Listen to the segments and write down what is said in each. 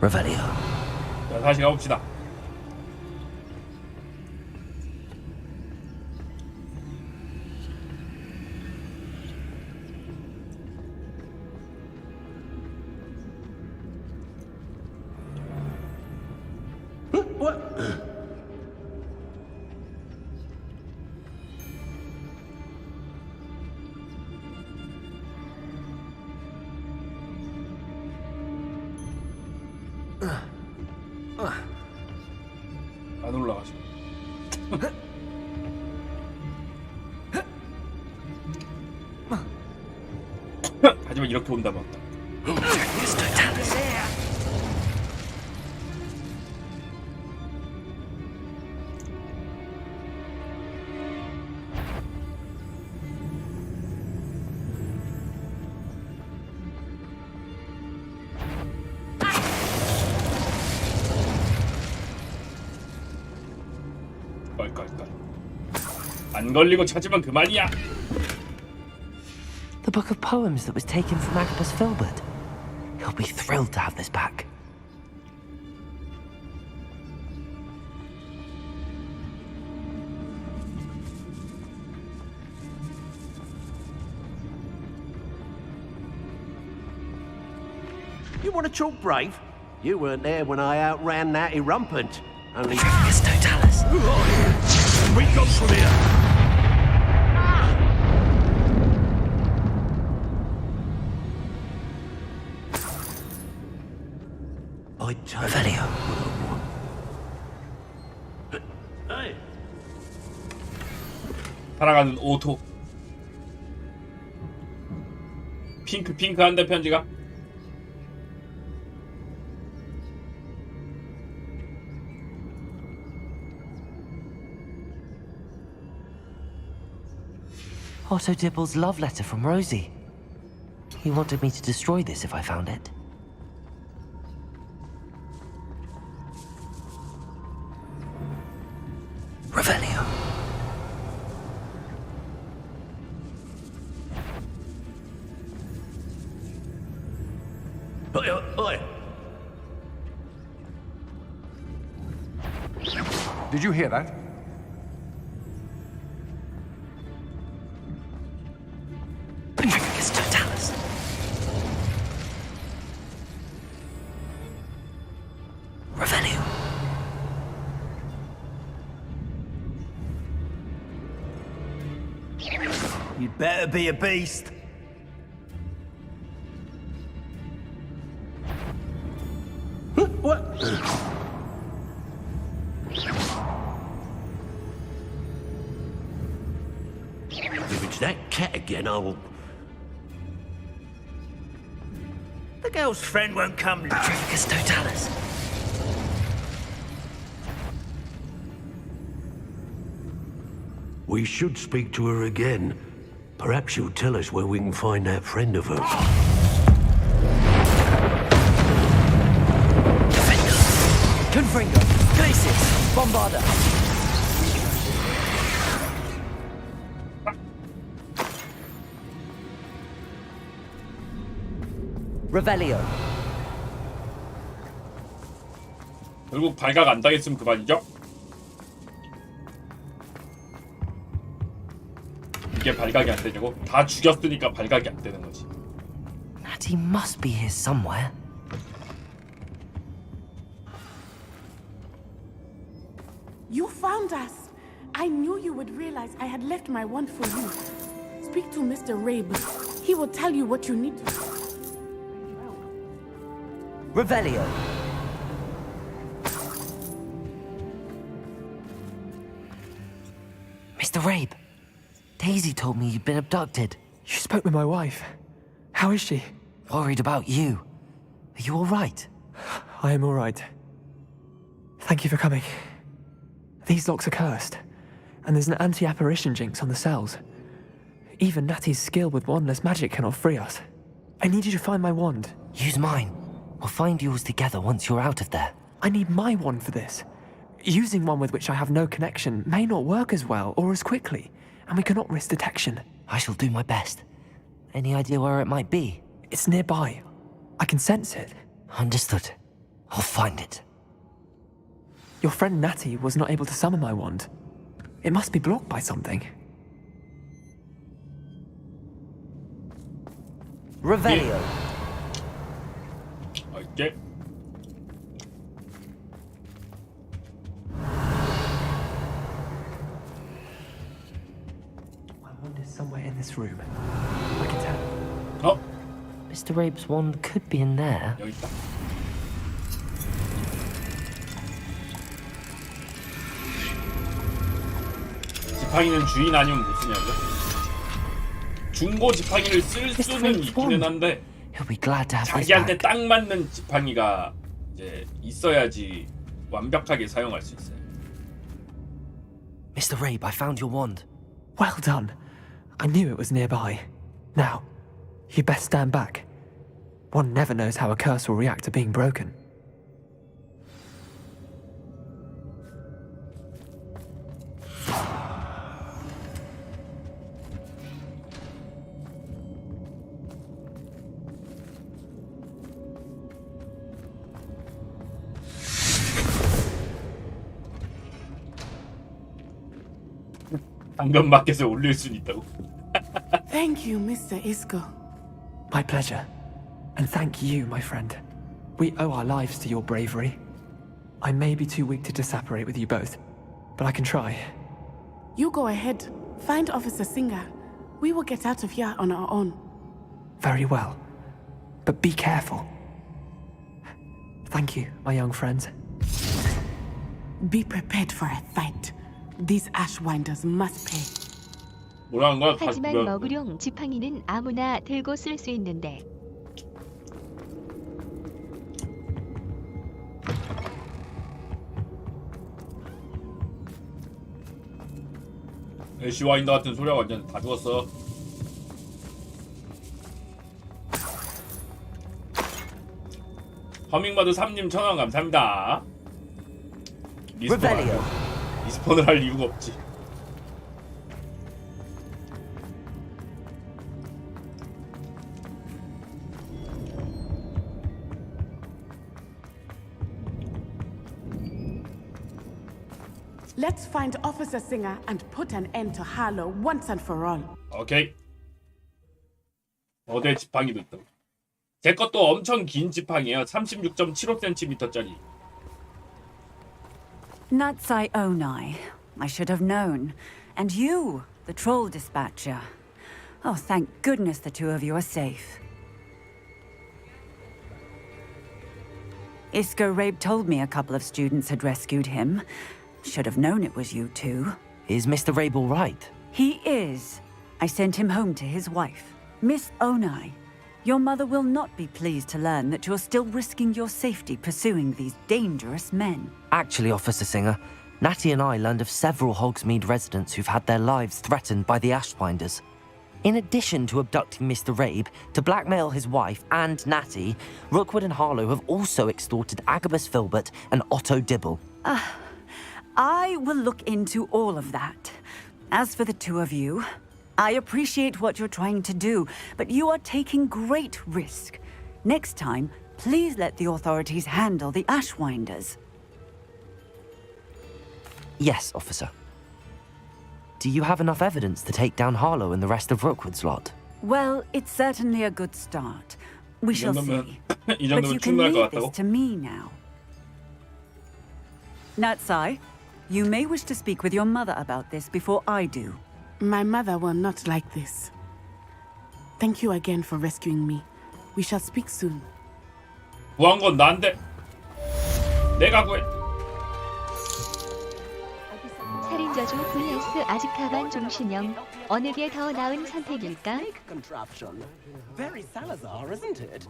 Revelio. 자, 다시 가봅시다. 안 올라가시고. 하지만 이렇게 온다면 깔깔깔. 안 걸리고 찾으면 그만이야. The book of poems that was taken from Agabus Filbert. He'll be thrilled to have this back. You want to talk brave? You weren't there when I outran that irrumpant. Only... It's Totalis. We go from here! I tell Revelio. Hey! 살아가는 오토. 핑크 한데 편지가. Otto Dibble's love letter from Rosie. He wanted me to destroy this if I found it. Revelio. Oi! Did you hear that? It's Totalis. Revelio. You'd better be a beast. What? If it's that cat again, I'll... The girl's friend won't come. It's Totalis. We should speak to her again. Perhaps she'll tell us where we can find that friend of hers. Confringo. Glacis. Bombarda. Revelio. 결국 발각 안 당했으면 그만이죠? 이게 발각이 안 되냐고? 다 죽였으니까 발각이 안 되는 거지. Natty must be here somewhere. You found us. I knew you would realize I had left my wand for you. Speak to Mr. Rabe. He will tell you what you need to do. Revelio. Mr. Rabe, Daisy told me you'd been abducted. You spoke with my wife. How is she? Worried about you. Are you all right? I am all right. Thank you for coming. These locks are cursed, and there's an anti-apparition jinx on the cells. Even Natty's skill with wandless magic cannot free us. I need you to find my wand. Use mine. We'll find yours together once you're out of there. I need my wand for this. Using one with which I have no connection may not work as well or as quickly, and we cannot risk detection. I shall do my best. Any idea where it might be? It's nearby. I can sense it. Understood. I'll find it. Your friend Natty was not able to summon my wand. It must be blocked by something. Revelio. 오케이. My wand is somewhere in this room. I can tell. Mr. Rabe's wand could be in there. 여기 있다. 지팡이는 주인 아니면 못 쓰냐고요? 중고 지팡이를 쓸 수는 있기는 한데 He'll be glad to have his 자기한테 back. 딱 맞는 지팡이가 이제 있어야지 완벽하게 사용할 수 있어요. Mr. Rabe, I found your wand. Well done. I knew it was nearby. Now, you best stand back. One never knows how a curse will react to being broken. 당근 마켓에 올릴 수는 있다고. Thank you, Mr. Isco. My pleasure. And thank you, my friend. We owe our lives to your bravery. I may be too weak to disapparate with you both, but I can try. You go ahead. Find Officer Singer. We will get out of here on our own. Very well. But be careful. Thank you, my young friends. Be prepared for a fight. These Ashwinders must pay. 뭐라는 거야? 하지만 먹으룡 지팡이는 아무나 들고 쓸 수 있는데 애쉬와인더 같은 소리가 완전 다 죽었어. 허밍버드 3님 1000원 감사합니다. Revelio. 리스폰을 할 이유가 없지. Let's find Officer Singer and put an end to Harlow once and for all. 오케이. 어대 지팡이도 있다. 제 것도 엄청 긴 지팡이에요. 36.75cm짜리. Natsai Onai. I should have known. And you, the troll dispatcher. Oh, thank goodness the two of you are safe. Isco Rabe told me a couple of students had rescued him. Should have known it was you two. Is Mr. Rabe all right? He is. I sent him home to his wife. Miss Onai, your mother will not be pleased to learn that you're still risking your safety pursuing these dangerous men. Actually, Officer Singer, Natty and I learned of several Hogsmeade residents who've had their lives threatened by the Ashwinders. In addition to abducting Mr. Rabe to blackmail his wife and Natty, Rookwood and Harlow have also extorted Agabus Filbert and Otto Dibble. I will look into all of that. As for the two of you, I appreciate what you're trying to do, but you are taking great risk. Next time, please let the authorities handle the Ashwinders. Yes, Officer. Do you have enough evidence to take down Harlow and the rest of Rookwood's lot? Well, it's certainly a good start. We shall see. 이 But 정도면 you can 충분할 것 leave this 같다고? to me now. Natsai, you may wish to speak with your mother about this before I do. My mother will not like this. Thank you again for rescuing me. We shall speak soon. 구한 건 난데. 내가 구해. 살인저주 vs 아즈카반 종신형 어느 게 더 나은 선택일까? Contraption. Very Salazar, isn't it?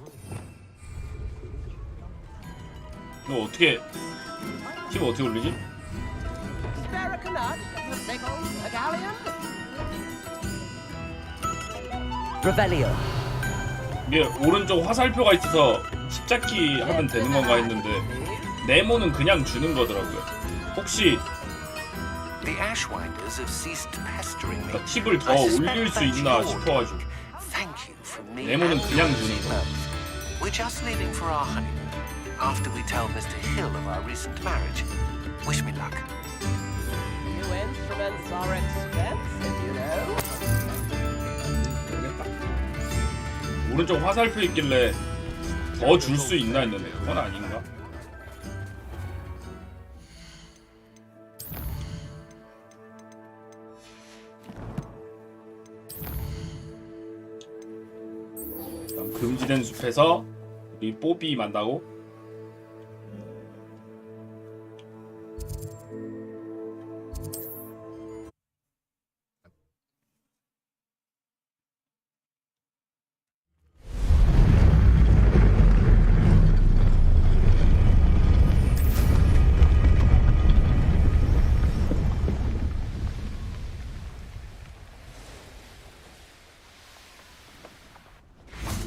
이거 어떻게 팀 어떻게 올리지? Spare a canut, a big old medallion. Revelio. 이게 오른쪽 화살표가 있어서 십자키 하면 되는 건가 했는데 네모는 그냥 주는 거더라고요. 혹시 The Ashwinders have ceased pestering me. 팁을 더 올릴 수 있나 싶어가지고 Thank you from me 네모는 and 그냥 Rosie 주는 거. both. We're just leaving for our honeymoon. after we tell Mr. Hill of our recent marriage. Wish me luck. New instruments are expensive, you know. 오른쪽 화살표 있길래 더 줄 수 있나 했는데 그건 아닌가? 금지된 숲에서 우리 뽀비 만나고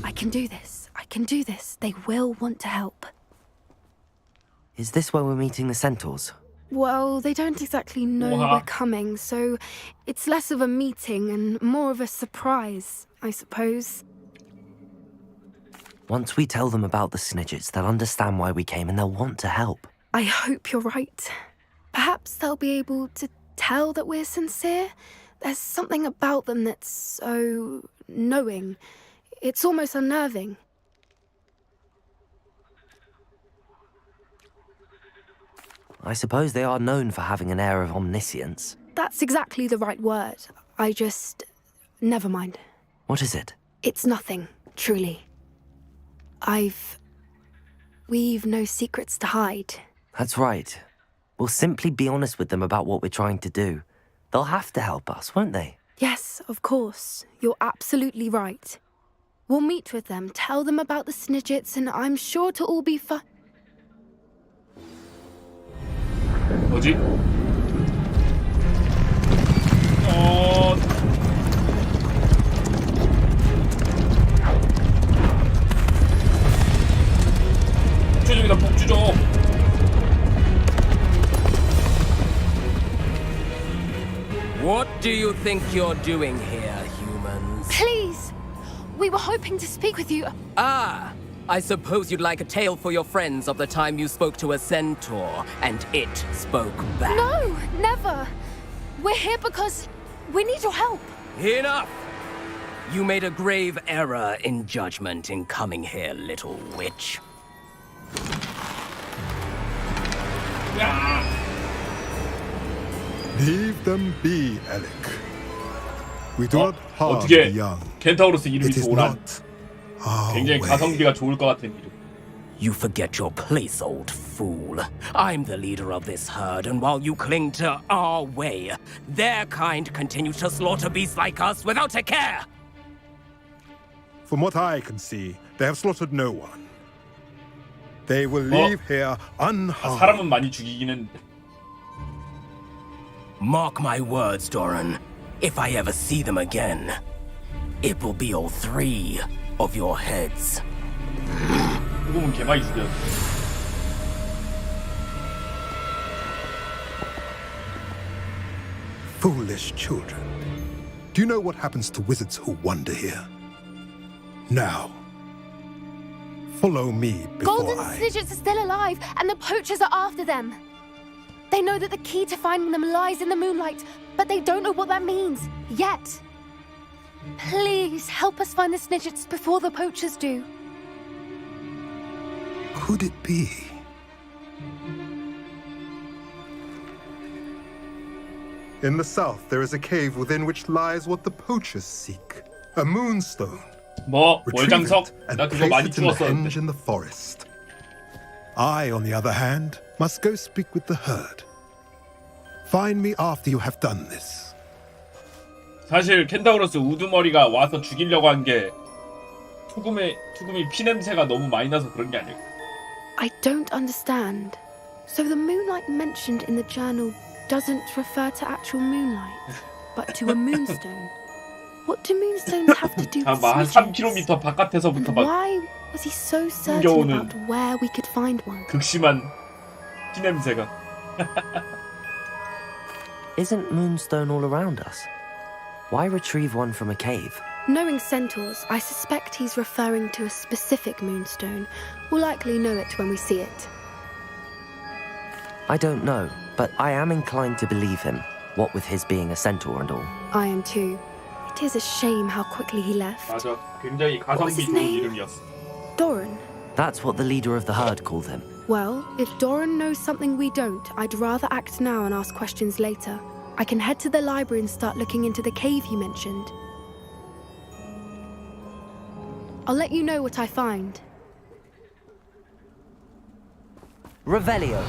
I can do this. I can do this. They will want to help. Is this where we're meeting the centaurs? Well, they don't exactly know Wow. we're coming, so it's less of a meeting and more of a surprise, I suppose. Once we tell them about the Snidgets, they'll understand why we came and they'll want to help. I hope you're right. Perhaps they'll be able to tell that we're sincere. There's something about them that's so knowing. It's almost unnerving. I suppose they are known for having an air of omniscience. That's exactly the right word. I just... Never mind. What is it? It's nothing, truly. We've no secrets to hide. That's right. We'll simply be honest with them about what we're trying to do. They'll have to help us, won't they? Yes, of course. You're absolutely right. We'll meet with them, tell them about the Snidgets, and I'm sure to all be fine. 뭐지? 폭주족이다 폭주족. What do you think you're doing here, humans? Please! We were hoping to speak with you. Ah, I suppose you'd like a tale for your friends of the time you spoke to a centaur and it spoke back. No, never. We're here because we need your help. Enough! You made a grave error in judgment in coming here, little witch. Leave them be, Alec. We do not harm the 어떻게 young. 켄타우로스 이름이 It is 도란. not our 굉장히 way. 가성비가 좋을 것 같은 이름. You forget your place, old fool. I'm the leader of this herd, and while you cling to our way, their kind continue to slaughter beasts like us without a care. From what I can see, they have slaughtered no one. They will leave here unharmed. 사람은 많이 죽이긴 했는데. Mark my words, Doran. If I ever see them again, it will be all three of your heads. 죽으면 개 많이 죽여. Foolish children. Do you know what happens to wizards who wander here? Now, follow me before Golden I... Snidgets are still alive, and the poachers are after them. They know that the key to finding them lies in the moonlight, but they don't know what that means, yet. Please, help us find the Snidgets before the poachers do. Could it be? In the south, there is a cave within which lies what the poachers seek. A moonstone. 뭐 Retrieve 월장석? it and 나 그거 place 많이 it in the 주웠었는데. henge in the forest. I, on the other hand, must go speak with the herd. Find me after you have done this. 사실 켄타우로스 우두머리가 와서 죽이려고 한 게 투금이 피 냄새가 너무 많이 나서 그런 게 아닐까? I don't understand. So the moonlight mentioned in the journal doesn't refer to actual moonlight, but to a moonstone. What do moonstones have to do with 한 Snidgets? 3km 바깥에서 막 Why was he so certain 숨겨오는 about where we could find one? 극심한 피 냄새가. Isn't Moonstone all around us? Why retrieve one from a cave? Knowing centaurs, I suspect he's referring to a specific moonstone. We'll likely know it when we see it. I don't know, but I am inclined to believe him, what with his being a centaur and all. I am too. It is a shame how quickly he left. 맞아. 굉장히 What was 가성비 his 좋은 name? 이름이었어. Doran. That's what the leader of the herd called him. Well, if Doran knows something we don't, I'd rather act now and ask questions later. I can head to the library and start looking into the cave you mentioned. I'll let you know what I find. Revelio.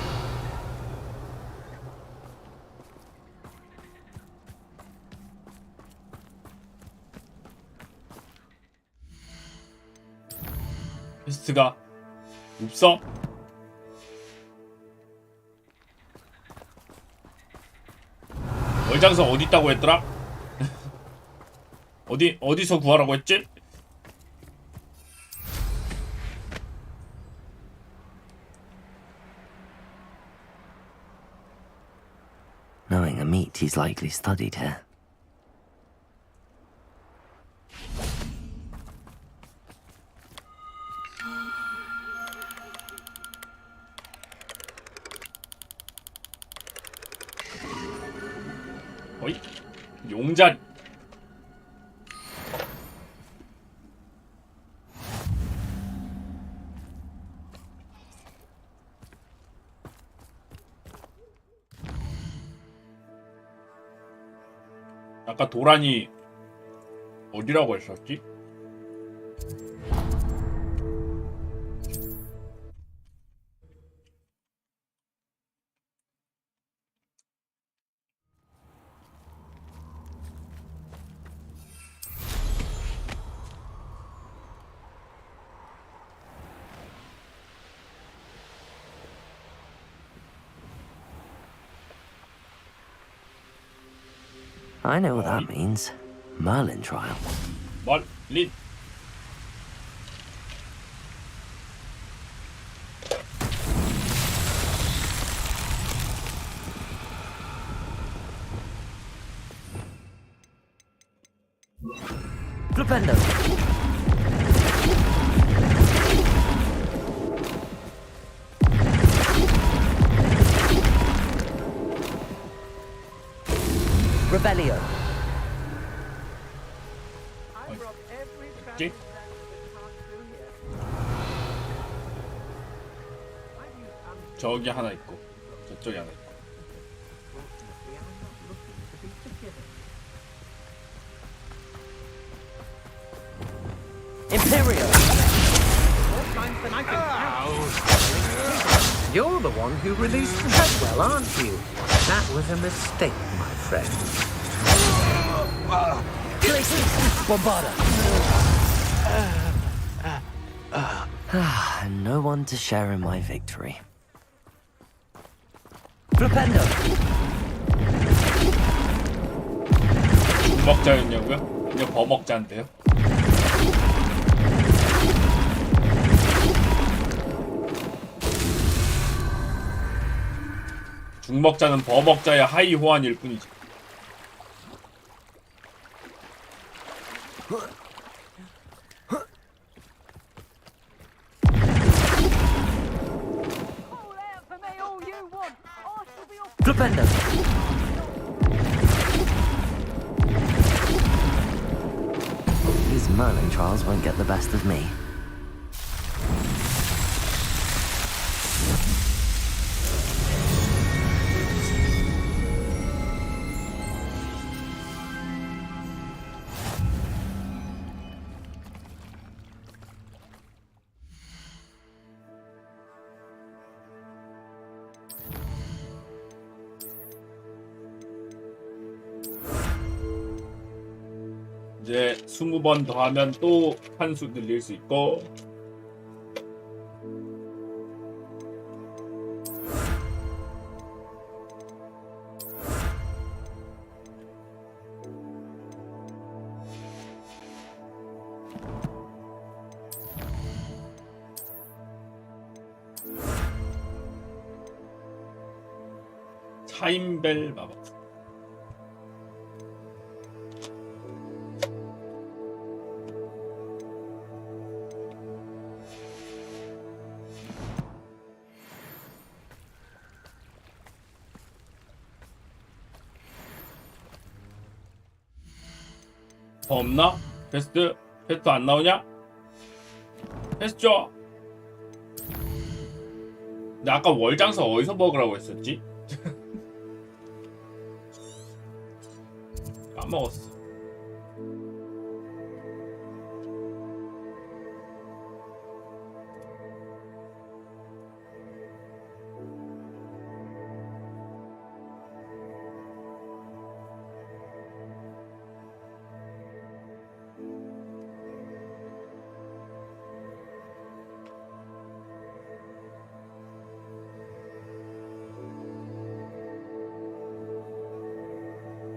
퀘스트가 없어? 월장성 어디 있다고 했더라? 어디서 구하라고 했지? Knowing a meat, he's likely studied here. 어이? 용자리. 아까 도란이 어디라고 했었지? I know what that means. Merlin trial. 멀린. Flipendo. Rebellio. 뭐지? 저기 하나 있고 저쪽에 하나 있고. Imperio. You're the one who released Treadwell, aren't you? That was a mistake, my friend. Bombarda. And no one to share in my victory. Flipendo. 죽먹자였냐고요? 그냥 버먹자인데요. 죽먹자는 버먹자의 하이 호환일 뿐이지. Flipendo. These Merlin trials won't get the best of me. 이제 20번 더 하면 또 판수 늘릴 수 있고. 차인벨 마법. 더 없나? 퀘스트 안 나오냐? 퀘스트 줘. 근데 아까 월장서 어디서 먹으라고 했었지? 까먹었어.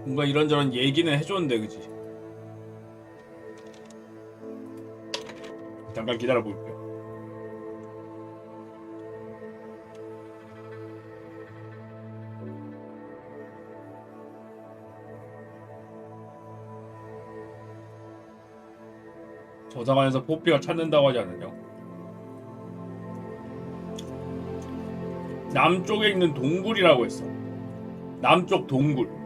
뭔가 이런저런 얘기는 해줬는데 그지? 잠깐 기다려볼게요. 저장관에서 포피가 찾는다고 하지 않느냐? 남쪽에 있는 동굴이라고 했어. 남쪽 동굴.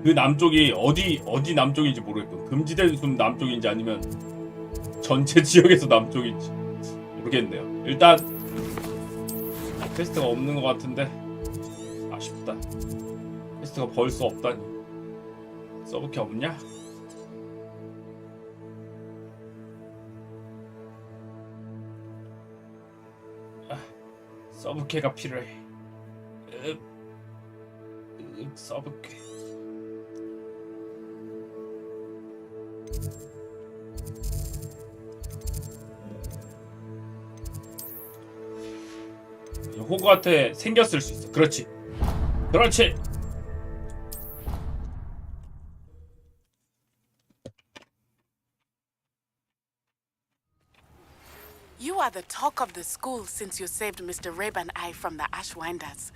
그 남쪽이 어디 남쪽인지 모르겠고 금지된 숲 남쪽인지 아니면 전체 지역에서 남쪽인지 모르겠네요. 일단 퀘스트가 없는 것 같은데 아쉽다. 퀘스트가 벌써 없다니. 서브캐 없냐? 서브캐가 필요해. 서브캐. 호그와트 생겼을 수 있어. 그렇지. 그렇지. You are the talk of the school since you saved Mr. Rabe and I from the Ashwinders.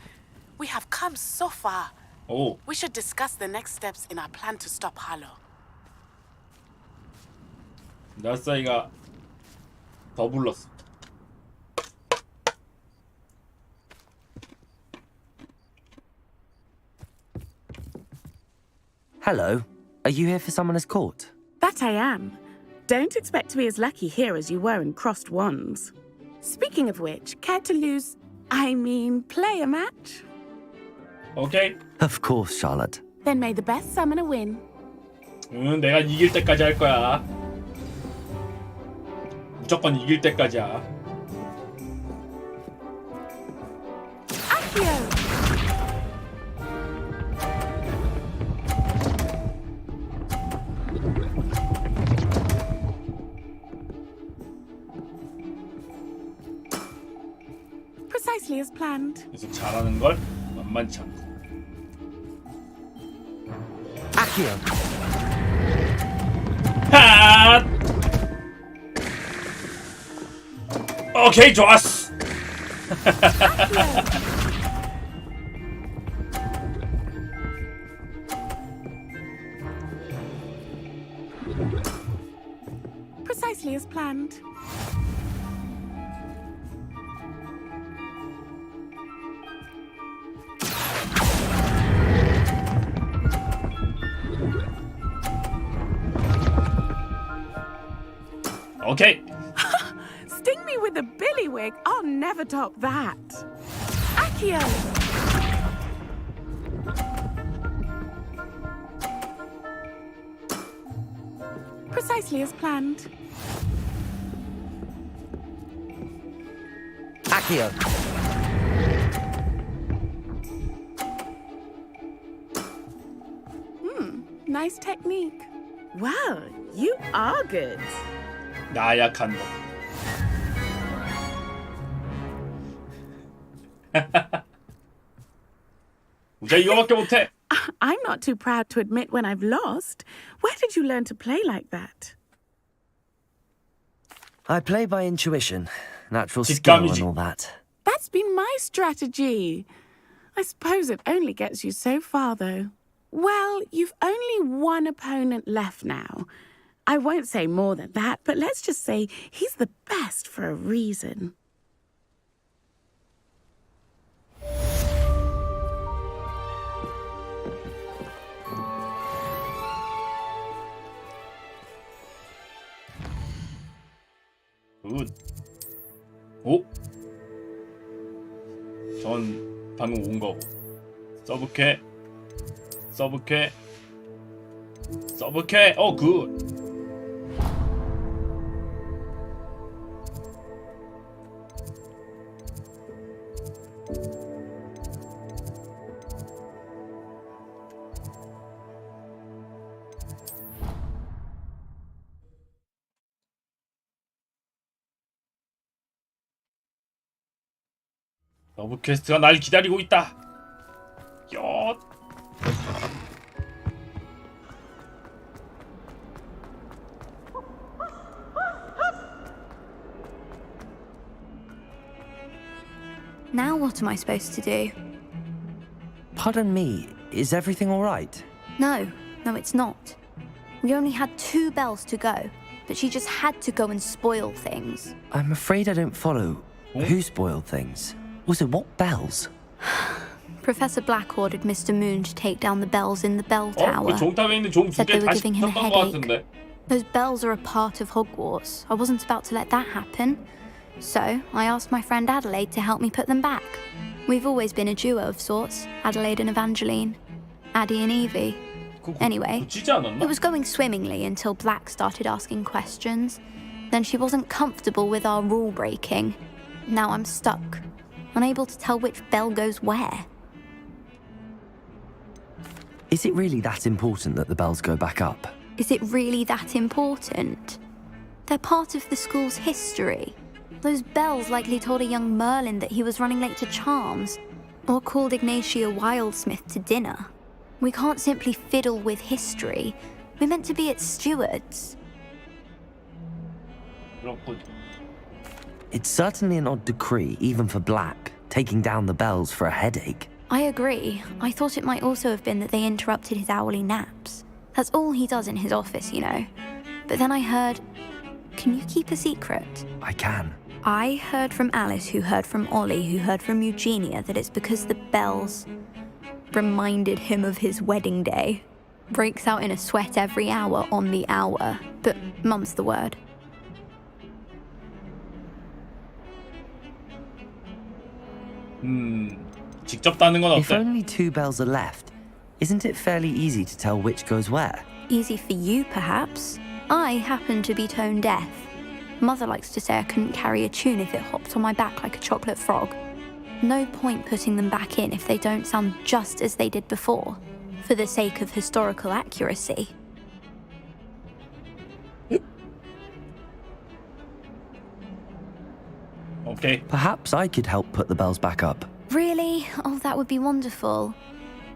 We have come so far. 오. We should discuss the next steps in our plan to stop Harlow. 나사이가 더 불렀어. Hello. Are you here for someone as court? That I am. Don't expect to be as lucky here as you were in Crossed Wands. Speaking of which, care to play a match? 오케이. Of course, Charlotte. Then may the best summoner win. 응, 내가 이길 때까지 할 거야. 무조건 이길 때까지야. Accio! Precisely as planned. 그래서 잘하는 걸 만만치 않고. Accio. 핫! 오케이, 좋았어. Precisely as planned. 오케이. Sting me with a billywig. I'll never top that. Accio! Precisely as planned. Accio. Nice technique. Well, you are good. 나약한 놈. 우자 이거밖에 못해. I'm not too proud to admit when I've lost. Where did you learn to play like that? I play by intuition, natural skill and all that. That's been my strategy. I suppose it only gets you so far, though. Well, you've only one opponent left now. I won't say more than that, but let's just say he's the best for a reason. 굿. 오? 전 방금 온 거고. 서브캐. 굿. 서브 퀘스트가 날 기다리고 있다. 엿. Now what am I supposed to do? Pardon me, is everything all right? No, it's not. We only had 2 bells to go, but she just had to go and spoil things. I'm afraid I don't follow. Who spoiled things? Also, what bells? Professor Black ordered Mr. Moon to take down the bells in the bell tower. 그 종탑에 있는 종 두 Said 개 they were 다시 giving him a 쳤던 것 headache. 같은데. Those bells are a part of Hogwarts. I wasn't about to let that happen. So, I asked my friend Adelaide to help me put them back. We've always been a duo of sorts, Adelaide and Evangeline. Addie and Evie. Anyway, it was going swimmingly until Black started asking questions. Then she wasn't comfortable with our rule breaking. Now I'm stuck, unable to tell which bell goes where. Is it really that important that the bells go back up? Is it really that important? They're part of the school's history. Those bells likely told a young Merlin that he was running late to Charms, or called Ignatia Wildsmith to dinner. We can't simply fiddle with history. We're meant to be its stewards. It's certainly an odd decree, even for Black, taking down the bells for a headache. I agree. I thought it might also have been that they interrupted his hourly naps. That's all he does in his office, you know. But then I heard... Can you keep a secret? I can. I heard from Alice, who heard from Ollie, who heard from Eugenia, that it's because the bells reminded him of his wedding day. Breaks out in a sweat every hour on the hour. But mum's the word. 직접 따는 건 If 어때? only 2 bells are left, isn't it fairly easy to tell which goes where? Easy for you, perhaps. I happen to be tone deaf. Mother likes to say I couldn't carry a tune if it hopped on my back like a chocolate frog. No point putting them back in if they don't sound just as they did before, for the sake of historical accuracy. Okay. Perhaps I could help put the bells back up. Really? Oh, that would be wonderful.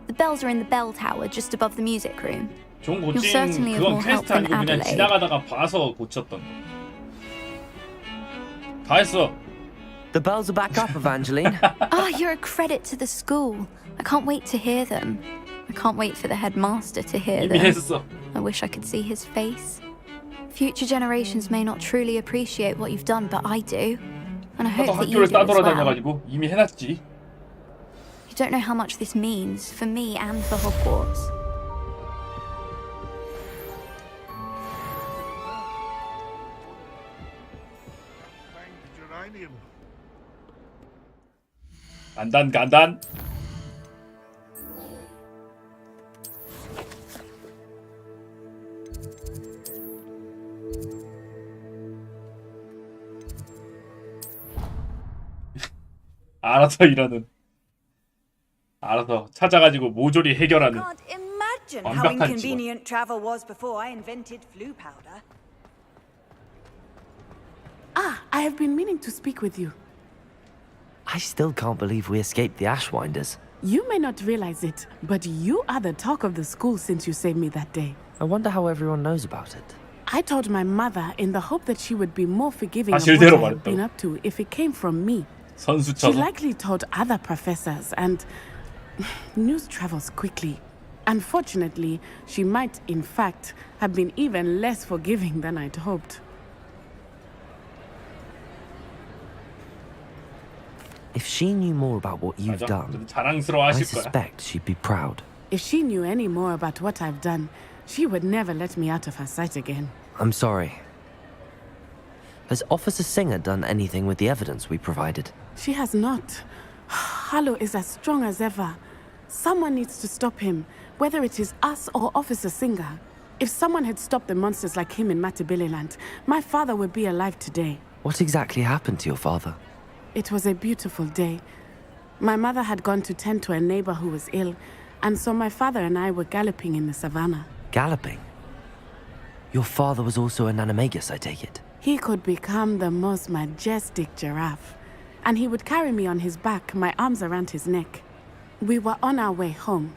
The bells are in the bell tower just above the music room. 종 You'll 고친 certainly have 그건 more help 퀘스트 than 아니고 그냥 Adelaide. 지나가다가 봐서 고쳤던 거. 다 했어. The bells are back up, Evangeline. Ah, you're a credit to the school. I can't wait to hear them. I can't wait for the headmaster to hear 이미 them. 했어. I wish I could see his face. Future generations may not truly appreciate what you've done, but I do. And I hope 나도 that you 학교를 do as well. 따돌아다녀가지고 이미 해놨지. You don't know how much this means for me and for Hogwarts. 간단. 알아서 이러는. 알아서 찾아가지고 모조리 해결하는. Can't imagine how 완벽한 직원. inconvenient travel was before I invented flu powder. Ah, I have been meaning to speak with you. I still can't believe we escaped the Ashwinders. You may not realize it, but you are the talk of the school since you saved me that day. I wonder how everyone knows about it. I told my mother in the hope that she would be more forgiving of 사실대로 what I had 말했다고. been up to if it came from me. She 선수처럼. likely told other professors, and news travels quickly. Unfortunately, she might, in fact, have been even less forgiving than I'd hoped. If she knew more about what you've 맞아. done, 좀 자랑스러워하실 I 거야. suspect she'd be proud. If she knew any more about what I've done, she would never let me out of her sight again. I'm sorry. Has Officer Singer done anything with the evidence we provided? She has not. Harlow is as strong as ever. Someone needs to stop him, whether it is us or Officer Singer. If someone had stopped the monsters like him in Matabeleland, my father would be alive today. What exactly happened to your father? It was a beautiful day. My mother had gone to tend to a neighbor who was ill, and so my father and I were galloping in the savannah. Galloping? Your father was also an animagus, I take it? He could become the most majestic giraffe, and he would carry me on his back, my arms around his neck. We were on our way home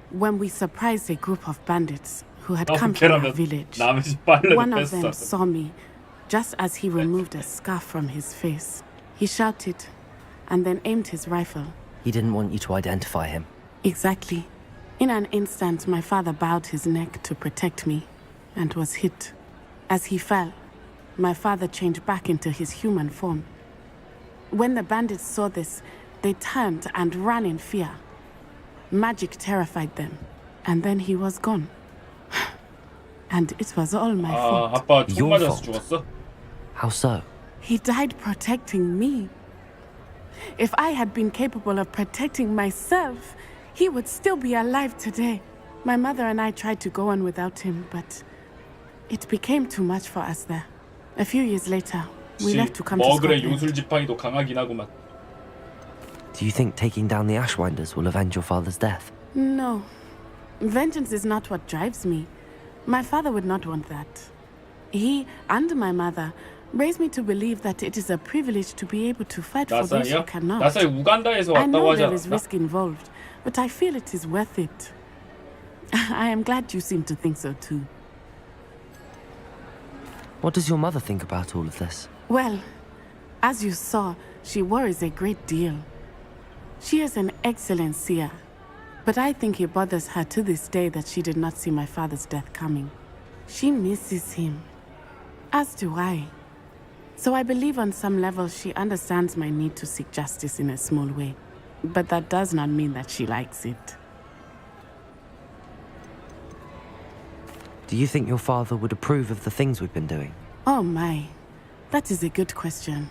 when we surprised a group of bandits who had come from our village. One of them saw me just as he removed a scarf from his face. He shouted and then aimed his rifle. He didn't want you to identify him. Exactly. In an instant, my father bowed his neck to protect me and was hit. As he fell, my father changed back into his human form. When the bandits saw this, they turned and ran in fear. Magic terrified them, and then he was gone. And it was all my fault. 아빠 총 Your 맞아서 fault. 죽었어? How so? He died protecting me. If I had been capable of protecting myself, he would still be alive today. My mother and I tried to go on without him, but it became too much for us there. A few years later, we left to come to 머글의 Scotland. 요술 지팡이도 강하긴 하구만. Do you think taking down the Ashwinders will avenge your father's death? No. Vengeance is not what drives me. My father would not want that. He and my mother raised me to believe that it is a privilege to be able to fight for those who 나사이야? cannot. 나사이 우간다에서 I 왔다고 know 하지 there is 않았나? risk involved, but I feel it is worth it. I am glad you seem to think so too. What does your mother think about all of this? Well, as you saw, she worries a great deal. She is an excellent seer, but I think it bothers her to this day that she did not see my father's death coming. She misses him, as do I. So I believe on some level she understands my need to seek justice in a small way. But that does not mean that she likes it. Do you think your father would approve of the things we've been doing? Oh my, that is a good question.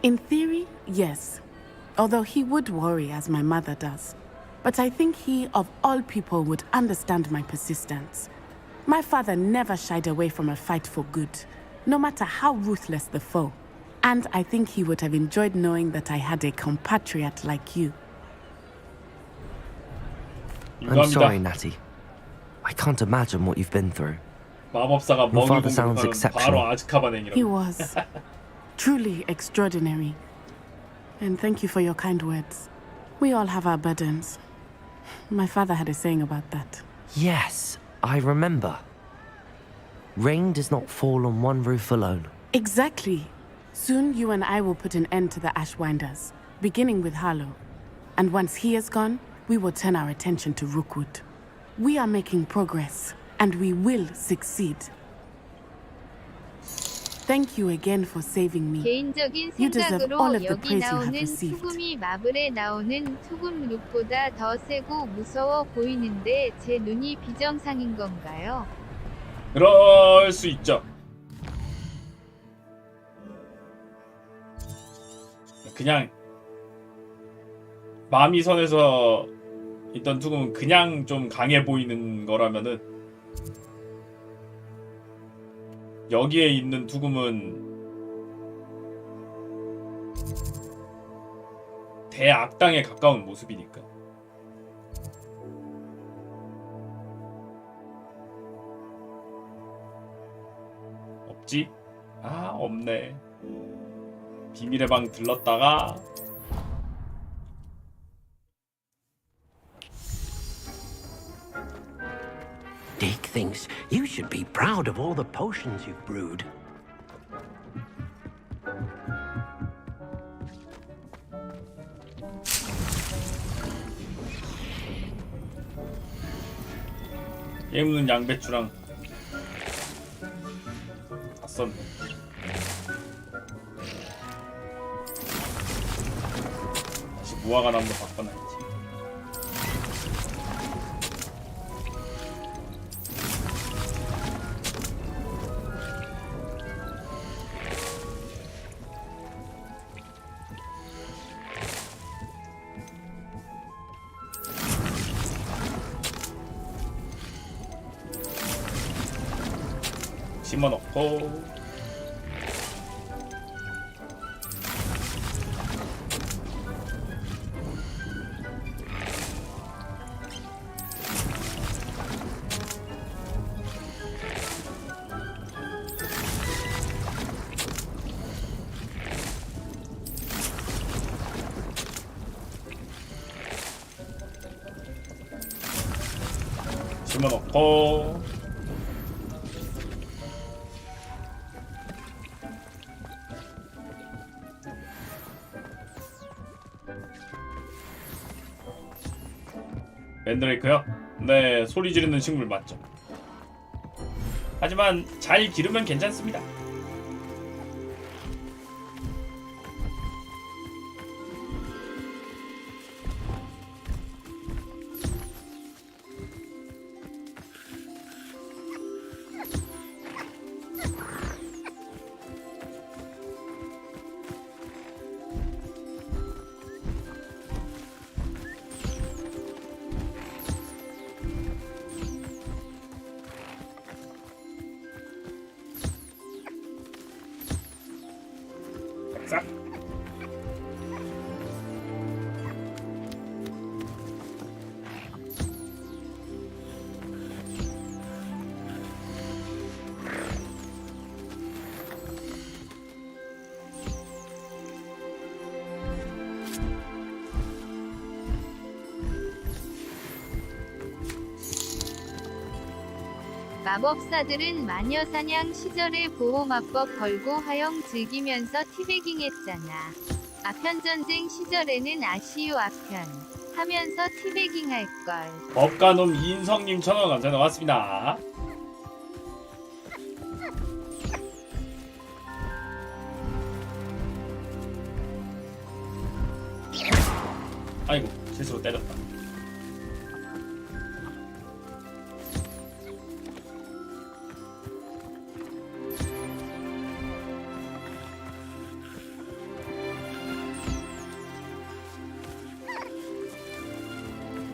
In theory, yes. Although he would worry as my mother does. But I think he, of all people, would understand my persistence. My father never shied away from a fight for good, no matter how ruthless the foe. And I think he would have enjoyed knowing that I had a compatriot like you. I'm sorry, Natty. I can't imagine what you've been through. 마법사가 Your 먹이 father sounds 공격하면 exceptional. 바로 아즈카반행이라고. He was truly extraordinary. And thank you for your kind words. We all have our burdens. My father had a saying about that. Yes, I remember. Rain does not fall on one roof alone. Exactly. Soon you and I will put an end to the Ashwinders, beginning with Harlow. And once he is gone, we will turn our attention to Rookwood. We are making progress, and we will succeed. Thank you again for saving me. 개인적인 You deserve all 생각으로 of the 여기 praise you have 나오는 received. 투금이 마블에 나오는 투금 룩보다 더 세고 무서워 보이는데 제 눈이 비정상인 건가요? 그럴 수 있죠. 그냥 마미선에서 있던 투금은 그냥 좀 강해 보이는 거라면은 여기에 있는 투금은 대악당에 가까운 모습이니까. 없지? 아, 없네. 비밀의 방 들렀다가 Deke thinks you should be proud of all the potions you've brewed. 게임은 양배추랑 다 썼네. 다시 무화과나무로 바꿔놔야지. 심어놓고 심어놓고 랜드레이크요? 네, 소리 지르는 식물 맞죠. 하지만 잘 기르면 괜찮습니다. 싹. 마법사들은 마녀사냥 시절에 보호마법 걸고 화영 즐기면서 티베깅했잖아. 아편전쟁 시절에는 아시유 아편 하면서 티베깅 할걸. 법가놈 이인성님 1000원 감사합니다. 고맙습니다. 아이고 실수로 때렸다.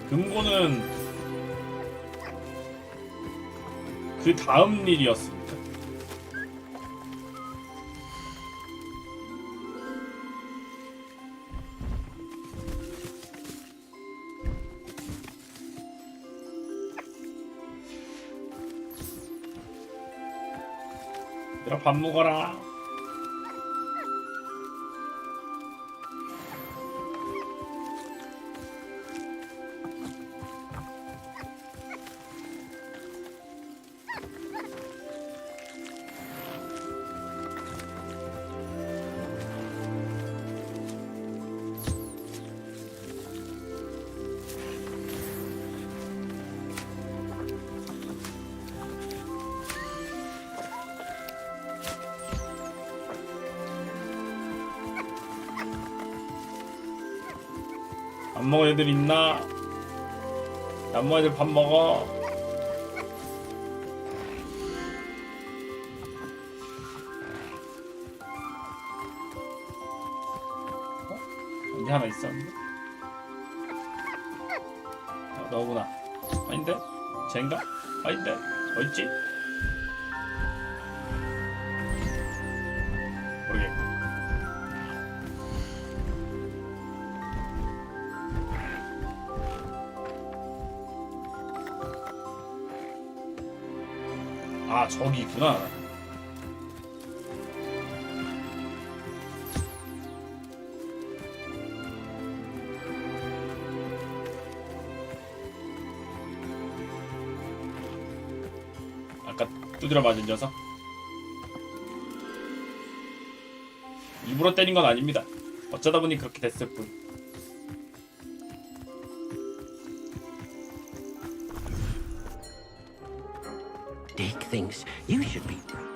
금고는 그 다음 일이었습니다. 얘들아 밥 먹어라. 안 먹은 애들 있나? 안 먹은 애들 밥 먹어. 여기 하나 있었는데? 너구나. 아닌데? 쟤인가? 아닌데? 어딨지? 모르겠고. 아 저기 있구나. 아까 두드려 맞은 녀석. 일부러 때린 건 아닙니다. 어쩌다 보니 그렇게 됐을 뿐. Dick thinks you should be proud.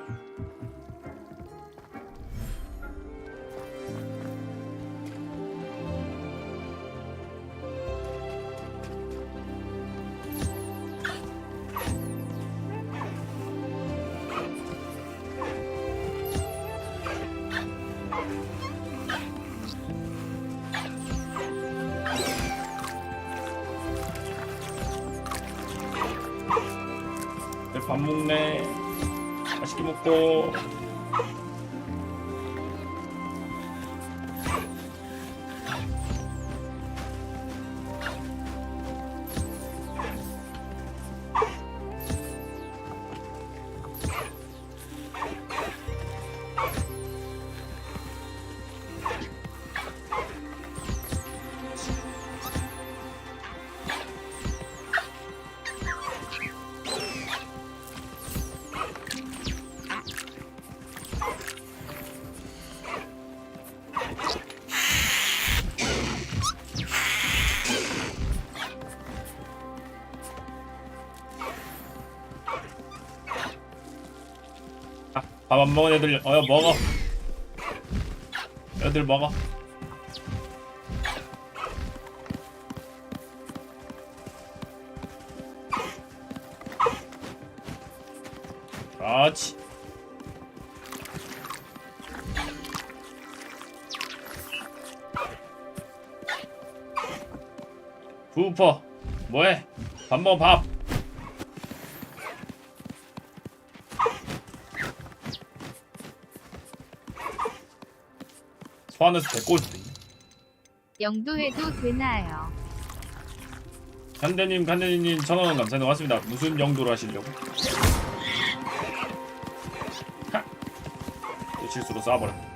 밥 먹네. 맛있게 먹고. 밥 안 먹은 애들 먹어. 애들 먹어. 그렇지. 부퍼 뭐해? 밥 먹어 밥. 소환해서 데리고 올 수도 있네. 영도해도 되나요? 간대님 1,000원 감사합니다. 고맙습니다. 무슨 영도로 하시려고? 하! 또 실수로 쏴버려.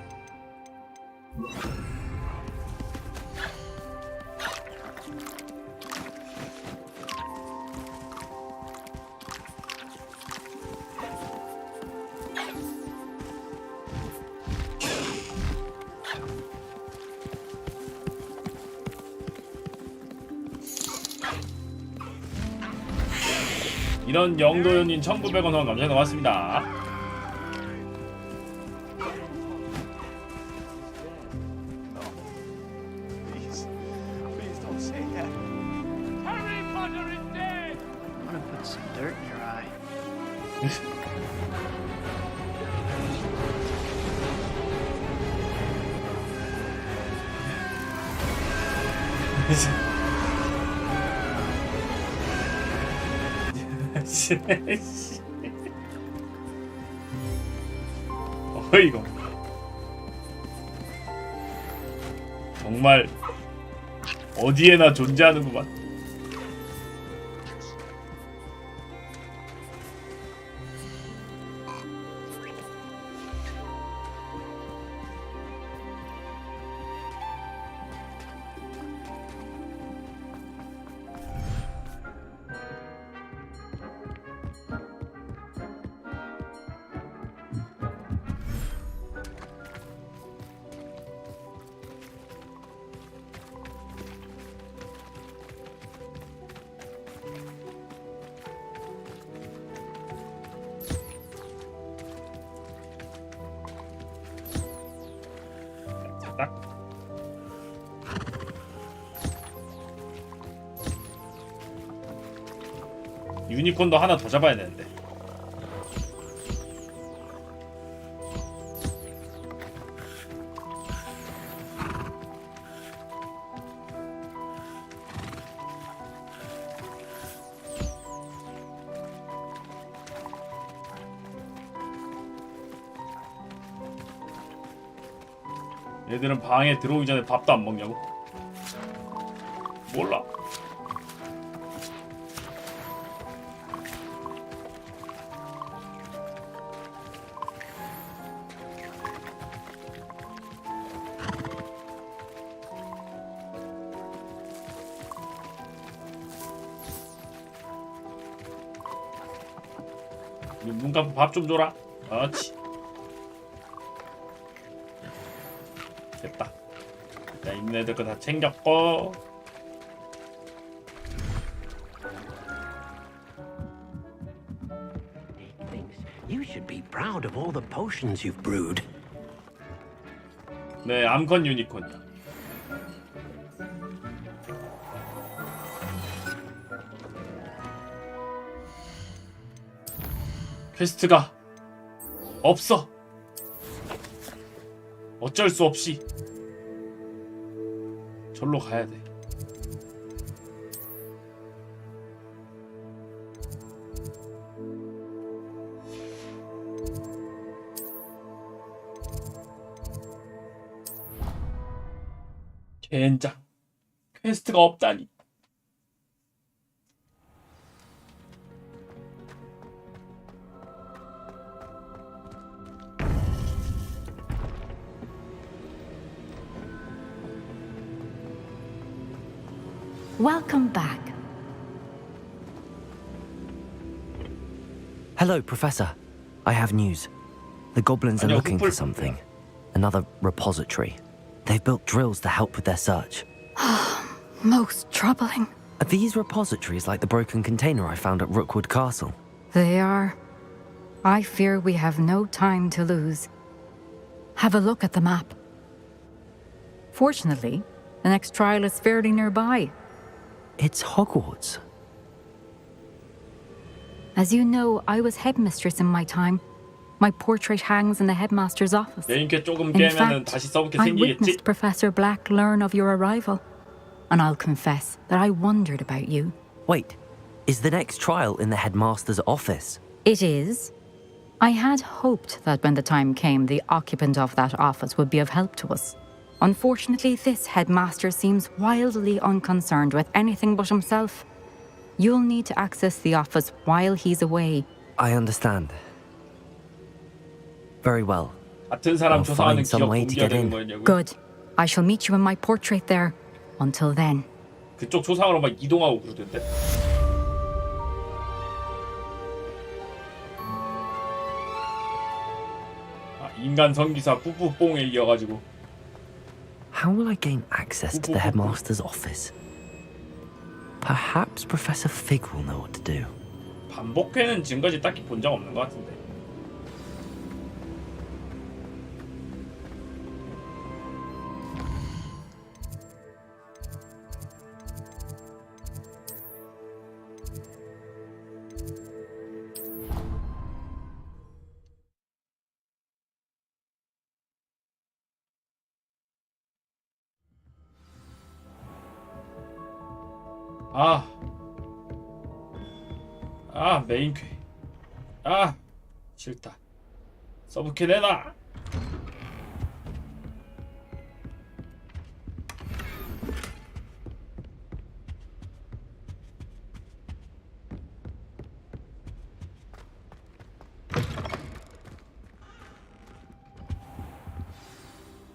이런 영도연인 1,900원 후원 감사합니다. 고맙습니다. Please don't say that. Harry Potter is dead! I'm gonna put some dirt in your eye. 어이구. 정말 어디에나 존재하는구만. 딱. 유니콘도 하나 더 잡아야 되는데. 얘들은 방에 들어오기 전에 밥도 안 먹냐고? 몰라. 눈 감고 밥 좀 줘라. 그렇지. 됐다. 자, 있는 애들 거 다 챙겼고. You should be proud of all the potions you've brewed. 네, 암컨 유니콘. 퀘스트가 없어. 어쩔 수 없이 절로 가야 돼. 젠장. 퀘스트가 없다니. Welcome back. Hello, Professor. I have news. The goblins are looking for something. Another repository. They've built drills to help with their search. Most troubling. Are these repositories like the broken container I found at Rookwood Castle? They are. I fear we have no time to lose. Have a look at the map. Fortunately, the next trial is fairly nearby. It's Hogwarts. As you know, I was headmistress in my time. My portrait hangs in the headmaster's office. 메인캐 조금 In 깨면은 fact, 다시 써먹게 I 생기겠지? witnessed Professor Black learn of your arrival. And I'll confess that I wondered about you. Wait, is the next trial in the headmaster's office? It is. I had hoped that when the time came, the occupant of that office would be of help to us. Unfortunately, this headmaster seems wildly unconcerned with anything but himself. You'll need to access the office while he's away. I understand. Very well. 같은 사람 I'll 조사하는 find some 기억 way to 옮겨야 get 되는 in. 거냐고. Good. I shall meet you in my portrait there. Until then. 그쪽 조상으로 막 이동하고 그러던데. 아, 인간 성기사 뿌뿌뽕에 이어가지고. How will I gain access to the headmaster's office? Perhaps Professor Fig will know what to do. 반복회는 지금까지 딱히 본 적 없는 것 같은데. 메인캐. 싫다. 서브캐 내놔.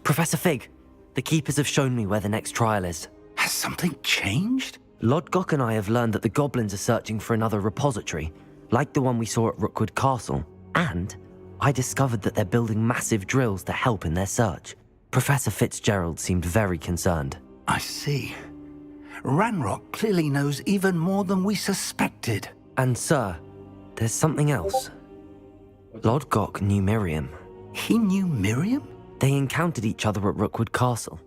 Professor Fig, the keepers have shown me where the next trial is. Has something changed? Lodgok and I have learned that the goblins are searching for another repository, like the one we saw at Rookwood Castle. And I discovered that they're building massive drills to help in their search. Professor Fitzgerald seemed very concerned. I see. Ranrock clearly knows even more than we suspected. And sir, there's something else. Lodgok knew Miriam. He knew Miriam? They encountered each other at Rookwood Castle.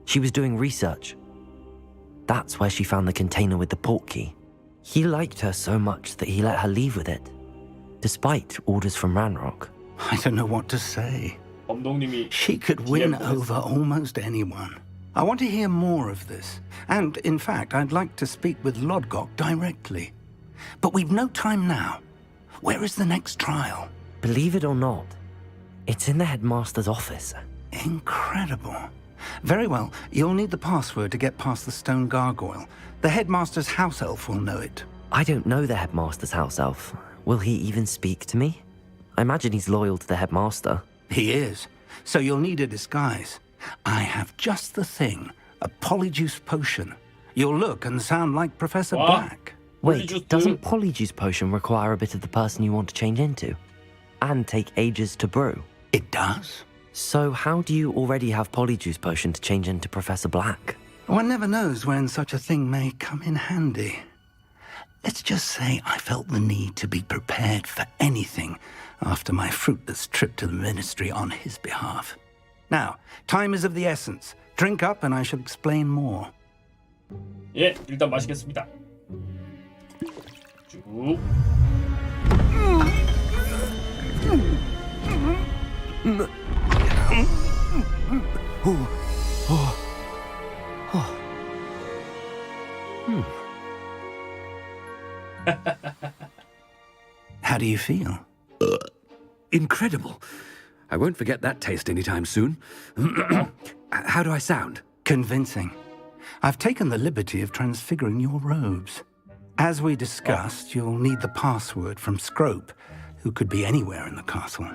She was doing research. That's where she found the container with the portkey. He liked her so much that he let her leave with it, despite orders from Ranrock. I don't know what to say. 감독님이 She could win over almost anyone. I want to hear more of this. And, in fact, I'd like to speak with Lodgok directly. But we've no time now. Where is the next trial? Believe it or not, it's in the headmaster's office. Incredible. Very well, you'll need the password to get past the stone gargoyle. The headmaster's house elf will know it. I don't know the headmaster's house elf. Will he even speak to me? I imagine he's loyal to the headmaster. He is. So you'll need a disguise. I have just the thing. A polyjuice potion. You'll look and sound like Professor Black. Wait, doesn't polyjuice potion require a bit of the person you want to change into? And take ages to brew? It does. So how do you already have polyjuice potion to change into Professor Black? One never knows when such a thing may come in handy. Let's just say I felt the need to be prepared for anything after my fruitless trip to the ministry on his behalf. Now, time is of the essence. Drink up and I shall explain more. 예, 일단 마시겠습니다. 쭉. How do you feel? Incredible. I won't forget that taste anytime soon. How do I sound? Convincing. I've taken the liberty of transfiguring your robes. As we discussed, you'll need the password from Scrope, who could be anywhere in the castle.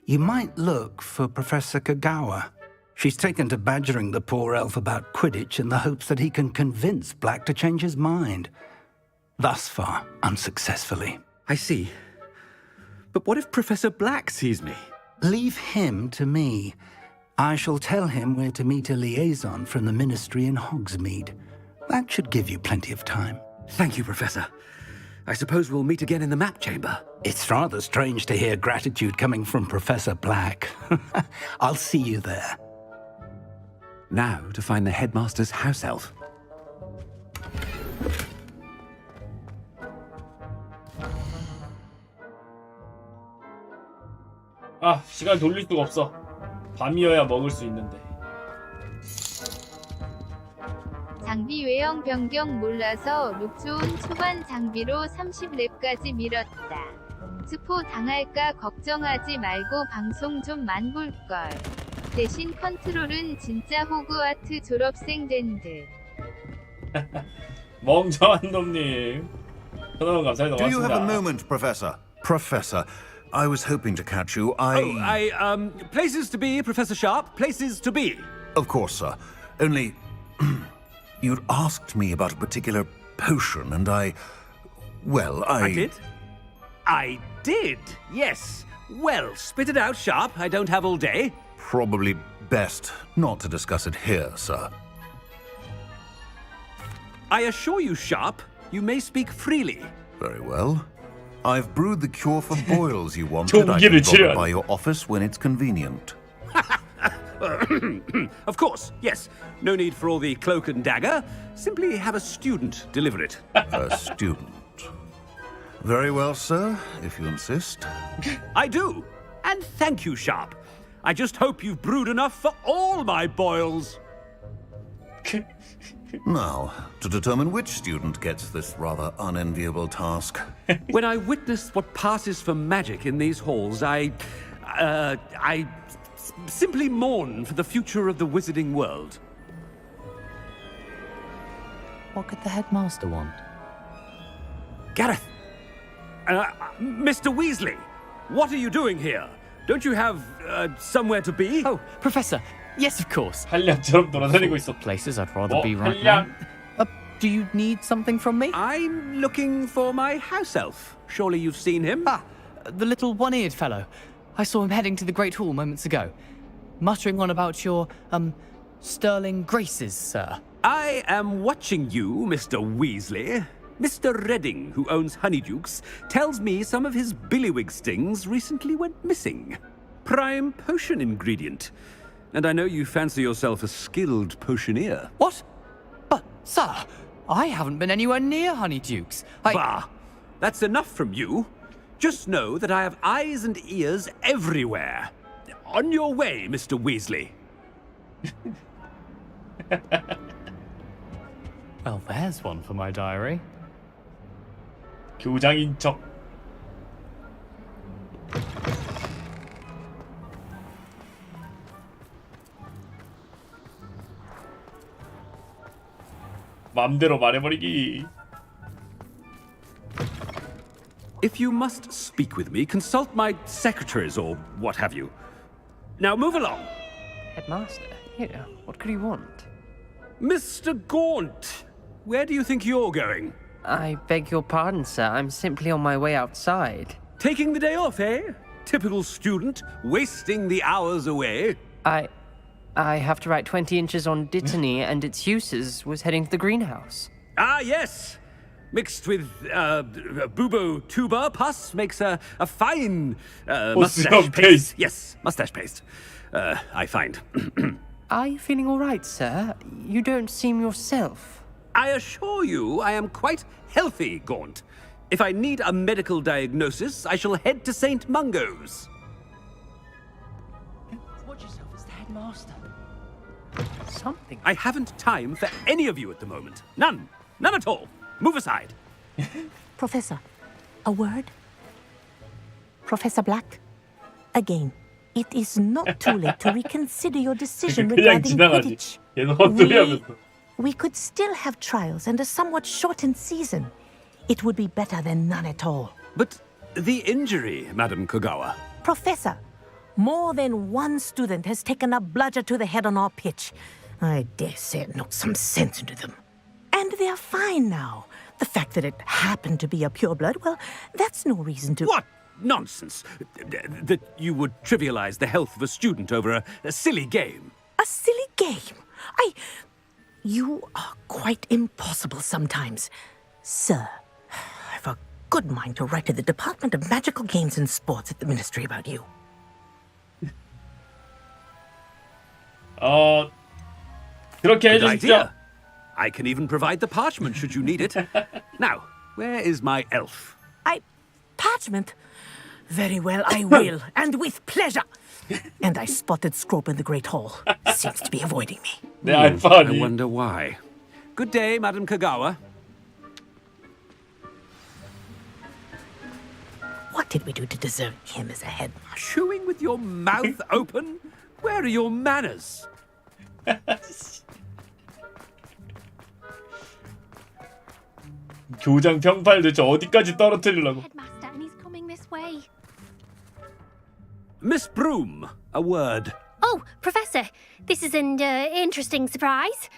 You might look for Professor Kagawa. She's taken to badgering the poor elf about Quidditch in the hopes that he can convince Black to change his mind. Thus far, unsuccessfully. I see. But what if Professor Black sees me? Leave him to me. I shall tell him where to meet a liaison from the Ministry in Hogsmeade. That should give you plenty of time. Thank you, Professor. I suppose we'll meet again in the map chamber. It's rather strange to hear gratitude coming from Professor Black. I'll see you there. Now to find the headmaster's house elf. 아, 시간 돌릴 수가 없어. 밤이어야 먹을 수 있는데. 장비 외형 변경 몰라서 룩 좋은 초반 장비로 30렙까지 밀었다. 스포 당할까 걱정하지 말고 방송 좀만 볼걸. 대신 컨트롤은 진짜 호그와트 졸업생 된 듯. 멍청한 놈님. 천원 감사합니다. Do you have a 고맙습니다. moment, Professor? Professor, I was hoping to catch you. Places to be, Professor Sharp. Places to be. Of course, sir. Only, you'd asked me about a particular potion, and well, I did? I did, yes. Well, spit it out, Sharp. I don't have all day. Probably best not to discuss it here, sir. I assure you, Sharp, you may speak freely. Very well. I've brewed the cure for boils you wanted. I can drop it by your office when it's convenient. Of course, yes. No need for all the cloak and dagger. Simply have a student deliver it. A student. Very well, sir, if you insist. I do. And thank you, Sharp. I just hope you've brewed enough for all my boils. Now, to determine which student gets this rather unenviable task. When I witness what passes for magic in these halls, I simply mourn for the future of the wizarding world. What could the headmaster want? Gareth! Mr. Weasley, what are you doing here? Don't you have somewhere to be? Oh, Professor. Yes, of course. 한량처럼 돌아다니고 있어. Places I'd rather be right 한량. now. Do you need something from me? I'm looking for my house elf. Surely you've seen him? Ah, the little one-eared fellow. I saw him heading to the Great Hall moments ago, muttering on about your, sterling graces, sir. I am watching you, Mr. Weasley. Mr. Redding, who owns Honeydukes, tells me some of his billywig stings recently went missing. Prime potion ingredient. And I know you fancy yourself a skilled potioneer. What? But, sir, I haven't been anywhere near Honeydukes. Bah! That's enough from you. Just know that I have eyes and ears everywhere. On your way, Mr. Weasley. Well, there's one for my diary. 교장인 척. 맘대로 말해버리기. If you must speak with me, consult my secretaries or what have you. Now move along. Headmaster, here, what could he want? Mr. Gaunt, where do you think you're going? I beg your pardon, sir. I'm simply on my way outside. Taking the day off, eh? Typical student, wasting the hours away. I have to write 20 inches on Dittany and its uses. Was heading to the greenhouse. Ah, yes. Mixed with bubo tuber pus makes a fine mustache paste. Yes, mustache paste. I find. Are you feeling all right, sir? You don't seem yourself. I assure you I am quite healthy, Gaunt. If I need a medical diagnosis, I shall head to St. Mungo's. Watch yourself as the headmaster. Something. I haven't time for any of you at the moment. None. None at all. Move aside. Professor, a word? Professor Black? Again, It is not too late to reconsider your decision 그냥 regarding 지나가지. Quidditch. 얘는 헛소리하면서. We could still have trials and a somewhat shortened season. It would be better than none at all. But the injury, Madam Kogawa. Professor, more than one student has taken a bludger to the head on our pitch. I dare say it knocked some sense into them. And they're fine now. The fact that it happened to be a pureblood, well, that's no reason to... What nonsense! That you would trivialize the health of a student over a silly game. A silly game? You are quite impossible sometimes. Sir, I've a good mind to write to the Department of Magical Games and Sports at the Ministry about you. 그렇게 Good 해주십시오. idea. I can even provide the parchment should you need it. Now, where is my elf? Parchment? Very well, I will, and with pleasure. And I spotted Scrope in the Great Hall. Seems to be avoiding me. I wonder why. Good day, Madam Kogawa. What did we do to deserve him as a headmaster? Chewing with your mouth open? Where are your manners? 교장 평판을 대체 어디까지 떨어뜨리려고? Headmaster, and he's coming this way. Miss Broom, a word. Oh, Professor, this is an interesting surprise.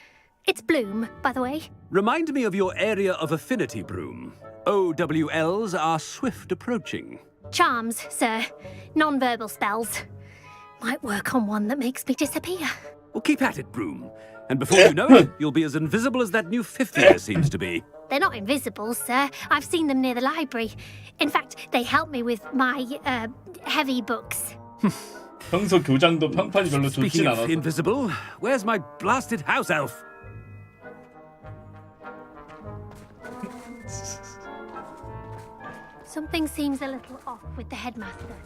It's Bloom, by the way. Remind me of your area of affinity, Broom. OWLs are swift approaching. Charms, sir. Non-verbal spells. Might work on one that makes me disappear. Well, keep at it, Broom. And before you know it, you'll be as invisible as that new fifth year seems to be. They're not invisible, sir. I've seen them near the library. In fact, they help me with my, heavy books. 평소 교장도 평판이 별로 좋진 Speaking of 않아서. invisible, where's my blasted house elf? Something seems a little off with the headmaster.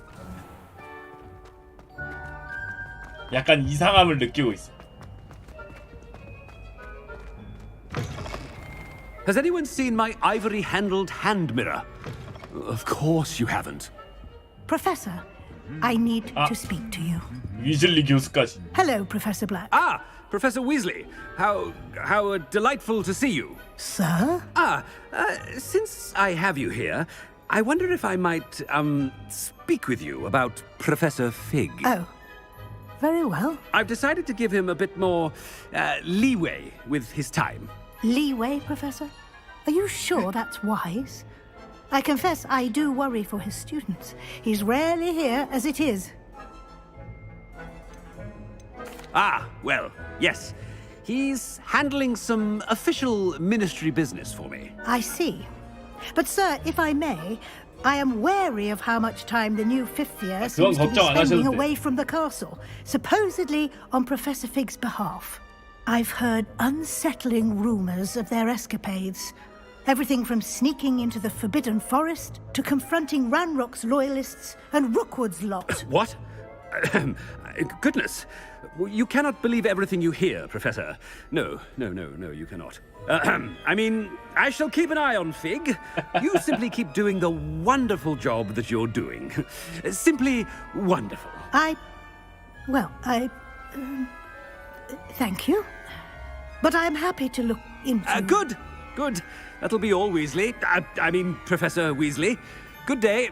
약간 이상함을 느끼고 있어. Has anyone seen my ivory-handled hand mirror? Of course you haven't. Professor, I need to speak to you. 위즐리 교수까지. Hello, Professor Black. Ah, Professor Weasley. How delightful to see you. Sir? Since I have you here, I wonder if I might, speak with you about Professor Fig. Oh, very well. I've decided to give him a bit more, leeway with his time. Leeway, Professor? Are you sure that's wise? I confess I do worry for his students. He's rarely here as it is. Ah, well, yes. He's handling some official ministry business for me. I see. But, sir, if I may, I am wary of how much time the new fifth year seems to be spending away from the castle, supposedly on Professor Fig's behalf. I've heard unsettling rumors of their escapades. Everything from sneaking into the Forbidden Forest to confronting Ranrock's loyalists and Rookwood's lot. What? Goodness. You cannot believe everything you hear, Professor. No, you cannot. I mean, I shall keep an eye on Fig. You simply keep doing the wonderful job that you're doing. Simply wonderful. Thank you. But I'm happy to look into... Good. That'll be all, Weasley. I mean, Professor Weasley. Good day.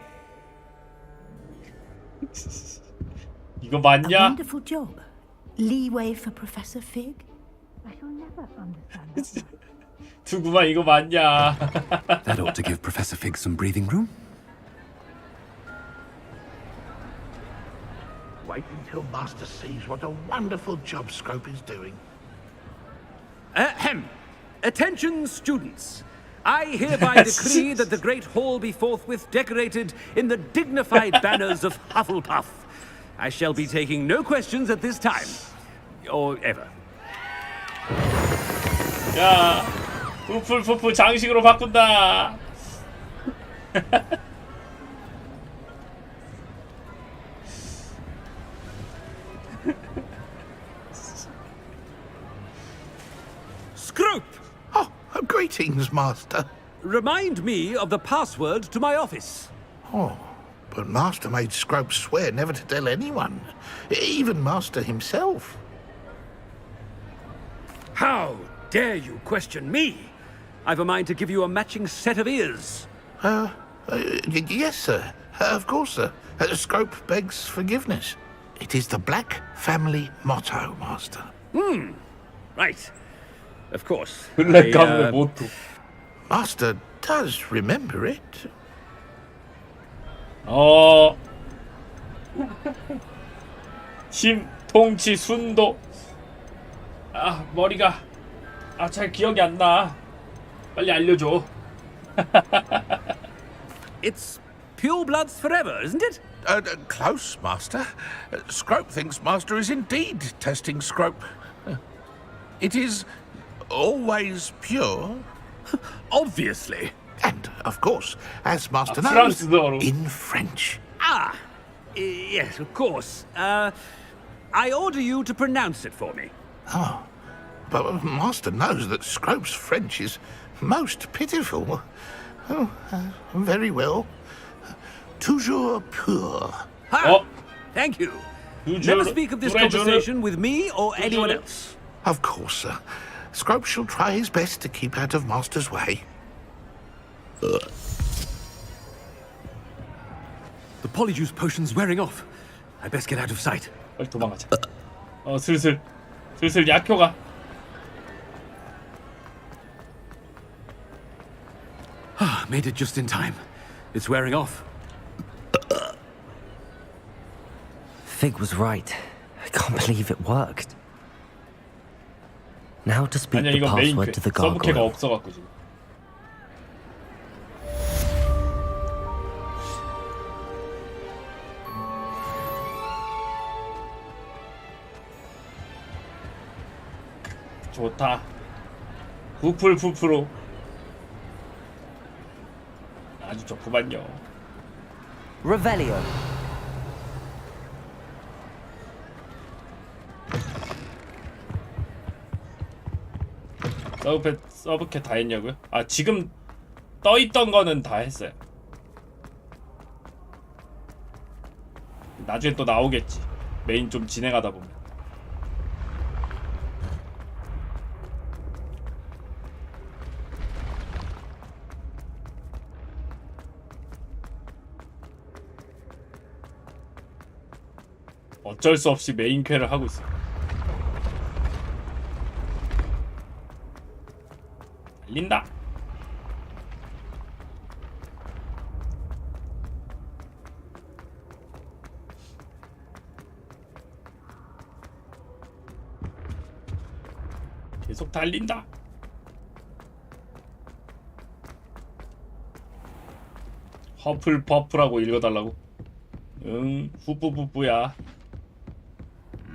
이거 맞냐? A wonderful job. Leeway for Professor Fig? I shall never understand that. 두구만 이거 맞냐? That ought to give Professor Fig some breathing room. Wait until Master sees what a wonderful job Scrope is doing. Ahem. Attention, students. I hereby decree that the Great Hall be forthwith decorated in the dignified banners of Hufflepuff. I shall be taking no questions at this time. Or ever. 야, 푸풀푸푸 장식으로 바꾼다. Scrope! Oh, greetings, Master. Remind me of the password to my office. Oh, but Master made Scrope swear never to tell anyone, even Master himself. How dare you question me? I've a mind to give you a matching set of ears. Yes, sir. Of course, sir. Scrope begs forgiveness. It is the Black family motto, Master. Right. Of course. 블랙 가문의 모토. Master does remember it. 힘, 통치, 순도. 머리가 잘 기억이 안 나. 빨리 알려줘. It's pure bloods forever, isn't it? Close, Master. Scrope thinks Master is indeed testing Scrope. It is always pure. Obviously. And, of course, as Master knows, in French. Yes, of course. I order you to pronounce it for me. Oh, but Master knows that Scrope's French is most pitiful. Oh, very well. Toujours pur. Thank you. Never speak of this conversation with me or anyone else. Of course, sir. Scrope shall try his best to keep out of Master's way. The polyjuice potion's wearing off. I best get out of sight. 빨리 도망가자. 슬슬 약효가. Made it just in time. It's wearing off. Fig was right. I can't believe it worked. Now to speak 아니야, the 이건 메인 password to the 서브캐가 gargoyle. 없어갖고 지금. 좋다. 부풀 아주 좋구만요. Revelio. 서브캐 다 했냐고요? 지금 떠있던 거는 다 했어요. 나중에 또 나오겠지. 메인 좀 진행하다 보면. 어쩔 수 없이 메인 퀘를 하고 있어. 달린다. 계속 달린다. 허플퍼플하고 읽어달라고. 응, 후뿌뿌뿌야.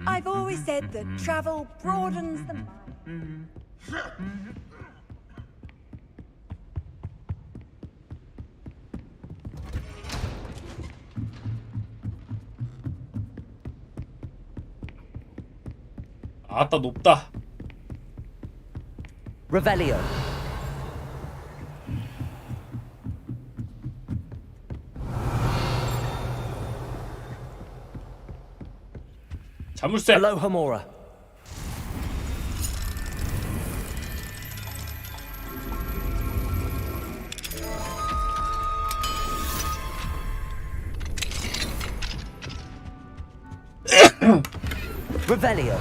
I've always said that travel broadens the mind. 아따 높다. Revelio. 자물쇠. Alohomora. Revelio.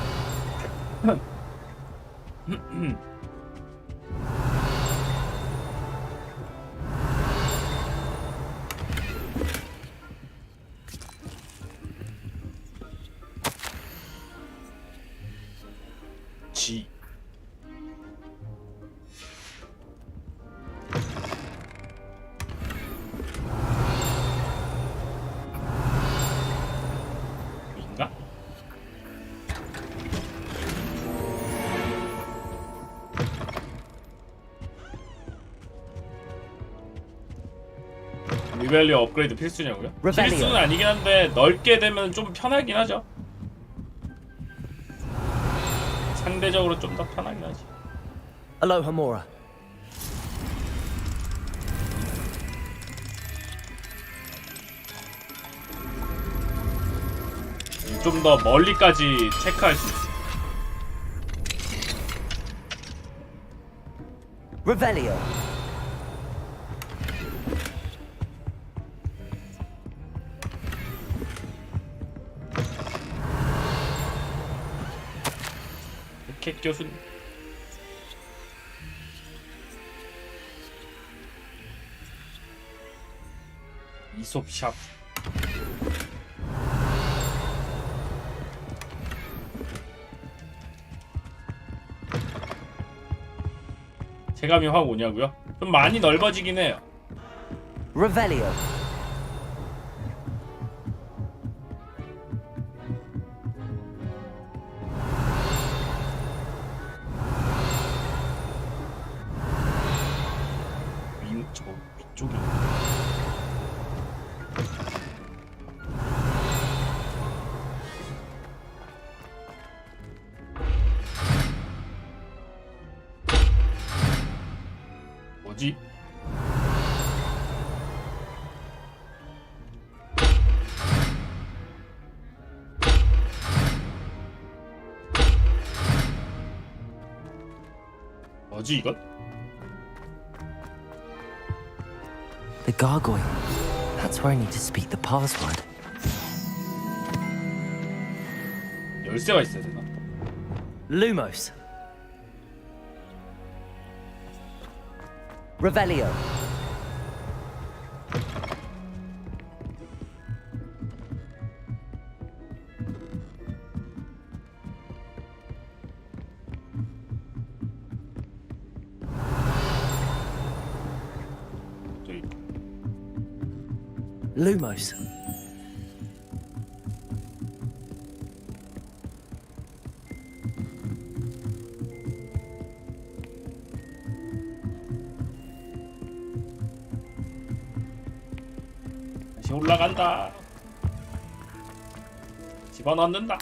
G. 인가? 리벨리어 업그레이드 필수냐고요? 필수는 아니긴 한데 넓게 되면 좀 편하긴 하죠. 상대적으로 좀 더 편하긴 하지. Alohomora. 좀 더 멀리까지 체크할 수 있어. Revelio. 이렇게 교수님. 이솝샵. 체감이 확 오냐고요? 좀 많이 넓어지긴 해요. Revelio. 저 위쪽이. 뭐지? 뭐지 이건? The gargoyle. That's where I need to speak the password. 열쇠가 있어야 되나? Lumos. Revelio. Lumos. 다시 올라간다. 집어넣는다.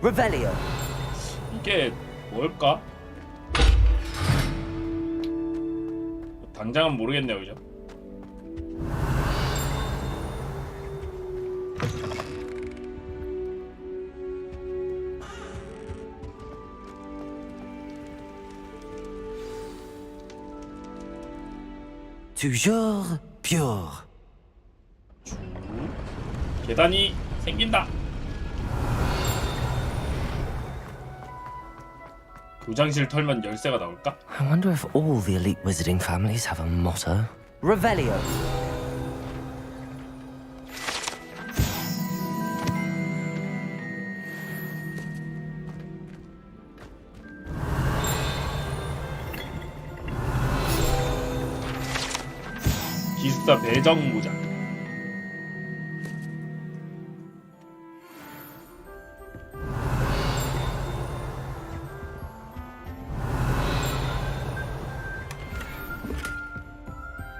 Revelio. 이게 뭘까? 당장은 모르겠네요, 그죠? Toujours pure. 계단이 생긴다. 교장실 털면 열쇠가 나올까? I wonder if all the elite wizarding families have a motto. Revelio. 기숙사 배정 모자.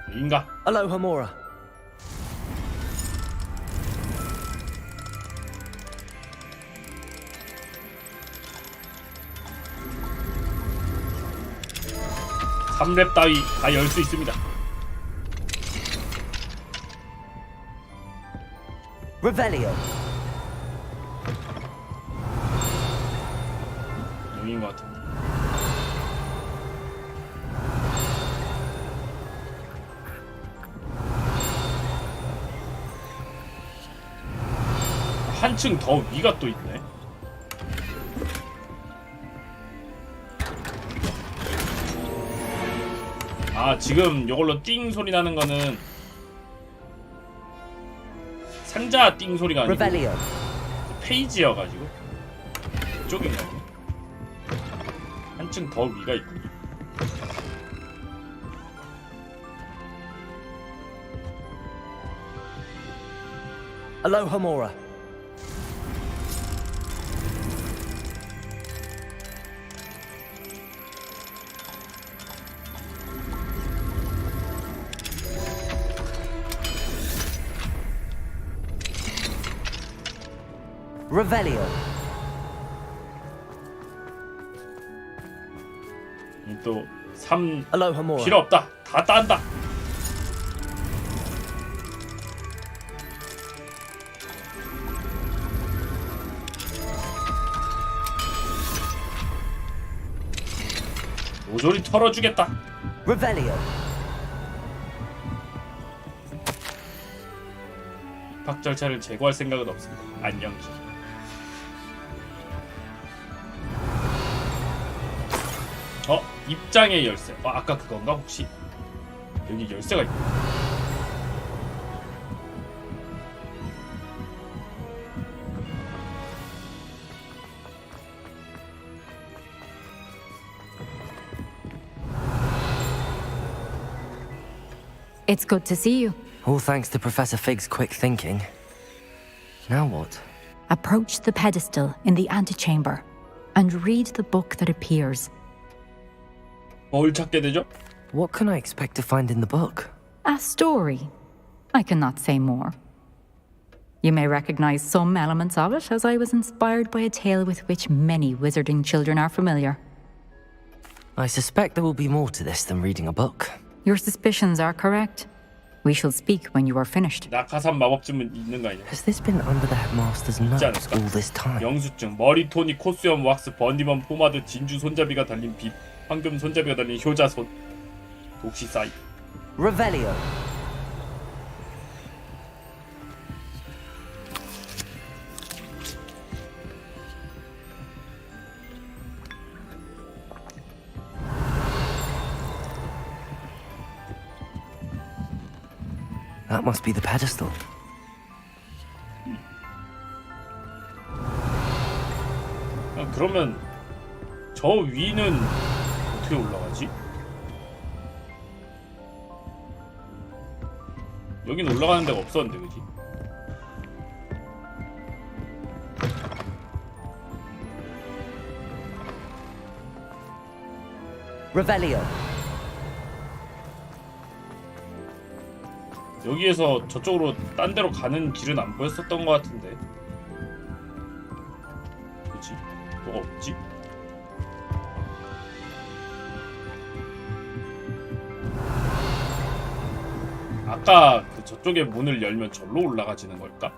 여긴가? Aloha Mora. 삼랩 따위 다 열 수 있습니다. Revelio. 여긴 것 같은데. 한층 더 위가 또 있네. 아, 지금 요걸로 띵 소리 나는 거는 상자 띵 소리가 아니고 Revelio. 페이지여가지고 이쪽인가 보네. 한층 더 위가 있군요. Aloha Mora. Revelio. 또 3 필요 없다. 다 딴다. 모조리 털어주겠다. Revelio. 입학 절차를 제거할 생각은 없습니다. 안녕. 입장의 열쇠. 아까 그건가 혹시? 여기 열쇠가 있네. It's good to see you. All thanks to Professor Fig's quick thinking. Now what? Approach the pedestal in the antechamber and read the book that appears. 뭘 찾게 되죠? What can I expect to find in the book? A story. I cannot say more. You may recognize some elements of it, as I was inspired by a tale with which many wizarding children are familiar. I suspect there will be more to this than reading a book. Your suspicions are correct. We shall speak when you are finished. 낙하산 마법쯤은 있는 거 아니야? Has this been under the headmaster's nose all this time? 영수증, 머리, 토닉, 코수염, 왁스, 번디번, 포마드, 진주 손잡이가 달린 빗, 황금 손잡이가 달린 효자손, 독시 사이. Revelio. That must be the pedestal. 그러면 저 위는 어떻게 올라가지? 여긴 올라가는 데가 없었는데, 그지? Revelio. 여기에서 저쪽으로 딴 데로 가는 길은 안 보였었던 것 같은데. 그치? 뭐가 없지? 아까 그 저쪽에 문을 열면 절로 올라가지는 걸까?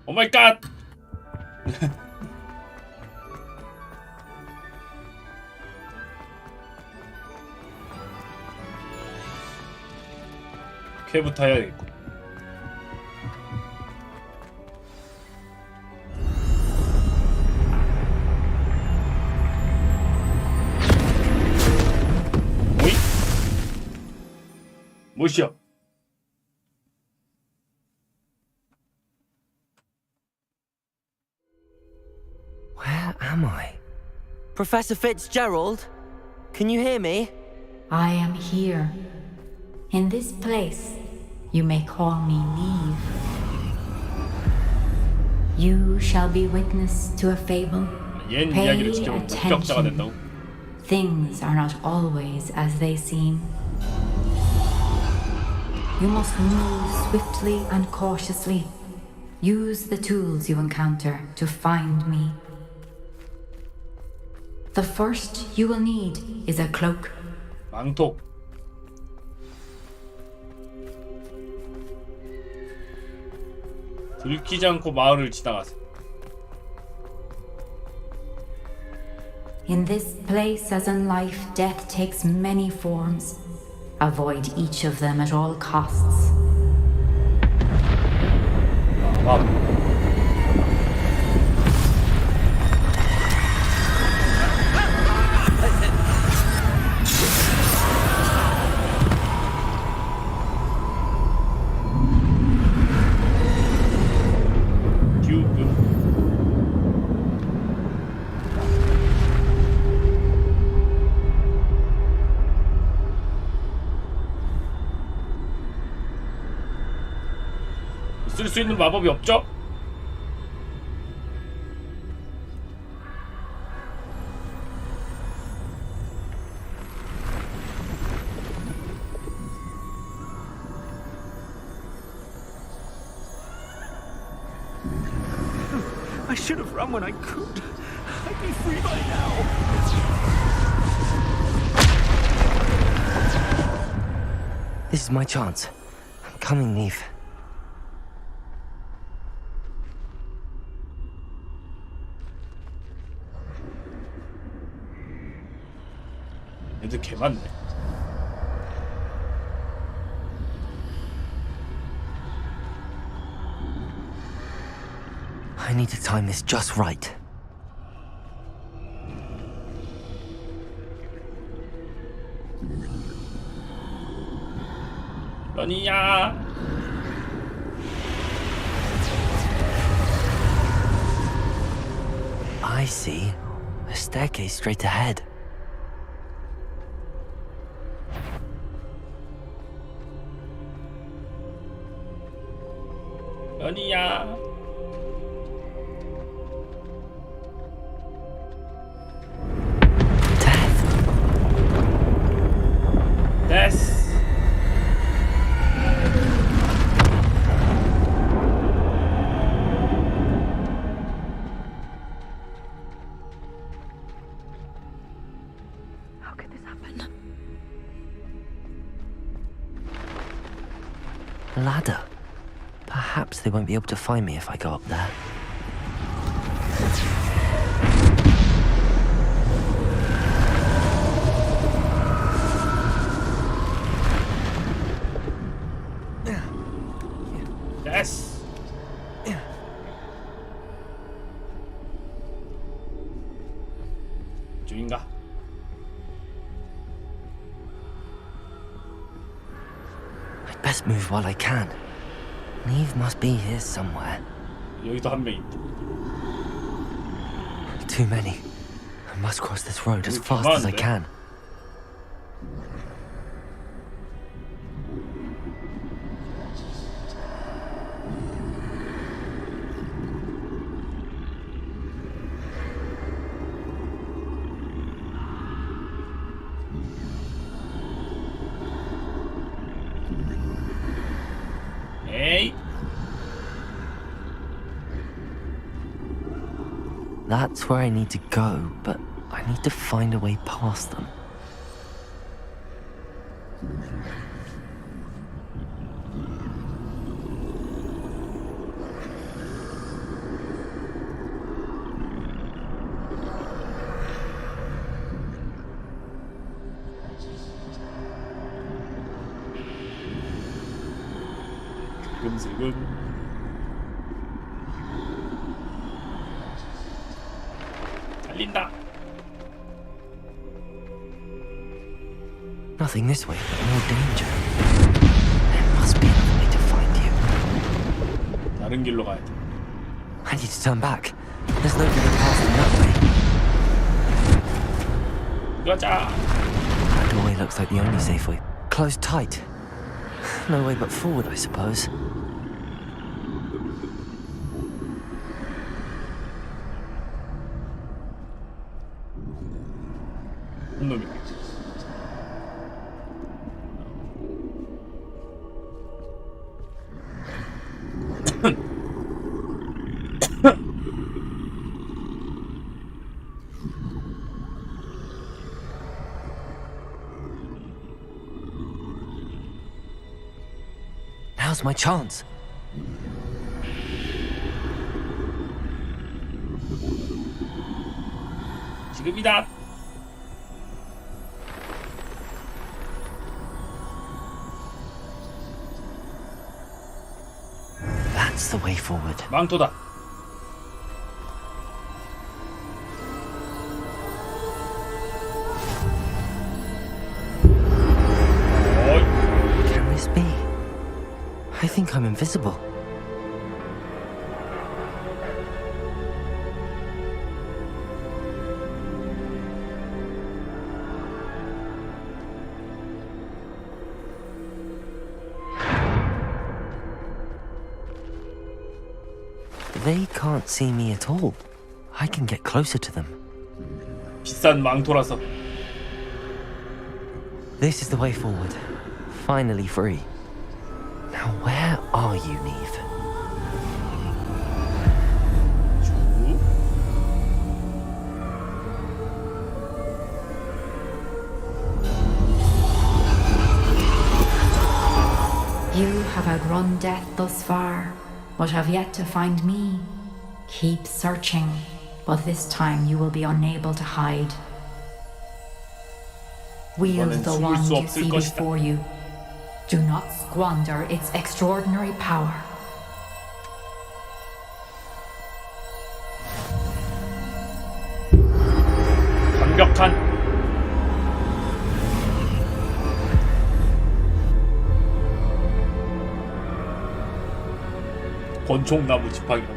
오 마이 갓! 쾌부터 해야겠고. 뭐이? 뭐시야? Where am I? Professor Fitzgerald? Can you hear me? I am here. In this place, you may call me Neve. You shall be witness to a fable. 얘는 Pay 이야기를 지켜보면 목격자가 된다고. Things are not always as they seem. You must move swiftly and cautiously. Use the tools you encounter to find me. The first you will need is a cloak. 망토. 들키지 않고 마을을 지나가세요. In this place, as in life, death takes many forms. Avoid each of them at all costs. 쓸 수 있는 마법이 없죠? I should have run when I could. I'd be free by now. This is my chance. I'm coming, Neve. 애들 개 많네. I need to time this just right. 러니야. I see. A staircase straight ahead. 러니야. 됐어. How could this happen? Ladder. Perhaps they won't be able to find me if I go up there. 됐어. 이쪽인가? I'd best move while I can. Neve must be here somewhere. 여기도 한 명 있다. Too many. I must cross this road as fast as I can. 에이. That's where I need to go, but I need to find a way past them. 슬금슬금. 달린다. Nothing this way, but more danger. There must be another way to find you. 다른 길로 가야 돼. I need to turn back. There's no getting past them that way. 가자. That doorway looks like the only safe way. Closed tight. No way but forward, I suppose. 한 놈이. Now's my chance. 지금이다. That's the way forward. 망토다. Can this be? I think I'm invisible. They can't see me at all. I can get closer to them. 비싼 망토라서. This is the way forward. Finally free. Now where are you, Neve? have outrun death thus far, but have yet to find me. Keep searching, but this time you will be unable to hide. Wield the wand you see before you. Do not squander its extraordinary power. 강력한 권총나무 지팡이라고.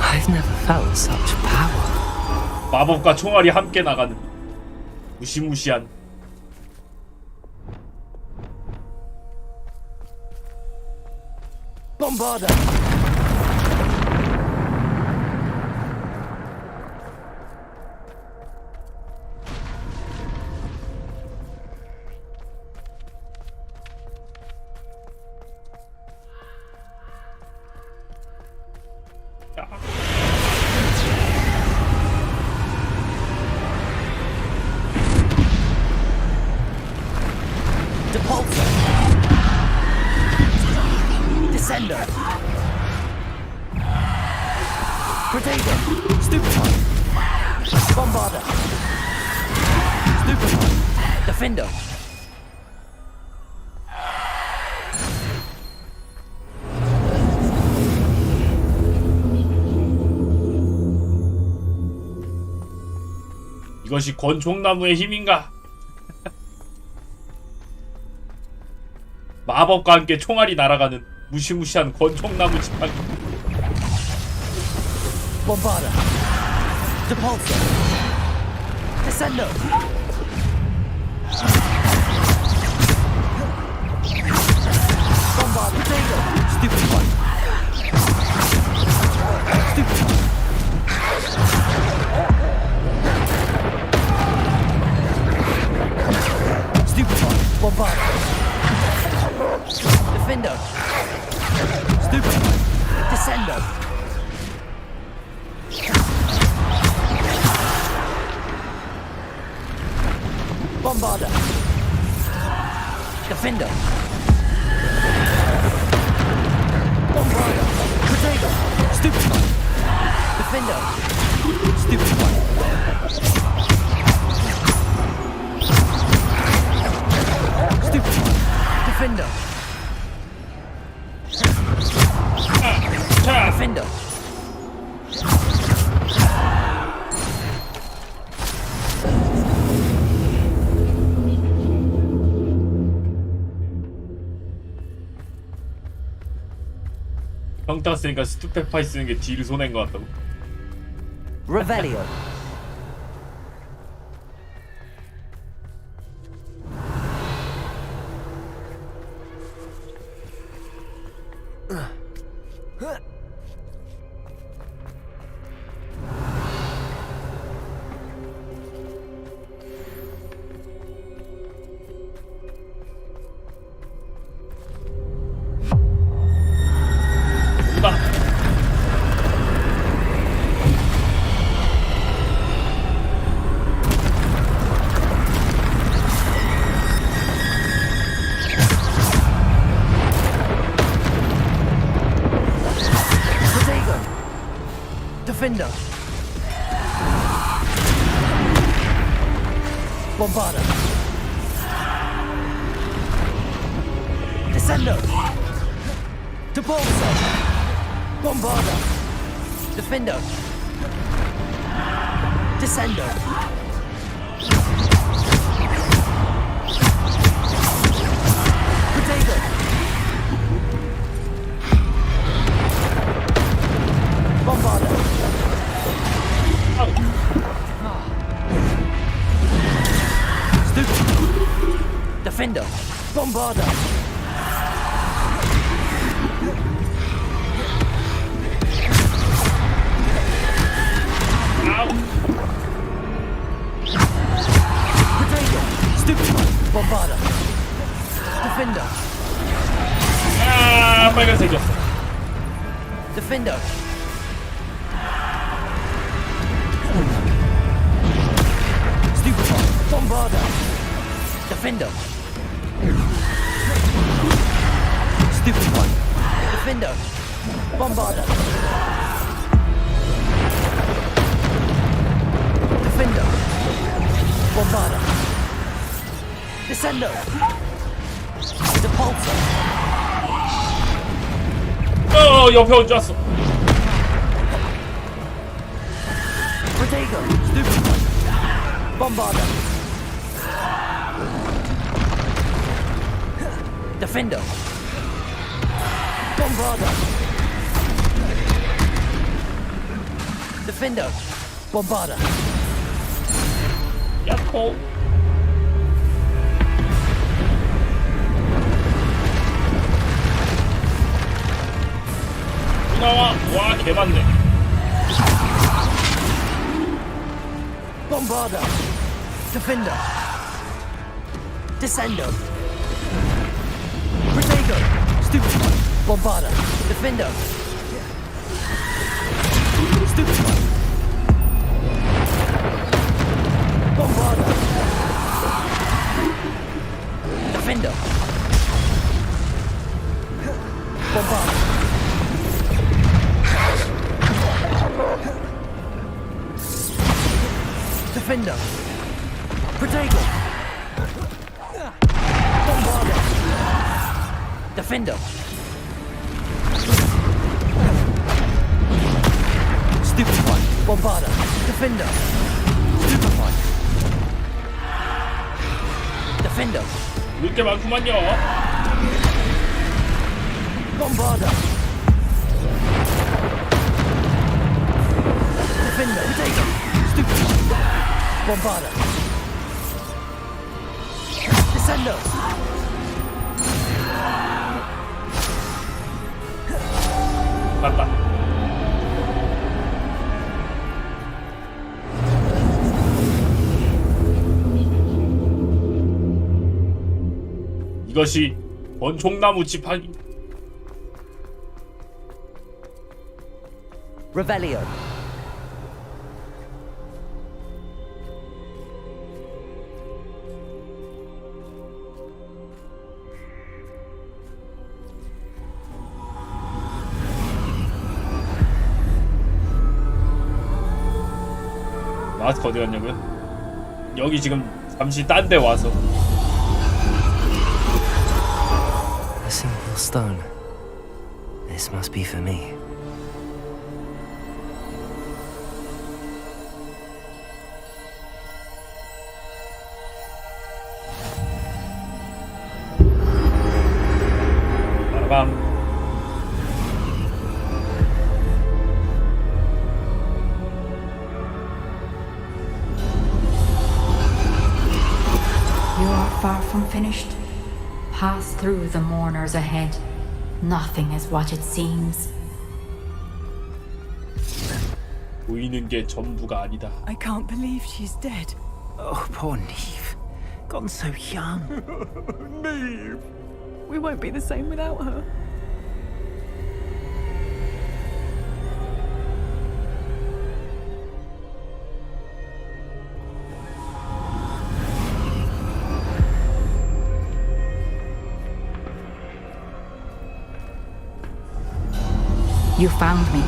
I've never felt such power. 마법과 총알이 함께 나가는 무시무시한. Bombarder. Descender. Potato. Stupefy. Bombarder. Stupefy. Defender. 이것이 권총나무의 힘인가? 마법과 함께 총알이 날아가는 무시무시한 권총나무 지팡이. Bombarder. Depulsor. Descender. Bombarder. Potato. Stupefy. Stupefy. Stupefy. Bombarder. Defender. Stupefy. Descender. Bombarder. Defender. Bombarder. Potato. Stupefy. Defender. Stupefy. Stupefy. Defender. Defender. 평타 쓰니까 스투페파이 쓰는 게 딜을 손해인 것 같다고. Revelio. Defender. Bombarder. Descender. Depulsor. Bombarder. Defender. Descender. Potato. Bombarder. Defender. Bombarder. Potato. Stupefy. Bombarder. Defender. 아, 빨간색이었어. Defender. Stupefy. Bombarder. Defender. Stupid one. Defender. Bombarder. Defender. Bombarder. Descender. Depulsor. 옆에 얹었어. Protego. Stupid one. Bombarder. Defender. Bombarder. Defender. Bombarder. 야호. 나와. 와, 개 많네. Bombarder. Defender. Descender. Protego. Stupid one. Bombarder. Defender. Stupid one. Bombarder. Defender. Bombarder. Defender. Protego. Bombarder. Defender. Stupid one. Bombarder. Defender. Stupid one. Defender. 이렇게 많구만요. Bombarder. Defender. Protego. Stupid one. Bombarder. Descender. 맞다. 이것이 권총나무 지팡이. Revelio. 마스크 어디 갔냐고요? 여기 지금 잠시 딴 데 와서. A simple stone. This must be for me. 빠라밤. You are far from finished. Pass through the mourners ahead. Nothing is what it seems. 보이는 게 전부가 아니다. I can't believe she's dead. Oh, poor Neve. Gone so young. Neve! We won't be the same without her. You found me,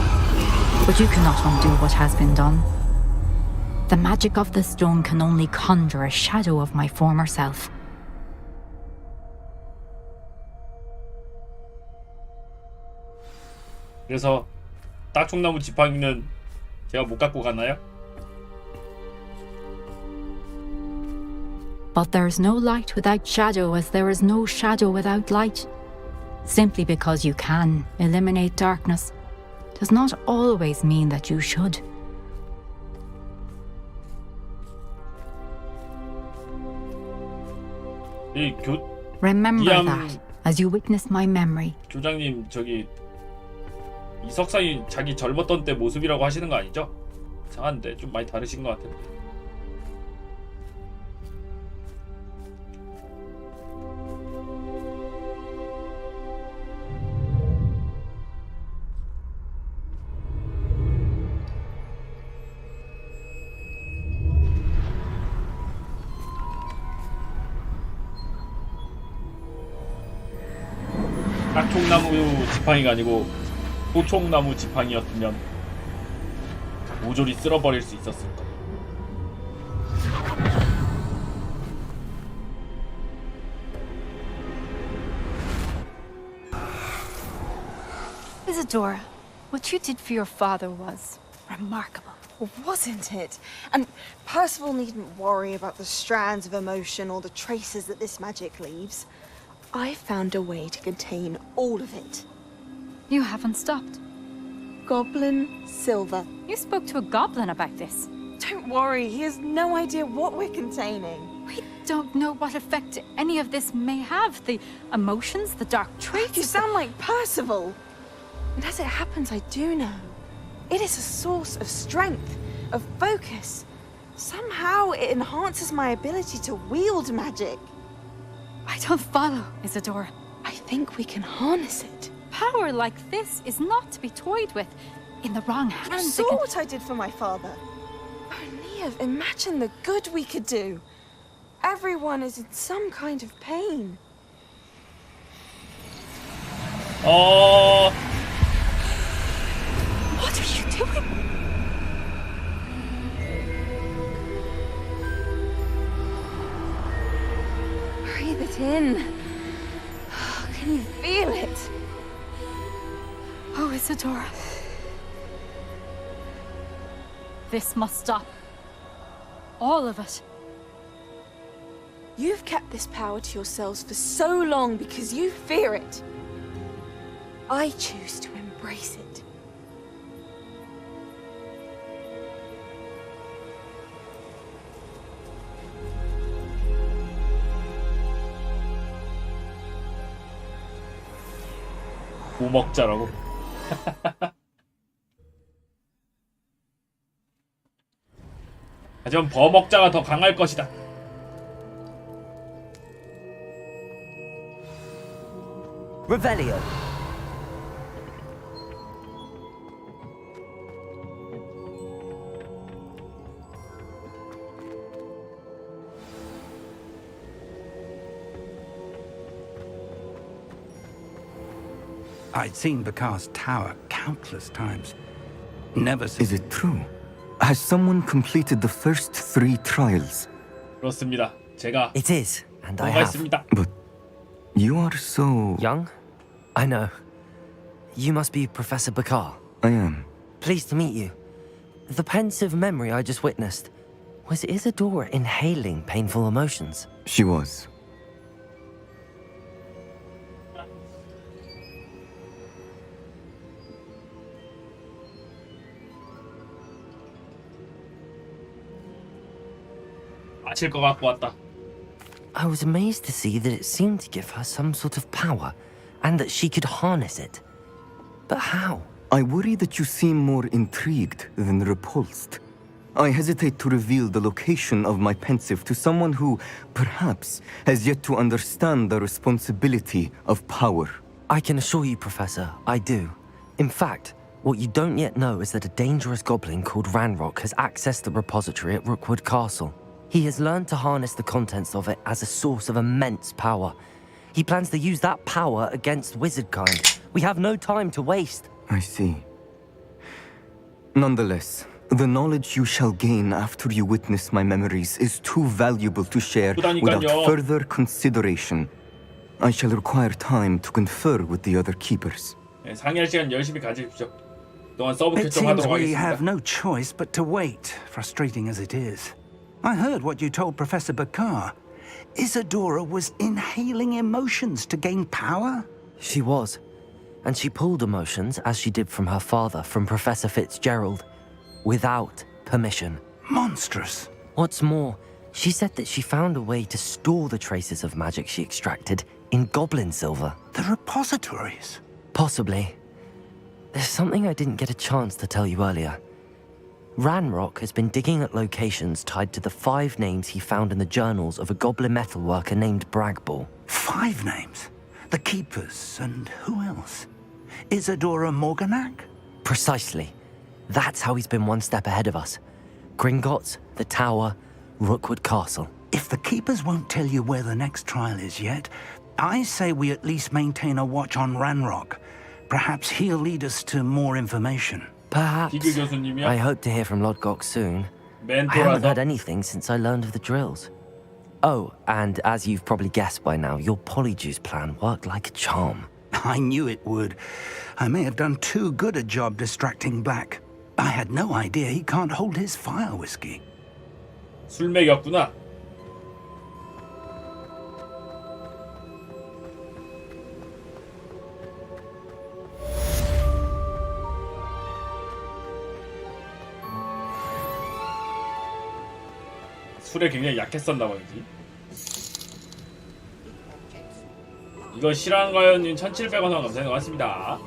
but you cannot undo what has been done. The magic of the stone can only conjure a shadow of my former self. 그래서 딱총나무 지팡이는 제가 못 갖고 가나요? But there is no light without shadow, as there is no shadow without light. Simply because you can eliminate darkness does not always mean that you should. Remember that as you witness my memory. 교장님 저기 이석상이 자기 젊었던 때 모습이라고 하시는 거 아니죠? 이상한데 좀 많이 다르신 것 같은데. 단총나무 지팡이가 아니고 소총나무 지팡이였으면 모조리 쓸어버릴 수 있었을 거야. Isadora, what you did for your father was remarkable. Wasn't it? And Percival needn't worry about the strands of emotion or the traces that this magic leaves. I found a way to contain all of it. You haven't stopped. Goblin silver. You spoke to a goblin about this. Don't worry, he has no idea what we're containing. We don't know what effect any of this may have. The emotions, the dark traits. You sound like Percival. And as it happens, I do know. It is a source of strength, of focus. Somehow it enhances my ability to wield magic. I don't follow, Isadora. I think we can harness it. Power like this is not to be toyed with. In the wrong hands. You saw what I did for my father. Oh, Neve, imagine the good we could do. Everyone is in some kind of pain. Oh. What are you doing? Breathe it in. Can you feel it? Oh, Isadora. This must stop. All of it. You've kept this power to yourselves for so long because you fear it. I choose to embrace it. 구먹자라고. 하지만 버먹자가 더 강할 것이다. Revelio. I'd seen Bakar's tower countless times. Never seen... Is it true? Has someone completed the first 3 trials? 그렇습니다. 제가 It is, and I have. 있습니다. But you are so... Young? I know. You must be Professor Bakar. I am. Pleased to meet you. The pensive memory I just witnessed. Was Isadora inhaling painful emotions? She was. 마칠 것 갖고 왔다. I was amazed to see that it seemed to give her some sort of power, and that she could harness it. But how? I worry that you seem more intrigued than repulsed. I hesitate to reveal the location of my pensive to someone who, perhaps, has yet to understand the responsibility of power. I can assure you, Professor, I do. In fact, what you don't yet know is that a dangerous goblin called Ranrock has accessed the repository at Rookwood Castle. He has learned to harness the contents of it as a source of immense power. He plans to use that power against wizardkind. We have no time to waste. I see. Nonetheless, the knowledge you shall gain after you witness my memories is too valuable to share without further consideration. I shall require time to confer with the other keepers. 네, 상의할 시간 열심히 가지십시오. 그동안 서브 It seems 결정하도록 we have 하겠습니다. no choice but to wait, frustrating as it is. I heard what you told Professor Bakar. Isadora was inhaling emotions to gain power? She was. And she pulled emotions, as she did from her father, from Professor Fitzgerald, without permission. Monstrous. What's more, she said that she found a way to store the traces of magic she extracted in goblin silver. The repositories? Possibly. There's something I didn't get a chance to tell you earlier. Ranrock has been digging at locations tied to the 5 names he found in the journals of a goblin metalworker named Bragball. 5 names? The Keepers, and who else? Isadora Morganac? Precisely. That's how he's been one step ahead of us. Gringotts, the Tower, Rookwood Castle. If the Keepers won't tell you where the next trial is yet, I say we at least maintain a watch on Ranrock. Perhaps he'll lead us to more information. Perhaps. 디그 교수님이요? I hope to hear from Lodgok soon. I haven't heard 멘토라서 anything since I learned of the drills. Oh, and as you've probably guessed by now, your polyjuice plan worked like a charm. I knew it would. I may have done too good a job distracting Black. I had no idea he can't hold his fire whiskey. 술 먹였구나. 술에 굉장히 약했었나 봐야지. 이거 실한가요님 1,700원 감사히 고맙습니다.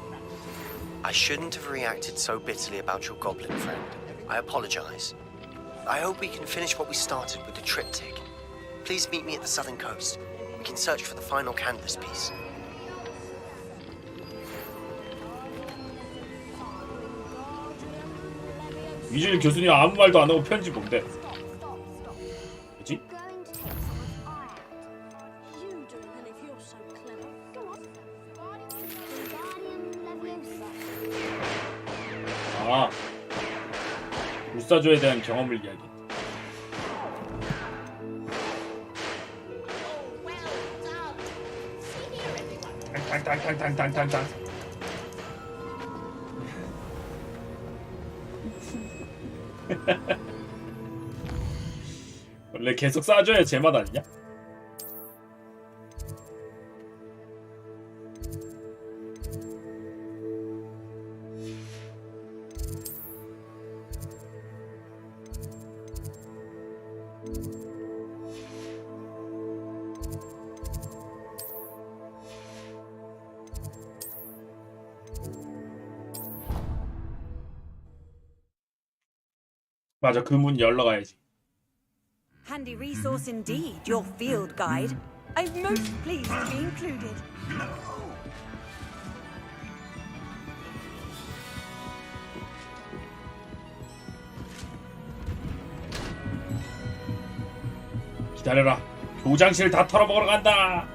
I shouldn't have reacted so bitterly about your goblin friend. I apologize. I hope we can finish what we started with the triptych. Please meet me at the southern coast. We can search for the final canvas piece. 위즐 교수님 아무 말도 안 하고 편지 뭔데? 뭐지? 아, 불사조에 대한 경험을 이야기. 탕탕탕탕탕탕탕. 원래 계속 쏴줘야 제맛 아니냐? 맞아, 그 문 열러 가야지. Handy resource indeed, your field guide. I'm most pleased to be included. 기다려라. 교장실 다 털어먹으러 간다.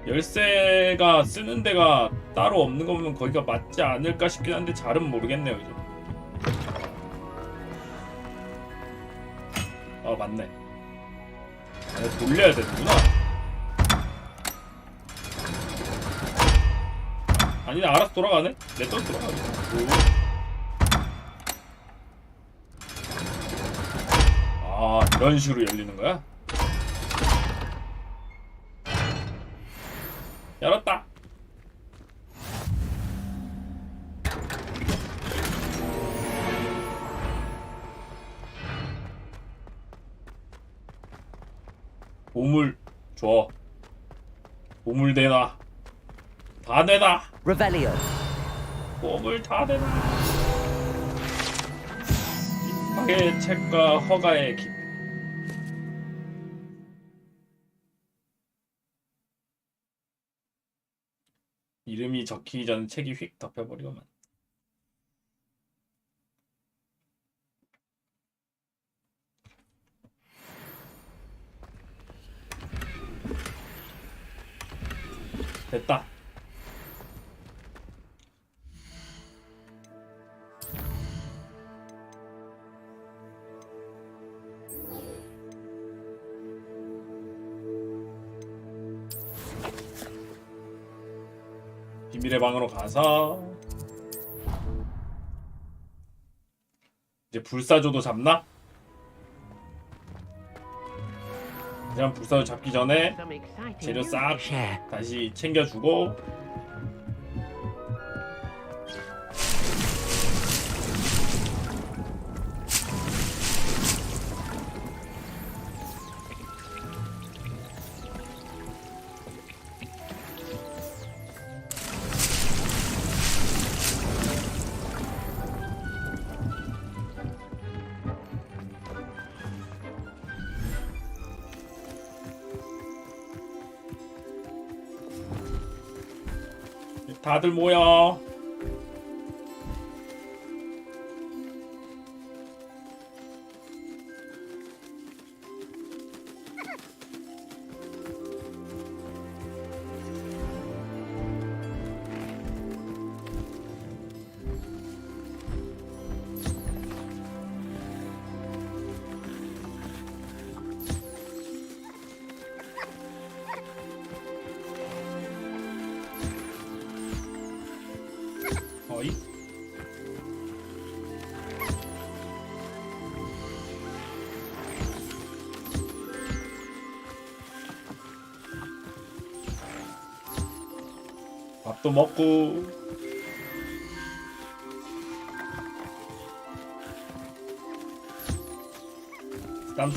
열쇠가 쓰는 데가 따로 없는 거 보면 거기가 맞지 않을까 싶긴 한데 잘은 모르겠네요 이제. 아 맞네. 아, 돌려야 되는구나. 아니네, 알아서 돌아가네? 내 또 돌아가네. 아 이런 식으로 열리는 거야? 열었다. 보물 줘. 보물 내놔. 다 내놔. Revelio. 보물 다 내놔. 입학의 책과 허가의 기. 이름이 적히기 전 책이 휙 덮여버리고만. 됐다. 비밀의 방으로 가서 이제 불사조도 잡나? 그냥 불사조 잡기 전에 재료 싹 다시 챙겨주고 다들 모여. 밥도 먹고.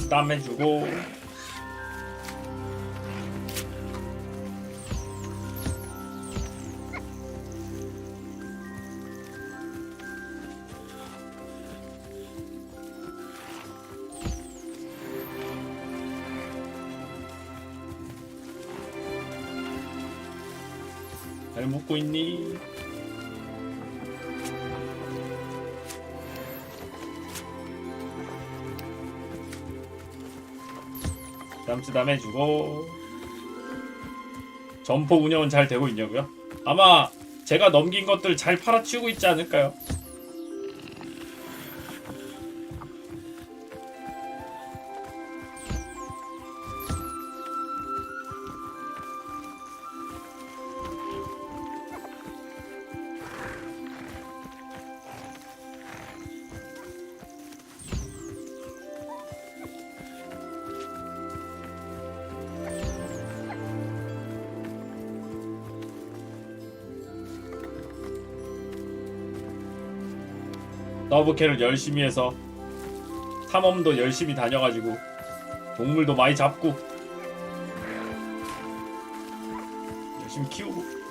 땀 해주고. 잘 먹고 있니? 땀쓰담 해주고. 점포 운영은 잘 되고 있냐고요? 아마 제가 넘긴 것들 잘 팔아치우고 있지 않을까요? 서브캐를 열심히 해서 탐험도 열심히 다녀가지고 동물도 많이 잡고 열심히 키우고.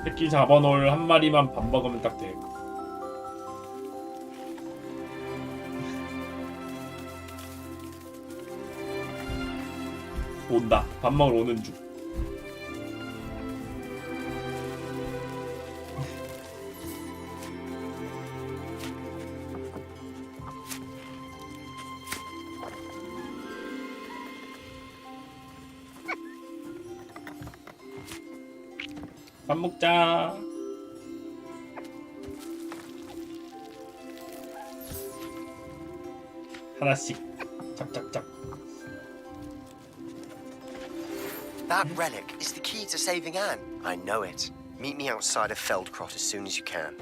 새끼 잡아놓을 한 마리만 밥 먹으면 딱 돼. 온다. 밥 먹으러 오는 중. 밥 먹자. 하나씩 짝짝짝. That relic is the key to saving Anne. I know it. Meet me outside of Feldcrot as soon as you can.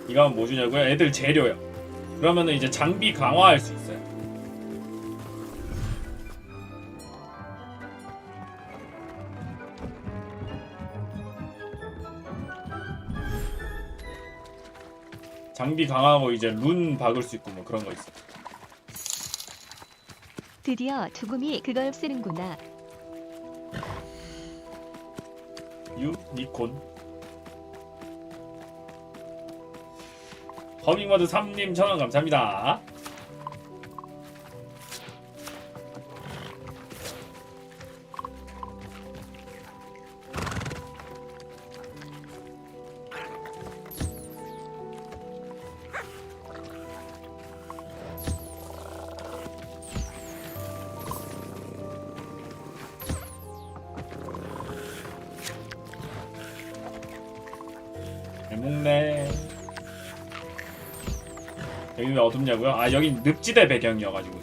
이거 뭐 주냐고요? 애들 재료요. 그러면은 이제 장비 강화할 수 있어요. 장비 강화하고 이제 룬 박을 수 있고 뭐 그런 거 있어. 드디어 두곰이 그걸 쓰는구나. 유니콘. 허밍머드 3님 1000원 감사합니다. 먹네. 여기 왜 어둡냐고요? 아 여긴 늪지대 배경이어가지고.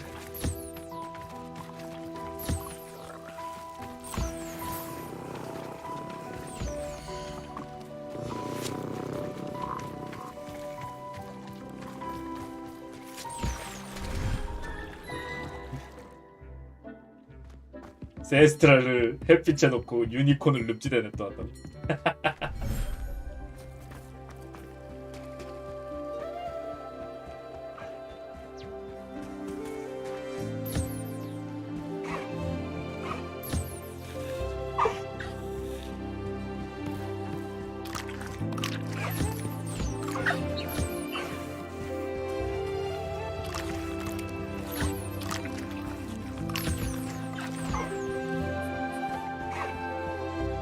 세스트라를 햇빛에 놓고 유니콘을 늪지대에 냅둬놨다.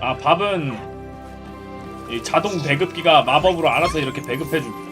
아 밥은 이 자동 배급기가 마법으로 알아서 이렇게 배급해줍니다.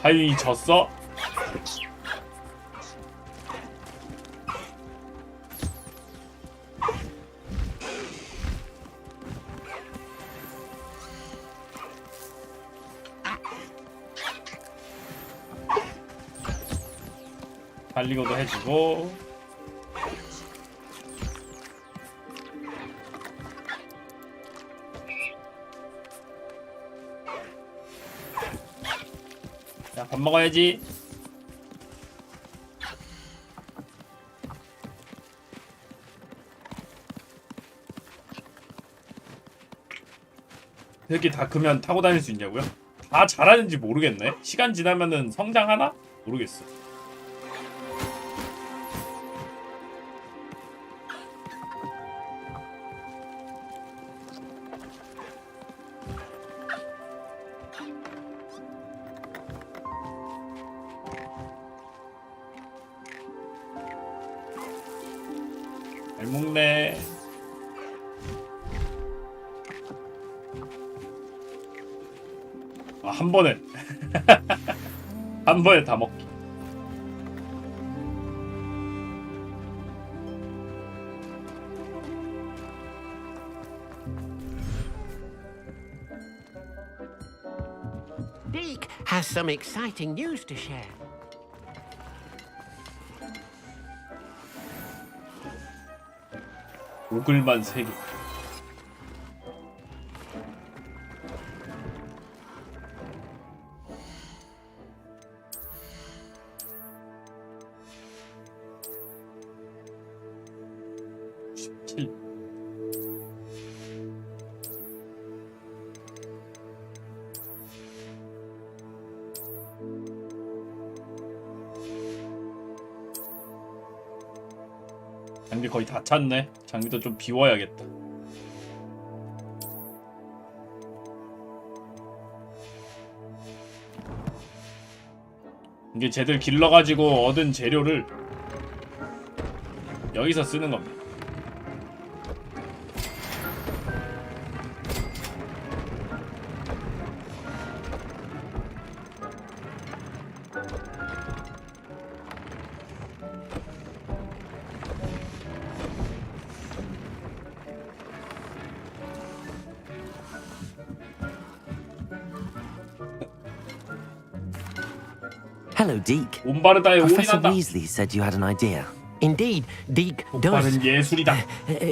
하윤이 졌어? 달리고도 해주고. 야, 밥 먹어야지. 이렇게 다 크면 타고 다닐 수 있냐고요? 다 잘하는지 모르겠네. 시간 지나면은 성장하나? 모르겠어. 잘 먹네. 아, 한 번에 한 번에 다 먹기. Deke has some exciting news to share. 오글만 3개. 장비 거의 다 찼네. 장비도 좀 비워야겠다. 이게 쟤들 길러가지고 얻은 재료를 여기서 쓰는 겁니다. Hello, Deke. 온바르다에 Professor 올인한다. Weasley said you had an idea. Indeed, Deke does. 오빠는 예술이다.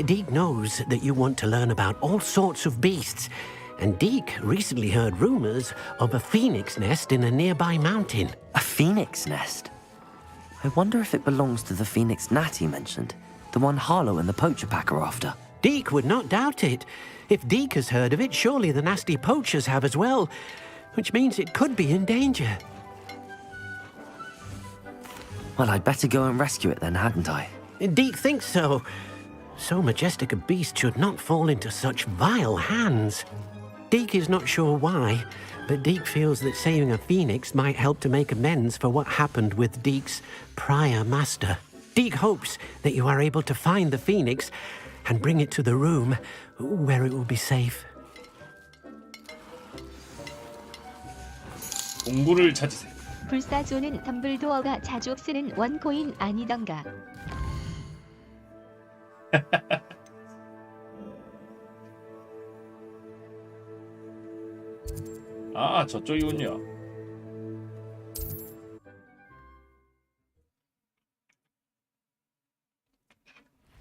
Deke knows that you want to learn about all sorts of beasts, and Deke recently heard rumors of a phoenix nest in a nearby mountain. A phoenix nest? I wonder if it belongs to the phoenix Natty mentioned, the one Harlow and the poacher pack are after. Deke would not doubt it. If Deke has heard of it, surely the nasty poachers have as well, which means it could be in danger. Well, I'd better go and rescue it then, hadn't I? Deke thinks so. So majestic a beast should not fall into such vile hands. Deke is not sure why, but Deke feels that saving a phoenix might help to make amends for what happened with Deke's prior master. Deke hopes that you are able to find the phoenix and bring it to the room where it will be safe. 공구를 찾으세요. 불사조는 덤블도어가 자주 쓰는 원코인 아니던가. 아, 저쪽이군요.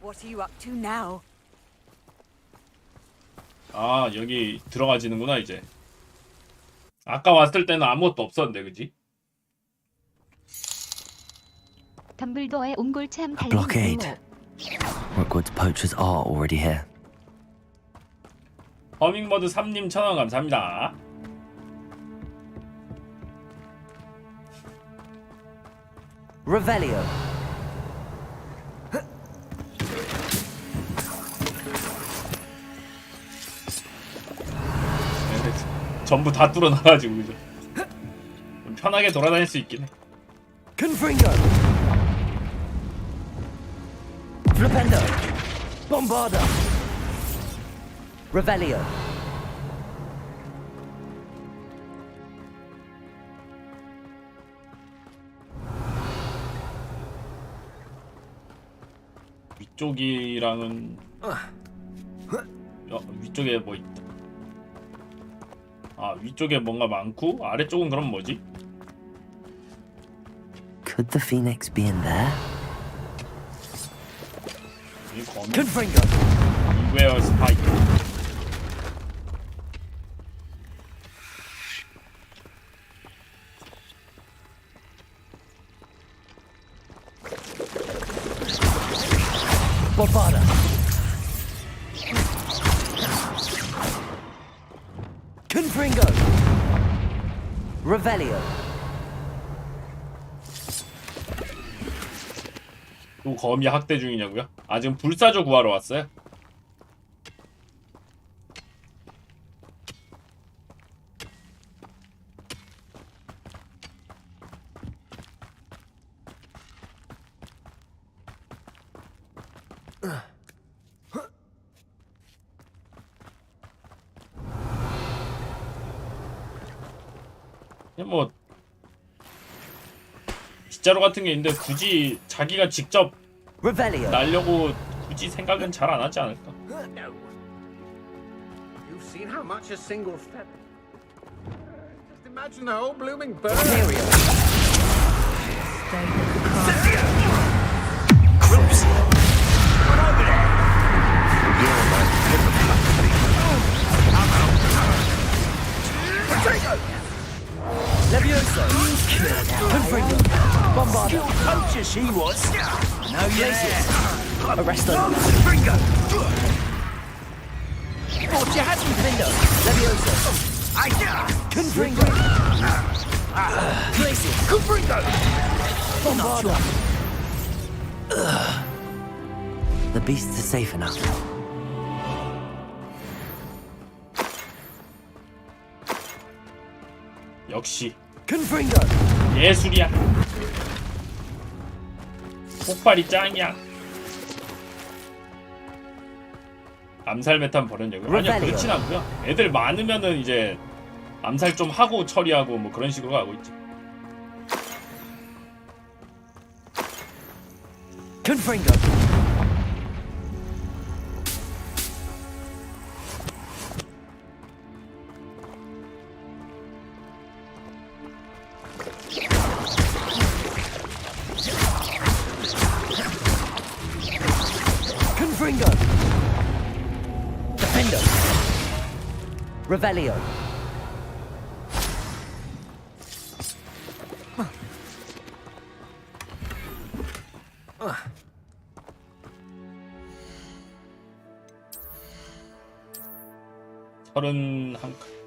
What are you up to now? 아, 여기 들어가지는구나 이제. 아까 왔을 때는 아무것도 없었는데, 그지? 덤블도어의 옹골참 A 달린 blockade. 이모. Rookwood's poachers are already here. 허밍버드 3님 1000원 감사합니다. Revelio. 전부 다 뚫어놔가지고 그죠? 좀 편하게 돌아다닐 수 있긴 해. Confringo! Flipendo! Bombarda! Revelio! 위쪽이랑은 위쪽에 뭐 있다. 아 위쪽에 뭔가 많고 아래쪽은 그럼 뭐지? Could the phoenix be in there? Confringo. Beware spike. Bombarda! Confringo! Revelio! 또 거미 학대 중이냐고요? 아 지금 불사조 구하러 왔어요? 그냥 뭐 빗자루 같은 게 있는데 굳이 자기가 직접 날려고 굳이 생각은 잘 안 하지 않을까? You've seen how much a single feather. Just imagine the whole blooming bird. Levioso! Confringo! Bombarda! Poacher she was! No yes! Arresto! Confringo! Forge your hat, Confringo! Levioso! Confringo! Glacier! Confringo! Bombarda! The beasts are safe enough. 역시 Confringo! 예술이야. 폭발이 짱이야. 암살 메탄 버렸냐고요? 아니요 그렇진 않고요. 애들 많으면은 이제 암살 좀 하고 처리하고 뭐 그런 식으로 가고 있지. Confringo! Confringo! Defendo! Revelio!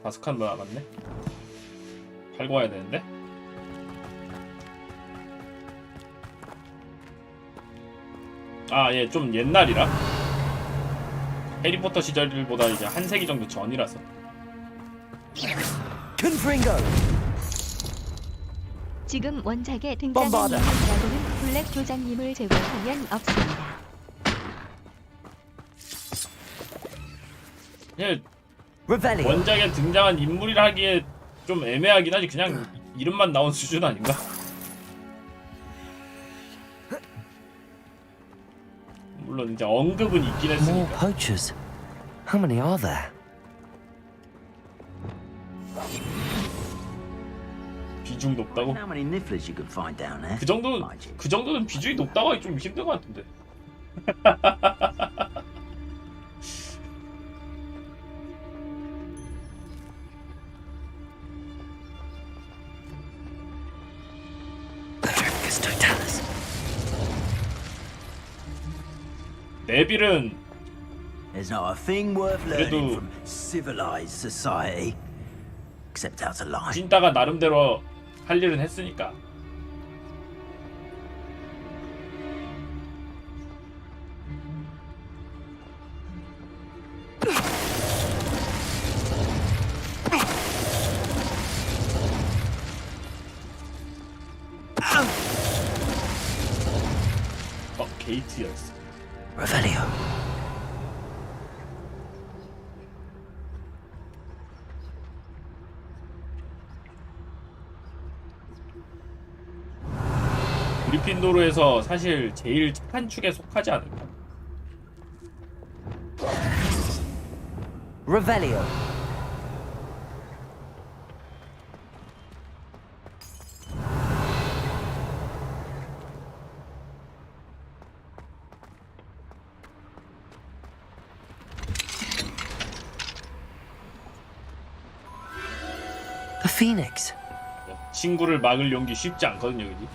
다섯 칸 남았네. 팔고 와야 되는데. 아, 예, 좀 옛날이라. 해리포터 시절보다 이제 한 세기 정도 전이라서. Confringo! 지금 원작에 등장한 인물이라고는 블랙 조장님을 제외하면 없습니다. 예, 원작에 등장한 인물이라 하기에 좀 애매하긴 하지. 그냥 이름만 나온 수준 아닌가? 물론 이제 언급은 있긴 More 했으니까. poachers. How many are there? 비중 높다고? How many nifflers you can find down there? 그 정도는 비중이 높다고 하기 좀 힘든 것 같은데. 네빌은 There's not a thing worth learning 그래도 from civilized society except how to lie. 찐따가 나름대로 할 일은 했으니까. 게이트였어. Revelio. 그리핀도르에서 사실 제일 착한 축에 속하지 않을까? Revelio. The Phoenix. 친구를 막을 용기 쉽지 않거든요, 여기.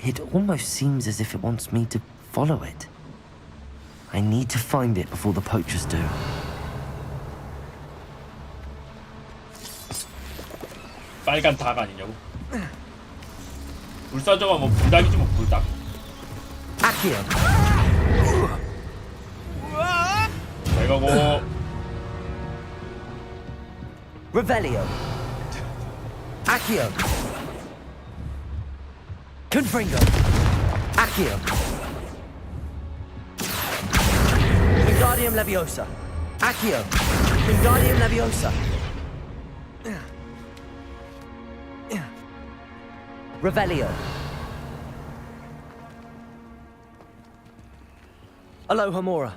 It almost seems as if it wants me to follow it. I need to find it before the poachers do. 빨간 닭 아니냐고? 불사조가 뭐 불닭이지 뭐 불닭. Accio. 잘 가고. Revelio. Accio. Confringo. Accio. Wingardium Leviosa. Accio. Wingardium Leviosa. Revelio. Alohomora.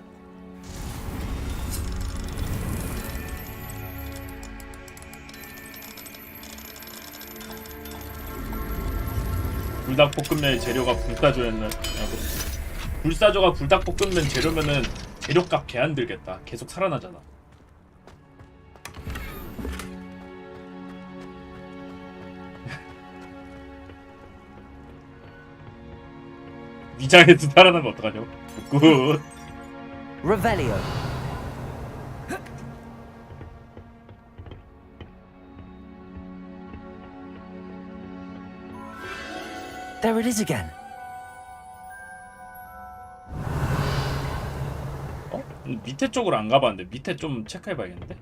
불닭볶음면의 재료가 불사조였나? 불사조가 불닭볶음면 재료면은 재료값 개 안 들겠다. 계속 살아나잖아. 위장에서 살아나면 어떡하냐고? 굿. Revelio. There it is again. 어? 밑에 쪽으로 안 가봤는데 밑에 좀 체크해봐야겠는데?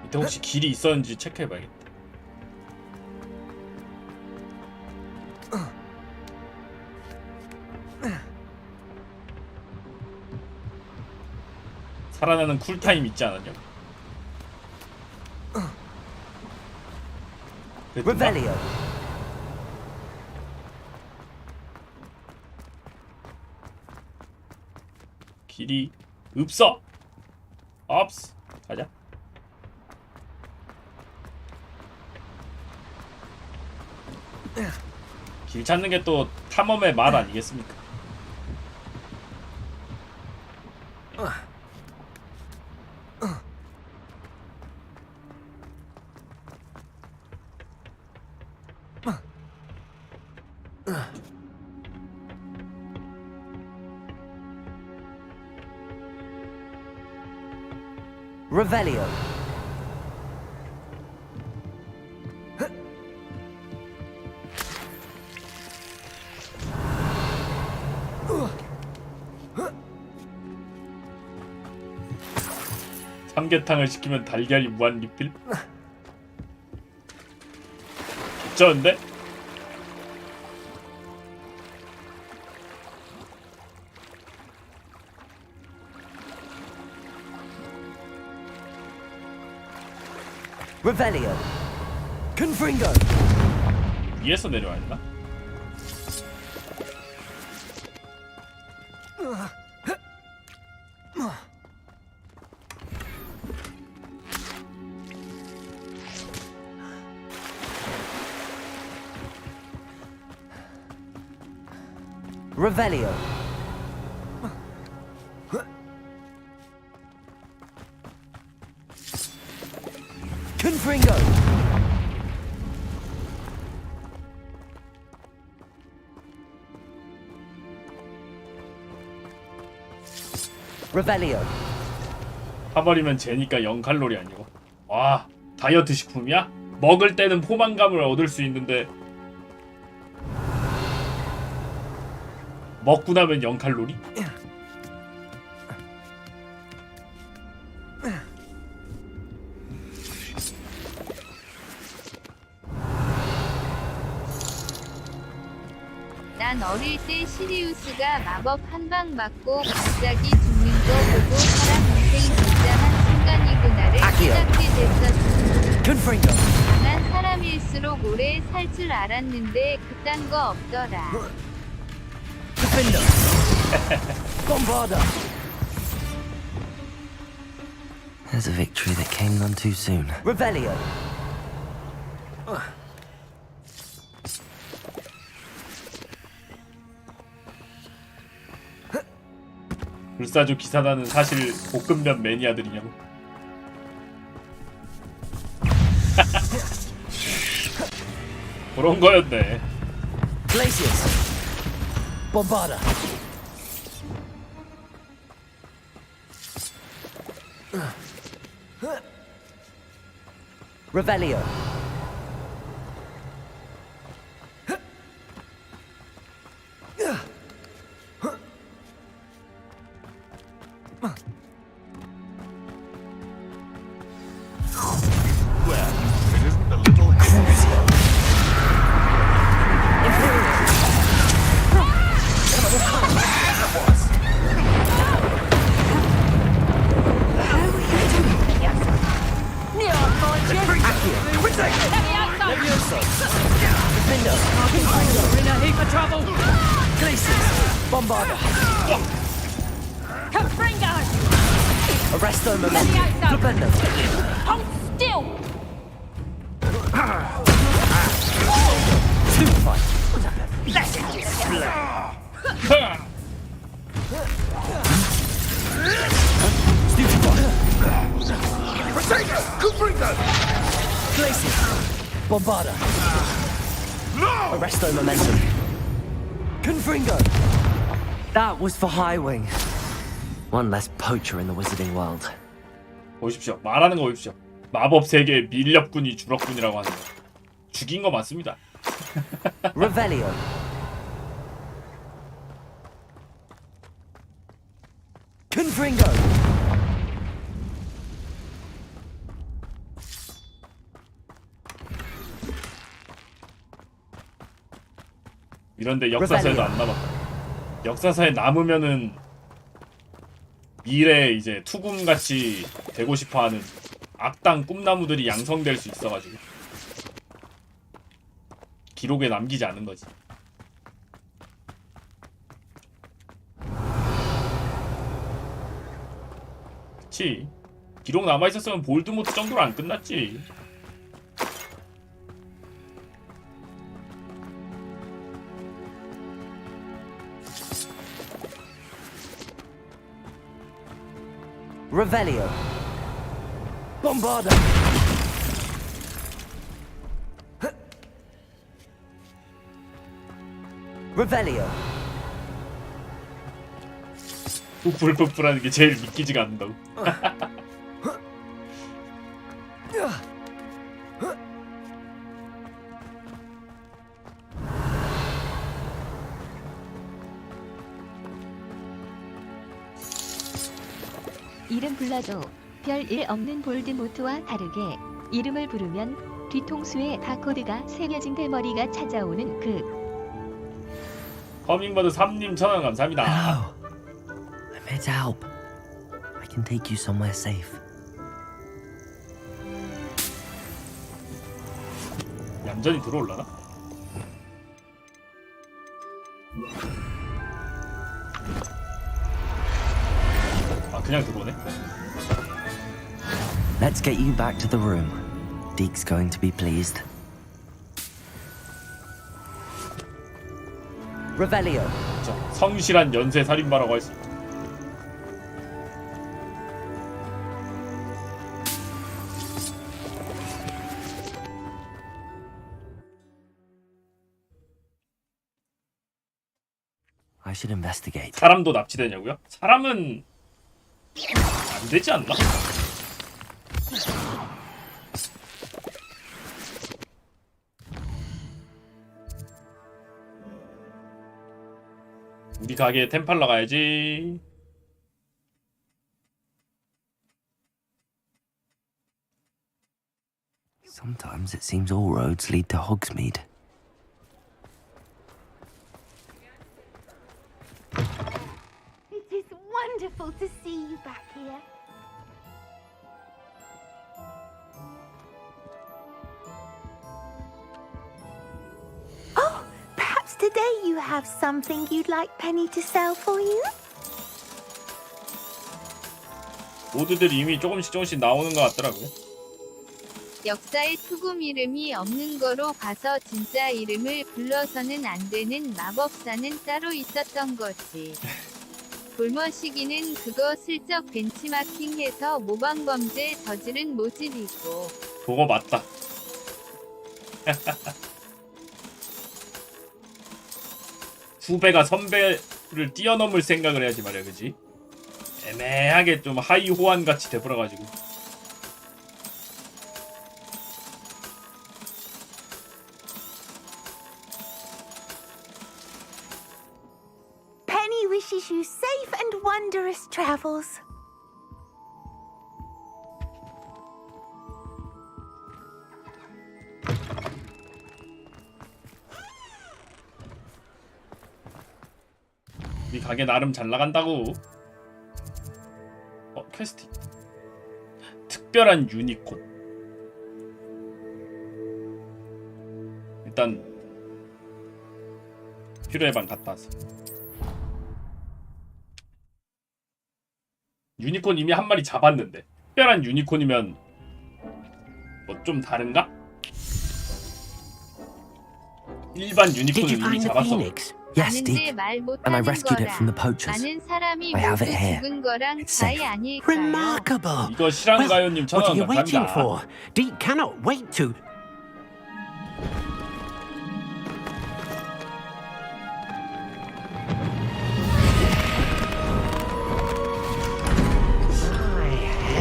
밑에 혹시 길이 있었는지 체크해봐야겠다. 살아나는 쿨타임 있지 않았냐? Revelio. 길이 없어. 없어. 가자. 길 찾는 게 또 탐험의 맛 아니겠습니까? Revelio. 삼계탕을 시키면 달걀이 무한 리필? 괜찮은데? Revelio. Confringo. 위에서 내려와 있나? Revelio. Confringo. Revelio. 파버리면 재니까 0칼로리 아니고. 와, 다이어트 식품이야? 먹을 때는 포만감을 얻을 수 있는데 먹고 나면 0칼로리? 난 어릴 때 시리우스가 마법 한 방 맞고 갑자기 죽는 거 보고 사람 인생 진짜 한순간이구나를 깨닫게 됐었어. 강한 사람일수록 오래 살 줄 알았는데 그딴 거 없더라. Defender! Bombarder! There's a victory that came none too soon. Revelio! 불사조 기사단은 사실 볶음면 매니아들이냐고. 그런 거였네. Glacius! Bombarder! Revelio! Arresto momentum. Defender. Hold still! Stupefy. Glacius. Bombarder. Arresto momentum. Confringo. That was for Highwing. One less poacher in the wizarding world. 보십시오. 말하는 거 보십시오. 마법 세계의 밀렵꾼이 주력꾼이라고 하는 거. 죽인 거 맞습니다. Revelio. Confringo. 이런데 역사서에도 안 남았다. 역사서에 남으면은 미래에 이제 투금같이 되고 싶어하는 악당 꿈나무들이 양성될 수 있어가지고 기록에 남기지 않은 거지. 그치. 기록 남아있었으면 볼드모트 정도로 안 끝났지. Revelio. Bombarder. Revelio. 뿔뿔뿔하는 게 제일 믿기지가 않는다고. 이름 불러도 별 일 없는 볼드모트와 다르게 이름을 부르면 뒤통수에 바코드가 새겨진 대머리가 찾아오는 그. 허밍버드 3님 1000원 감사합니다. Hello. I'm here to help. I can take you somewhere safe. 얌전히 들어올라나? 아 그냥 들어오네? Let's get you back to the room. Deke's going to be pleased. Revelio. 자, 성실한 연쇄 살인마라고 할 수 있다. I should investigate. 사람도 납치되냐고요? 사람은 안 되지 않나? 우리 가게에 템팔러 가야지. Sometimes it seems all roads lead to Hogsmeade. wonderful to see you back here. Oh, perhaps today you have something you'd like Penny to sell for you? 모드들이 이미 조금씩 나오는 것 같더라고요. 역사에 투금 이름이 없는 거로 봐서 진짜 이름을 불러서는 안 되는 마법사는 따로 있었던 거지. 볼머시기는 그거 슬쩍 벤치마킹해서 모방범죄 저지른 모집이고. 그거 맞다. 후배가 선배를 뛰어넘을 생각을 해야지 말이야, 그지? 애매하게 좀 하이 호환 같이 돼버려가지고. Penny wishes you safe and wondrous travels. 이 가게 나름 잘 나간다고. 퀘스트. 특별한 유니콘. 일단 필요해 방 갔다 왔어. 유니콘 이미 한 마리 잡았는데 특별한 유니콘이면 뭐 좀 다른가? 일반 유니콘은 이미 잡았어. Yes, Deke. And I rescued it from the poachers. I have it here. It's safe. Remarkable. 이거 실한가요님 What are you waiting 감사합니다. for? Deke cannot wait to.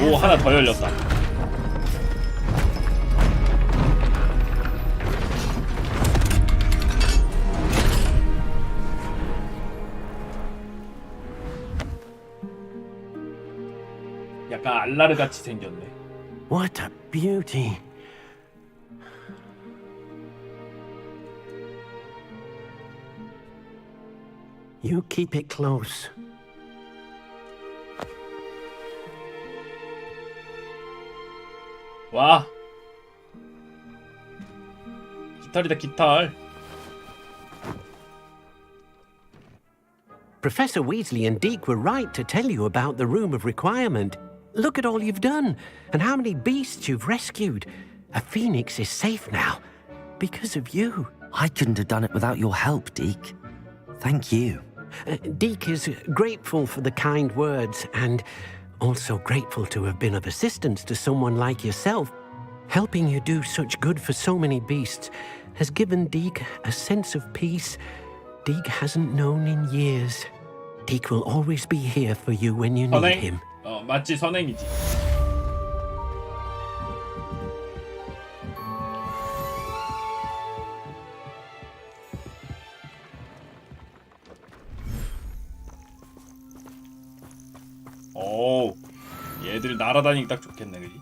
오, 하나 더 열렸다. 약간 알라르 같이 생겼네. What a beauty. You keep it close. 와. 깃털이다, 깃털. Professor Weasley and Deke were right to tell you about the Room of Requirement. Look at all you've done, and how many beasts you've rescued. A phoenix is safe now, because of you. I couldn't have done it without your help, Deke. Thank you. Deke is grateful for the kind words, and also grateful to have been of assistance to someone like yourself. Helping you do such good for so many beasts has given Deke a sense of peace Deke hasn't known in years. Deke will always be here for you when you need him. 맞지, 선행이지. 오, 얘들이 날아다니기 딱 좋겠네, 그지?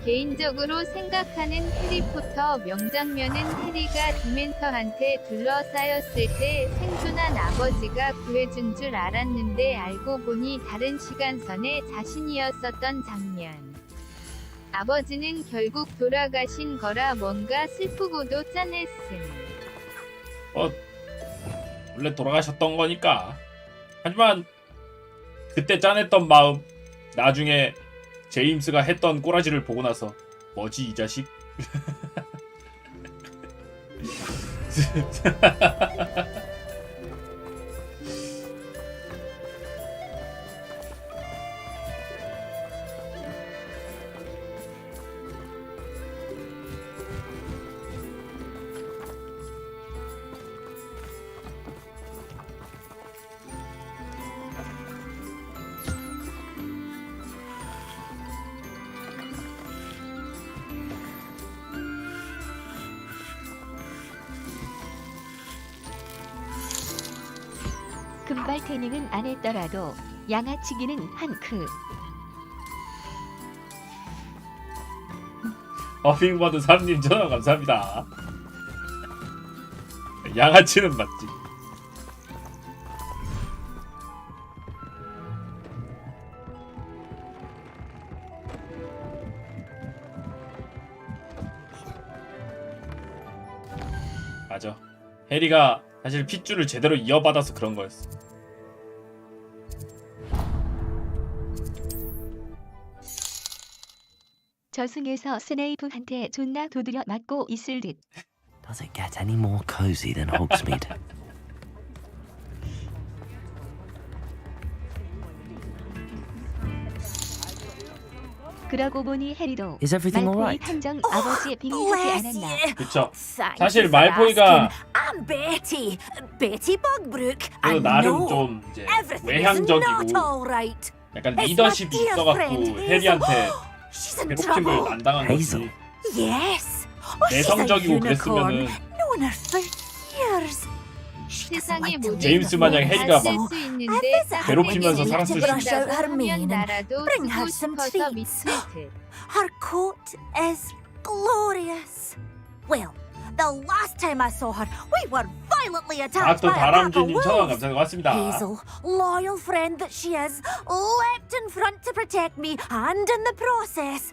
개인적으로 생각하는 해리포터 명장면은 해리가 디멘터한테 둘러싸였을 때 생존한 아버지가 구해준 줄 알았는데 알고 보니 다른 시간선의 자신이었었던 장면. 아버지는 결국 돌아가신 거라 뭔가 슬프고도 짠했음. 원래 돌아가셨던 거니까. 하지만 그때 짠했던 마음 나중에 제임스가 했던 꼬라지를 보고 나서 뭐지 이 자식? 금발 태닝은 안 했더라도 양아치기는 한크. 허밍버드 3님 전화 감사합니다. 양아치는 맞지. 맞아. 해리가 사실 핏줄을 제대로 이어받아서 그런 거였어. 저승에서 스네이프한테 존나 두드려 맞고 있을 듯. Does it get any more cozy than Hogsmeade? 그러고 보니 해리도 Is everything all 말포이 right? 탐정 아버지의 빙의하지 않았나. 그쵸. 사실 말포이가 I'm Betty, Betty Bugbrook. 그래도 I 나름 know 좀 이제 everything is not 외향적이고 all right. 약간 It's 리더십이 my dear 있어갖고 friend, 해리한테 She's in 괴롭힘을 trouble. 안 당한 거지. Yes. Oh, she's a 내성적이고 unicorn. 그랬으면은 Known her for years. 세상의 모든 제임스 마냥 해리가 막 수 있는데 괴롭히면서 살았을 brush 수도 out her mane 하면 and 나라도 bring 주고 her some 싶어서 treats. 미칠 듯. Her coat is glorious. Well, the last time I saw her, we were violently attacked 또 by a pack of 다람쥐님 천원 wolves. 감사합니다. 고맙습니다. Hazel, loyal friend that she is, leapt in front to protect me, and in the process,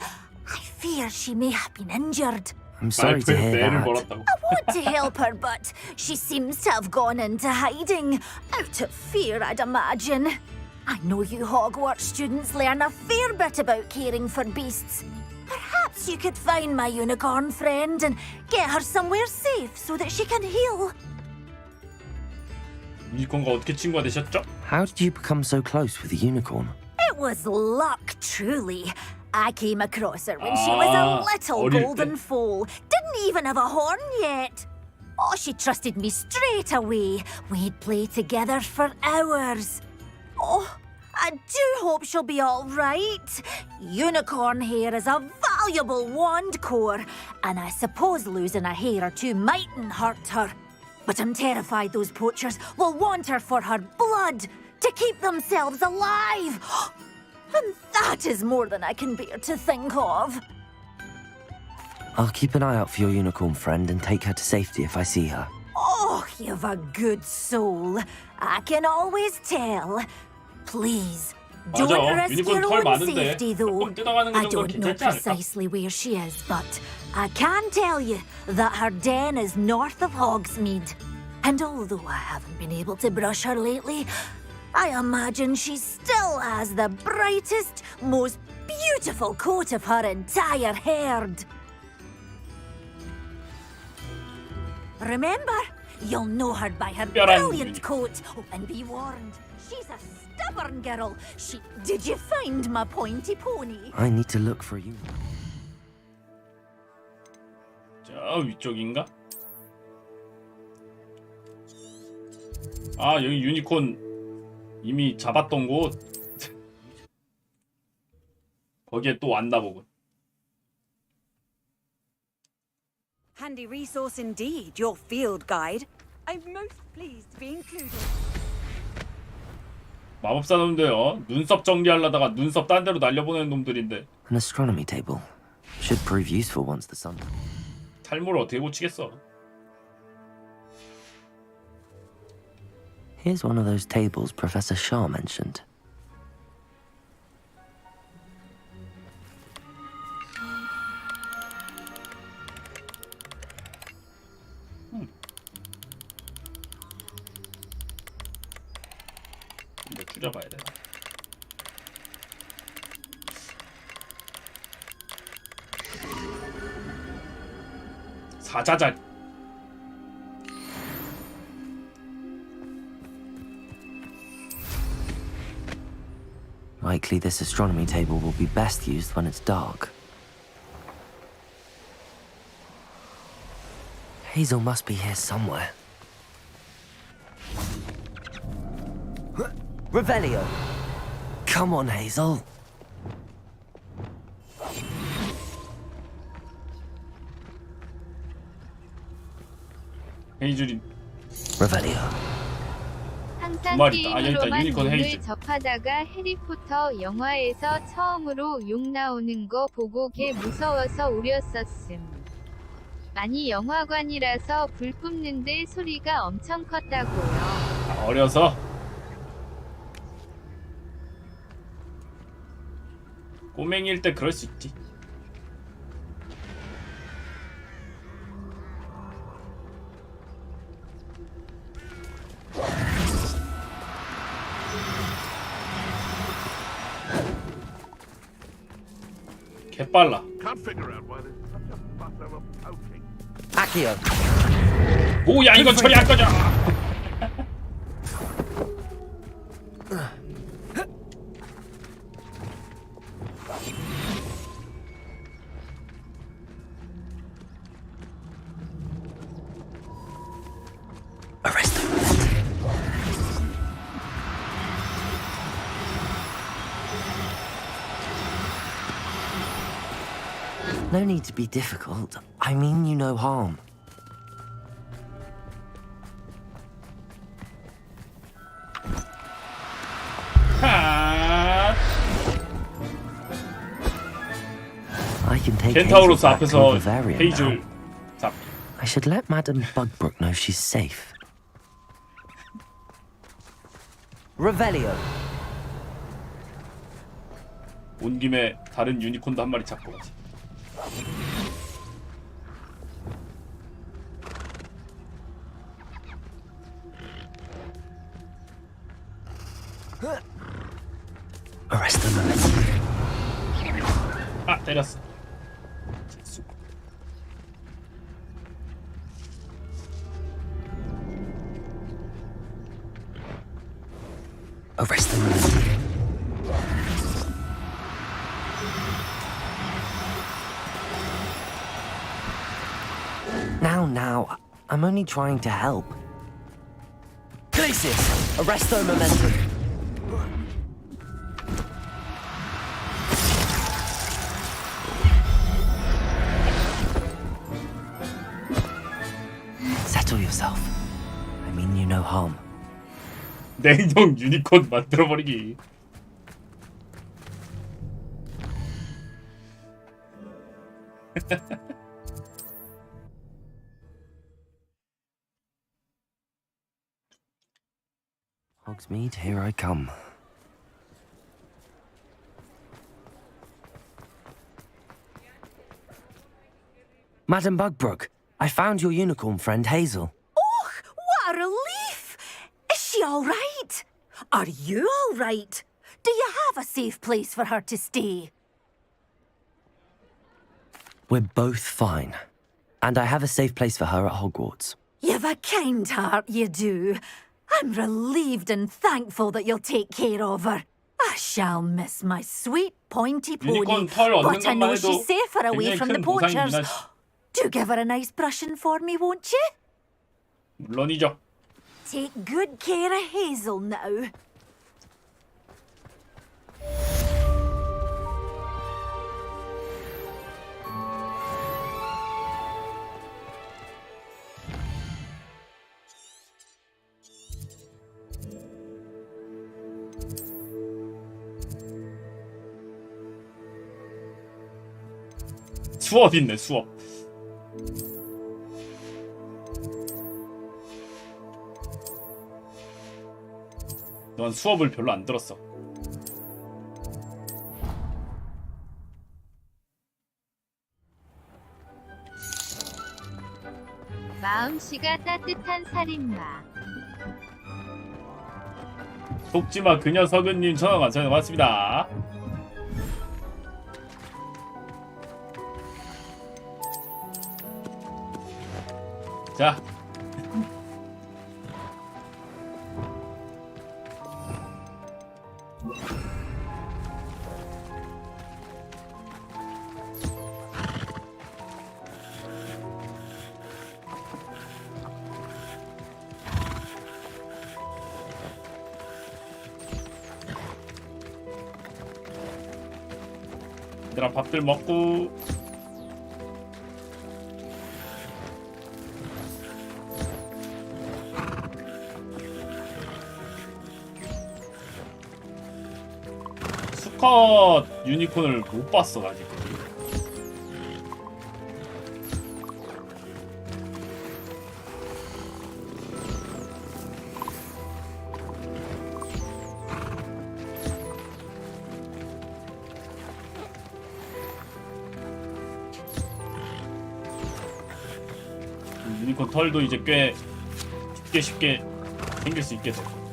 I fear she may have been injured. I'm sorry to hear 매를 that. 벌었다고. I want to help her, but she seems to have gone into hiding. Out of fear, I'd imagine. I know you Hogwarts students learn a fair bit about caring for beasts. Perhaps you could find my unicorn friend and get her somewhere safe so that she can heal. 유니콘과 어떻게 친구가 되셨죠? How did you become so close with the unicorn? It was luck, truly. I came across her when she was a little 어릴 때. golden foal. Didn't even have a horn yet. Oh, she trusted me straight away. We'd play together for hours. Oh, I do hope she'll be all right. Unicorn hair is a valuable wand core, and I suppose losing a hair or two mightn't hurt her. But I'm terrified those poachers will want her for her blood to keep themselves alive. And that is more than I can bear to think of. I'll keep an eye out for your unicorn friend and take her to safety if I see her. Oh, you've a good soul. I can always tell. Please, don't 맞아. risk 유니콘 your 털 own 많은데 safety, though. 조금 뜯어가는 거 I 정도 don't know 괜찮지 않을까? precisely where she is, but I can tell you that her den is north of Hogsmeade. And although I haven't been able to brush her lately, I imagine she still has the brightest, most beautiful coat of her entire herd. Remember, you'll know her by her brilliant coat. Oh, and be warned, she's a stubborn girl. Did you find my pointy pony? I need to look for you. 저 위쪽인가? 아 여기 유니콘 이미 잡았던 곳. 거기에 또 왔나 보군. Handy resource indeed, your field guide. I'm most pleased to be included. 마법사 놈들 눈썹 정리하려다가 눈썹 딴 데로 날려보내는 놈들인데 An astronomy table. Should prove useful once the sun. 탈모를 어떻게 고치겠어? Here's one of those tables Professor Shaw mentioned. 이거 줄여봐야 되나? 사자자. Likely this astronomy table will be best used when it's dark. Hazel must be here somewhere. Revelio! Come on, Hazel! 헤이즐이 Revelio. 두 영상 마리 있다. 아, 여기 있다. 게임으로만 유니콘 욕을 헤이즈. 접하다가 해리포터 영화에서 처음으로 욕 나오는 거 보고 개 무서워서 우렸었음. 많이 영화관이라서 불 뿜는데 소리가 엄청 컸다고요. 아, 어려서? 꼬맹이일 때 그럴 수 있지. 개빨라. Accio. 뭐야 이거 처리 안 꺼져. No need to be difficult. I mean you no harm. I can take 켄타우로스 Hazel back to 앞에서 Bavaria 헤이즐 now. 잡. I should let Madame Bugbrook know she's safe. Revelio. 온 김에 다른 유니콘도 한 마리 잡고 가지. Arrest them. 아 때렸어. Arrest them. Now, I'm only trying to help. Glacius, arresto momentum. Settle yourself. I mean you no harm. 냉정 유니콘 만들어버리기. Hogsmeade, here I come. Madame Bugbrook, I found your unicorn friend Hazel. Oh, what a relief! Is she all right? Are you all right? Do you have a safe place for her to stay? We're both fine. And I have a safe place for her at Hogwarts. You've a kind heart, you do. I'm relieved and thankful that you'll take care of her. I shall miss my sweet pointy pony, 유니콘 털 얻는 but I know 것만 해도 she's safer away 굉장히 from the 큰 poachers. 보상이긴 하지. Do give her a nice brushing for me, won't you? 물론이죠. Take good care of Hazel now. 수업 있네 수업. 넌 수업을 별로 안 들었어. 마음씨가 따뜻한 살인마. 속지마 그녀 서근님 전화 감사합니다. 고맙습니다. 자. 얘들아 밥들 먹고 수컷 유니콘을 못 봤어 아직. 유니콘 털도 이제 꽤 쉽게 생길 수 있게 됐고,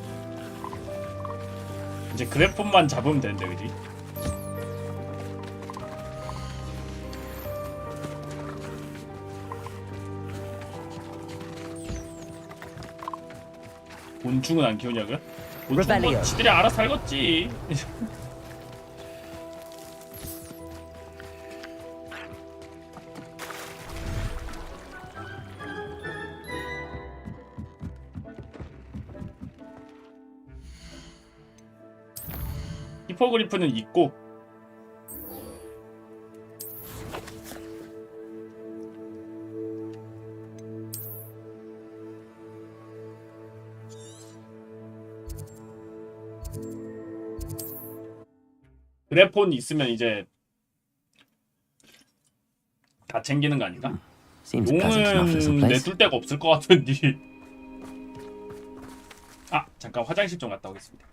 이제 그래폰만 잡으면 되는데, 그지? 곤충은 안 키우냐고요? 곤충은 뭐 지들이 알아서 살겠지. 히포그리프는 있고, 그래폰 있으면 이제 다 챙기는 거 아닌가? 용은 내둘 데가 없을 것 같은데. 아, 잠깐 화장실 좀 갔다 오겠습니다.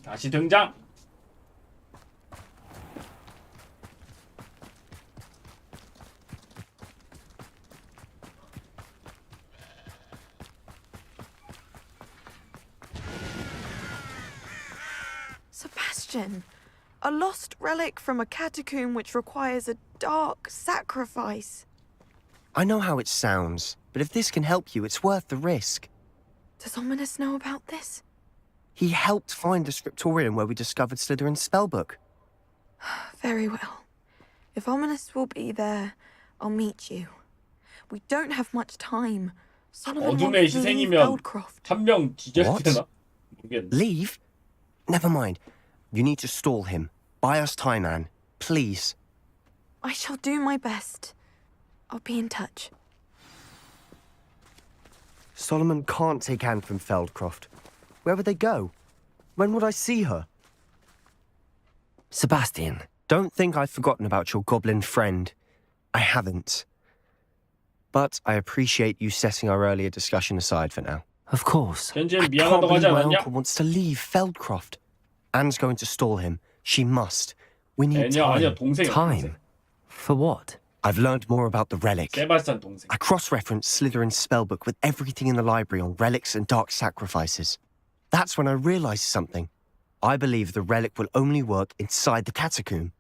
다시 등장. Sebastian, a lost relic from a catacomb which requires a dark sacrifice. I know how it sounds, but if this can help you, it's worth the risk. Does Ominous know about this? He helped find the scriptorium where we discovered Slytherin's spellbook. Very well. If Ominous will be there, I'll meet you. We don't have much time. Solomon 어둠의 wants to leave 희생이면 Feldcroft. 한 명 뒤져야 되나? 모르겠네. Leave? Never mind. You need to stall him. Buy us time, Anne. Please. I shall do my best. I'll be in touch. Solomon can't take Anne from Feldcroft. Where would they go? When would I see her? Sebastian. Don't think I've forgotten about your goblin friend. I haven't. But I appreciate you setting our earlier discussion aside for now. Of course. I can't believe my uncle wants to leave Feldcroft. Anne's going to stall him. She must. We need time. Time? For what? I've learned more about the relic. 세바스찬 동생. I cross-referenced Slytherin's spellbook with everything in the library on relics and dark sacrifices. That's when I realized something. I believe the relic will only work inside the catacomb.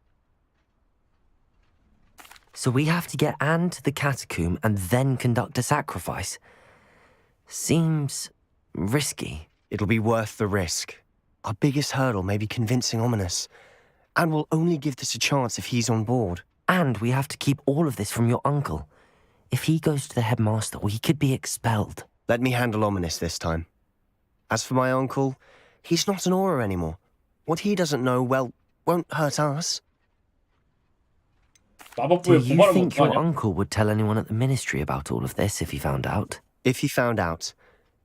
So we have to get Anne to the catacomb and then conduct a sacrifice? Seems risky. It'll be worth the risk. Our biggest hurdle may be convincing Ominous. And we'll only give this a chance if he's on board. And we have to keep all of this from your uncle. If he goes to the headmaster, we could be expelled. Let me handle Ominous this time. As for my uncle, he's not an Auror anymore. What he doesn't know, well, won't hurt us. Do you think your uncle would tell anyone at the ministry about all of this if he found out? If he found out,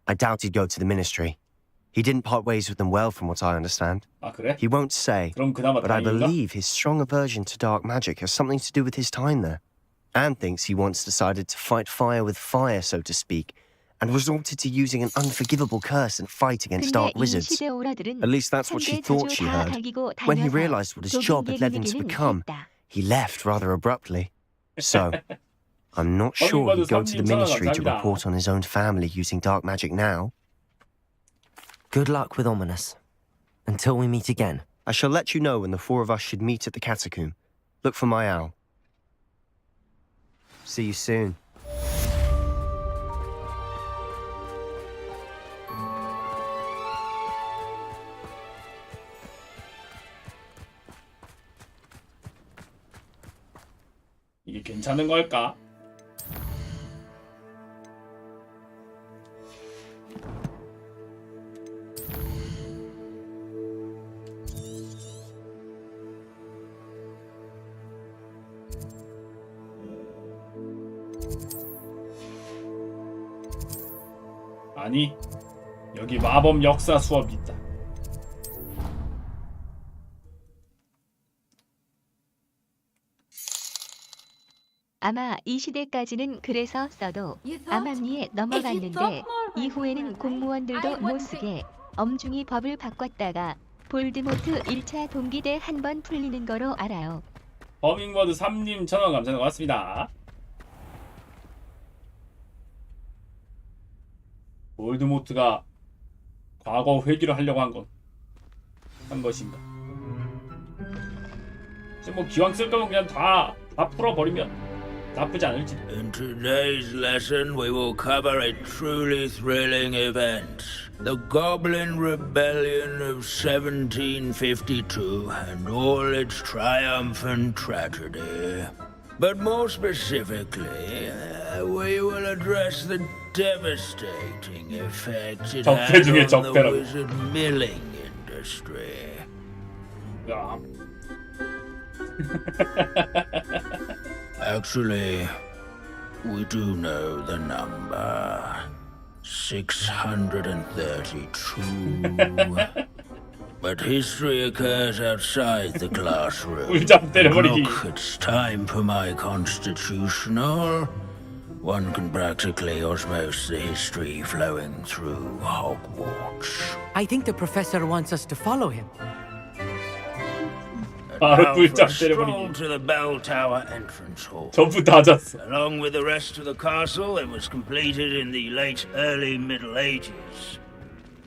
I doubt he'd go to the ministry. He didn't part ways with them well, from what I understand. 그래? He won't say, but I 다행인가? believe his strong aversion to dark magic has something to do with his time there. Anne thinks he once decided to fight fire with fire, so to speak, and resorted to using an unforgivable curse and fight against dark wizards. At least that's what she thought she heard. When he realized what his job had led him to become, he left rather abruptly. So, I'm not sure he'd go to the ministry to report on his own family using dark magic now. Good luck with Ominous. Until we meet again. I shall let you know when the four of us should meet at the catacomb. Look for my owl. See you soon. 이게 괜찮은 걸까? 아니, 여기 마법 역사 수업이 있다. 아마 이 시대까지는 그래서 써도 암암리에 넘어갔는데 이후에는 공무원들도 못쓰게 엄중히 법을 바꿨다가 볼드모트 1차 동기대 한 번 풀리는 거로 알아요. 버밍머드 3님 1000원 감사합니다. 고맙습니다. 볼드모트가 과거 회귀를 하려고 한 것인가? 지금 뭐 기왕 쓸 거면 그냥 다 풀어버리면 나쁘지 않을지. In today's lesson, we will cover a truly thrilling event. The Goblin Rebellion of 1752 and all its triumphant tragedy. But more specifically, we will address the devastating effects it had on the wizard milling industry. Actually, we do know the number. 632. But history occurs outside the classroom. Look, it's time for my constitutional. One can practically osmose the history flowing through Hogwarts. I think the professor wants us to follow him. Now for a stroll to the bell tower entrance hall. Along with the rest of the castle, it was completed in the late early Middle Ages.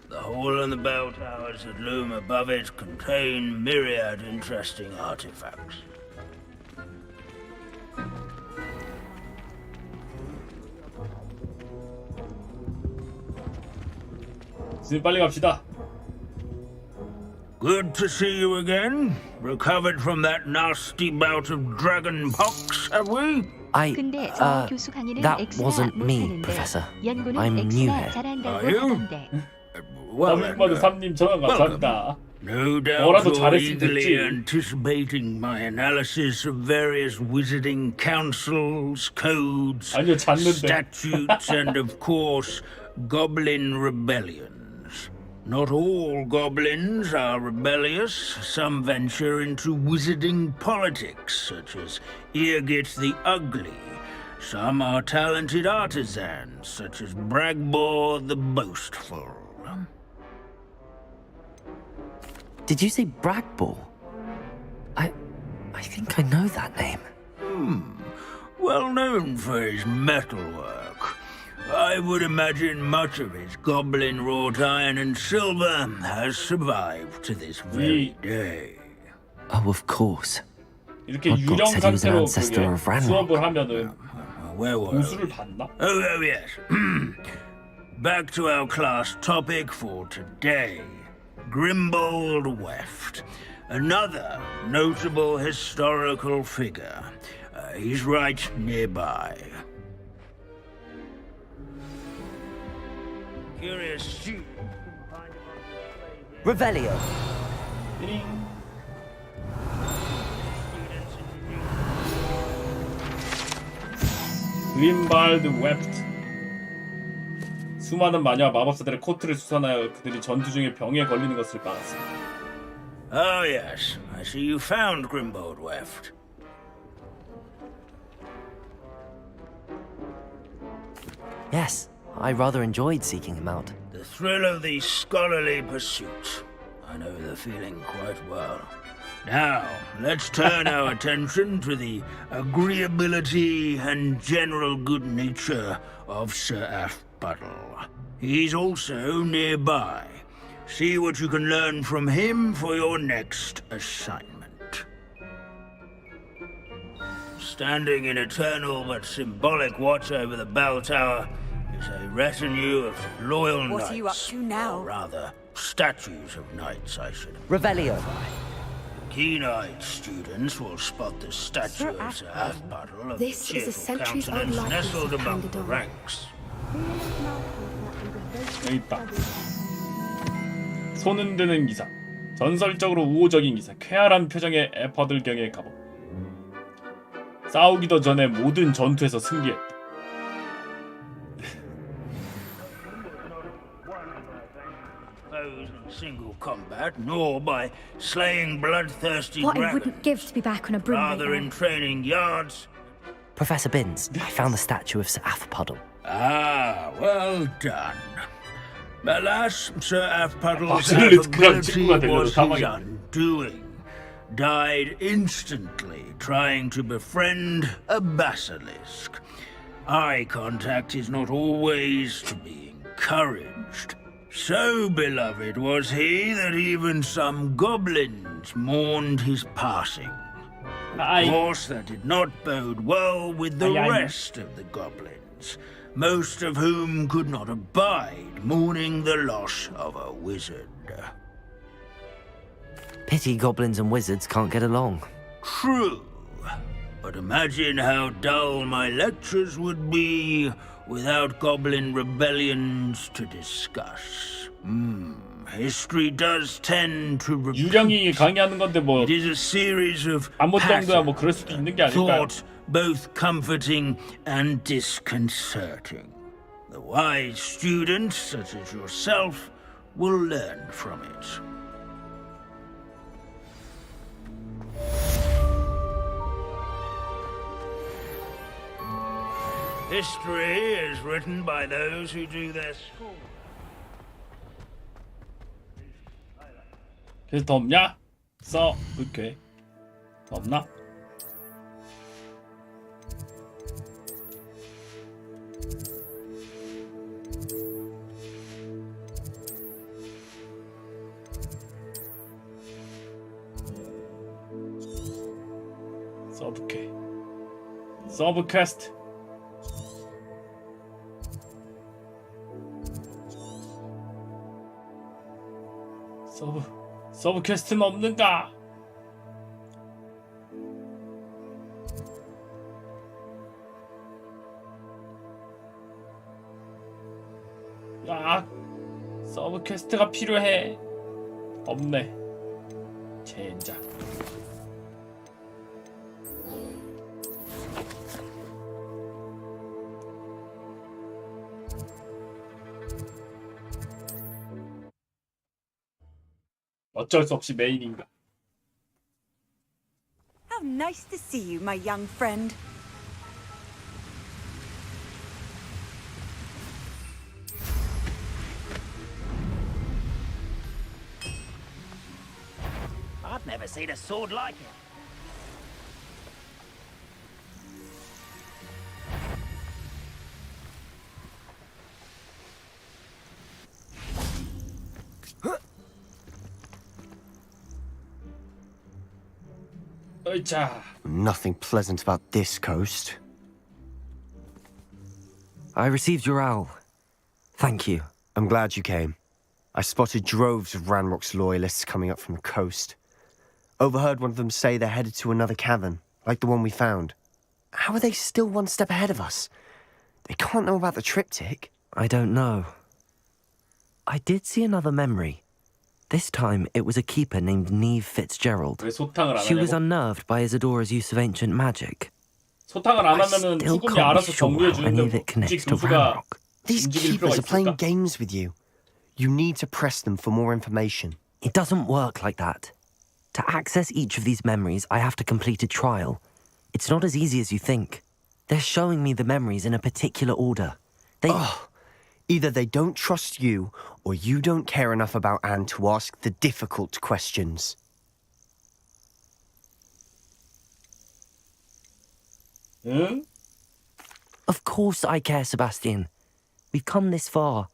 The hall and the bell towers that loom above it contain myriad interesting artifacts. 빨리 갑시다. Good to see you again. Recovered from that nasty bout of dragon pox, have we? That wasn't me, Professor. I'm new here. Are you? Well, 버밍머드 3님 1000원 감사합니다. No doubt you're eagerly anticipating my analysis of various wizarding councils, codes, statutes, and of course, goblin rebellions. Not all goblins are rebellious. Some venture into wizarding politics, such as Eargit the Ugly. Some are talented artisans, such as Bragbor the Boastful. Did you say Bragbor? I think I know that name. Well known for his metalwork. I would imagine much of his goblin wrought iron and silver has survived to this very day. Oh, of course. 이렇게 유령 상태로 수업을 하면은 우수를 받나? Oh, yes. Back to our class topic for today. Grimbold Weft. Another notable historical figure. He's right nearby. curious student. Revelio. 그린발드 웹트. 수많은 마녀와 마법사들의 코트를 수선하여 그들이 전투 중에 병에 걸리는 것을 막았습니다. Oh yes, I see you found Grimbold Weft. Yes, I rather enjoyed seeking him out. The thrill of these scholarly pursuits. I know the feeling quite well. Now, let's turn our attention to the agreeability and general good nature of Sir Aphbuttle. He's also nearby. See what you can learn from him for your next assignment. Standing in eternal but symbolic watch over the bell tower is a retinue of loyal knights. What are you up to now? Or rather, statues of knights, I should. Revelio. Keen-eyed students will spot the statue of Sir Aphbuttle of This the is a cheerful centuries-old countenance likeness nestled of among the Candidor. ranks. 여기 있다. 손 흔드는 기사. 전설적으로 우호적인 기사. 쾌활한 표정의 에퍼들경의 갑옷. 싸우기도 전에 모든 전투에서 승리했다. Single combat, nor by slaying bloodthirsty What I dragons. wouldn't give to be back on a broom right Rather now. in training yards. Professor Binns, I found the statue of Sir Aphbuttle. Ah, well done. Alas, Sir Aphbuttle's 그냥 affability 친구가 되려고 was his 사망했다. undoing. Died instantly trying to befriend a basilisk. Eye contact is not always to be encouraged. So beloved was he that even some goblins mourned his passing. Of course, that did not bode well with the rest of the goblins, most of whom could not abide mourning the loss of a wizard. Pity goblins and wizards can't get along. True, but imagine how dull my lectures would be without goblin rebellions to discuss. History does tend to repeat. 유령이 강의하는 건데 뭐 It is a series of 아무 정도야 뭐 그럴 수도 있는 게 아닐까요? thought both comforting and disconcerting. The wise students, such as yourself, will learn from it. History is written by those who do their school. 그래서 더 없냐? 써. 오케이. 더 없나? 서브캐. 서브퀘스트. 서브 퀘스트는 없는가? 야, 서브 퀘스트가 필요해. 없네. 젠장. 어쩔 수 없이 메인인가. How nice to see you, my young friend. I've never seen a sword like it. Nothing pleasant about this coast. I received your owl. Thank you. I'm glad you came. I spotted droves of Ranrock's loyalists coming up from the coast. Overheard one of them say they're headed to another cavern, like the one we found. How are they still one step ahead of us? They can't know about the triptych. I don't know. I did see another memory. This time it was a keeper named Neve Fitzgerald. 왜 소탕을 안 She was 하냐고? unnerved by Isadora's use of ancient magic. 소탕을 안 하면은 still 수금이 can't 알아서 be sure 정리해 how any of 주는데 it connects 굳이 to 교수가 Ranrock. These 움직일 필요가 keepers are playing 있을까? games with you. You need to press them for more information. It doesn't work like that. To access each of these memories, I have to complete a trial. It's not as easy as you think. They're showing me the memories in a particular order. Either they don't trust you, or you don't care enough about Anne to ask the difficult questions. 응? Of course I care, Sebastian. We've come this far.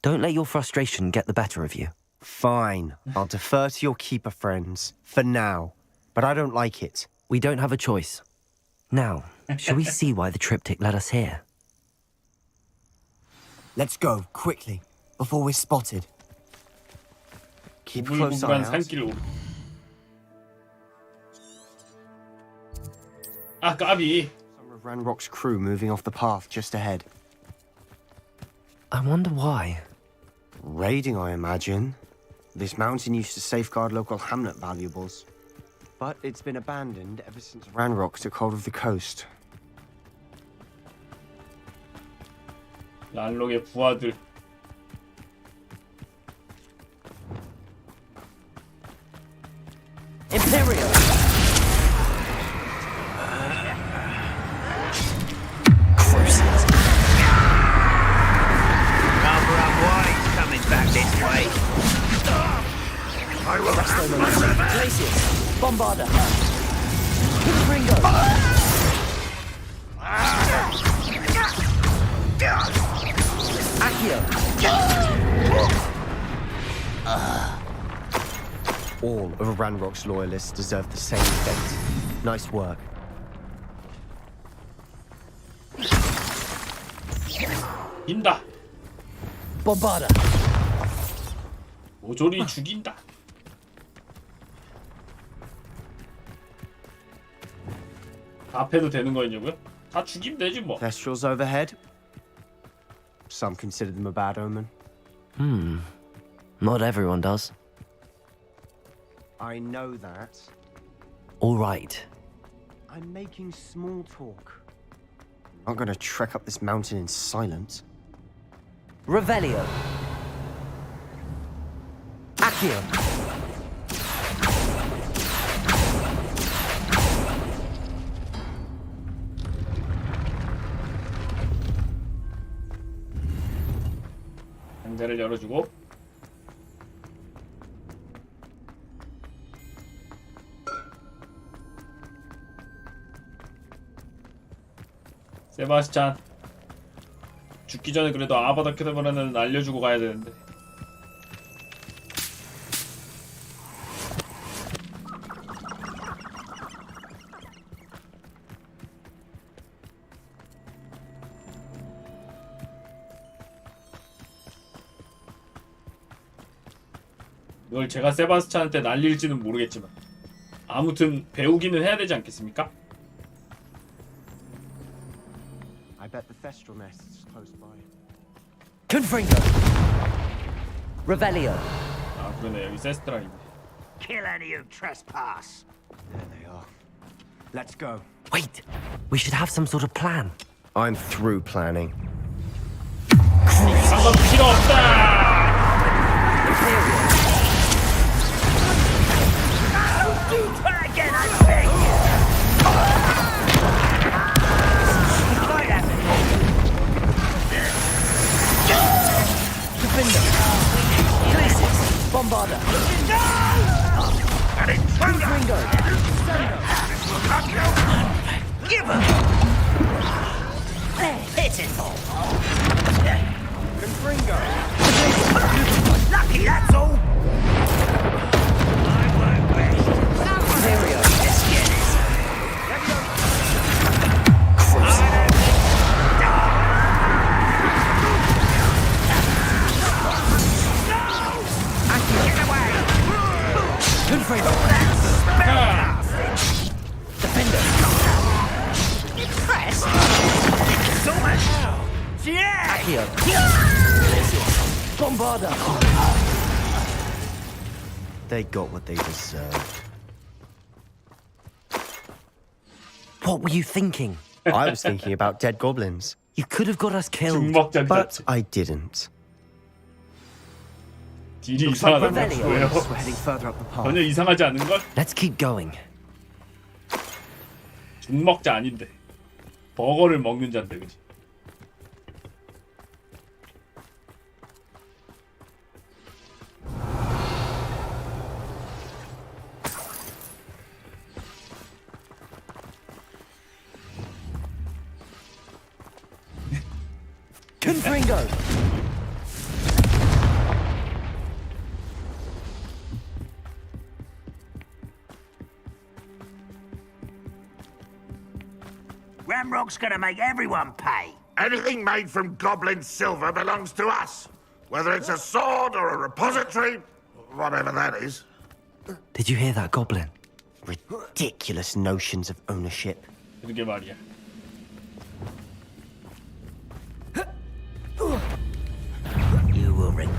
Don't let your frustration get the better of you. Fine. I'll defer to your keeper friends, for now. But I don't like it. We don't have a choice. Now, shall we see why the triptych led us here? Let's go, quickly, before we're spotted. Keep a close eye 구불구불한 out. 산길로. 아, 까비. Some of Ranrock's crew moving off the path just ahead. I wonder why. Raiding, I imagine. This mountain used to safeguard local hamlet valuables. But it's been abandoned ever since Ranrock took hold of the coast. 란록의 부하들. Imperial! Coming back this way. I will Glacius! Bombarda! Ringo! Accio! All of Ranrock's loyalists deserve the same fate. Nice work. 인다. Bombarda! 모조리 죽인다. 다 패도 되는 거였냐고요? 다 죽이면 되지 뭐. Thestrals overhead. Some consider them a bad omen. Not everyone does. I know that. All right. I'm making small talk. I'm not gonna trek up this mountain in silence. Revelio! Accio! 상자를 열어주고. 세바스찬. 죽기 전에 그래도 아바다 케다브라는 알려주고 가야 되는데. 이걸 제가 세바스찬한테 날릴지는 모르겠지만 아무튼 배우기는 해야 되지 않겠습니까? I bet the Thestral nest is close by. Confringo! Revelio! 아 그러네 여기 세스트라 있네. Kill any who trespass. There they are. Let's go. Wait, we should have some sort of plan. I'm through planning. 방법 필요 없다. Do try again, I beg you. Defender! Glacius! Bombarda! Confringo! Give him. Pitiful. Confringo! Lucky, that's all. I work best. Imperial! Let's get it. Confringo! Defender! Impressed? So much. Yeah. Accio! Bombarda! They got what they deserved. What were you thinking? I was thinking about dead goblins. You could have got us killed. But I didn't. 딜이 Looks like 이상하다. Revelio. 왜요? We're heading further up the path. 전혀 이상하지 않은 걸? Let's keep going. 죽먹자 아닌데. 버거를 먹는 자인데, 그지? Confringo! Ramrock's gonna make everyone pay. Anything made from goblin silver belongs to us. Whether it's a sword or a repository, whatever that is. Did you hear that, Goblin? Ridiculous notions of ownership. 그러게 말이야. You will regret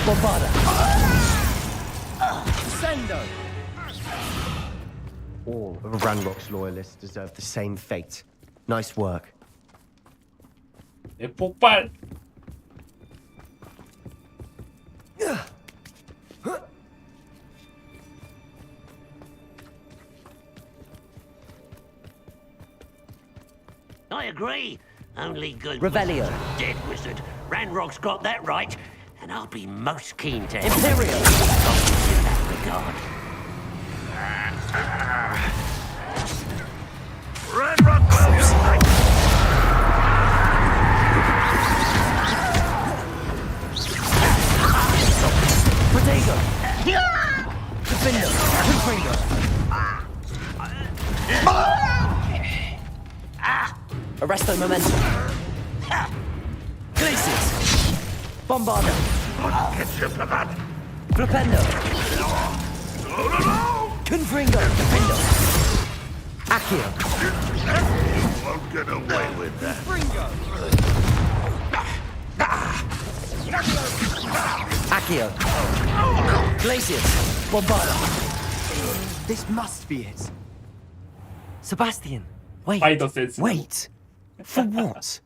Bombarda! Sendo! All of Ranrock's loyalists deserve the same fate. Nice work. 내 폭발. I agree. Only good Revelio. wizards are dead wizard. Ranrock's got that right, and I'll be most keen to Imperial. in that regard. Ranrock will unite. Protego! Defender! Confringo! Arresto momentum! Glacius! Bombarda! Get you for that. Flipendo! Confringo! Defender! Accio! Won't get away with that. Accio! Glacius! Bombarda! This must be it. Sebastian, wait. Spider sense. Wait. For what?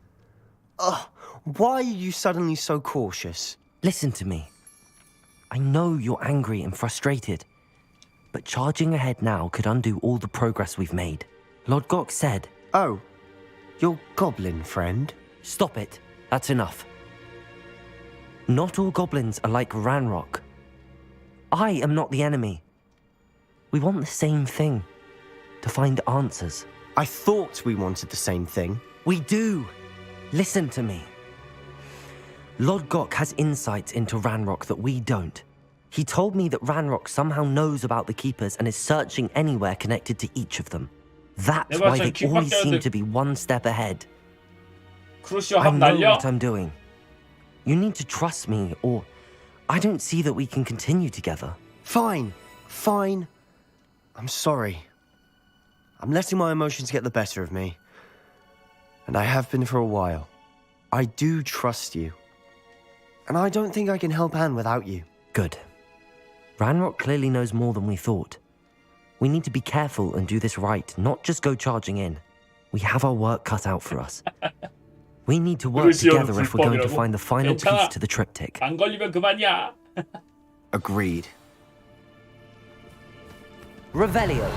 Why are you suddenly so cautious? Listen to me. I know you're angry and frustrated, but charging ahead now could undo all the progress we've made. Lord Gok said... Oh, your goblin friend? Stop it. That's enough. Not all goblins are like Ranrock. I am not the enemy. We want the same thing. To find answers. I thought we wanted the same thing. We do. Listen to me. Lord Gok has insights into Ranrock that we don't. He told me that Ranrock somehow knows about the Keepers and is searching anywhere connected to each of them. That's why they always seem to be one step ahead. I know what I'm doing. You need to trust me, or I don't see that we can continue together. Fine. I'm sorry. I'm letting my emotions get the better of me. And I have been for a while. I do trust you. And I don't think I can help Anne without you. Good. Ranrock clearly knows more than we thought. We need to be careful and do this right, not just go charging in. We have our work cut out for us. We need to work together if we're going to find the final piece to the triptych. 안 걸리면 그만이야. Agreed. Revelio.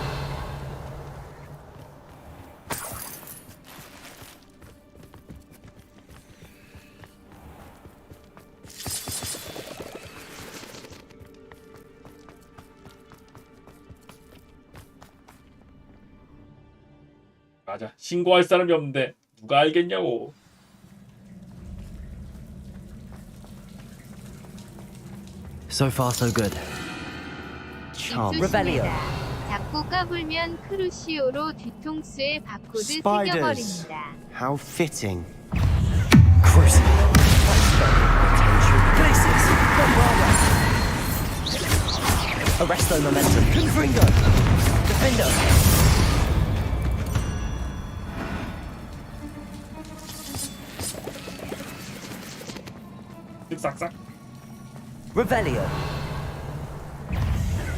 맞아. 신고할 사람이 없는데 누가 알겠냐고. So far, so good. Revelio. 자꾸 까불면 크루시오로 뒤통수에 바코드 Spiders. 새겨버립니다. How fitting. Crucible. Glacius! Bombarda! Arresto momentum. Confringo! Defender! 싹싹. Revelio.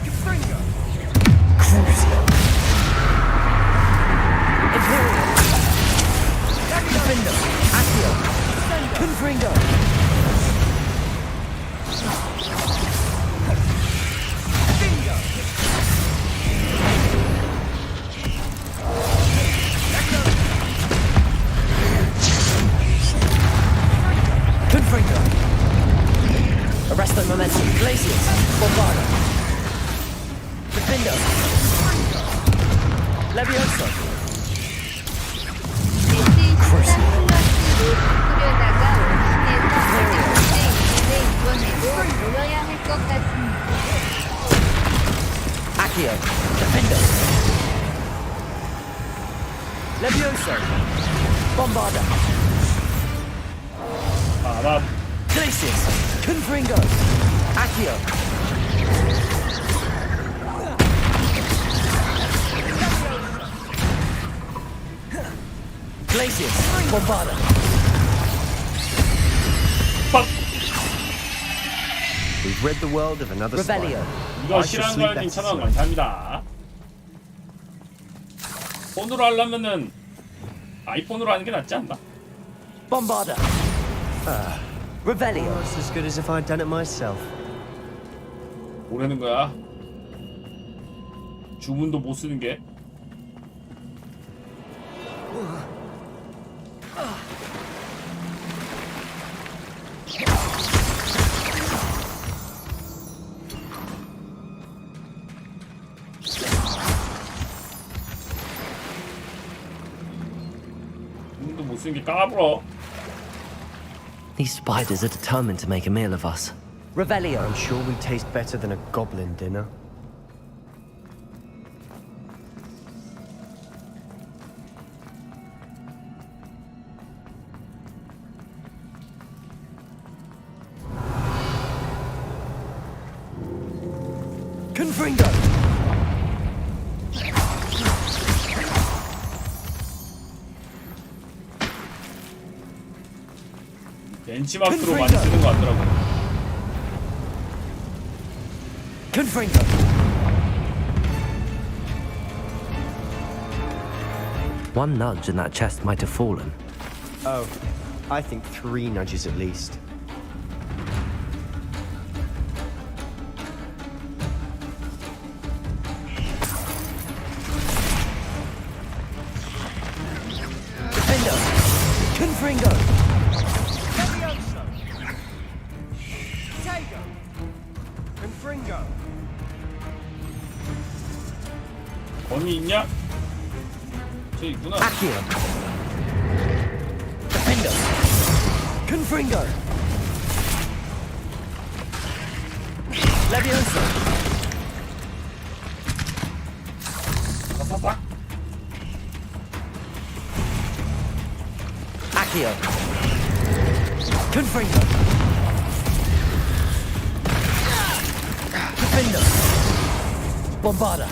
Confringo. Crucio. Imperial. Defendo. Accio. Confringo. Bingo. Confringo. Arresto momentum. Glacius. Bombardo. Defendo. Levioso. 그러다가 원신에서 이번에도 노려야 할 것 같습니다. Accio. Defendo. Levioso. Bombarda. Glacius. Confringo. Accio. Glacius. Bombarda. We've rid the world of another Revelio. 이거 실황가님 천원 감사합니다. 폰으로 하려면은 아이폰으로 하는 게 낫지 않나? Bombarda. Revelio. Almost as good as if I'd done it myself. 뭐라는 거야? 주문도 못 쓰는 게? 주문도 못 쓰는 게 까불어. These spiders are determined to make a meal of us. Revelio. I'm sure we taste better than a goblin dinner. Confringo. 벤치마크로 많이 쓰는 거 같더라고. Confringo. One nudge and that chest might have fallen. Oh, I think 3 nudges at least. Defendo. Confringo. Levioso. Tego. Confringo. 범위 있냐? 저 있구나. Accio. Defendo. Confringo. Levioso. Accio. Confringo. Defendo. Bombarda.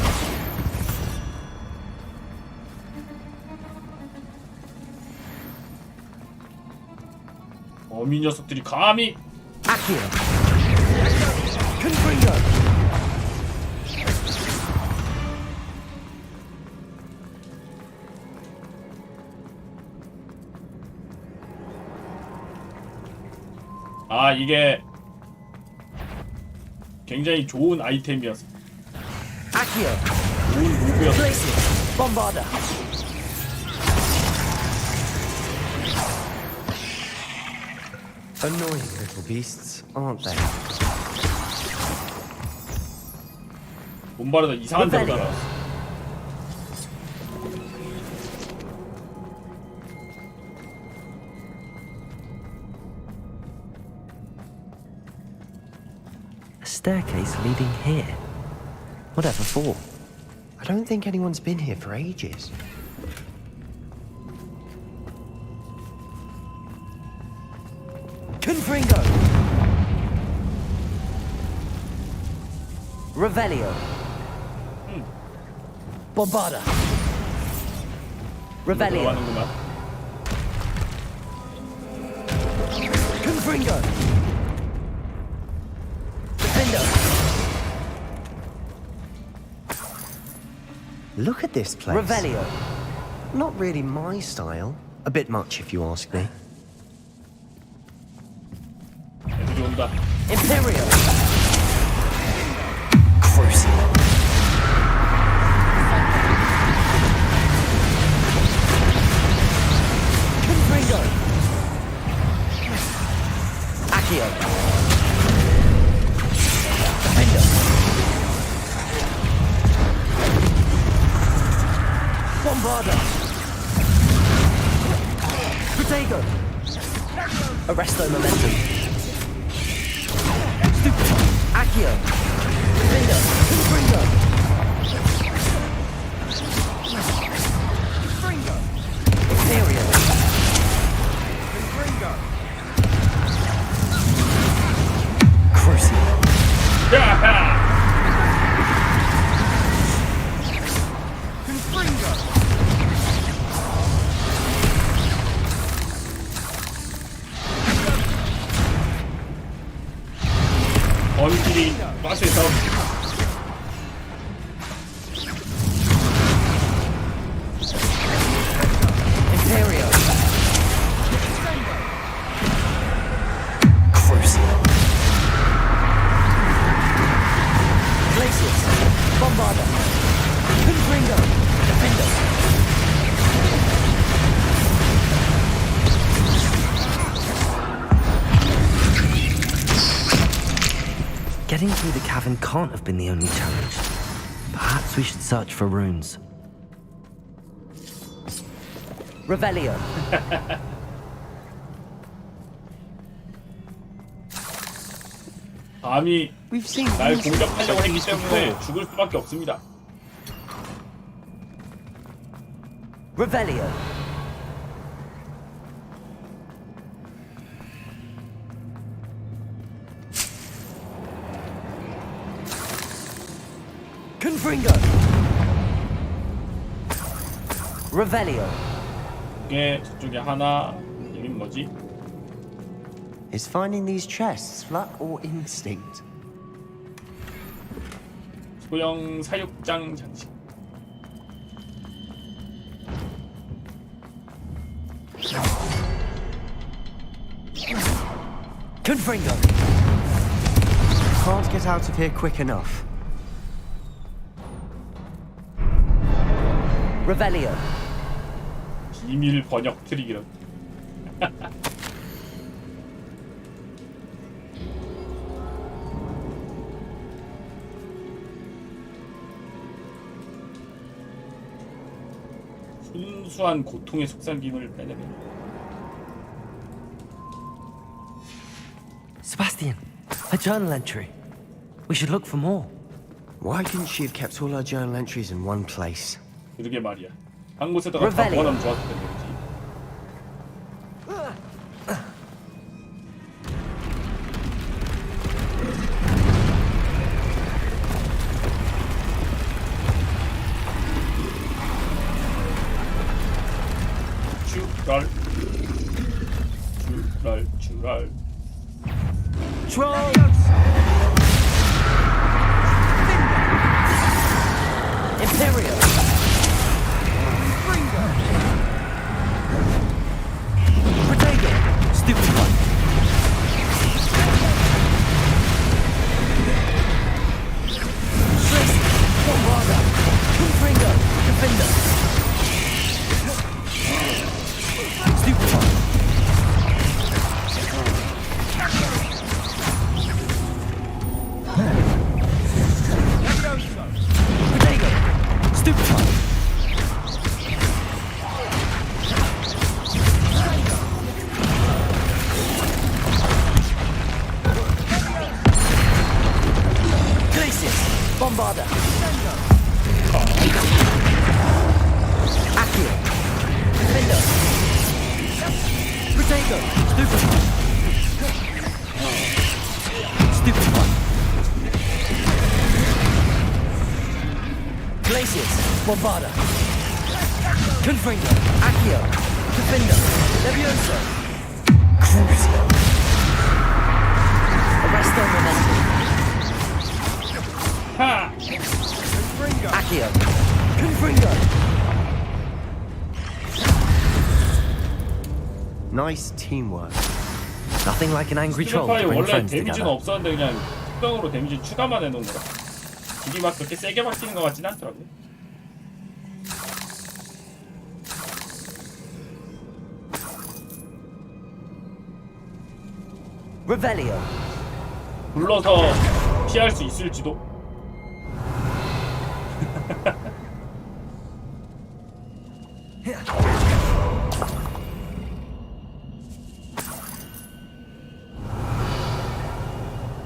어미 녀석들이 감히. Accio. Confringo. 아, 이게 굉장히 좋은 아이템이었어. Accio. 좋은 로브였어. Glacius. Bombarda. Annoying little beasts, aren't they? bombarda 이상한 데로 날아왔어. A staircase leading here. Whatever for? I don't think anyone's been here for ages. Confringo. Revelio. Bombarda. Revelio. Confringo. Look at this place. Revelio. Not really my style. A bit much, if you ask me. 애들이 온다. Imperial. Crucial. Confringo. Accio. Defender. Bombarda. Protego. Arresto momentum. Accio. Defender. Confringo. Confringo. Imperial. Confringo. Crucial. Confringo. 원길이 가스에서 Imperial. Crucial. Glacius. Bombarda. Confringo. Defender. Getting through the cavern can't have been the only challenge. Perhaps we should search for runes. Revelio. 감히 날 공격하려고 했기 때문에 죽을 수밖에 없습니다. Revelio. Confringo. Revelio. 이게 저쪽에 하나. 이름 뭐지? Is finding these chests luck or instinct? 소형 사육장 장식. Confringo. Can't get out of here quick enough. Revelio. 비밀 번역 트릭이라. 순수한 고통의 속삭임을 빼내는. Sebastian, a journal entry. We should look for more. Why couldn't she have kept all her journal entries in one place? 그러게 말이야. 한 곳에다가 다 모아놓으면 좋았을 텐데, 그렇지? 주랄. Imperial. Protego. Stupid one. Tracy. Bombarda. Confringo. Defender. Stupid one. Protego. Stupid one. Bombarda. Accio. Defender. Protego. Stupid one. Stupid one. Glacius. Bombarda. Confringo. Accio. Defender. Levioso. Crucio. Arresto momentum. Ha! Accio. Nice teamwork. Nothing like an angry troll to 스트리파이 bring 원래 friends 데미지는 together. 없었는데 그냥 특성으로 데미지 추가만 해놓은 거라. 딜이 막 그렇게 세게 바뀌는 것 같진 않더라고요. Revelio. 불러서 피할 수 있을지도.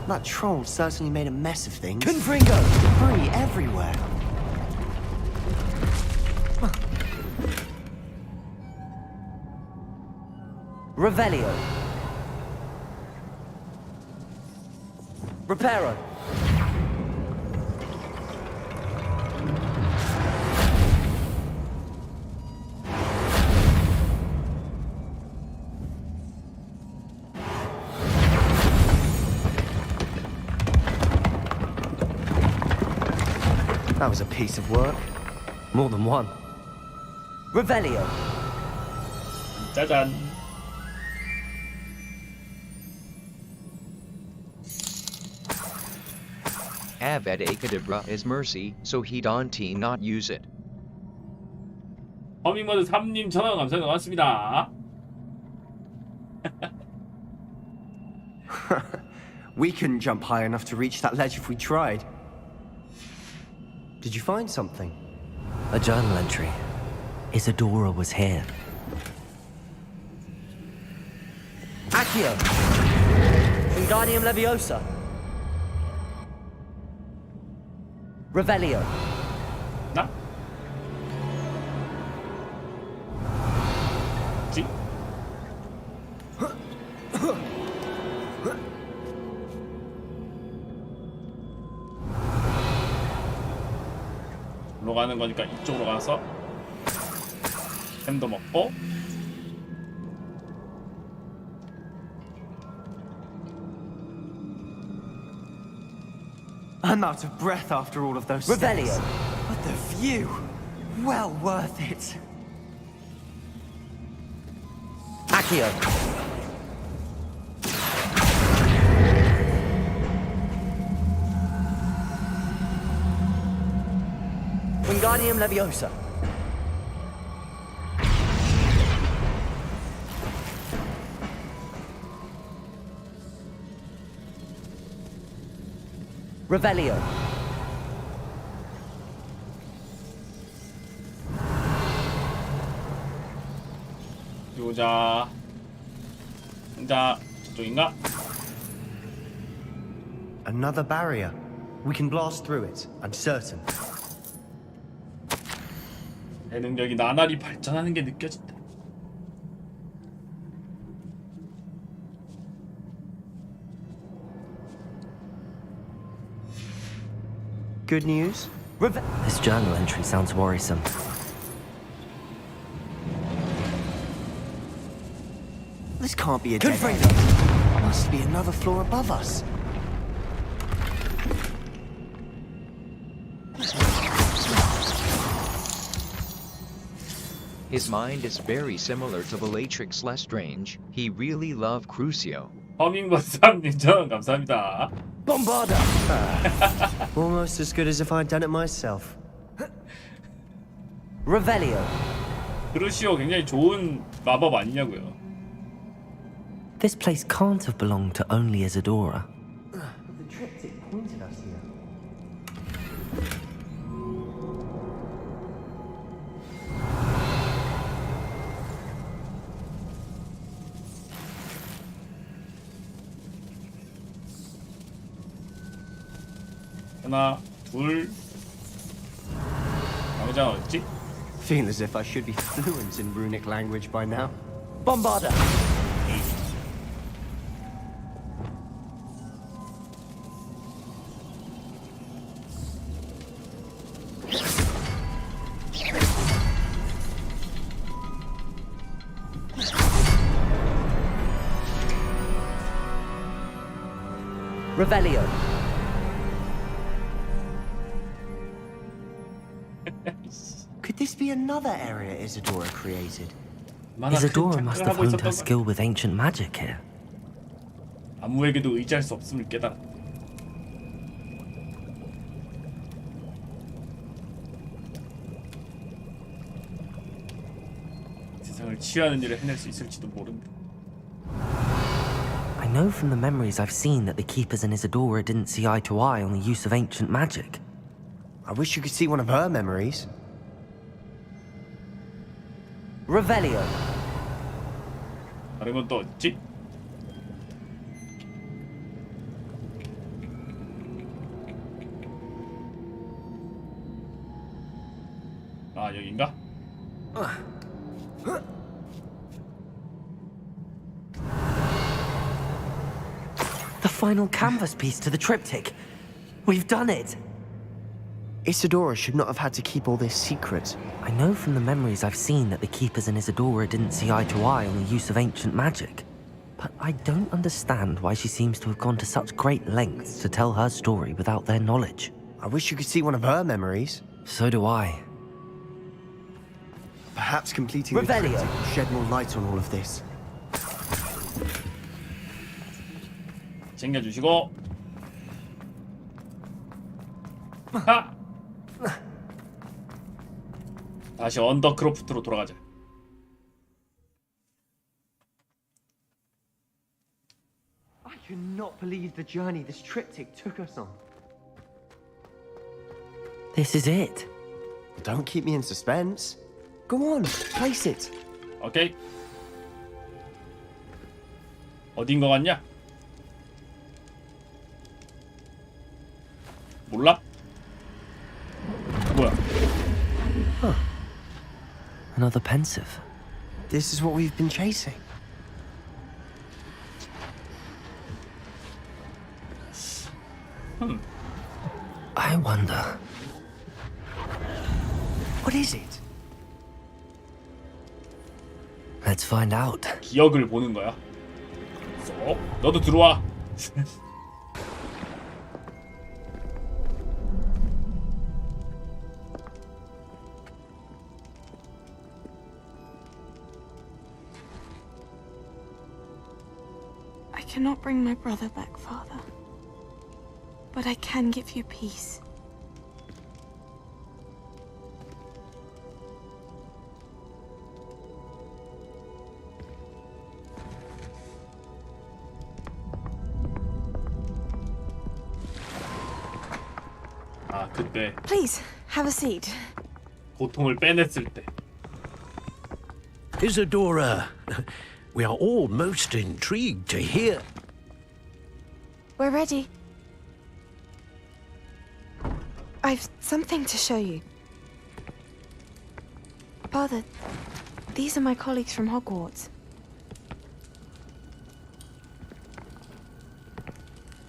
That troll certainly made a mess of things. Confringo! Debris everywhere. Revelio. Reparo. That was a piece of work. More than one. Revelio. 짜잔. Avada is mercy, so he don't not use it. 허밍머드 3님 1000원 감사합니다. 고맙습니다. We couldn't jump high enough to reach that ledge if we tried. Did you find something? A journal entry. Isadora was here. Accio. Wingardium Leviosa. Revelio. 나? 지? 이쪽으로 가는 거니까 이쪽으로 가서 햄도 먹고 I'm out of breath after all of those Revelio. steps. But the view, well worth it. Accio. Wingardium Leviosa. Revelio. 요자 혼자 저쪽인가? Another barrier. We can blast through it, I'm certain. 내 능력이 나날이 발전하는 게 느껴진다. Good news? This journal entry sounds worrisome. This can't be a dead end. Must be another floor above us. His mind is very similar to Bellatrix Lestrange. He really loved Crucio. 허밍버드 3님 1000원 감사합니다. Bombarda. Almost as good as if I'd done it myself. Revelio. 크루시오 굉장히 좋은 마법 아니냐고요. This place can't have belonged to only Isadora. The triptych pointed us here. 하나, 둘. 나머지는 어딨지? Feel as if I should be fluent in runic language by now. Bombarda. Revelio. Could this be another area Isadora created? Isadora must have honed her skill with ancient magic here. 아무에게도 의지할 수 없음을 깨달아. 세상을 치유하는 일을 해낼 수 있을지도 모른다. I know from the memories I've seen that the Keepers and Isadora didn't see eye to eye on the use of ancient magic. I wish you could see one of her memories. Revelio. 다른 건 또 어딨지? 아 여긴가? The final canvas piece to the triptych. We've done it. Isadora should not have had to keep all this secret. I know from the memories I've seen that the Keepers and Isadora didn't see eye to eye on the use of ancient magic. But I don't understand why she seems to have gone to such great lengths to tell her story without their knowledge. I wish you could see one of her memories. So do I. Perhaps completing the triptych will shed more light on all of this. 챙겨주시고. 하! 다시 언더크로프트로 돌아가자. I cannot believe the journey this triptych took us on. This is it. Don't keep me in suspense. Go on, place it. 오케이. 어딘 거 같냐? 몰라? 뭐야? Huh. Another pensive. This is what we've been chasing. I wonder. What is it? Let's find out. 기억을 보는 거야. 쏙. 너도 들어와. I cannot bring my brother back, Father. But I can give you peace. 아, 그때 Please, have a seat. 고통을 빼냈을 때. Isadora, we are all most intrigued to hear. We're ready. I've something to show you. Father, these are my colleagues from Hogwarts.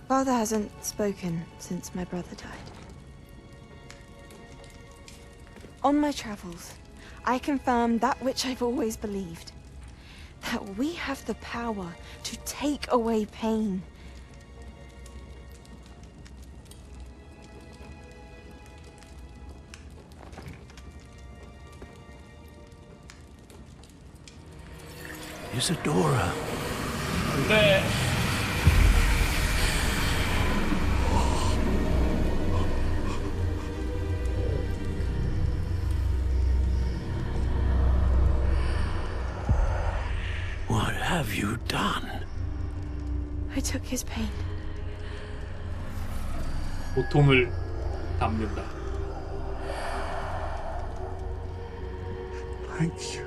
Father hasn't spoken since my brother died. On my travels, I confirmed that which I've always believed. That we have the power to take away pain. Isadora. 네. What have you done? I took his pain. 고통을 담는다. Thank you.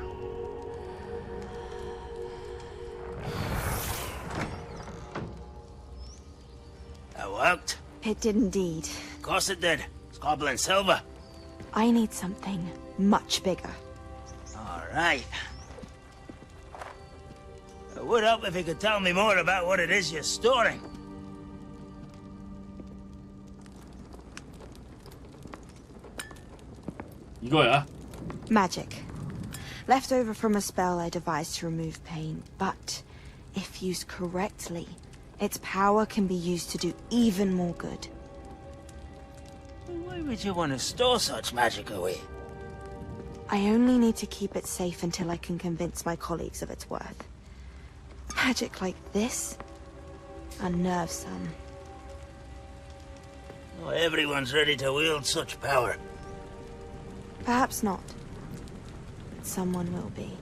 That worked? It did indeed. Of course it did. It's goblin silver. I need something much bigger. All right. It would help if you could tell me more about what it is you're storing. 이거야. Magic. Left over from a spell I devised to remove pain, but if used correctly, its power can be used to do even more good. Why would you want to store such magic away? I only need to keep it safe until I can convince my colleagues of its worth. Magic like this unnerves some. Not everyone's ready to wield such power. Perhaps not. But someone will be.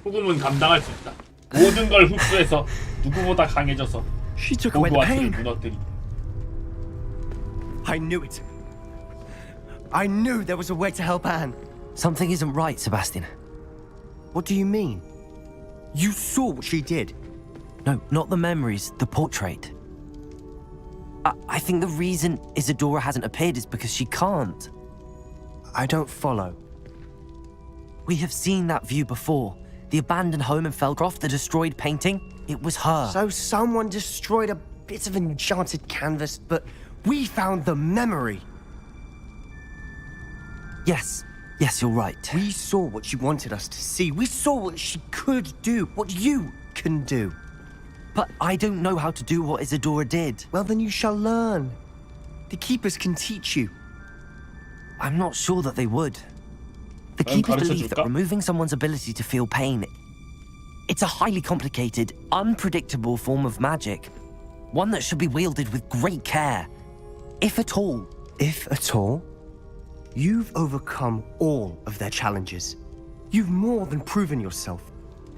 호금은 감당할 수 있다. 모든 걸 흡수해서 누구보다 강해져서 호그와트를 무너뜨리. I knew it. I knew there was a way to help Anne. Something isn't right, Sebastian. What do you mean? You saw what she did. No, not the memories, the portrait. I think the reason Isadora hasn't appeared is because she can't. I don't follow. We have seen that view before. The abandoned home in Felgroth, the destroyed painting. It was her. So someone destroyed a bit of enchanted canvas, but we found the memory. Yes, you're right. We saw what she wanted us to see. We saw what she could do, what you can do. But I don't know how to do what Isadora did. Well, then you shall learn. The Keepers can teach you. I'm not sure that they would. The Keepers believe that removing someone's ability to feel pain, it's a highly complicated, unpredictable form of magic. One that should be wielded with great care. If at all. If at all? You've overcome all of their challenges. You've more than proven yourself.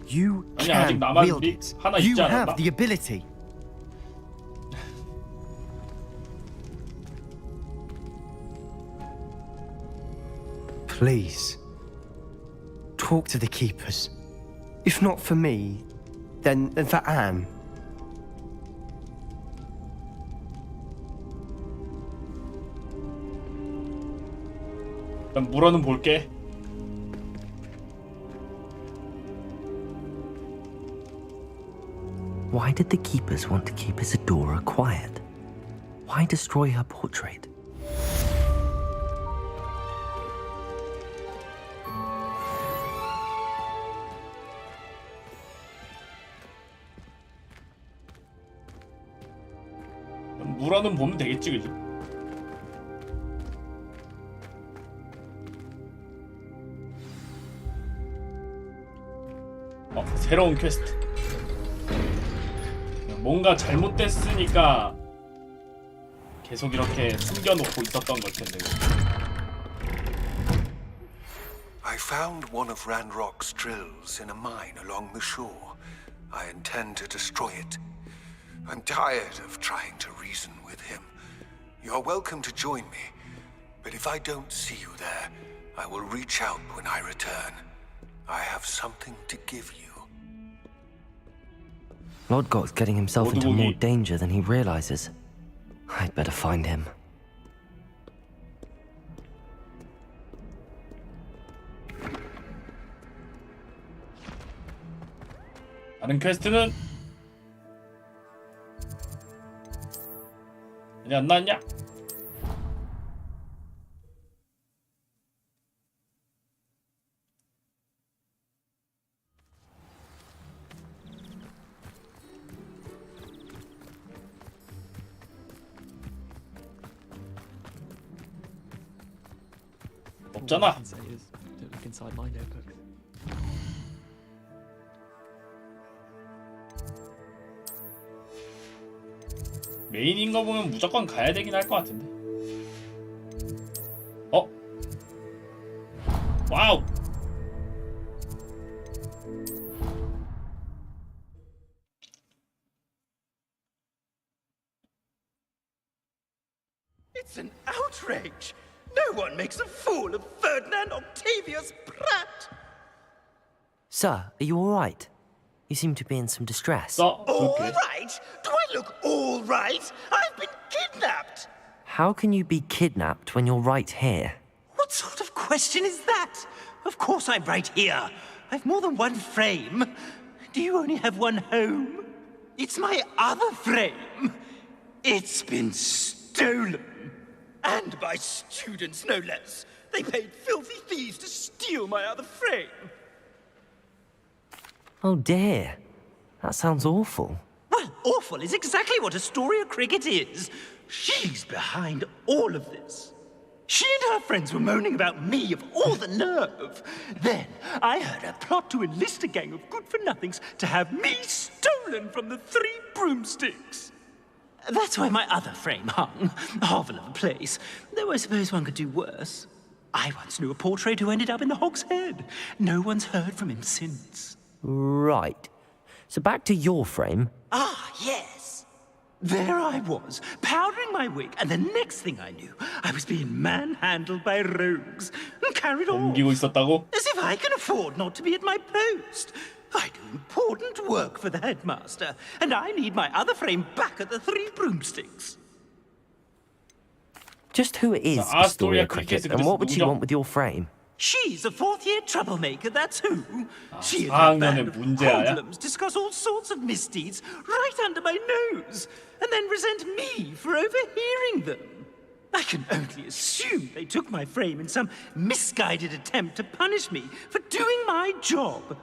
You can wield it. You have the ability. Please, talk to the Keepers. If not for me, then for Anne. 난 물어는 볼게. Why did the Keepers want to keep Isadora quiet? Why destroy her portrait? 물어는 보면 되겠지, 그지? 새로운 퀘스트. 뭔가 잘못됐으니까 계속 이렇게 숨겨놓고 있었던 걸 텐데. I found one of Ranrock's drills in a mine along the shore. I intend to destroy it. I'm tired of trying to reason with him. You're welcome to join me, but if I don't see you there, I will reach out when I return. I have something to give you. Lodgot's getting himself into more danger than he realizes. I'd better find him. 다른 퀘스트는 이제 안 나왔냐? 없잖아. 메인인 거 보면 무조건 가야 되긴 할 것 같은데. 어? 와우. It's an outrage. No one makes a fool of Ferdinand Octavius Pratt. Sir, are you all right? You seem to be in some distress. All right? Do I look all right? I've been kidnapped. How can you be kidnapped when you're right here? What sort of question is that? Of course I'm right here. I've more than one frame. Do you only have one home? It's my other frame. It's been stolen. And by students, no less. They paid filthy thieves to steal my other frame. Oh dear. That sounds awful. Well, awful is exactly what Astoria Cricket is. She's behind all of this. She and her friends were moaning about me of all the nerve. Then I heard her plot to enlist a gang of good-for-nothings to have me stolen from the Three Broomsticks. That's why my other frame hung. A hovel of a place. Though I suppose one could do worse. I once knew a portrait who ended up in the Hog's Head. No one's heard from him since. Right. So back to your frame. Ah, yes. There I was, powdering my wig, and the next thing I knew, I was being manhandled by rogues and carried off. As if I can afford not to be at my post. I do important work for the headmaster, and I need my other frame back at the Three Broomsticks. Just who is Astoria Cricket, and what would you want with your frame? She's a fourth-year troublemaker, that's who. She and her band of hoodlums discuss all sorts of misdeeds right under my nose, and then resent me for overhearing them. I can only assume they took my frame in some misguided attempt to punish me for doing my job.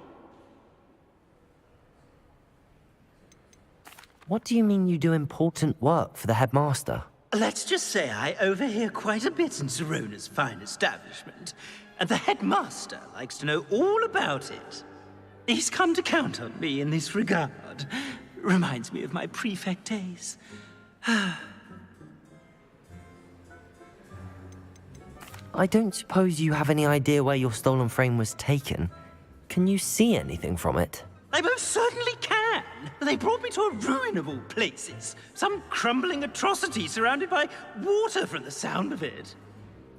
What do you mean you do important work for the headmaster? Let's just say I overhear quite a bit in Zerona's fine establishment, and the headmaster likes to know all about it. He's come to count on me in this regard. Reminds me of my prefect days. I don't suppose you have any idea where your stolen frame was taken. Can you see anything from it? I most certainly can. They brought me to a ruin of all places. Some crumbling atrocity surrounded by water from the sound of it.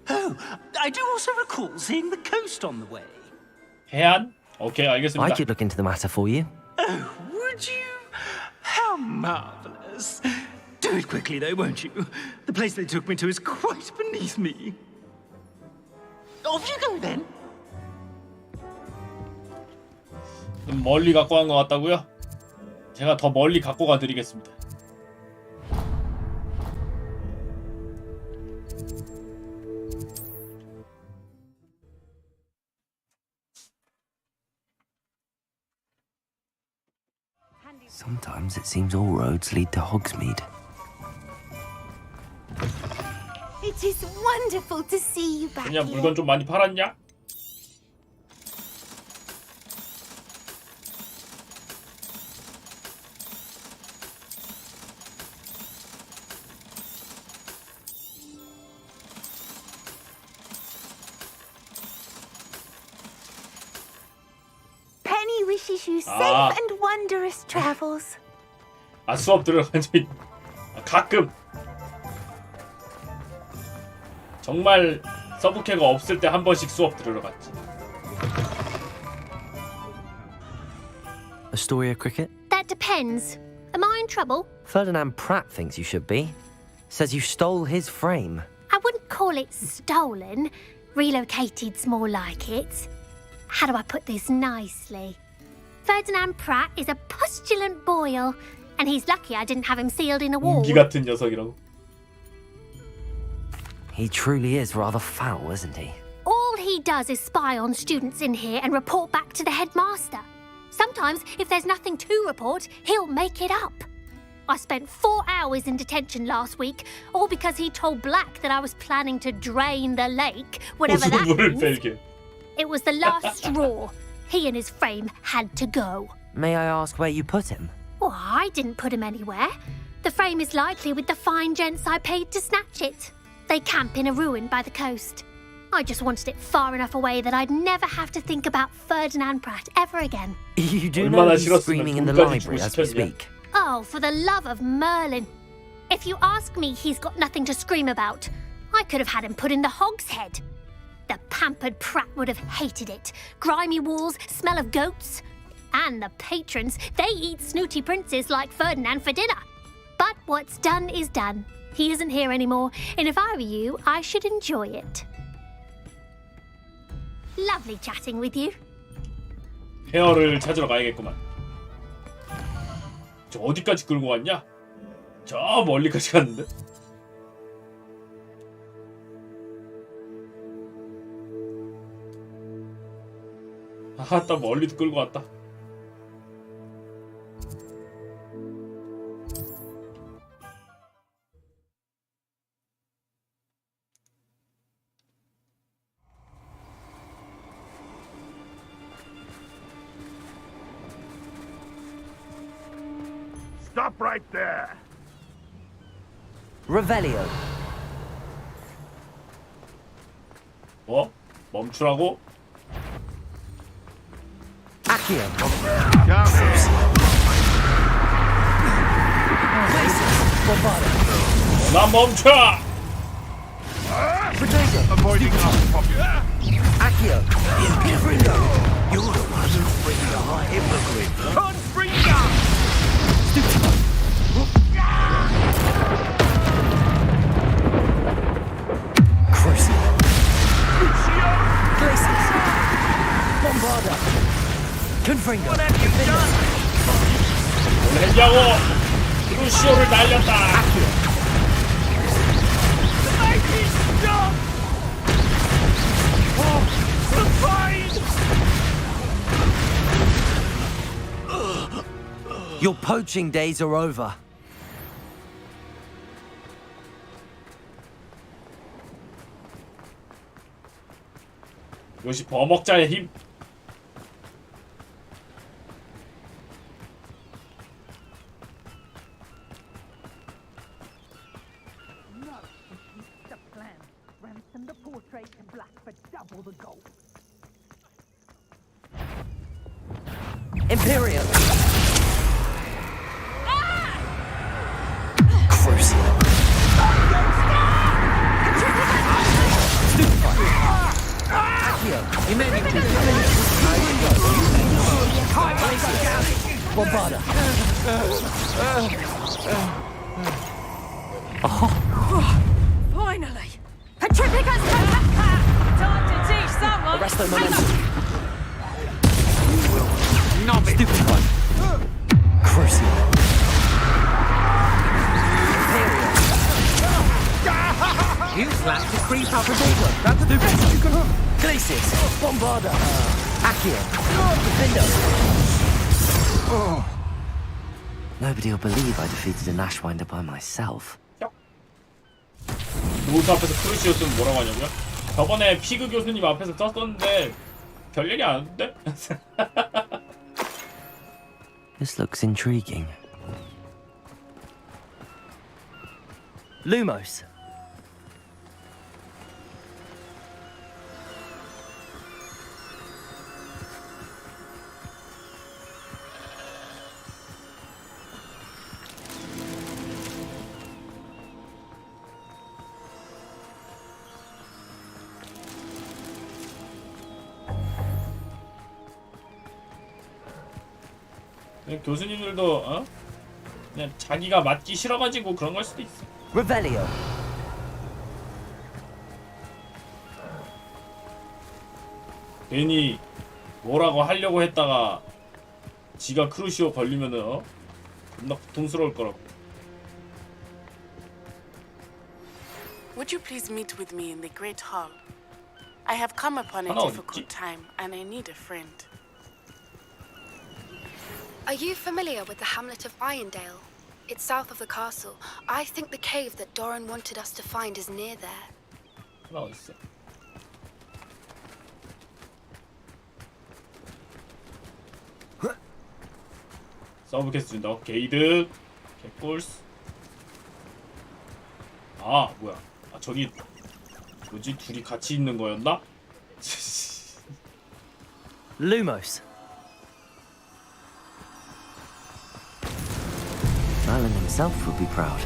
Oh, I do also recall seeing the coast on the way. 해안? 오케이, 알겠습니다. I could look into the matter for you. Oh, would you? How marvelous. Do it quickly, though, won't you? The place they took me to is quite beneath me. Off you go, then. 좀 멀리 갖고 간 것 같다고요? 제가 더 멀리 갖고 가드리겠습니다. Sometimes it seems all roads lead to Hogsmeade. It is wonderful to see you back 그냥 here. 물건 좀 많이 팔았냐? Penny wishes you safe and wondrous travels. 아, 수업 들어가지. 가끔 정말 서브캐가 없을 때 한 번씩 수업 들으러 갔지. Astoria Cricket? That depends. Am I in trouble? Ferdinand Pratt thinks you should be. Says you stole his frame. I wouldn't call it stolen. Relocated's more like it. How do I put this nicely? Ferdinand Pratt is a postulant boil, and he's lucky I didn't have him sealed in a wall. 웅기 같은 녀석이라고. He truly is rather foul, isn't he? All he does is spy on students in here and report back to the headmaster. Sometimes, if there's nothing to report, he'll make it up. I spent 4 hours in detention last week, all because he told Black that I was planning to drain the lake, whatever that means. It was the last straw. He and his frame had to go. May I ask where you put him? Well, I didn't put him anywhere. The frame is likely with the fine gents I paid to snatch it. They camp in a ruin by the coast. I just wanted it far enough away that I'd never have to think about Ferdinand Pratt ever again. You do know he's screaming in the library as we speak. Oh, for the love of Merlin. If you ask me, he's got nothing to scream about. I could have had him put in the Hog's Head. The pampered Pratt would have hated it. Grimy walls, smell of goats. And the patrons, they eat snooty princes like Ferdinand for dinner. But what's done is done. He isn't here anymore, and if I were you, I should enjoy it. Lovely chatting with you. 헤어를 찾으러 가야겠구만. 저 어디까지 끌고 갔냐? 저 멀리까지 갔는데? 아, 딱 멀리도 끌고 왔다. Stop right there. Revelio. 뭐? 멈추라고? Accio. 난 멈춰! Avoiding unpopular. Accio. You're the one who's bringing the high hypocrite. Confringo! Crucio. Glacius. Bombarda. Confringo. What have you done? 뭘 했냐고! 크루시오를 날렸다! Make it stop! Oh, the pain! Your poaching days are over. 이것이 버먹자의 힘. Ransom the portrait and black for double the gold. Imperial. Crucio. Accio. Bombarda. Finally! Petrificus Totaka! Time to teach someone! Arresto momentum. Knob it. Stupid one. Crucio. Imperial. You slapped to creep up. That's the best you can hook. Glacius. Bombarda. Accio. Defender. Nobody will believe I defeated an Ashwinder by myself. 노스 앞에서 크루시오 쓰면 뭐라고 하냐고요? 저번에 피그 교수님 앞에서 썼었는데 별 얘기 안 하는데? This looks intriguing. Lumos. 교수님들도 어? 그냥 자기가 맞기 싫어가지고 그런 걸 수도 있어. Revelio. 괜히 뭐라고 하려고 했다가 지가 크루시오 걸리면은 겁나 고통스러울 거라고. Would you please meet with me in the Great Hall? I have come upon a 하나 difficult 어딨지? time and I need a friend. Are you familiar with the hamlet of Irondale? It's south of the castle. I think the cave that Doran wanted us to find is near there. 하나 어딨어? 서브 캐스 준다고? 게이드 개꿀스. 아 뭐야? 아 저기 뭐지? 둘이 같이 있는 거였나? Lumos. Merlin himself would be proud.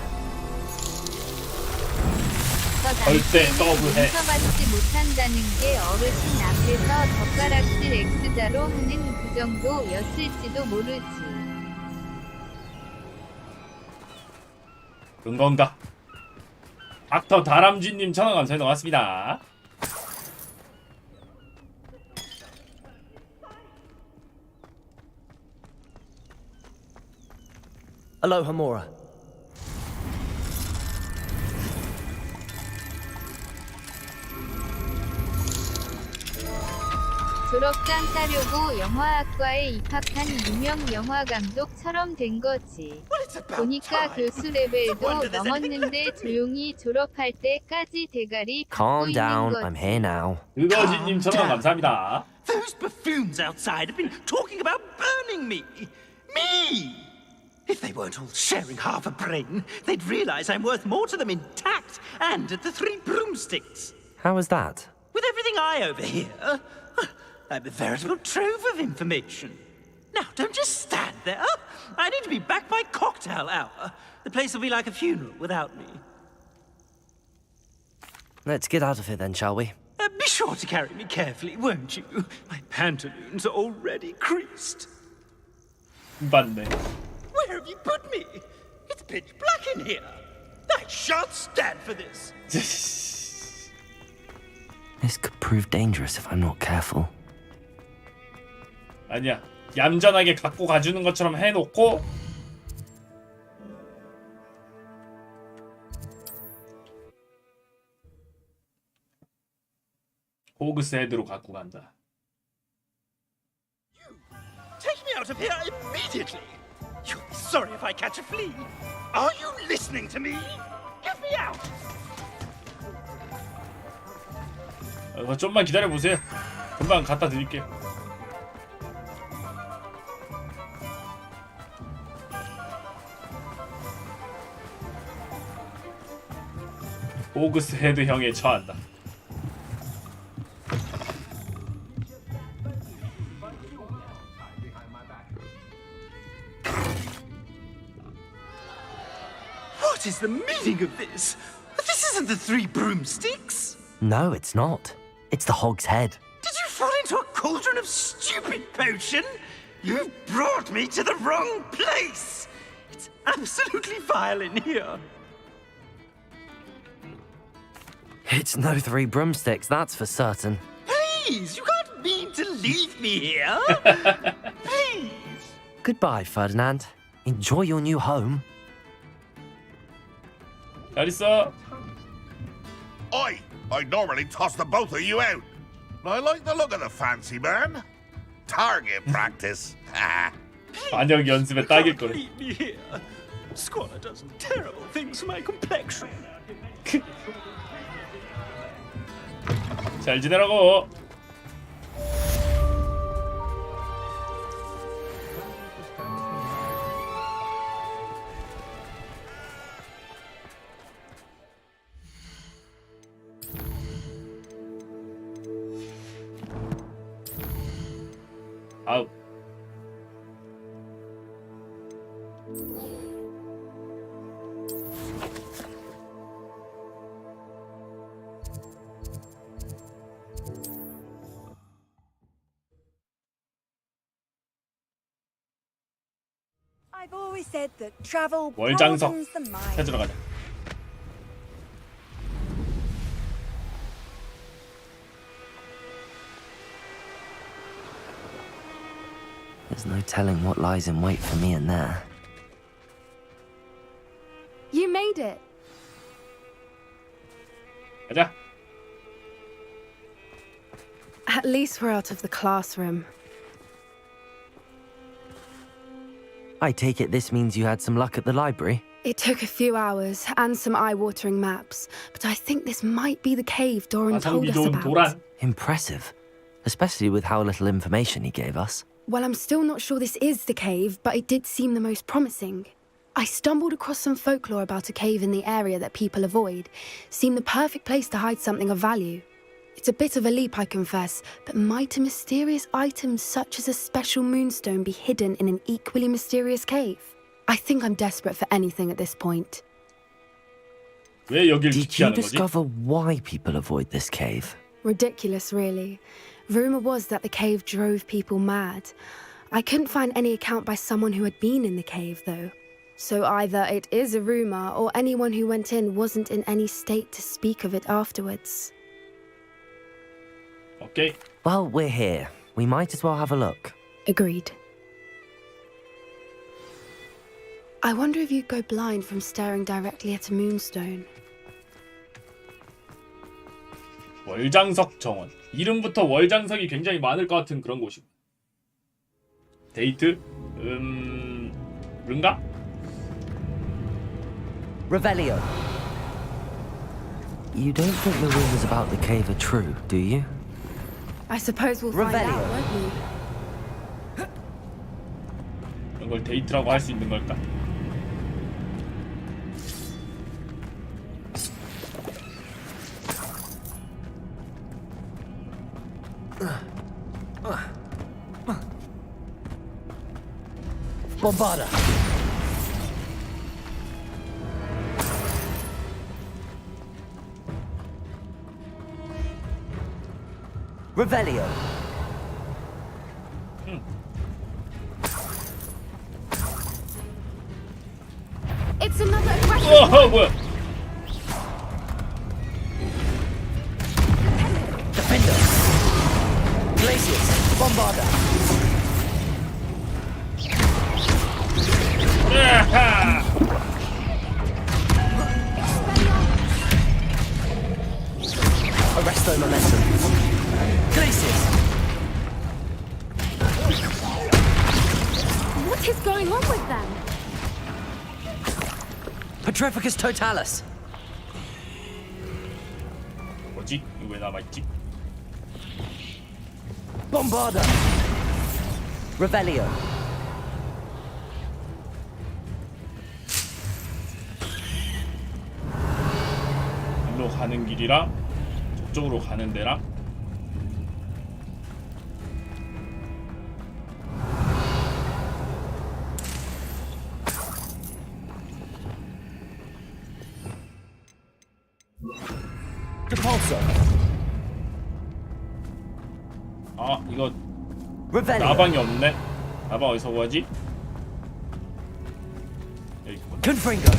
절대 서브해. 용서받지 못한다는 게 어르신 앞에서 젓가락질 X자로 하는 그 정도였을지도 모르지. 그런 건가? 닥터 다람쥐님 천원 감사히 나왔습니다. Aloha Mora. 졸업장 따려고 영화학과에 입학한 유명 영화 감독처럼 된 거지. 보니까 교수 레벨도 넘었는데 조용히 졸업할 때까지 대가리 받고 Calm 있는 down. 거지. I'm here now. 의거지님 천원 감사합니다. Those buffoons outside have been talking about burning me. Me! If they weren't all sharing half a brain, they'd realize I'm worth more to them intact and at the Three Broomsticks. How was that? With everything I overhear, I'm a veritable trove of information. Now, don't just stand there. I need to be back by cocktail hour. The place will be like a funeral without me. Let's get out of here then, shall we? Be sure to carry me carefully, won't you? My pantaloons are already creased. 맞네. Where have you put me? It's pitch black in here. I shan't stand for this. This could prove dangerous if I'm not careful. 아니야. 얌전하게 갖고 가주는 것처럼 해놓고 호그스 헤드로 갖고 간다. Take me out of here immediately. You'll be sorry if I catch a flea. Are you listening to me? Get me out. 좀만 기다려 보세요. 금방 갖다 드릴게요. 호그스 헤드 형에 처한다. What is the meaning of this? This isn't the Three Broomsticks. No, it's not. It's the Hog's Head. Did you fall into a cauldron of stupid potion? You've brought me to the wrong place. It's absolutely vile in here. It's no Three Broomsticks, that's for certain. Please, you can't mean to leave me here. Please. Goodbye, Ferdinand. Enjoy your new home. 잘 있어. I normally toss the both of you out. I like the look of the fancy man. Target practice. 반역 연습에 딱일 거래. Leave me here. Squalor does terrible things for my complexion. 잘 지내라고. 아우. I've always said that travel 월장석 broadens the mind. 찾으러 가자. There's no telling what lies in wait for me in there. You made it. 가자. At least we're out of the classroom. I take it this means you had some luck at the library? It took a few hours and some eye-watering maps, but I think this might be the cave Doran told us about. Impressive, especially with how little information he gave us. Well, I'm still not sure this is the cave, but it did seem the most promising. I stumbled across some folklore about a cave in the area that people avoid. Seemed the perfect place to hide something of value. It's a bit of a leap, I confess, but might a mysterious item such as a special moonstone be hidden in an equally mysterious cave? I think I'm desperate for anything at this point. 왜 여길 Did you 지키하는 거지? discover why people avoid this cave? Ridiculous, really. Rumour was that the cave drove people mad. I couldn't find any account by someone who had been in the cave, though. So either it is a rumour, or anyone who went in wasn't in any state to speak of it afterwards. Okay. Well, we're here. We might as well have a look. Agreed. I wonder if you'd go blind from staring directly at a moonstone. 월장석 정원. 이름부터 월장석이 굉장히 많을 것 같은 그런 곳이고. 데이트? 른가? Revelio. You don't think the rumors about the cave are true, do you? I suppose we'll find out, won't we? 이런 걸 데이트라고 할 수 있는 걸까? Bombarda. Revelio. It's another aggression. 와 뭐야? Defender. Glacius. Bombarda. 야하! Arresto momentum. Glacius. What is going on with them? Petrificus totalis. 뭐지? 이거 왜 남아있지? Bombarda. Revelio. 일로 가는 길이랑 저쪽으로 가는 데랑 Depulso. 아 이거 Revelio. 나방이 없네. 나방 어디서 구하지? 여기 있구나. Confringo.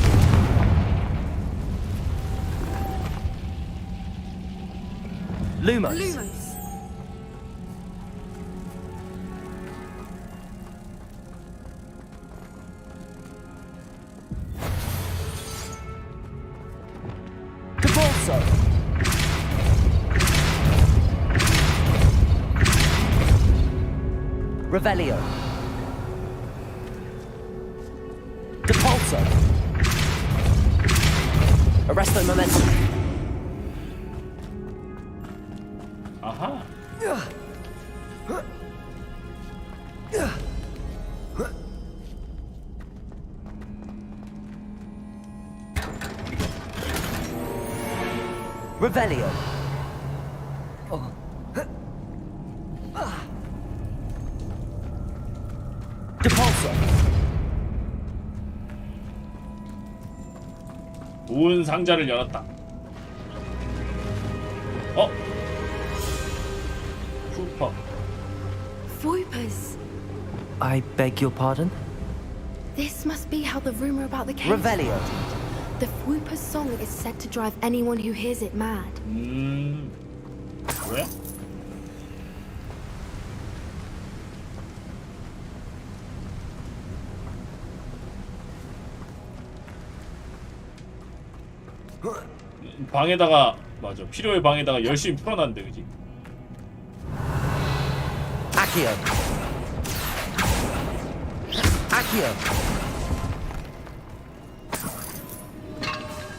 Lumos. Lumos. Depulso. Revelio. Depulso. Arresto momentum. 아하. Revelio. Depulso. 좋은 상자를 열었다. 어? 슈퍼. Voipers. I beg your pardon? This must be how the rumor about the cave Revelio. started. The Voipers' song is said to drive anyone who hears it mad. 뭐야? 방에다가 맞아 필요의 방에다가 열심히 풀어놨는데 그지? Accio. Accio.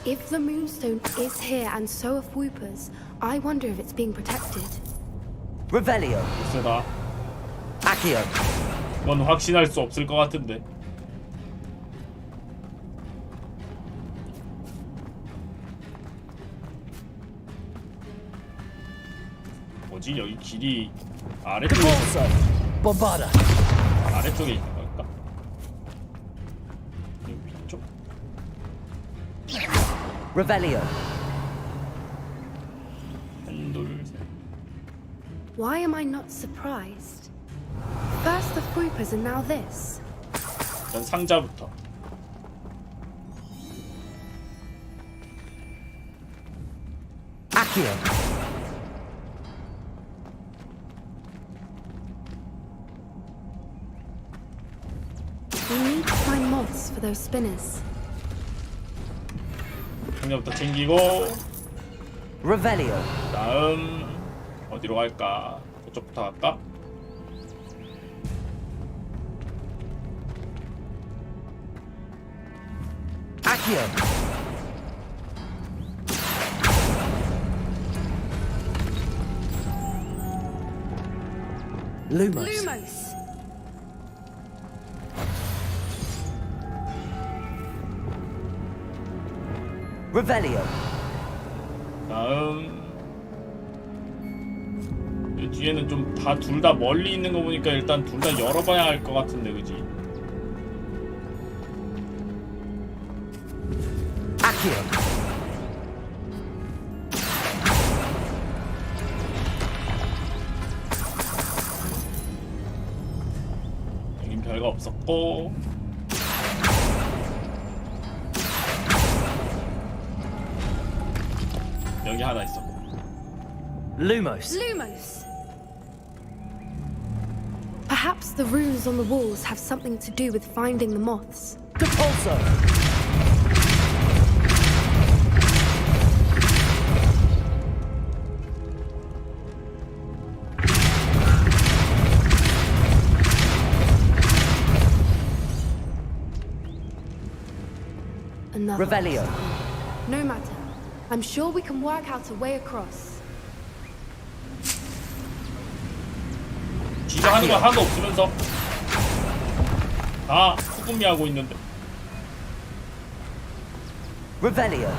If the moonstone is here and so are Voipers, I wonder if it's being protected. Revelio. 글쎄다. Accio. 그건 확신할 수 없을 것 같은데. 뭐지? 여기 길이 아래쪽에 Bombarda. 아래쪽에 있는 걸까? 여기 위쪽? Revelio. 한, 둘, 셋. Why am I not surprised? First the Voipers and now this. 일단 상자부터. Accio. We need to find moths for those spinners. 상자부터 챙기고 Revelio. 다음 어디로 갈까? 저쪽부터 갈까? Accio. Lumos. Lumos. Revelio. 다음 뒤에는 좀 다 둘 다 멀리 있는 거 보니까 일단 둘 다 열어봐야 할 것 같은데, 그지? 여긴 별거 없었고. 여기 하나 있었고. Lumos. Lumos! Perhaps the runes on the walls have something to do with finding the moths. Depulso. Another. Revelio. No matter. I'm sure we can work out a way across. 지가 하는 거 하나도 없으면서 다 후금이하고 있는데. Revelio.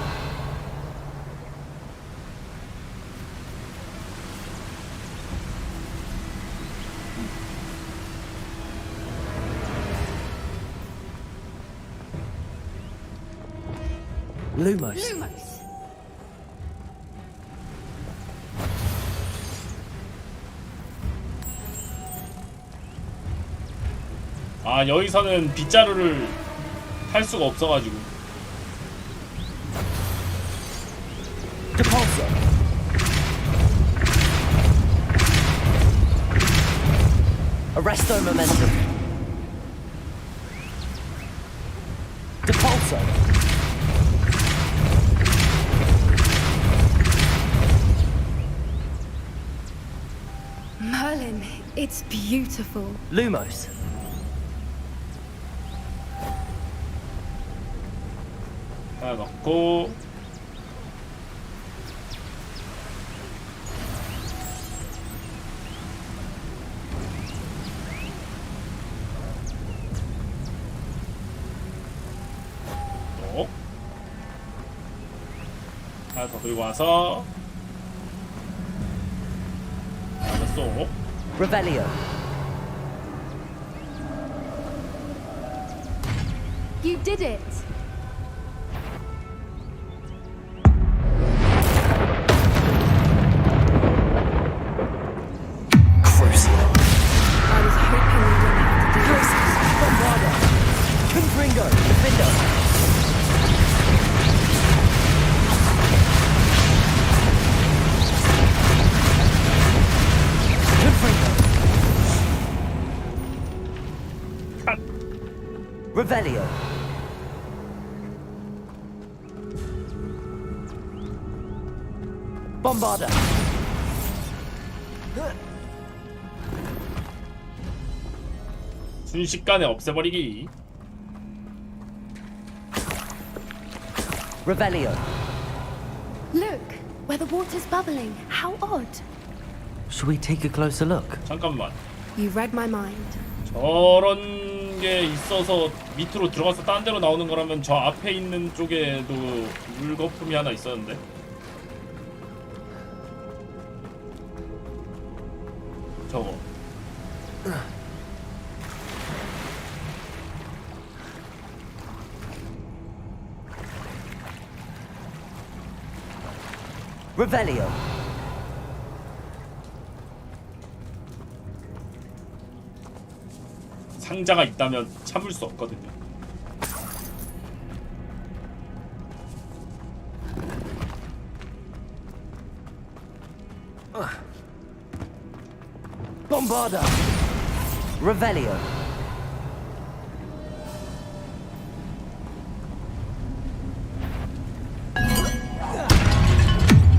Lumos. Lumos! 아, 여기서는 빗자루를 탈 수가 없어가지고. Depulso. Arresto momentum. Depulso. Merlin, it's beautiful. Lumos. 하나 넣고. 또 하나 더 들고 와서 하나 쏘. Revelio. You did it! I was hoping we didn't have to do this. Bombarda. Confringo. Defender. Revelio. Bombarda. 순식간에 없애버리기. Revelio. Look, where the water's bubbling. How odd. Should we take a closer look? 잠깐만. You read my mind. 저런 게 있어서 밑으로 들어가서 딴 데로 나오는 거라면 저 앞에 있는 쪽에도 물거품이 하나 있었는데. 저거. Revelio. 상자가 있다면 참을 수 없거든요. Bombarda. Revelio.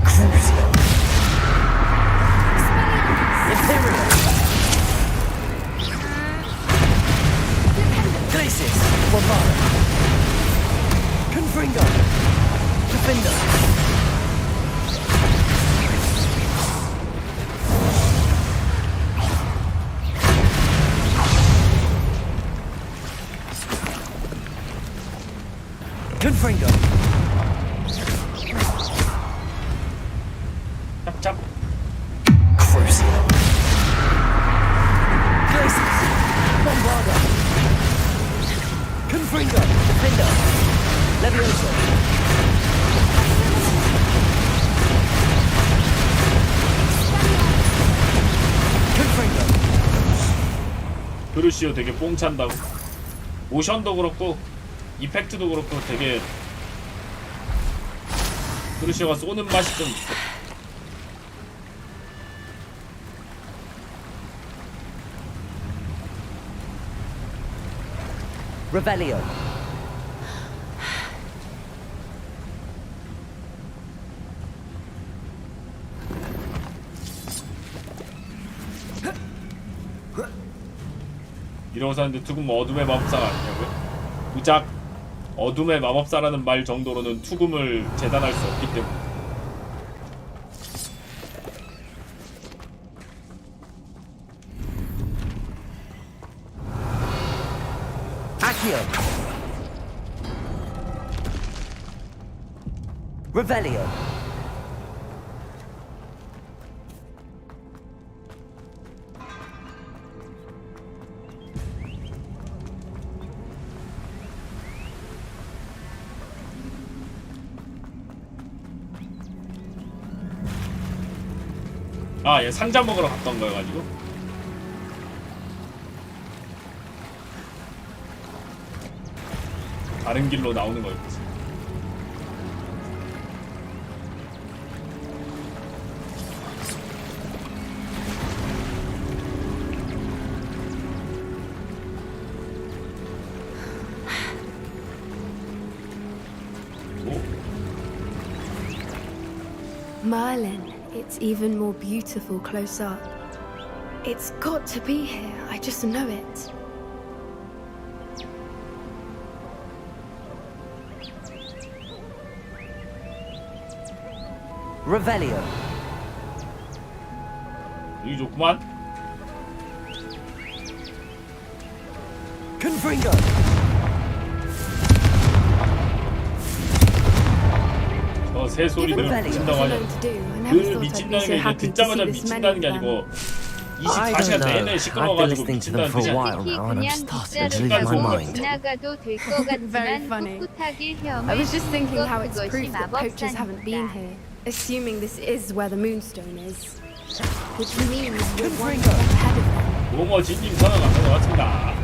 Crucio. Imperial. Glacis. Bombarda. Confringo. Defender. Confringo. 짭짭. Crucio. Confringo! Defender! Levioso! Confringo! 그루시오 되게 뽕찬다고. 모션도 그렇고 이펙트도 그렇고 되게 그루시오가 쏘는 맛이 좀 있어. Revelio. 이러고 사는데 투금 어둠의 마법사가 아니냐고요? 무작 어둠의 마법사라는 말 정도로는 투금을 재단할 수 없기 때문에. Accio. Revelio. 아, 얘 상자 먹으러 갔던 거여가지고. 다른 길로 나오는 거였지. Merlin, it's even more beautiful close up. It's got to be here, I just know it. Revelio. 여기 좋구만. Confringo. 저 새 소리를 미친다고 하냐. 그 미친다는 게 이제 듣자마자 미친다는 게 아니고 24시간 내내 시끄러워가지고 미친다는 뜻이 아니야. 특히 그냥 빗자루 지나가도 될 것 같지만 꿋꿋하게 I was just thinking 헤엄을 how it's 그것이 proof that poachers haven't been 마법사입니다. here. Assuming this is where the moonstone is. Which means we're one step ahead of them. 용어진님 선언 안 가져왔습니다.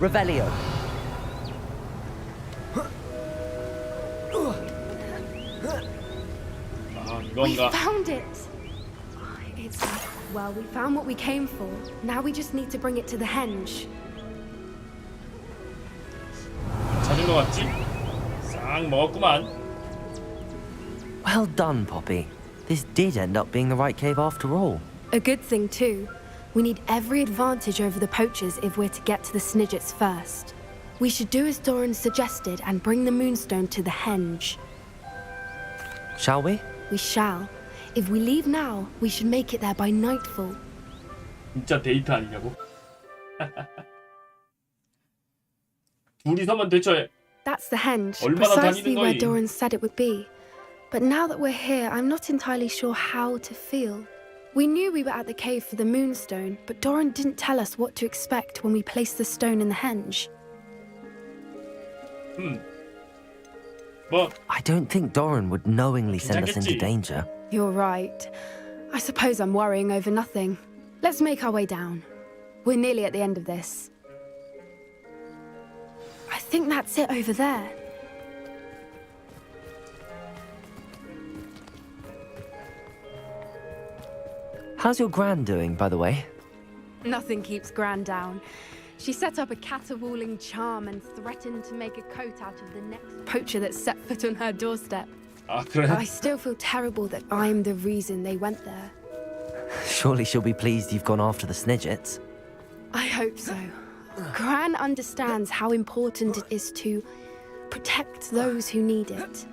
Revelio. 아, We 이건가? found it! It's... Well, we found what we came for. Now we just need to bring it to the henge. 찾은 거 같지? 싹 먹었구만. Well done, Poppy. This did end up being the right cave after all. A good thing, too. We need every advantage over the poachers if we're to get to the Snidgets first. We should do as Doran suggested and bring the moonstone to the henge. Shall we? We shall. If we leave now, we should make it there by nightfall. 진짜 데이트 아니냐고? 둘이서만 대처해. That's the henge, 얼마나 precisely 다니는 where 거임? Doran said it would be. But now that we're here, I'm not entirely sure how to feel. We knew we were at the cave for the moonstone, but Doran didn't tell us what to expect when we placed the stone in the henge. 뭐? I don't think Doran would knowingly send us into danger. You're right. I suppose I'm worrying over nothing. Let's make our way down. We're nearly at the end of this. I think that's it over there. How's your gran doing, by the way? Nothing keeps Gran down. She set up a caterwauling charm and threatened to make a coat out of the next poacher that set foot on her doorstep. 아, 그래? I still feel terrible that I'm the reason they went there. Surely she'll be pleased you've gone after the Snidgets. I hope so. Gran understands how important it is to protect those who need it.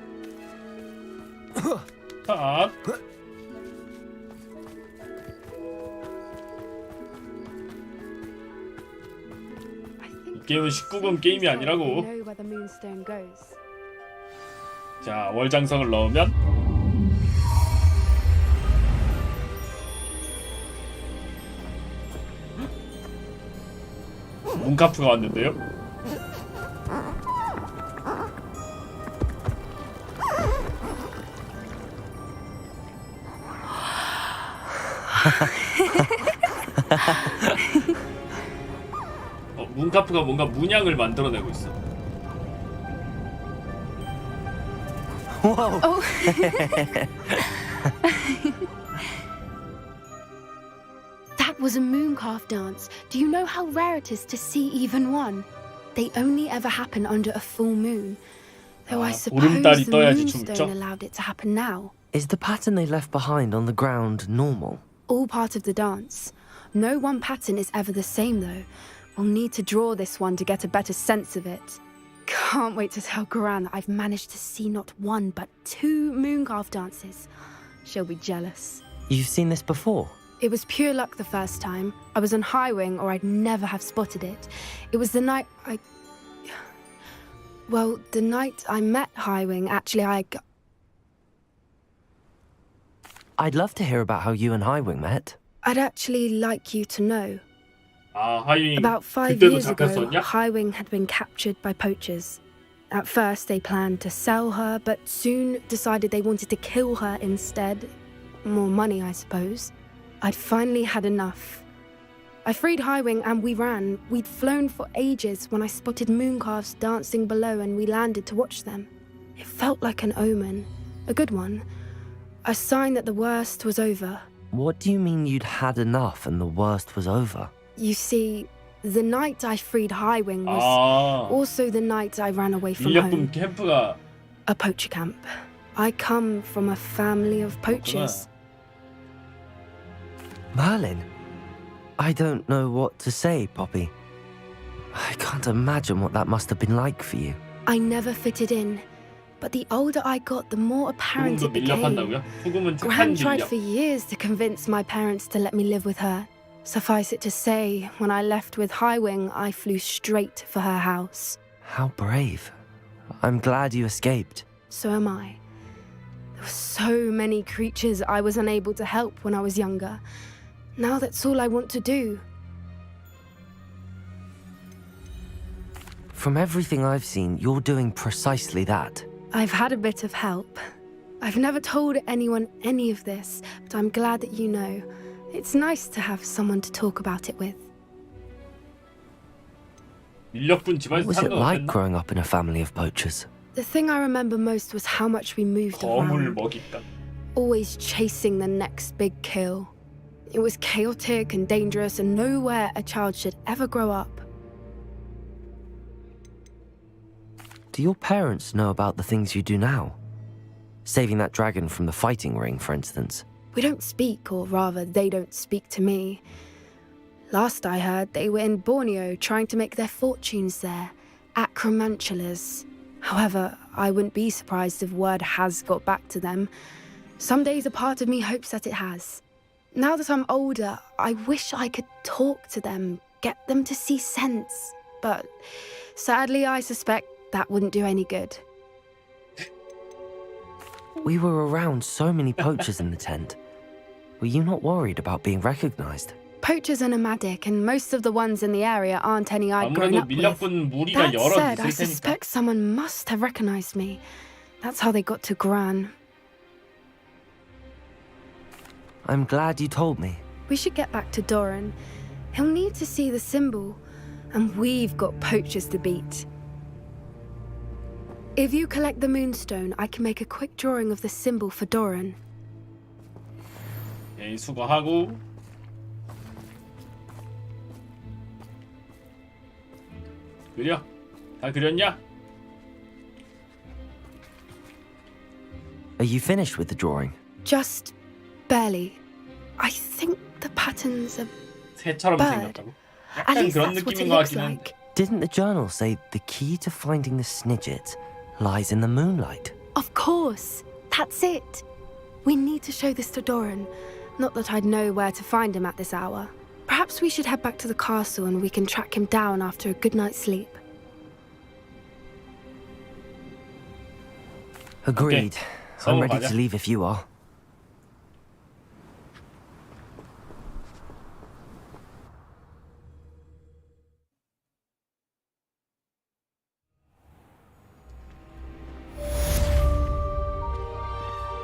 아. 이 게임은 19금 게임이 아니라고. Know where the moonstone goes. 자, 월장성을 넣으면 문카프가 왔는데요? 문카프가 뭔가 문양을 만들어내고 있어. Whoa. Oh. That was a mooncalf dance. Do you know how rare it is to see even one? They only ever happen under a full moon. Though I suppose 보름달이 the 떠야지 춤을 춰? moonstone allowed it to happen now. Is the pattern they left behind on the ground normal? All part of the dance. No one pattern is ever the same though. We'll need to draw this one to get a better sense of it. Can't wait to tell Gran that I've managed to see not one but 2 mooncalf dances. She'll be jealous. You've seen this before? It was pure luck the first time. I was on Highwing or I'd never have spotted it. It was the night the night I met Highwing, actually I'd love to hear about how you and Highwing met. I'd actually like you to know. 하이윙 About 5 그때도 years ago, 잡혔었냐? Highwing had been captured by poachers. At first, they planned to sell her, but soon decided they wanted to kill her instead. More money, I suppose. I'd finally had enough. I freed Highwing and we ran. We'd flown for ages when I spotted mooncalves dancing below and we landed to watch them. It felt like an omen, a good one, a sign that the worst was over. What do you mean you'd had enough and the worst was over? You see, the night I freed Highwing was also the night I ran away from home. 캠프가 A poacher camp. I come from a family of poachers. Merlin? I don't know what to say, Poppy. I can't imagine what that must have been like for you. I never fitted in, but the older I got, the more apparent it became. Gran tried for years to convince my parents to let me live with her. Suffice it to say, when I left with Highwing, I flew straight for her house. How brave. I'm glad you escaped. So am I. There were so many creatures I was unable to help when I was younger. Now that's all I want to do. From everything I've seen, you're doing precisely that. I've had a bit of help. I've never told anyone any of this, but I'm glad that you know. It's nice to have someone to talk about it with. What was it like growing up in a family of poachers? The thing I remember most was how much we moved around. Always chasing the next big kill. It was chaotic and dangerous and nowhere a child should ever grow up. Do your parents know about the things you do now? Saving that dragon from the fighting ring, for instance. We don't speak, or rather, they don't speak to me. Last I heard, they were in Borneo trying to make their fortunes there, acromantulas. However, I wouldn't be surprised if word has got back to them. Some days a part of me hopes that it has. Now that I'm older, I wish I could talk to them, get them to see sense. But sadly, I suspect that wouldn't do any good. We were around so many poachers in the tent. Were you not worried about being recognized? Poachers are nomadic, and most of the ones in the area aren't any I'd grown up with. That said, I suspect someone must have recognized me. That's how they got to Gran. I'm glad you told me. We should get back to Doran. He'll need to see the symbol, and we've got poachers to beat. If you collect the moonstone, I can make a quick drawing of the symbol for Doran. 예, 수고하고. 그려? 다 그렸냐? Are you finished with the drawing? Just barely. I think the patterns are 새처럼 bird. 생겼다고? At 약간 least 그런 that's what it 느낌인 것 looks 같긴 like. Didn't the journal say the key to finding the Snidget lies in the moonlight? Of course. That's it. We need to show this to Doran. Not that I'd know where to find him at this hour. Perhaps we should head back to the castle and we can track him down after a good night's sleep. Agreed. I'm ready to leave if you are.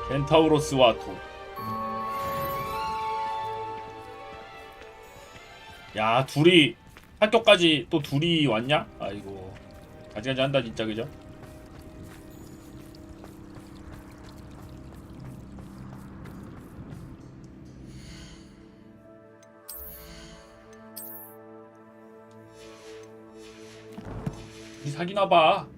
켄타우로스와 도. 야, 둘이 학교까지 또 둘이 왔냐? 아이고, 가지가지 한다 진짜. 그죠? 우리 사귀나봐.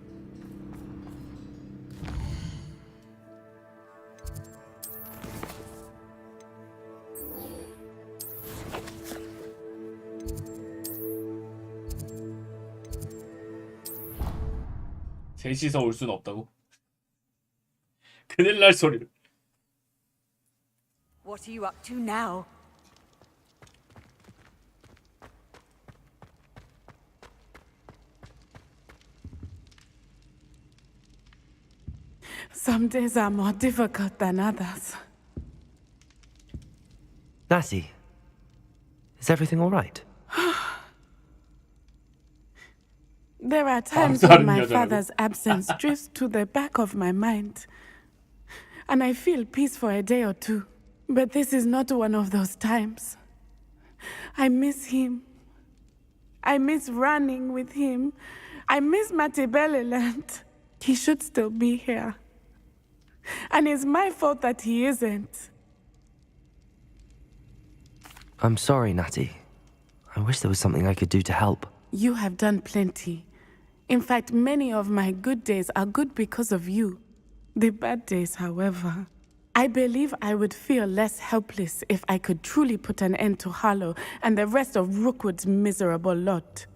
셋이서 올 수는 없다고? 큰일 날 소리를. What are you up to now? Some days are more difficult than others. Natty, is everything all right? There are times when my father's absence drifts to the back of my mind, and I feel peace for a day or two. But this is not one of those times. I miss him. I miss running with him. I miss Matibeleland. He should still be here. And it's my fault that he isn't. I'm sorry, Natty. I wish there was something I could do to help. You have done plenty. In fact, many of my good days are good because of you. The bad days, however, I believe I would feel less helpless if I could truly put an end to Harlow and the rest of Rookwood's miserable lot.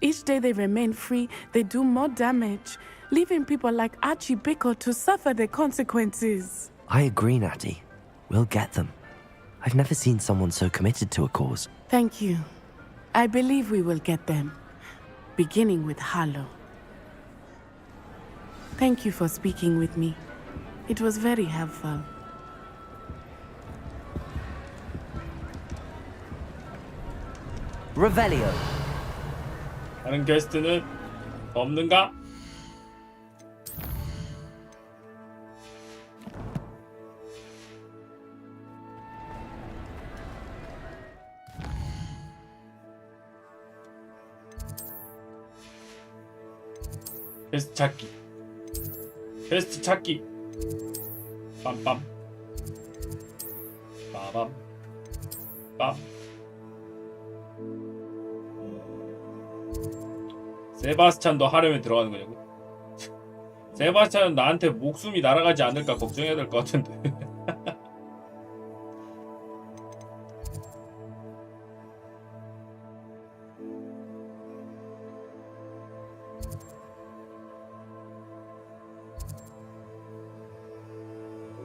Each day they remain free, they do more damage, leaving people like Archie Bickle to suffer the consequences. I agree, Natty. We'll get them. I've never seen someone so committed to a cause. Thank you. I believe we will get them, beginning with Harlow. Thank you for speaking with me. It was very helpful. Revelio. 다른 게스트는 없는가? 퀘스트 찾기. 퀘스트 찾기. 빰빰. 빠밤. 빰. 세바스찬도 하려면 들어가는 거냐고? 세바스찬은 나한테 목숨이 날아가지 않을까 걱정해야 될 것 같은데.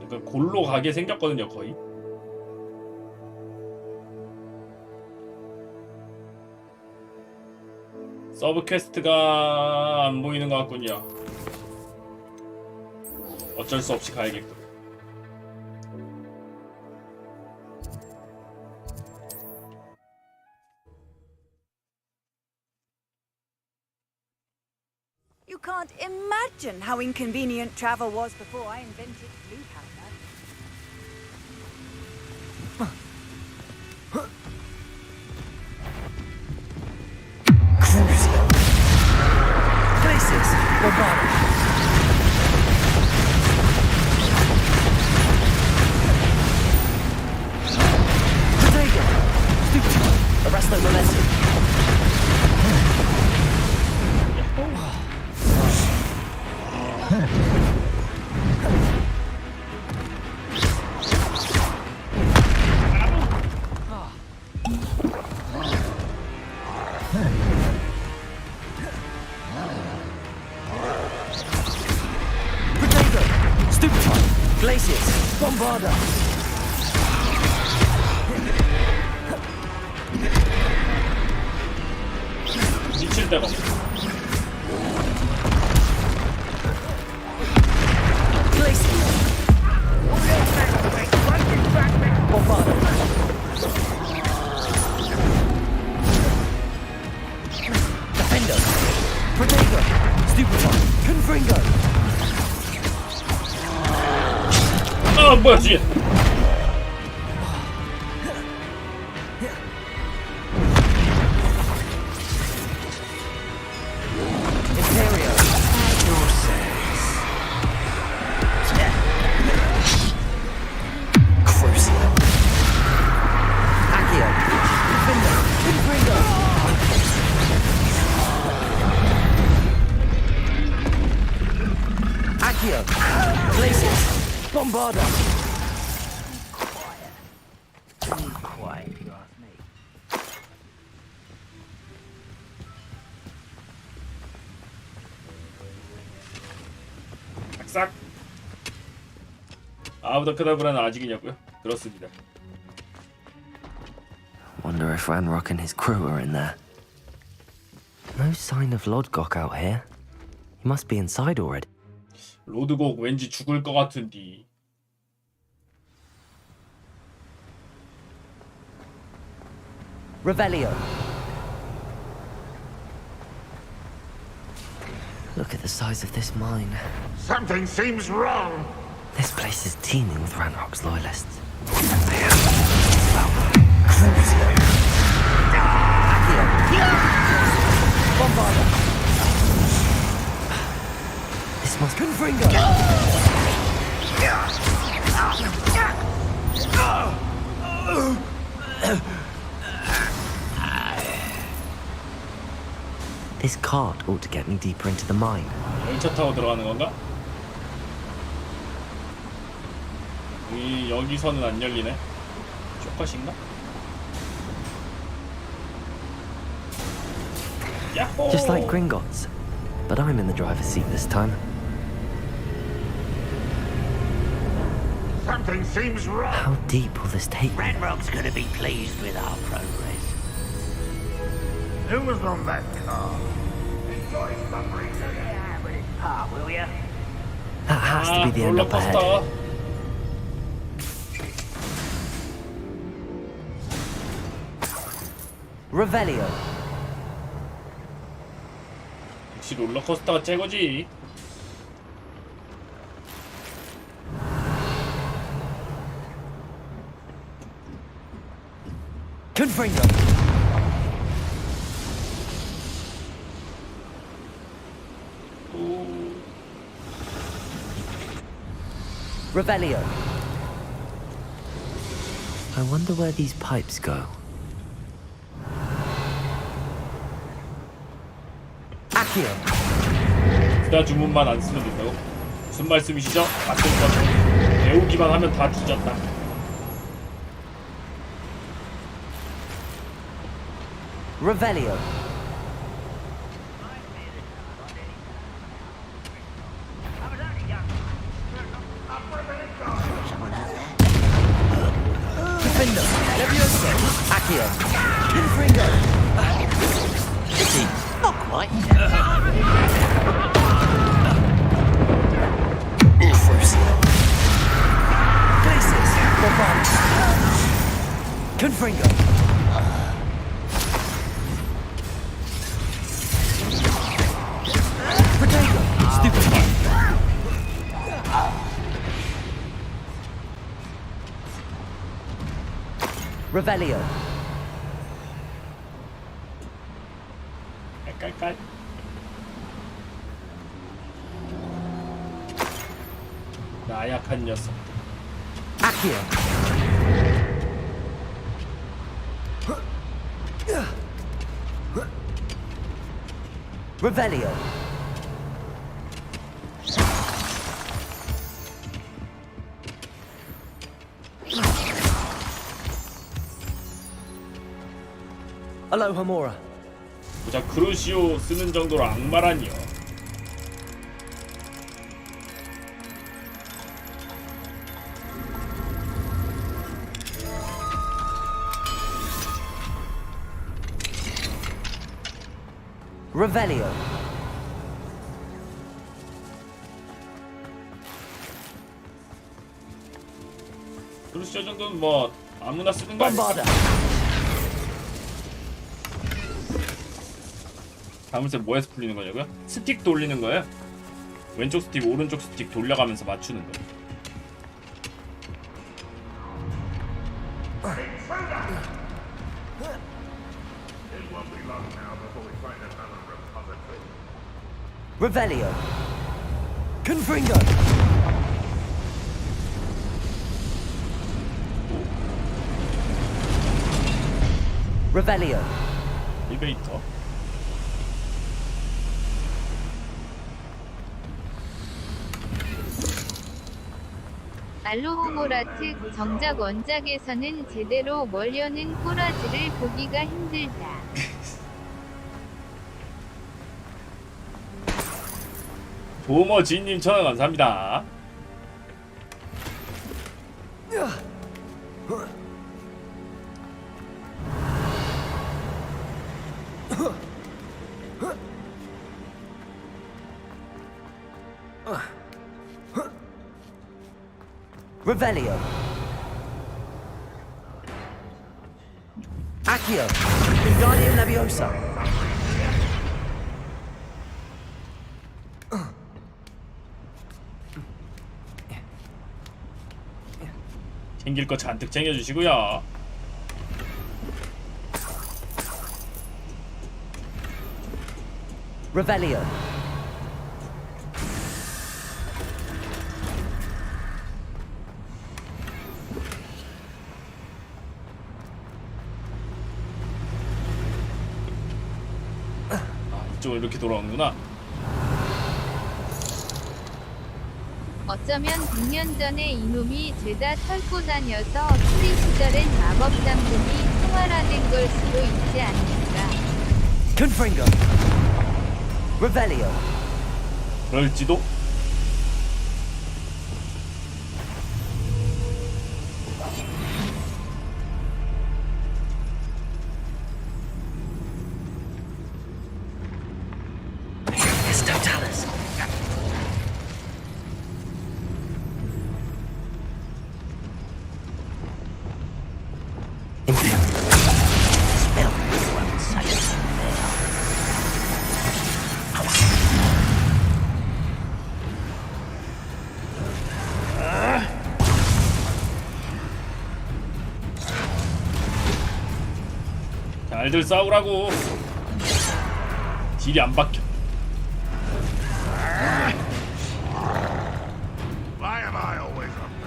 약간 골로 가게 생겼거든요, 거의. 서브 퀘스트가 안 보이는 것 같군요. 어쩔 수 없이 가야겠군. You can't imagine how inconvenient travel was before I invented blue powder. Places, Barbara. Arrest them molested. Glaciers, Bombarda. 미칠 데가 없어. Bombarda. Defender. Protego. Stupefy. Confringo. 뭐야 뒤에. Bombarder! 싹. 아브다카다브라는 아직이냐고요? 그렇습니다. Wonder if Ranrock and his crew are in there. No sign of Lodgok out here. He must be inside already. 로드곡 왠지 죽을 것 같은디. Revelio. Look at the size of this mine. Something seems wrong. This place is teeming with Ranrock's loyalists. Bombarder. This must be Confringo. This cart ought to get me deeper into the mine. 열차 타고 들어가는 건가? 여기서는 안 열리네. 쇼컷인가? 야호! Just like Gringotts, but I'm in the driver's seat this time. Something seems wrong. How deep will this take me? Ranrock's gonna be pleased with our progress. Who was on that car? Enjoy suffering. Yeah, but it's part, will ya? That has to be the end up ahead. 롤러코스터. Revelio. 역시 롤러코스터가 최고지. Confringo. Revelio. I wonder where these pipes go. Accio. 부자 주문만 안 쓰면 된다고? 무슨 말씀이시죠? 같은 거죠. 배우기만 하면 다 뒤졌다. Revelio. Defender. Levioso. Accio. Confringo. Not quite. Glacius. Bombard. Confringo. Protego. Stupid. Revelio. 깔깔. 나약한 녀석. Accio. Revelio. Alohomora. 보자, 크루시오 쓰는 정도로 악마라니요. Revelio. 크루시오 정도는 뭐 아무나 쓰는 거 아니야? 자물쇠 뭐에서 풀리는 거냐고요? 스틱 돌리는 거예요. 왼쪽 스틱, 오른쪽 스틱 돌려가면서 맞추는 거예요. Revelio. Confringo. Revelio. 엘리베이터. 알로 호그와트 정작 원작에서는 제대로 뭘 여는 꼬라지를 보기가 힘들다. 도머지님 천원 감사합니다. Revelio. Accio. Wingardium Leviosa. 챙길 거 잔뜩 챙겨주시고요. Revelio. 이쪽으로 이렇게 돌아오는구나. 어쩌면 100년 전에 이놈이 죄다 털고 다녀서 프리 시절엔 마법 장군이 통화라는 걸 수도 있지 않을까. Confringo. Revelio. 그럴지도. 잘들 싸우라고. 딜이 안 박혀.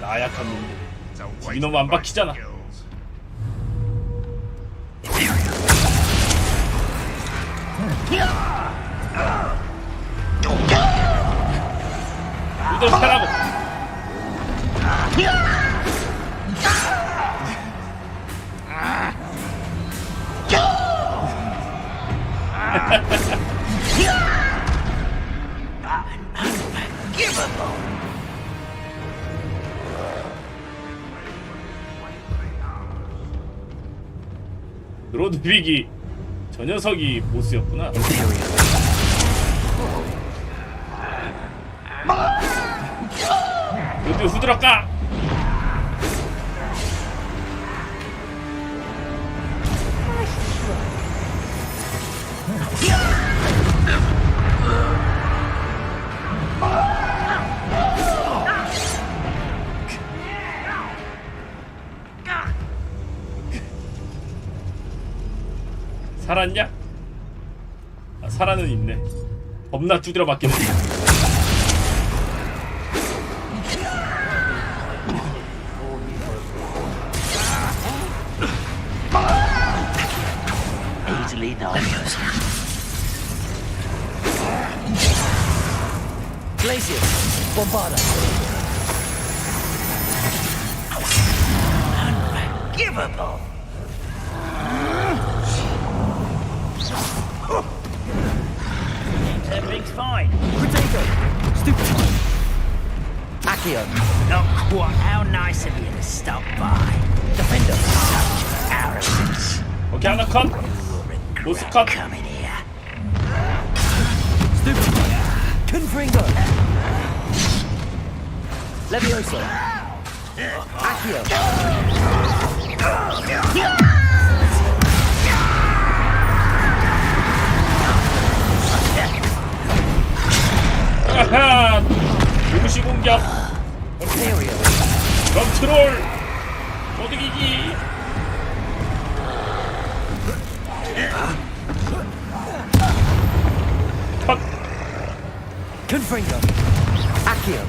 나약한 놈들. 딜이 너무 안 박히잖아. 이들 패라고. 로드빅이 저 녀석이 보스였구나. 로드 후드락가. 살았냐? 아, 살아는 있네. 겁나 두드려 맞기는. Easily done. Glacier. Bombarda. Unforgivable. Everything's fine. Potato. Stupid. Accio. Not quite. How nice of you to stop by. Defender. Such arrogance. 오케이, 하나 컷. 보스 컷. Coming here. Stupid. Confringo. Levioso. Accio. 아하! 동시 공격. Imperial. 컨트롤. 도둑이기. Confringo. Accio.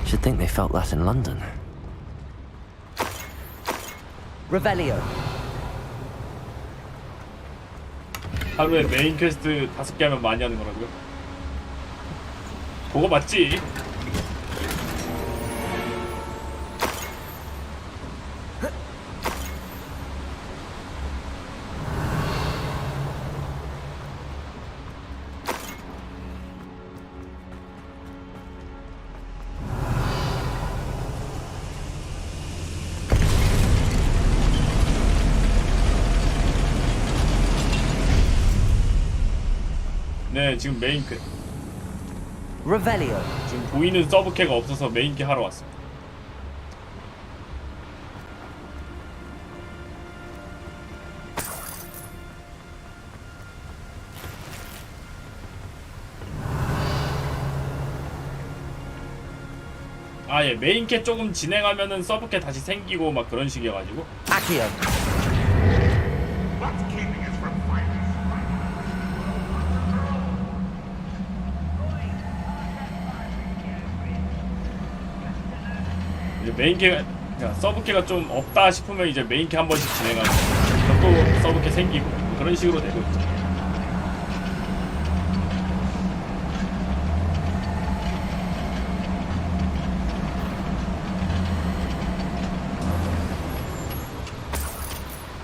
Should think they felt that in London. Revelio. 하루에 메인 퀘스트 5개 하면 많이 하는 거라고요? 그거 맞지? 네, 지금 메인캐. Revelio. 지금 보이는 서브캐가 없어서 메인캐 하러 왔습니다. 아, 예, 메인캐 조금 진행하면은 서브캐 다시 생기고 막 그런 식이어가지고. Accio. 이제 메인캐가, 서브캐가 좀 없다 싶으면 이제 메인캐 한 번씩 진행하고 또 서브캐 생기고 그런 식으로 되고 있죠.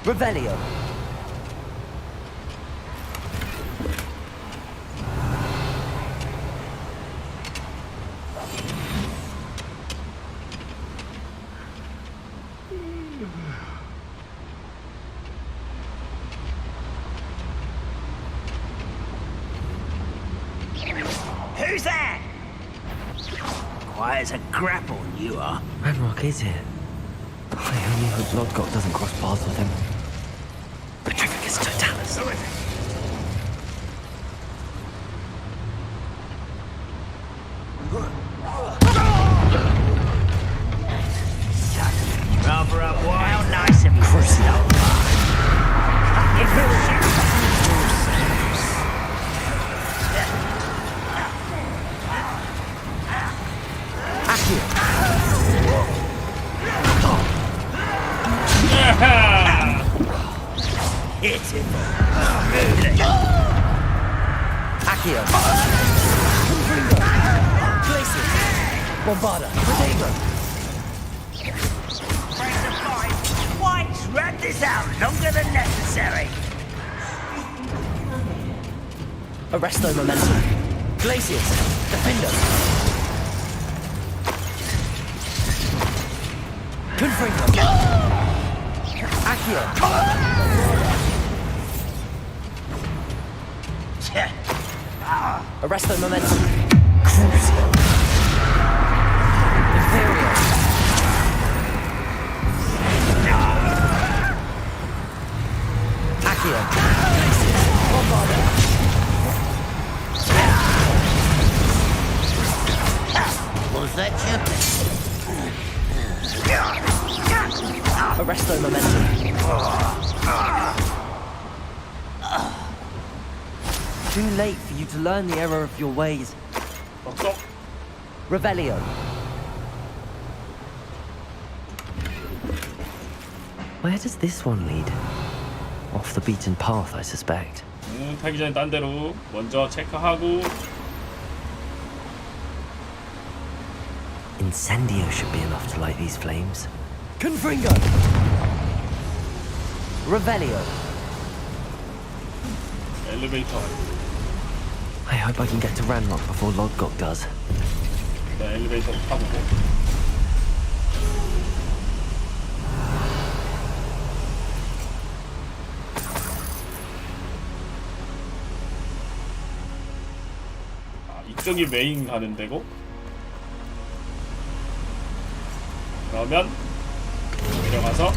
Revelio. Who's that? Quiet as a grapple, you are. Ranrock is here. I only hope Lodgok doesn't cross paths with him. Petrificus Totalis. Rather up wide. How nice of you. Crucio. Pitiful. Accio. Glacius. Bombarda. Protego. Whites, drag this out longer than necessary. Arresto momentum. Glacius. Defender. Confringo. Accio. Arresto momentum. Crucio. Imperial. Accio. Bombarda. Was that you? Arresto momentum. Too late for you to learn the error of your ways. Revelio. Where does this one lead? Off the beaten path, I suspect. 타기 전에 딴 데로 먼저 체크하고. Incendio should be enough to light these flames. Confringo. Revelio. 엘리베이터. I hope I can get to Ranrock before Lodgok does. 네, 엘리베이터를 타보고. 이쪽이 메인 가는 데고, 그러면 내려가서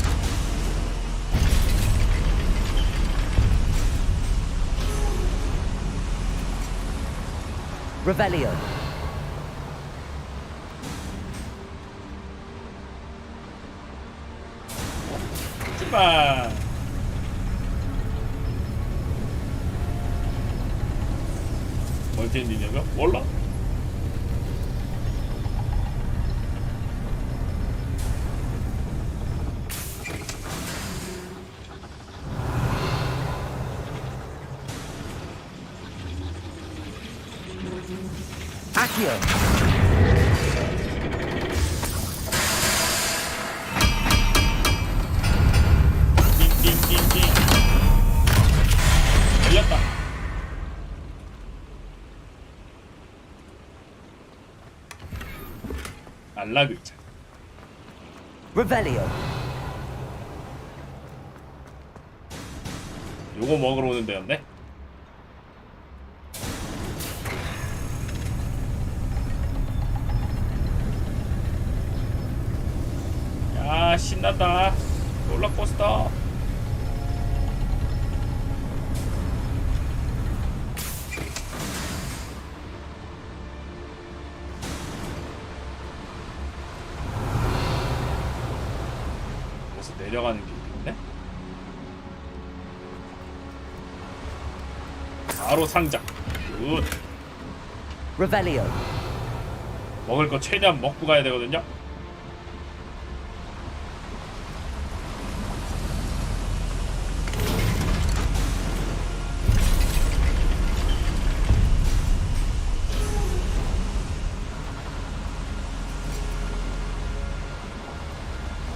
Revelio. 출발. 멀티엔딩이냐면? 몰라? Accio. 띵띵띵띵. 열렸다. 알라 글자. Revelio. 요거 먹으러 오는 데였네. 야, 신난다. 롤러코스터. 여기서 내려가는 게 있네. 바로 상자. 굿. Revelio. 먹을 거 최대한 먹고 가야 되거든요.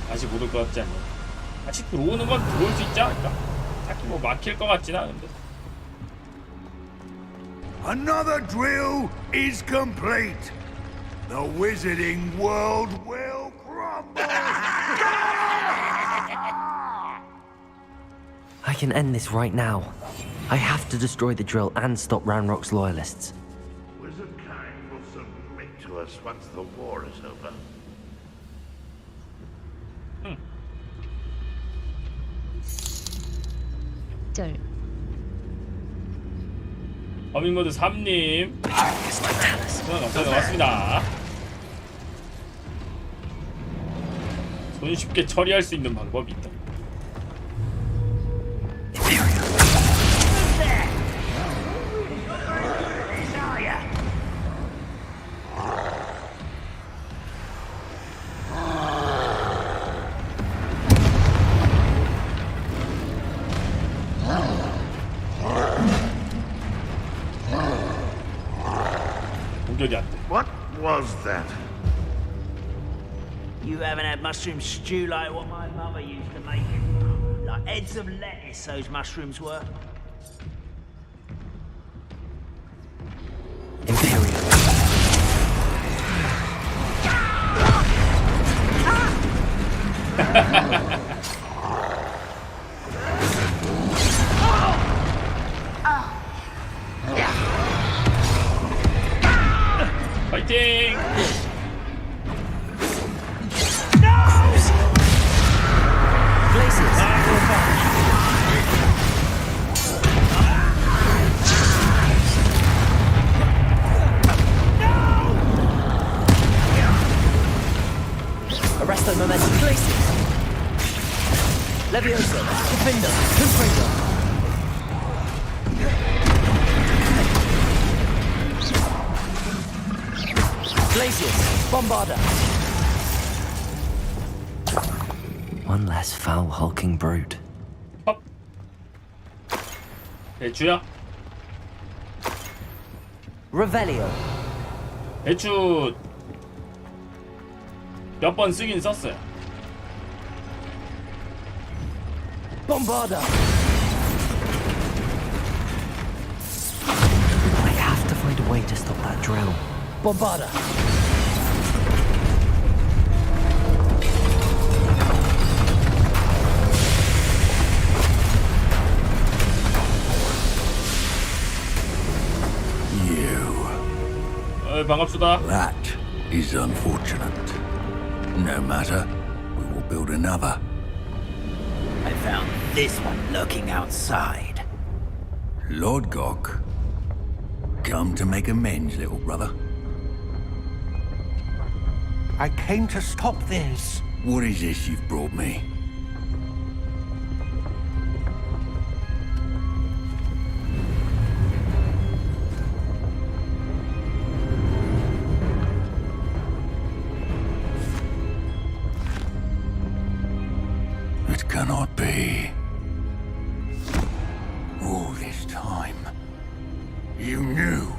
다시 못 올 것 같지 않냐? 다시 들어오는 건 들어올 수 있지 않을까? 딱히 뭐 막힐 것 같진 않은데. Another drill is complete. The wizarding world will crumble. I can end this right now. I have to destroy the drill and stop Ranrock's loyalists. Wizard kind will submit to us once the war is over. 절. 허밍모드 3님 감사합니다. 고맙습니다. 손쉽게 처리할 수 있는 방법이 있다. 공격이 안 돼. What was that? You haven't had mushroom stew like what my mother used to make it. Like heads of lettuce, those mushrooms were. 파이팅! Arresto momentum places. Levioso, Defender, Confringo. Glacius, Bombarder. One less foul hulking brute. 배추야? Revelio. 배추 몇 번 쓰긴 썼어요. Bombarder. find a way to stop that drill. Bombarda! 반갑습니다. That is unfortunate. No matter, we will build another. I found this one lurking outside. Lord Gok, come to make amends, little brother. I came to stop this. What is this you've brought me? It cannot be. All this time, you knew.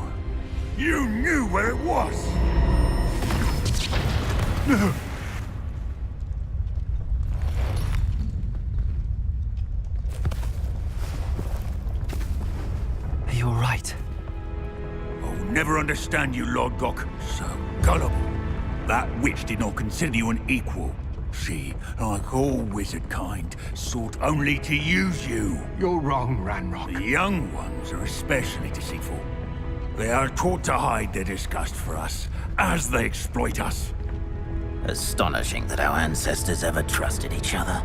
You knew where it was. No. Are you all right? I'll never understand you, Lord Gok. So gullible. That witch did not consider you an equal. She, like all wizard kind, sought only to use you. You're wrong, Ranrock. The young ones are especially deceitful. They are taught to hide their disgust for us, as they exploit us. Astonishing that our ancestors ever trusted each other.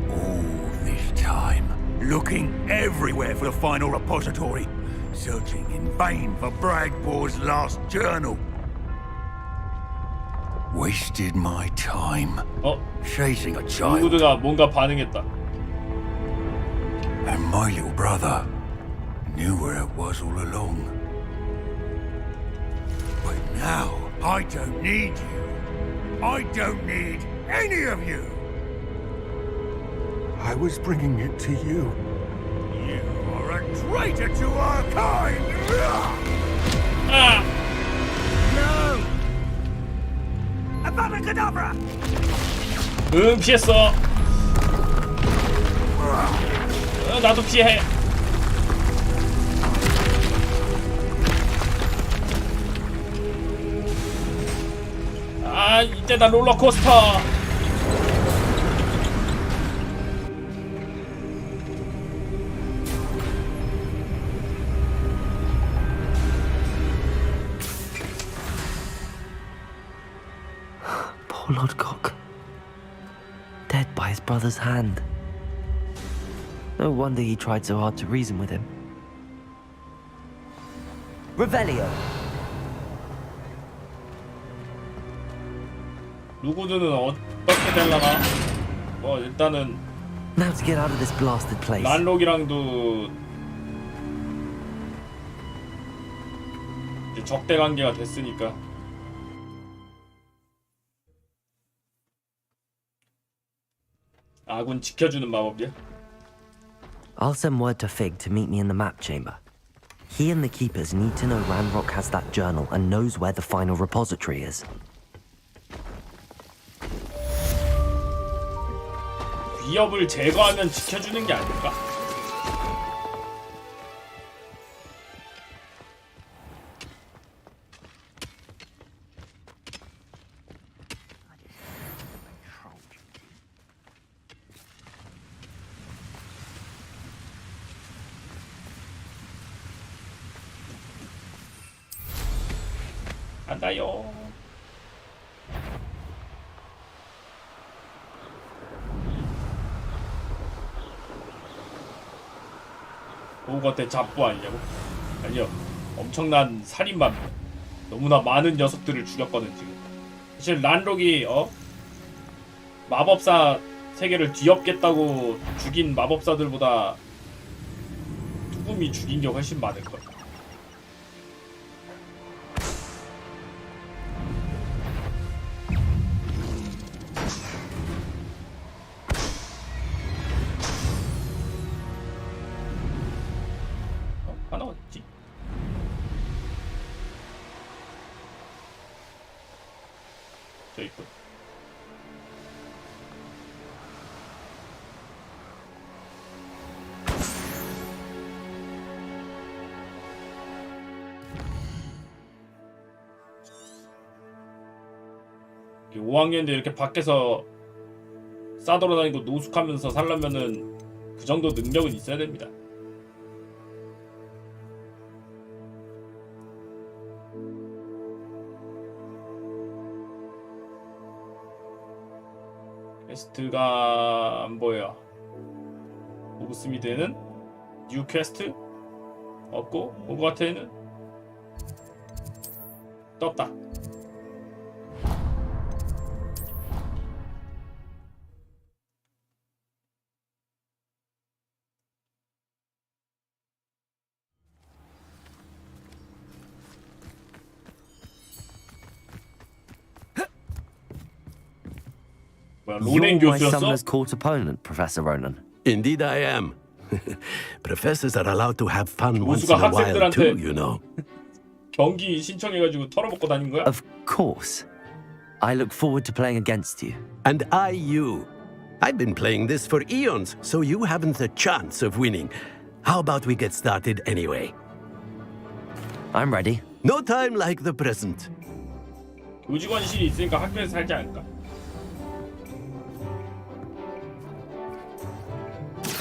All this time, looking everywhere for the final repository, searching in vain for Bragbor's last journal. Wasted my time. Chasing a child. 누구드가 뭔가 반응했다. And my little brother knew where it was all along. But now, I don't need you. I don't need any of you. I was bringing it to you. You are a traitor to our kind. No! Avada Kedavra! 응, 피했어. 나도 피해. 아, 이때다 롤러코스터. Poor Lord Gok. Dead by his brother's hand. No wonder he tried so hard to reason with him. Revelio! 누구드는 어떻게 될라나? 일단은 Now to get out of this blasted place. 란록이랑도 이제 적대 관계가 됐으니까. 아군 지켜주는 마법이야? I'll send word to Fig to meet me in the map chamber. He and the keepers need to know Ranrock has that journal and knows where the final repository is. 위협을 제거하면 지켜주는 게 아닐까? 간다요. 호그와트 잡부 아니냐고? 아니요. 엄청난 살인마입니다. 너무나 많은 녀석들을 죽였거든 지금. 사실 란록이 마법사 세계를 뒤엎겠다고 죽인 마법사들보다 투금이 죽인 게 훨씬 많을걸. 하나 어딨지? 저 있군. 5학년인데 이렇게 밖에서 싸돌아다니고 노숙하면서 살려면은 그 정도 능력은 있어야 됩니다. 퀘스트가 안 보여. 호그스미드에는 뉴 퀘스트 없고 호그와트에는 떴다. You're my summoner's court opponent, Professor Ronan. Indeed I am. Professors are allowed to have fun once in a while too, you know. 경기 신청해가지고 털어먹고 다닌 거야? Of course. I look forward to playing against you. And I you. I've been playing this for eons, so you haven't a chance of winning. How about we get started anyway? I'm ready. No time like the present. 교직원실이 있으니까 학교에서 살지 않을까?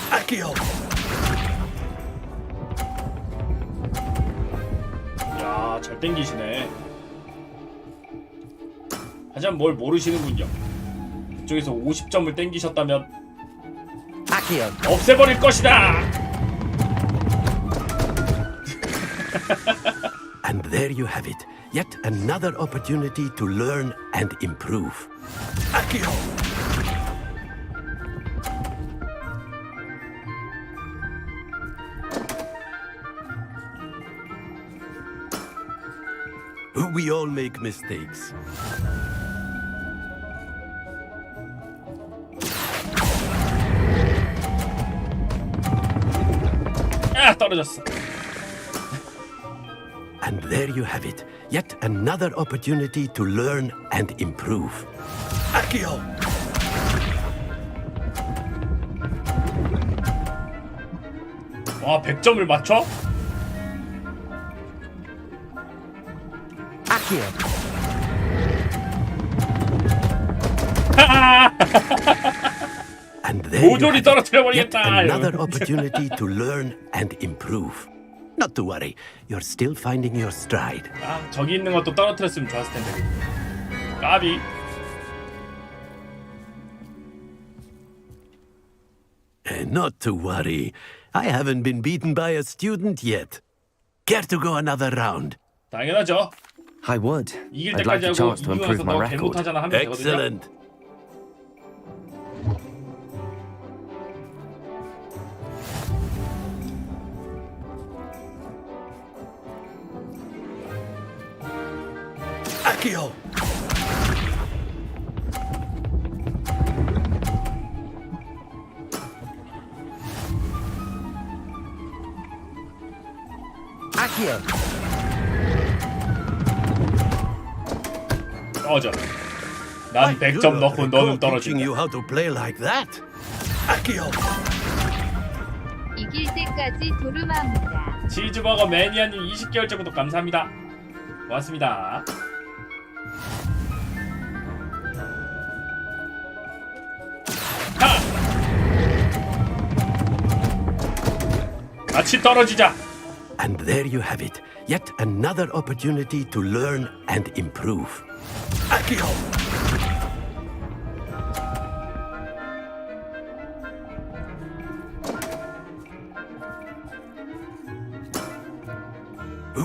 아키오. 야, 잘 땡기시네. 하지만 뭘 모르시는군요. 그쪽에서 50점을 땡기셨다면 아키오. 없애버릴 것이다. And there you have it. Yet another opportunity to learn and improve. 아키오. We all make mistakes. 아, 떨어졌어. And there you have it. Yet another opportunity to learn and improve. 아키오. 와, 100점을 맞춰? 아키오. And there 모조리 떨어뜨려버리겠다. Yet another opportunity to learn and improve. Not to worry, you're still finding your stride. 아, 저기 있는 것도 떨어뜨렸으면 좋았을 텐데. 까비. Not to worry. I haven't been beaten by a student yet. Care to go another round? 당연하죠. I would. 이길 I'd like 때까지 a 하고 chance to 이기고 improve 나서 my 너 record. 개못하잖아 하면 되거든요. Excellent. 아키오. 아키오. 꺼져. 난 100점 넣고 너는 떨어진다. you how to play like that. 아키오. 이길 때까지 도르마무다. 치즈버거 매니아님 20개월째 구독 감사합니다. 고맙습니다. 하! 같이 떨어지자. And there you have it. Yet another opportunity to learn and improve. 아키오.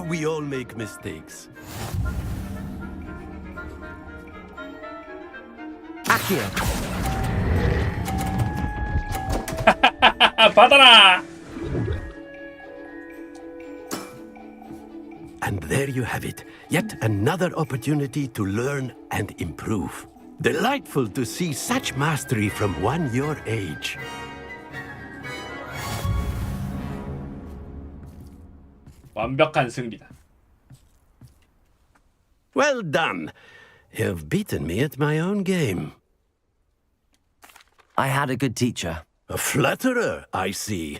We all make mistakes. 아키오. 받아라. And there you have it. Yet another opportunity to learn and improve. Delightful to see such mastery from one your age. 완벽한 승리다. Well done. You've beaten me at my own game. I had a good teacher. A flatterer, I see.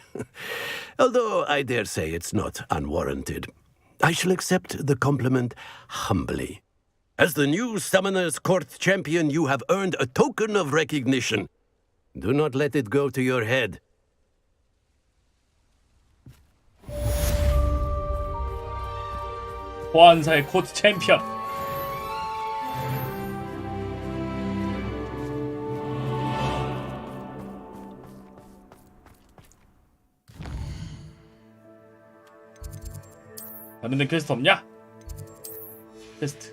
Although I dare say it's not unwarranted. I shall accept the compliment humbly. As the new Summoner's Court champion, you have earned a token of recognition. Do not let it go to your head. 호환사의 코트 챔피언. 다른 데 퀘스트 없냐? 퀘스트.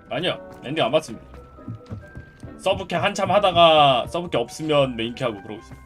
아니요, 엔딩 안 봤습니다. 서브캐 한참 하다가 서브캐 없으면 메인캐 하고 그러고 있어요.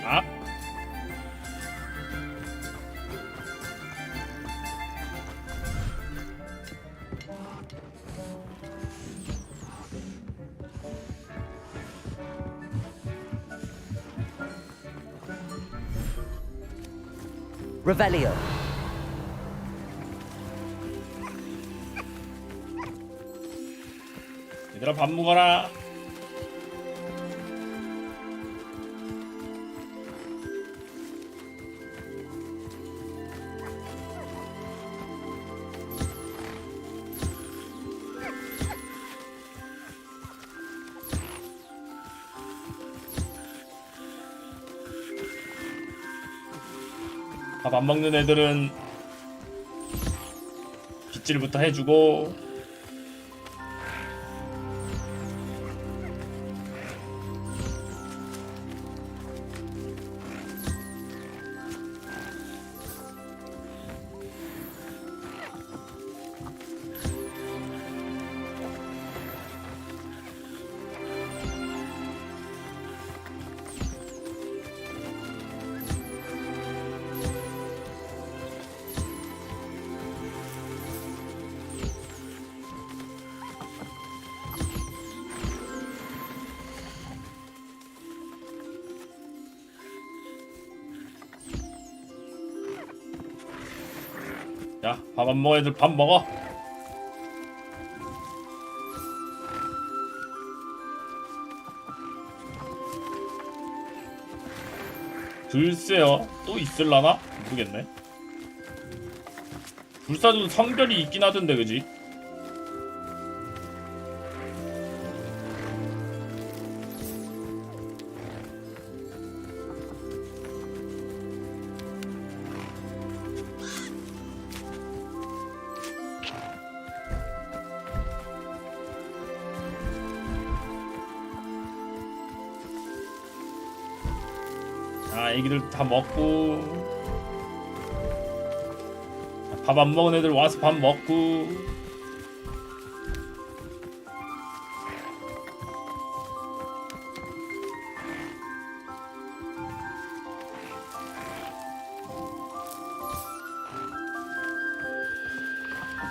아? Revelio. 얘들아 밥 먹어라. 밥 안 먹는 애들은 빗질부터 해주고, 야, 밥 안 먹어 애들 밥 먹어. 글쎄요, 또 있을라나? 모르겠네. 불사조도 성별이 있긴 하던데, 그지? 아, 애기들 다 먹고, 밥 안 먹은 애들 와서 밥 먹고.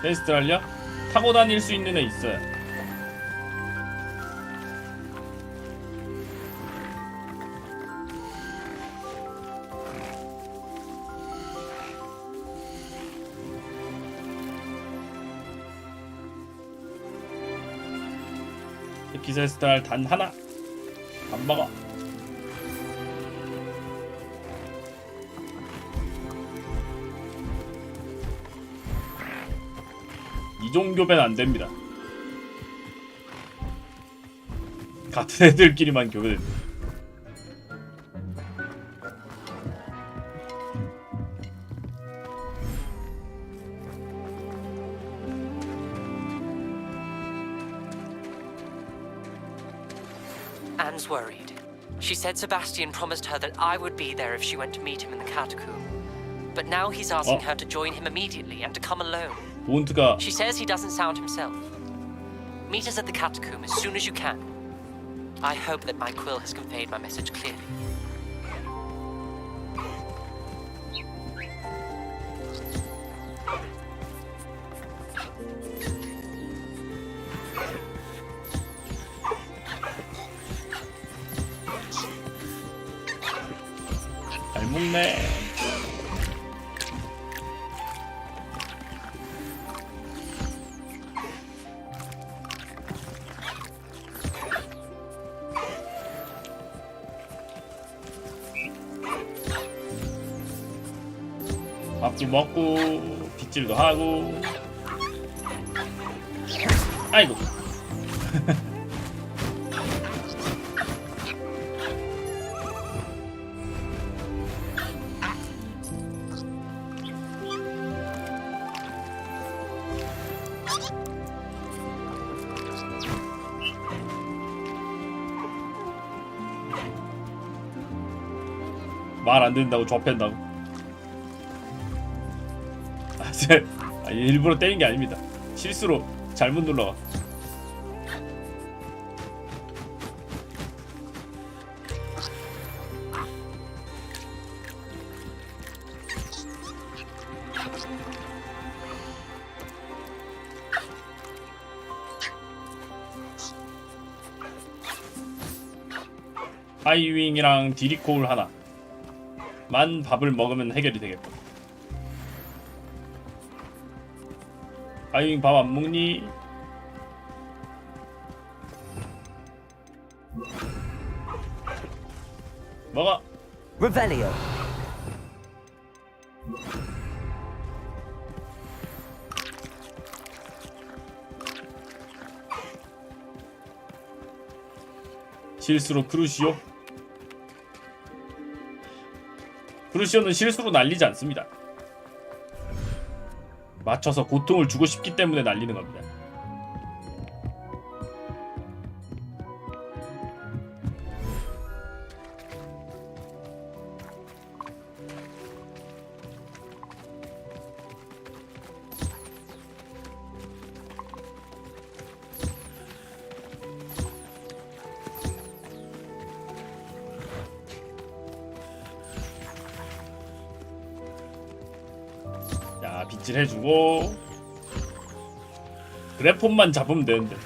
테스트 하려? 타고 다닐 수 있는 애 있어요. 기세스탈 단 하나 안 먹어. 이종 교배는 안 됩니다. 같은 애들끼리만 교배됩니다. Anne's worried. She said Sebastian promised her that I would be there if she went to meet him in the catacomb. But now he's asking her to join him immediately and to come alone. 본트가 She says he doesn't sound himself. Meet us at the catacomb as soon as you can. I hope that my quill has conveyed my message clearly. 잘 먹네. 밥도 먹고 빗질도 하고. 아이고. 말 안 듣는다고 접힌다고. 일부러 때린 게 아닙니다. 실수로 잘못 눌러가. 하이윙이랑 디리코울 하나 만 밥을 먹으면 해결이 되겠다. 하이윙 밥 안 먹니? 먹어. Revelio. 실수로 크루시오? 크루시오는 실수로 날리지 않습니다. 맞춰서 고통을 주고 싶기 때문에 날리는 겁니다. 빗질 해주고 그래폰만 잡으면 되는데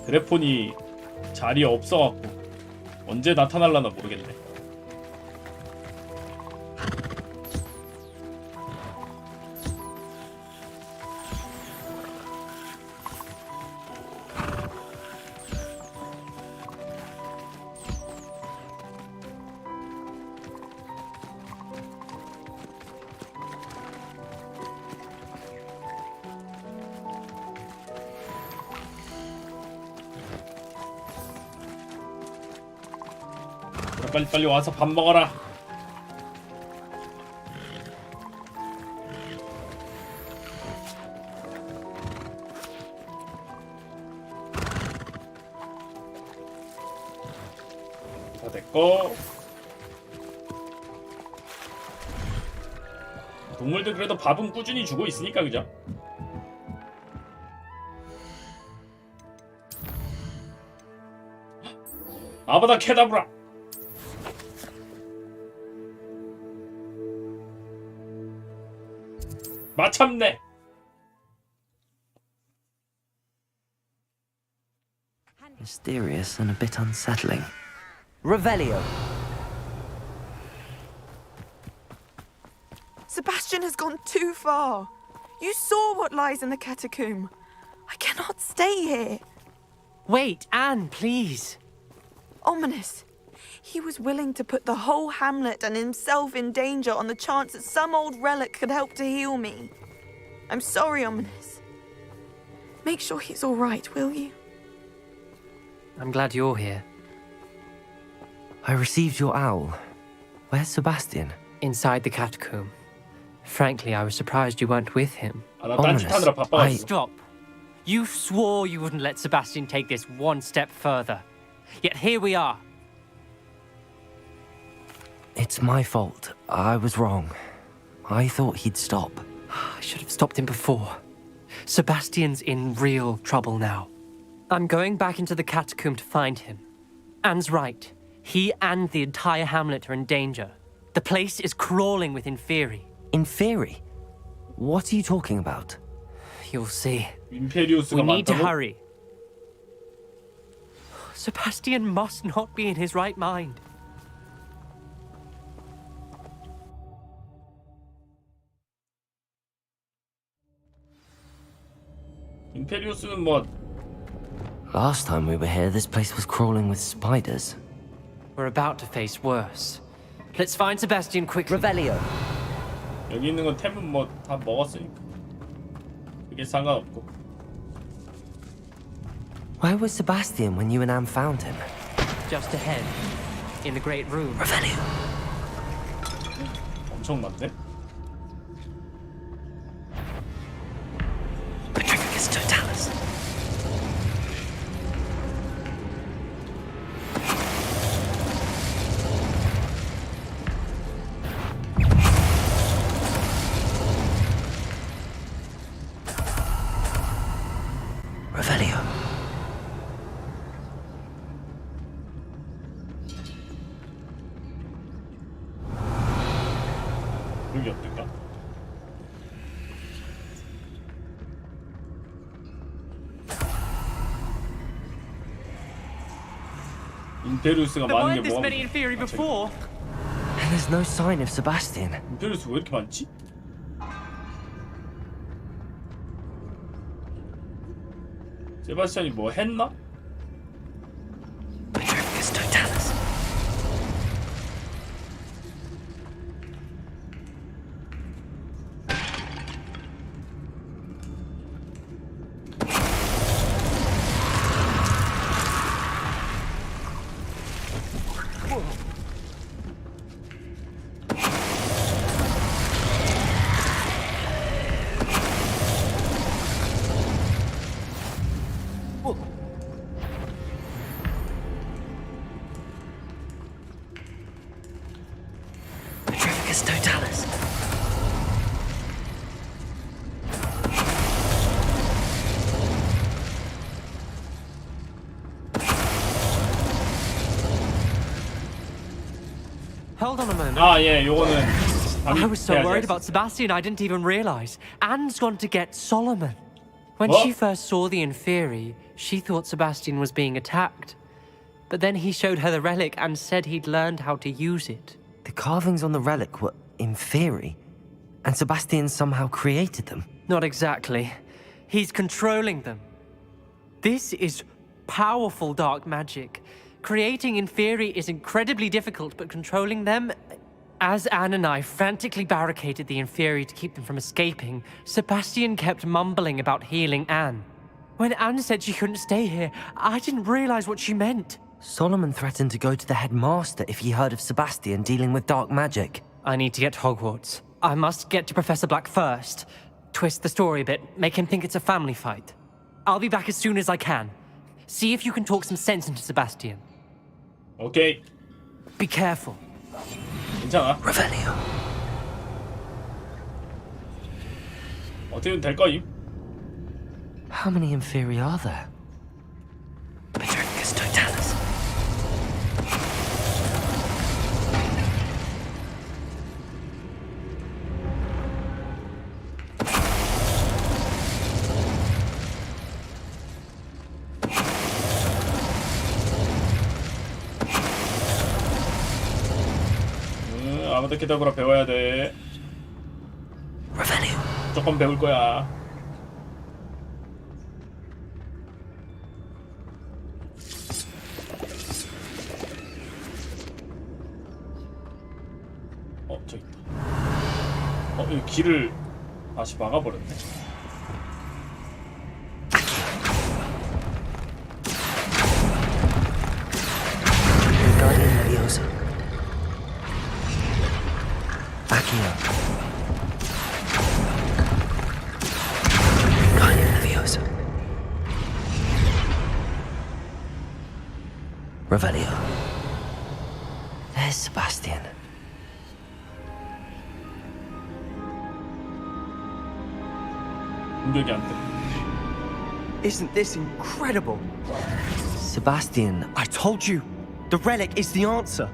그래폰이 자리에 없어갖고 언제 나타날라나 모르겠네. 빨리 와서 밥 먹어라. 다 됐고. 동물들 그래도 밥은 꾸준히 주고 있으니까 그죠? 아바다 케다브라. 마참네. Mysterious and a bit unsettling. Revelio. Sebastian has gone too far. You saw what lies in the catacomb. I cannot stay here. Wait, Anne, please. Ominous. He was willing to put the whole hamlet and himself in danger on the chance that some old relic could help to heal me. I'm sorry, Ominous. Make sure he's all right, will you? I'm glad you're here. I received your owl. Where's Sebastian? Inside the catacomb. Frankly, I was surprised you weren't with him. Ominous. Stop. You swore you wouldn't let Sebastian take this one step further. Yet here we are. It's my fault. I was wrong. I thought he'd stop. I should have stopped him before. Sebastian's in real trouble now. I'm going back into the catacomb to find him. Anne's right. He and the entire hamlet are in danger. The place is crawling with Inferi. Inferi? What are you talking about? You'll see. We 임페리우스가 need to 많다고? hurry. Sebastian must not be in his right mind. 임페리우스는 뭐 Last time we were here, this place was crawling with spiders. We're about to face worse. Let's find Sebastian quickly. Revelio. 여기 있는 건 템은 뭐 다 먹었으니까 그게 상관없고. Where was Sebastian when you and Anne found him? Just ahead, in the great room. Revelio. 엄청 많네. Petrificus totalis. Revelio. 여기 어떨까? 임페리우스가 There 많은 weren't 게 this 뭐가 many Inferi before. And there's no sign of Sebastian. 임페리우스 왜 이렇게 많지? 세바스찬이 뭐 했나? Petrificus totalis. Petrificus totalis. Hold on a moment. 아, 예, 요거는 I was so 해야지. worried about Sebastian, I didn't even realize. Anne's gone to get Solomon. When What? she first saw the Inferi, she thought Sebastian was being attacked. But then he showed her the relic and said he'd learned how to use it. The carvings on the relic were Inferi, and Sebastian somehow created them. Not exactly. He's controlling them. This is powerful dark magic. Creating Inferi is incredibly difficult, but controlling them... As Anne and I frantically barricaded the Inferi to keep them from escaping, Sebastian kept mumbling about healing Anne. When Anne said she couldn't stay here, I didn't realize what she meant. Solomon threatened to go to the headmaster if he heard of Sebastian dealing with dark magic. I need to get to Hogwarts. I must get to Professor Black first. Twist the story a bit, make him think it's a family fight. I'll be back as soon as I can. See if you can talk some sense into Sebastian. 오케이. Be careful. 괜찮아. Revelio. 어떻게든 될 거임. How many Inferi are there? Petrificus totalis. 아바다케다브라 배워야 돼. Revelio. 조금 배울 거야. 저기 있다. 이 길을 다시 막아버렸네. Guardian Leviosa. Accio. Guardian Leviosa. Revelio. There's Sebastian. 공격이 안 돼. Isn't this incredible? Sebastian, I told you, the relic is the answer.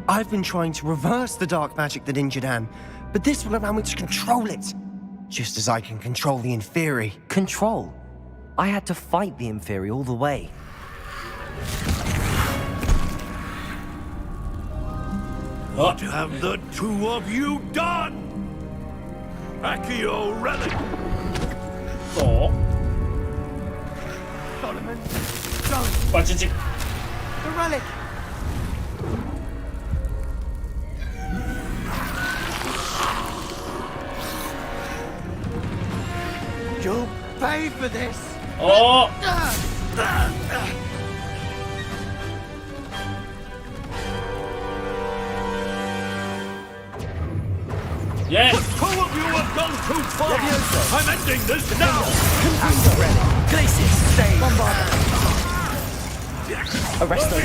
I've been trying to reverse the dark magic that injured Anne, but this will allow me to control it. Just as I can control the Inferi. Control? I had to fight the Inferi all the way. What have the two of you done? Accio relic! Solomon, don't! 빠지직. The relic! You'll pay for this! 어! 예! Two of you have gone too far! I'm ending this now! Glacius, stay! Bombarda! Arrest them!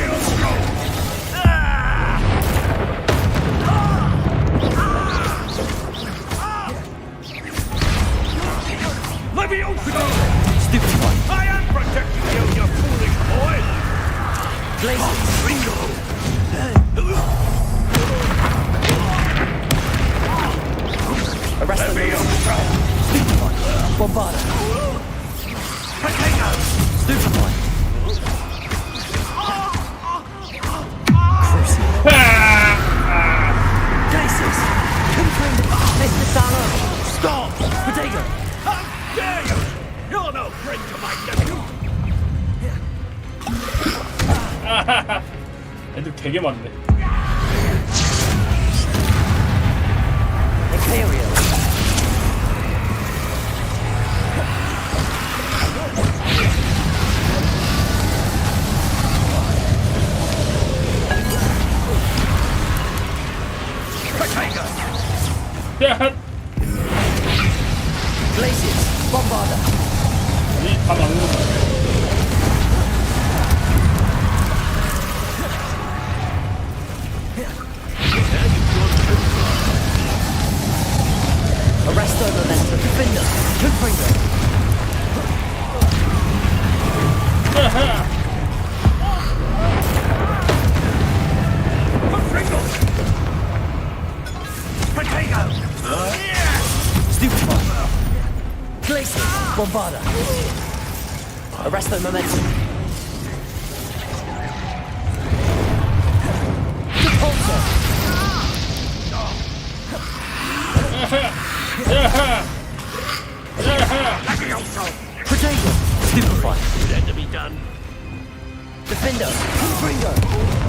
Levioso! Stupid one! I am protecting you, you foolish boy! Glacius! Ringo! Arrest them! Levioso! Stupid one! Bombarda! Potato! Stupid one! Glacius! Mr. Salo! Stop! Potato! How dare you! You're no friend to my nephew! 애들 되게 많네. Imperial! 야! Glacius! Bombarda! 아니, 다 막는 거야. Arresto momentum! Defender! Confringo! Potato! Stupid one! Glacius! Bombarda! Arresto momentum! Repulsor! Potato! Stupid one! Let to be done. Defender! Confringo!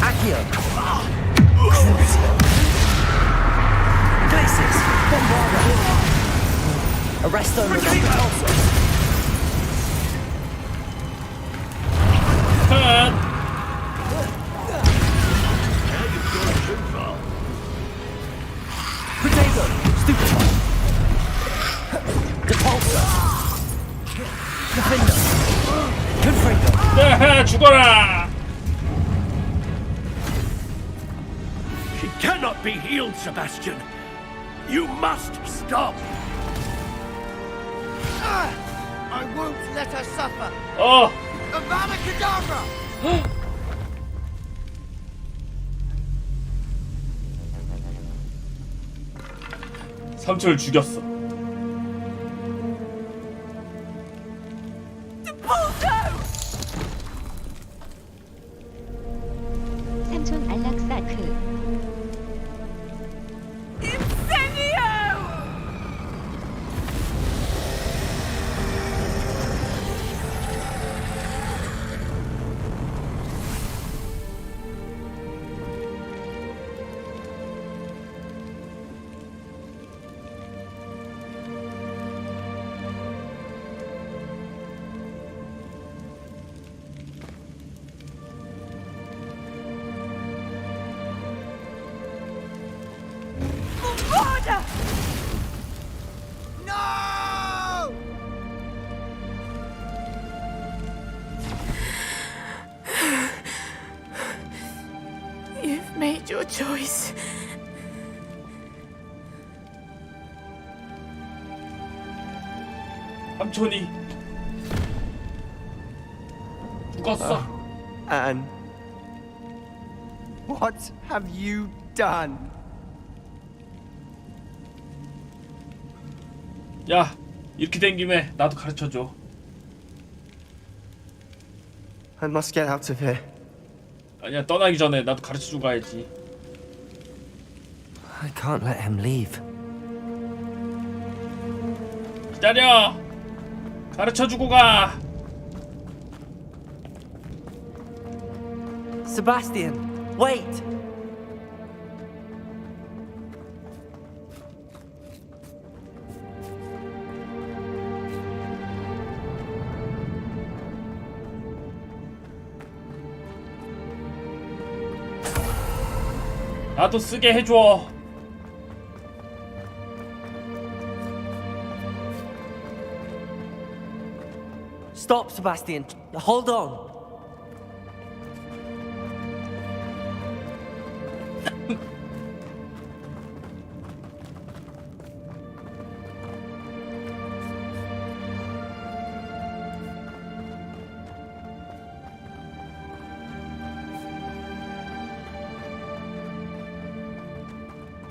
Accio! Glacius! Bombarda! Arresto momentum! Potato! Stupid one! Repulsor! Defender! Confringo! 죽어라! She cannot be healed, Sebastian. You must stop. I won't let her suffer! 어! Avada Kedavra! 삼촌을 죽였어. 삼촌 안락사크. choice. 삼촌이 죽었어. Anne, what have you done? 야, 이렇게 된 김에 나도 가르쳐줘. I must get out of here. 아니야, 떠나기 전에 나도 가르쳐주고 가야지. I can't let him leave. 기다려. 가르쳐주고 가. Sebastian, wait! 나도 쓰게 해줘. Stop, Sebastian. Hold on.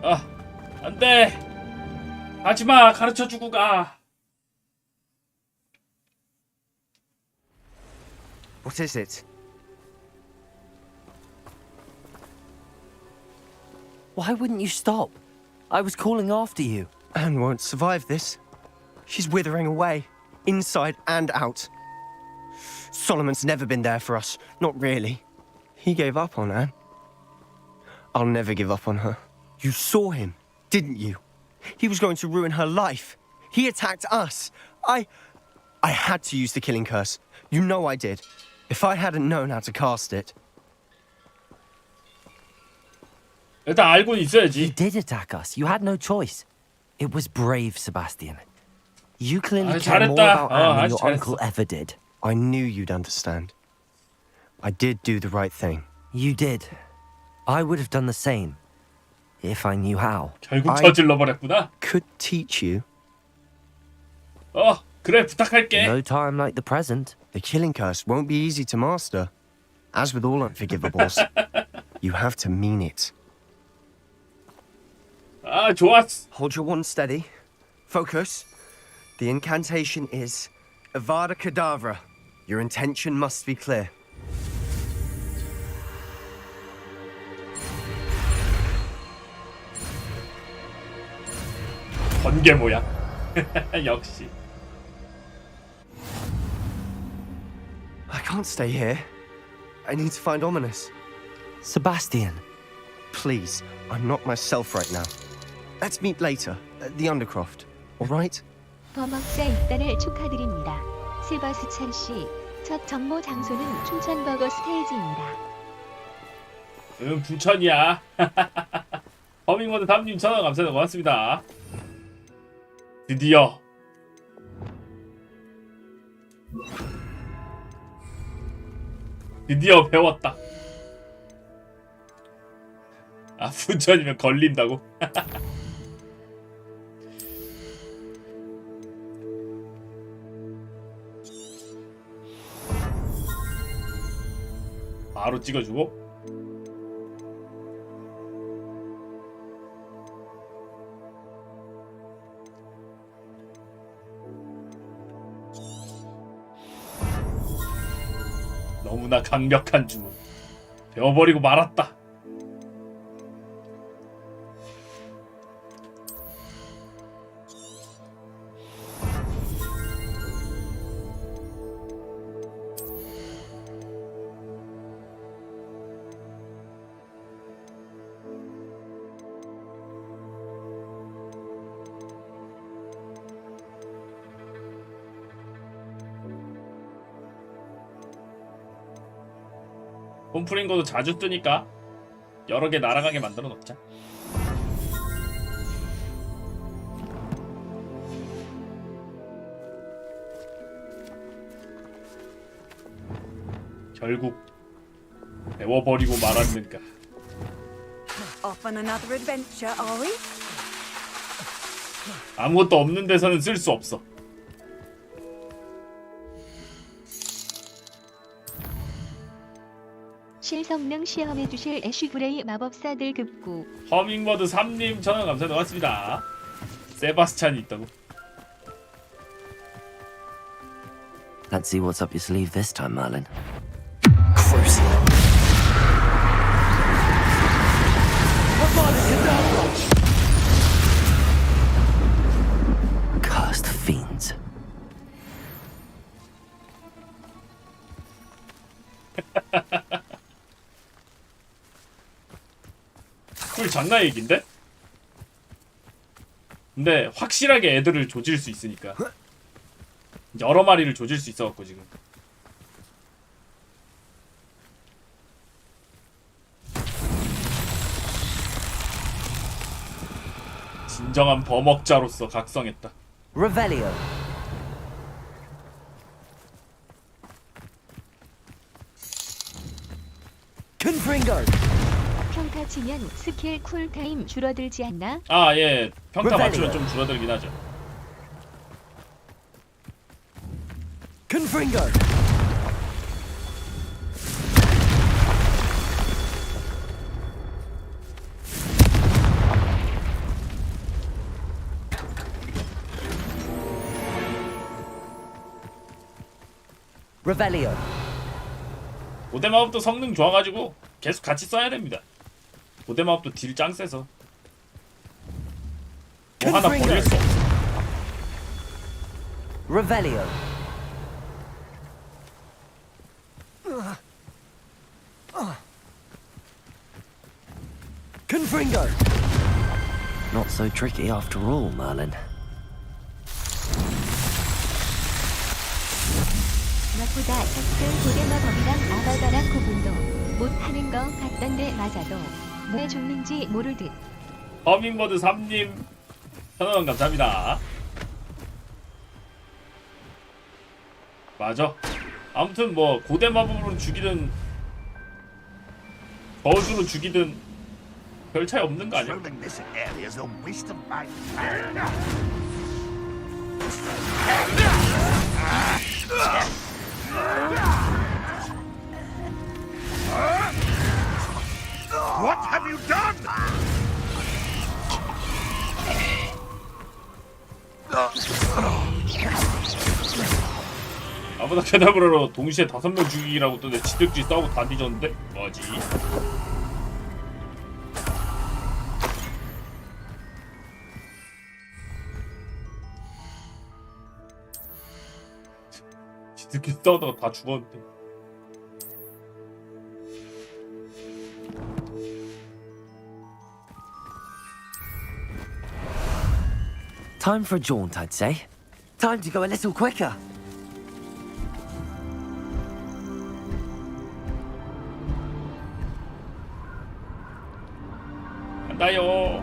아, 안 돼. 하지마. 가르쳐주고 가. What is it? Why wouldn't you stop? I was calling after you. Anne won't survive this. She's withering away, inside and out. Solomon's never been there for us. Not really. He gave up on Anne. I'll never give up on her. You saw him, didn't you? He was going to ruin her life. He attacked us. I had to use the killing curse. You know I did. If I hadn't known how to cast it. 일단 알고는 있어야지. He did attack us. You had no choice. It was brave, Sebastian. You clearly care more about Anne than your uncle ever did. I knew you'd understand. I did do the right thing. You did. I would have done the same. If I knew how. 결국 저질러 버렸구나. Could teach you. 그래, 부탁할게. No time like the present. The killing curse won't be easy to master. As with all unforgivables, you have to mean it. 아, 좋았어. Hold your wand steady. Focus. The incantation is Avada Kedavra. Your intention must be clear. 번개 뭐야? 역시. I can't stay here. I need to find Ominous. Sebastian. Please, I'm not myself right now. Let's meet later at the Undercroft, all right? 범학자 입단을 축하드립니다. 세바스찬 씨, 첫 정모 장소는 춘천버거 스테이지입니다. 부천이야. 허밍모드 3님 1000원 감사합니다. 고맙습니다. 드디어 배웠다. 아, 부천이면 걸린다고? 바로 찍어주고. 너무나 강력한 주문. 배워버리고 말았다. 홈프링거도 자주 뜨니까 여러 개 날아가게 만들어 놓자. 결국 배워버리고 말았는가. Off on another adventure, are we? 아무것도 없는 데서는 쓸 수 없어. 실성능 시험해주실 애쉬그레이 마법사들 급구. 허밍버드 3님 전화 감사합니다. 고맙습니다. 세바스찬이 있다고. Let's see what's up your sleeve this time, Merlin. Cursed fiends. 꿀 장난 얘기인데? 근데 확실하게 애들을 조질 수 있으니까 여러 마리를 조질 수 있어갖고 지금 진정한 범억자로서 각성했다. Revelio. Confringo. 평타 치면 스킬 쿨타임 줄어들지 않나? 아, 예. 평타 맞추면 좀 줄어들긴 하죠. Confringo. Revelio. 고대 마법도 성능 좋아가지고 계속 같이 써야 됩니다. 고대 마법도 딜 짱 세서 뭐 하나 버릴 수 없어. Revelio. Confringo. Not so tricky after all, Merlin. 생각보다 텍스 고대 마법이랑 아바다랑 구분도 못하는 거 같던데 맞아도 왜 죽는지 모를 듯. 허밍버드 3님 천원 감사합니다. 맞아. 아무튼 뭐 고대 마법으로 죽이든 저주로 죽이든 별 차이 없는 거 아니야? What have you done? 아보다 캐다브라로 동시에 5명 죽이기라고 또 내 지들끼리 싸우고 다 뒤졌는데? 뭐지? 지들끼리 싸우다가 다 죽었는데. Time for a jaunt, I'd say. Time to go a little quicker. 간다요.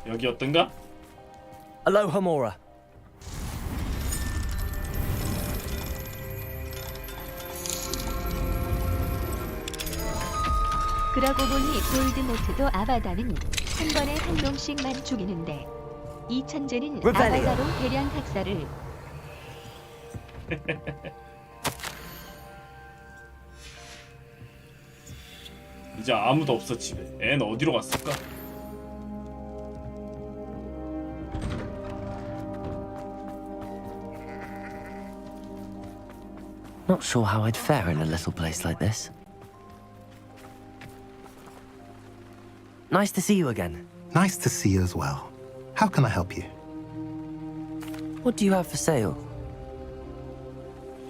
여기 어떤가? Aloha Mora. 그러고 보니 볼드모트도 아바다는 한 번에 한 놈씩만 죽이는데 이 천재는 Revelio. 아바다로 대량 학살을. 이제 아무도 없어 집에. 애는 어디로 갔을까? Not sure how I'd fare in a little place like this. Nice to see you again. Nice to see you as well. How can I help you? What do you have for sale?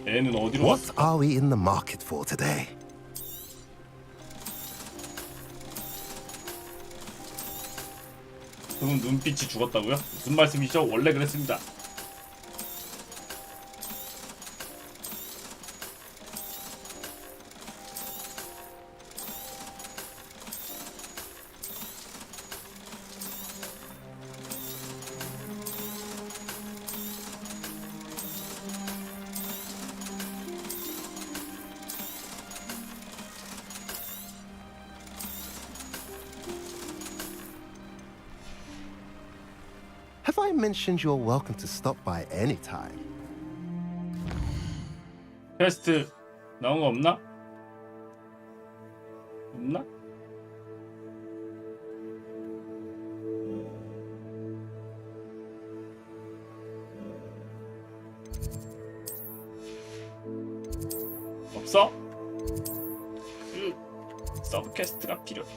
애는 어디로 What 갔을까? are we in the market for today? 그분 눈빛이 죽었다고요? 무슨 말씀이시죠? 원래 그랬습니다. Have I mentioned you're welcome to stop by anytime? 퀘스트 나온 거 없나? 없나? 없어? 서브 퀘스트가 필요해.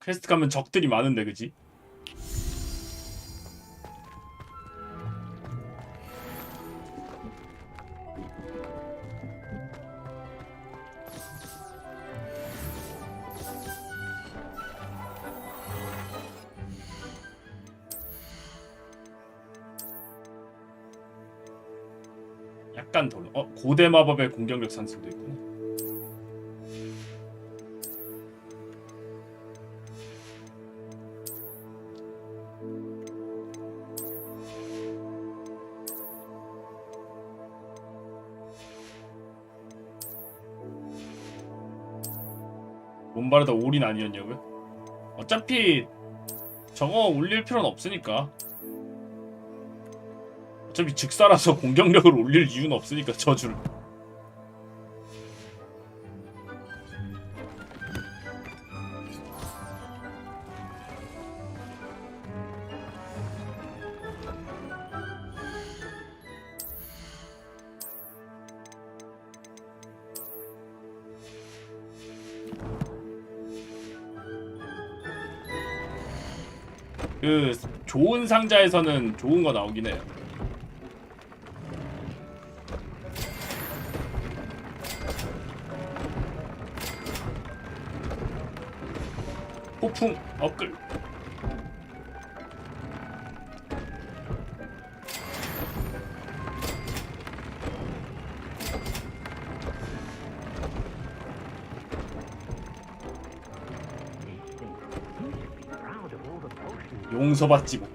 퀘스트 가면 적들이 많은데, 그지? 약간 덜. 고대 마법의 공격력 상승도 있구나. 몬바르다 올인 아니었냐고요? 어차피 저거 올릴 필요는 없으니까. 어차피 직사라서 공격력을 올릴 이유는 없으니까 저주를. 그 좋은 상자에서는 좋은 거 나오긴 해요. 폭풍 업글. 용서받지 못.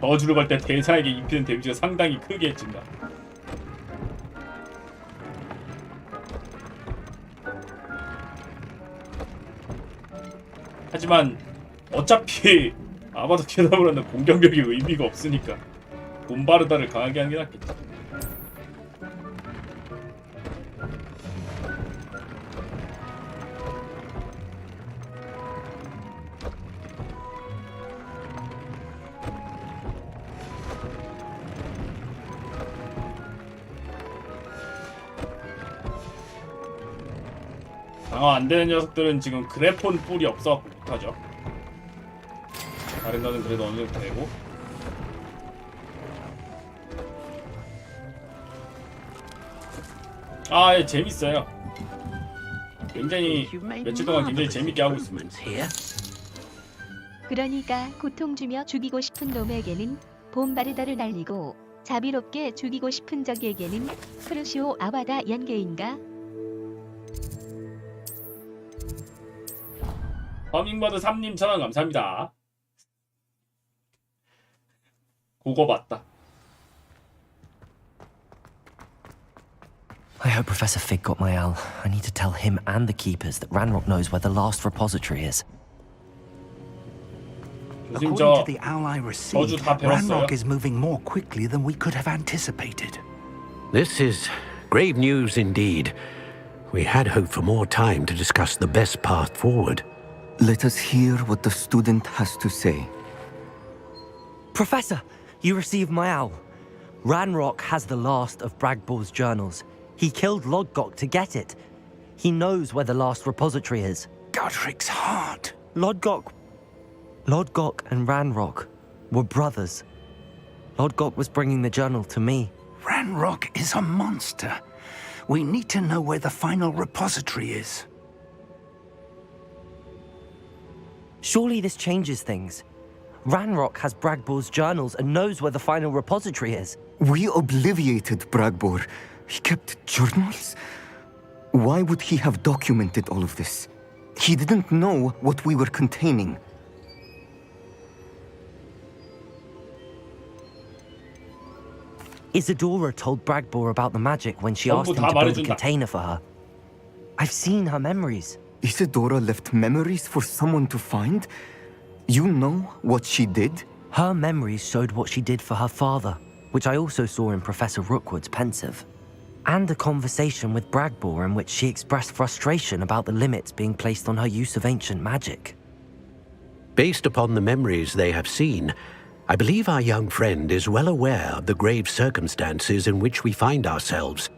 저주를 걸 때 대사에게 입히는 데미지가 상당히 크게 해진다. 하지만 어차피 아바도 케다브라는 공격력이 의미가 없으니까 몬바르다를 강하게 하는 게 낫겠지. 강화 안되는 녀석들은 지금 그래폰 뿔이 없어갖고 못하죠. 다른 거는 그래도 어느 정도 되고. 아, 예, 재밌어요. 굉장히 며칠 동안 굉장히 재밌게 하고 있습니다. 그러니까 고통 주며 죽이고 싶은 놈에게는 봄바르다를 날리고 자비롭게 죽이고 싶은 적에게는 크루시오 아바다 연계인가? 허밍버드 3님 1000원 감사합니다. 그거 맞다. I hope Professor Fig got my owl. I need to tell him and the keepers that Ranrock knows where the last repository is. 교수님 According to the owl I received, 저주 다 배웠어요. Ranrock is moving more quickly than we could have anticipated. This is grave news indeed. We had hoped for more time to discuss the best path forward. Let us hear what the student has to say. Professor, you received my owl. Ranrock has the last of Bragbor's journals. He killed Lodgok to get it. He knows where the last repository is. Godric's heart. Lodgok and Ranrock were brothers. Lodgok was bringing the journal to me. Ranrock is a monster. We need to know where the final repository is. Surely this changes things. Ranrock has Bragbor's journals and knows where the final repository is. We obliviated Bragbor. He kept journals? Why would he have documented all of this? He didn't know what we were containing. Isadora told Bragbor about the magic when she asked him to build a container for her. I've seen her memories. Isadora left memories for someone to find? You know what she did? Her memories showed what she did for her father, which I also saw in Professor Rookwood's pensive. And a conversation with Bragbor in which she expressed frustration about the limits being placed on her use of ancient magic. Based upon the memories they have seen, I believe our young friend is well aware of the grave circumstances in which we find ourselves.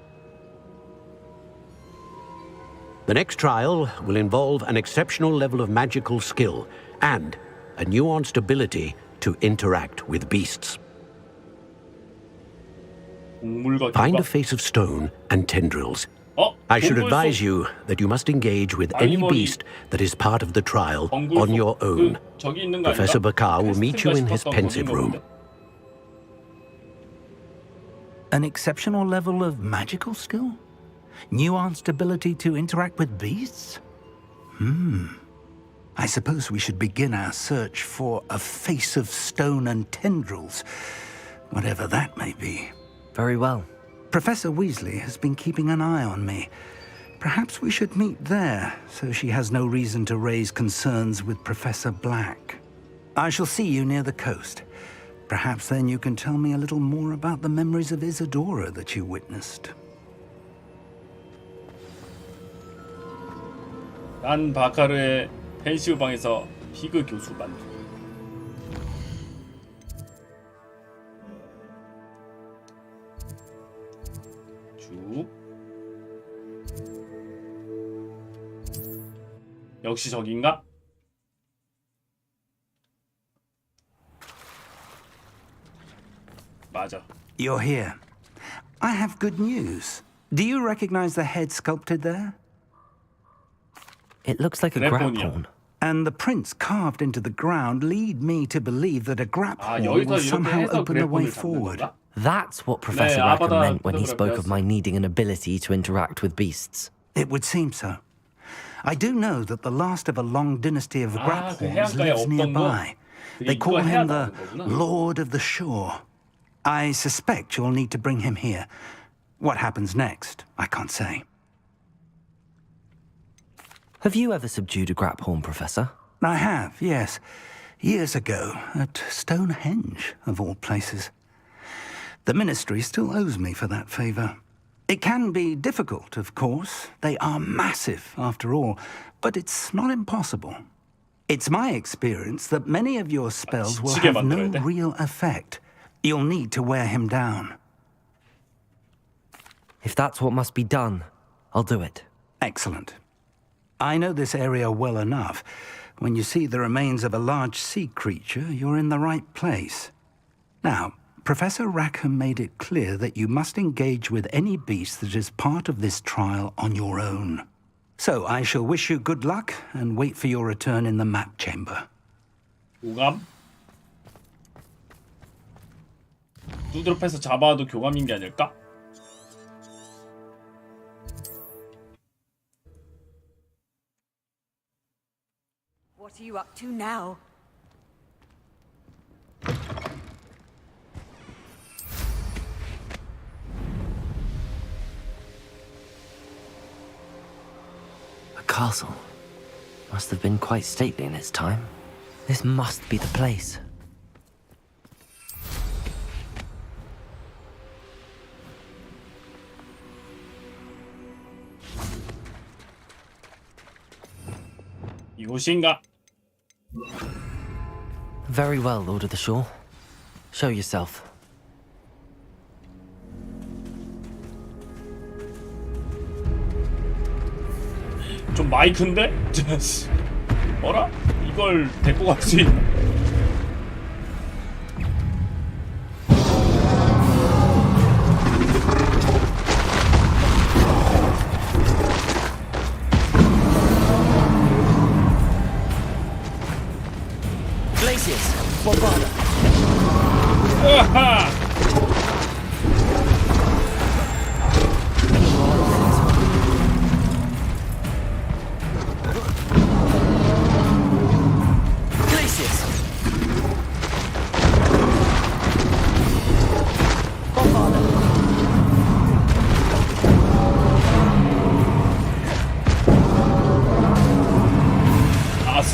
The next trial will involve an exceptional level of magical skill and a nuanced ability to interact with beasts. Find a face of stone and tendrils. I should advise you that you must engage with any beast that is part of the trial on your own. Professor Bakar will meet you in his pensive room. An exceptional level of magical skill? Nuanced ability to interact with beasts? I suppose we should begin our search for a face of stone and tendrils, whatever that may be. Very well. Professor Weasley has been keeping an eye on me. Perhaps we should meet there, so she has no reason to raise concerns with Professor Black. I shall see you near the coast. Perhaps then you can tell me a little more about the memories of Isadora that you witnessed. 난 바카르의 펜시브 방에서 피그 교수 만두. 쭉. 역시 저긴가? 맞아. You're here. I have good news. Do you recognize the head sculpted there? It looks like a grapphorn. And the prints carved into the ground lead me to believe that a grapphorn will somehow open the way forward. That's what Professor Rackham meant when he spoke of my needing an ability to interact with beasts. It would seem so. I do know that the last of a long dynasty of grapphorns lives nearby. They call him the Lord of the Shore. I suspect you'll need to bring him here. What happens next, I can't say. Have you ever subdued a grapphorn, Professor? I have, yes. Years ago, at Stonehenge, of all places. The Ministry still owes me for that favor. It can be difficult, of course. They are massive, after all, but it's not impossible. It's my experience that many of your spells will have no real effect. You'll need to wear him down. If that's what must be done, I'll do it. Excellent. I know this area well enough. When you see the remains of a large sea creature, you're in the right place. Now, Professor Rackham made it clear that you must engage with any beast that is part of this trial on your own. So I shall wish you good luck and wait for your return in the map chamber. 교감? 두드럽해서 잡아도 교감인 게 아닐까? What are you up to now? A castle. Must have been quite stately in its time. This must be the place. 이곳인가? Very well, Lord of the Shore. Show yourself. 좀 많이 큰데? 뭐라? 이걸 데리고 갈 수 있나?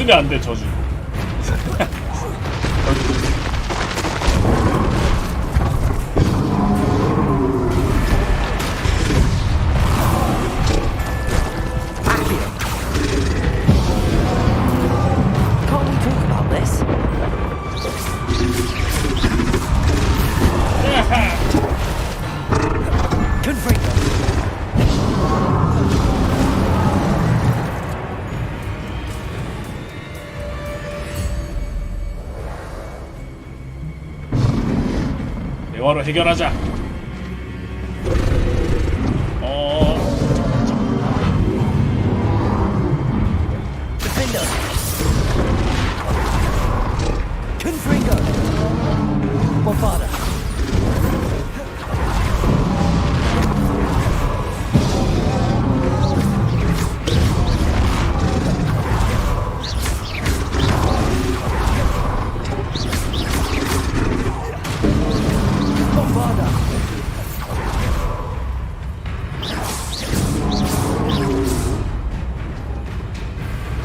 쓰면 안 돼, 저주. Can't we talk about this? Confringo. 대화로 해결하자. Defender. Confringo. Bombada. Bombada.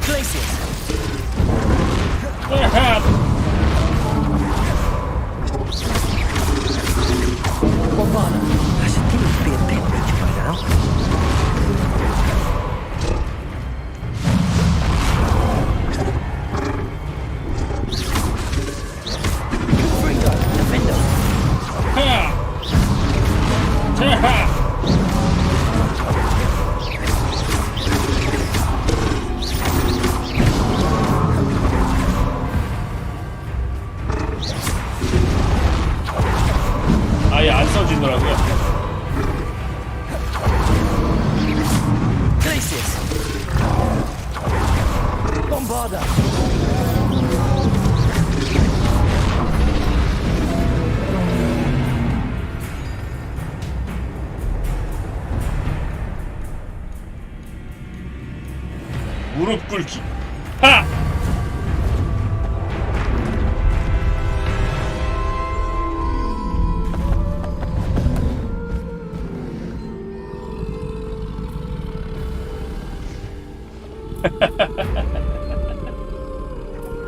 Glacius. Bombada. I should think it'd be a bit weak by now. Confringo. Defender. 아예 안 써지더라고요. Glacius. Bombada. 무릎 꿇기. 하!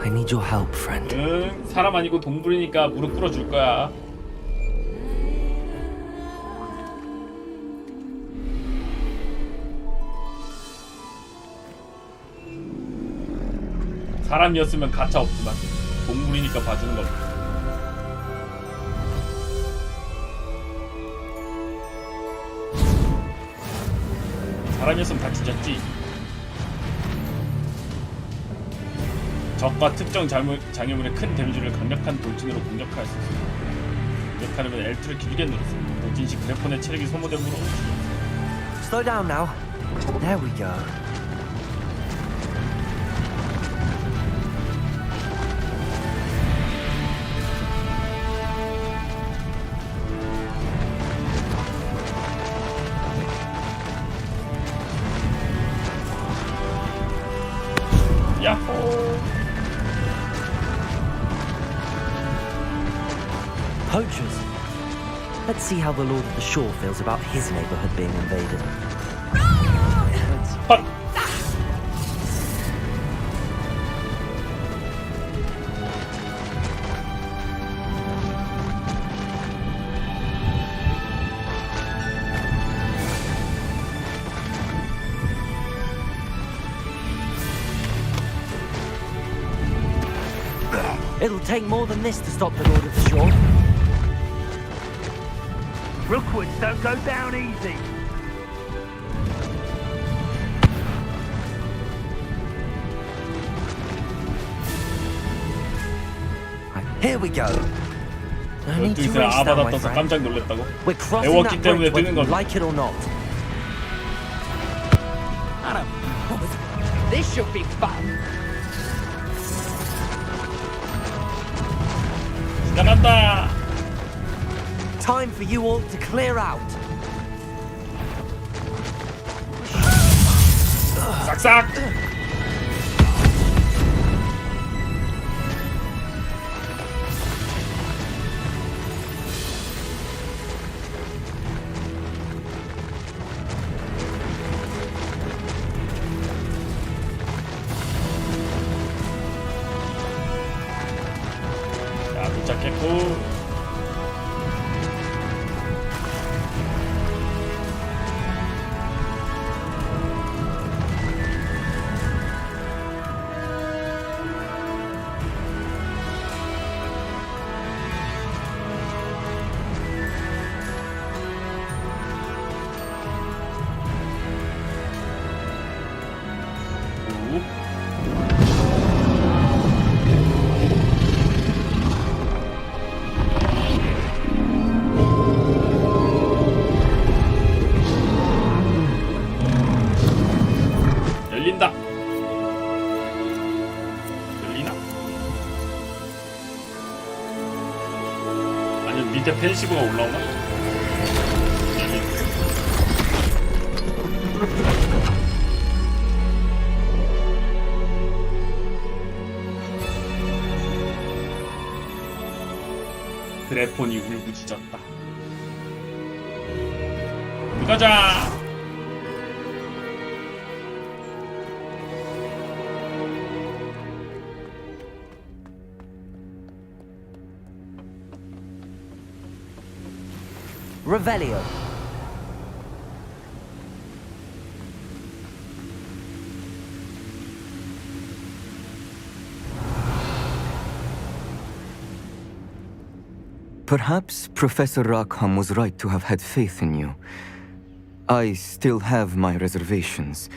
I need your help, friend. 응, 사람 아니고 동물이니까 무릎 꿇어줄 거야. 사람이었으면 가차 없지만 동물이니까 봐주는 겁니다. 사람이었으면 다 뒤졌지. 적과 특정 장애물의 큰 데미지를 강력한 돌진으로 공격할 수 있습니다. 공격하려면 L2를 길게 누르세요. 돌진 시 그래폰의 체력이 소모되므로 Slow down now. There we go. 야호! Poachers. Let's see how the Lord of the Shore feels about his neighborhood being invaded. It'll take more than this to stop the Lord of the Shore. Rookwoods don't go down easy. Here we go. No need to 둘이서 race now, 아바다 my 떠서 friend. 깜짝 놀랐다고? We're crossing 배웠기 that 때문에 bridge whether 뜨는 you 겁니다. like it or not. This should be fun. 시작한다. Time for you all to clear out. 싹싹. 도착했고. 밑에 펜시브가 올라오나? 드래폰이 울부짖었다. 가자! Revelio. Perhaps Professor Rackham was right to have had faith in you. I still have my reservations.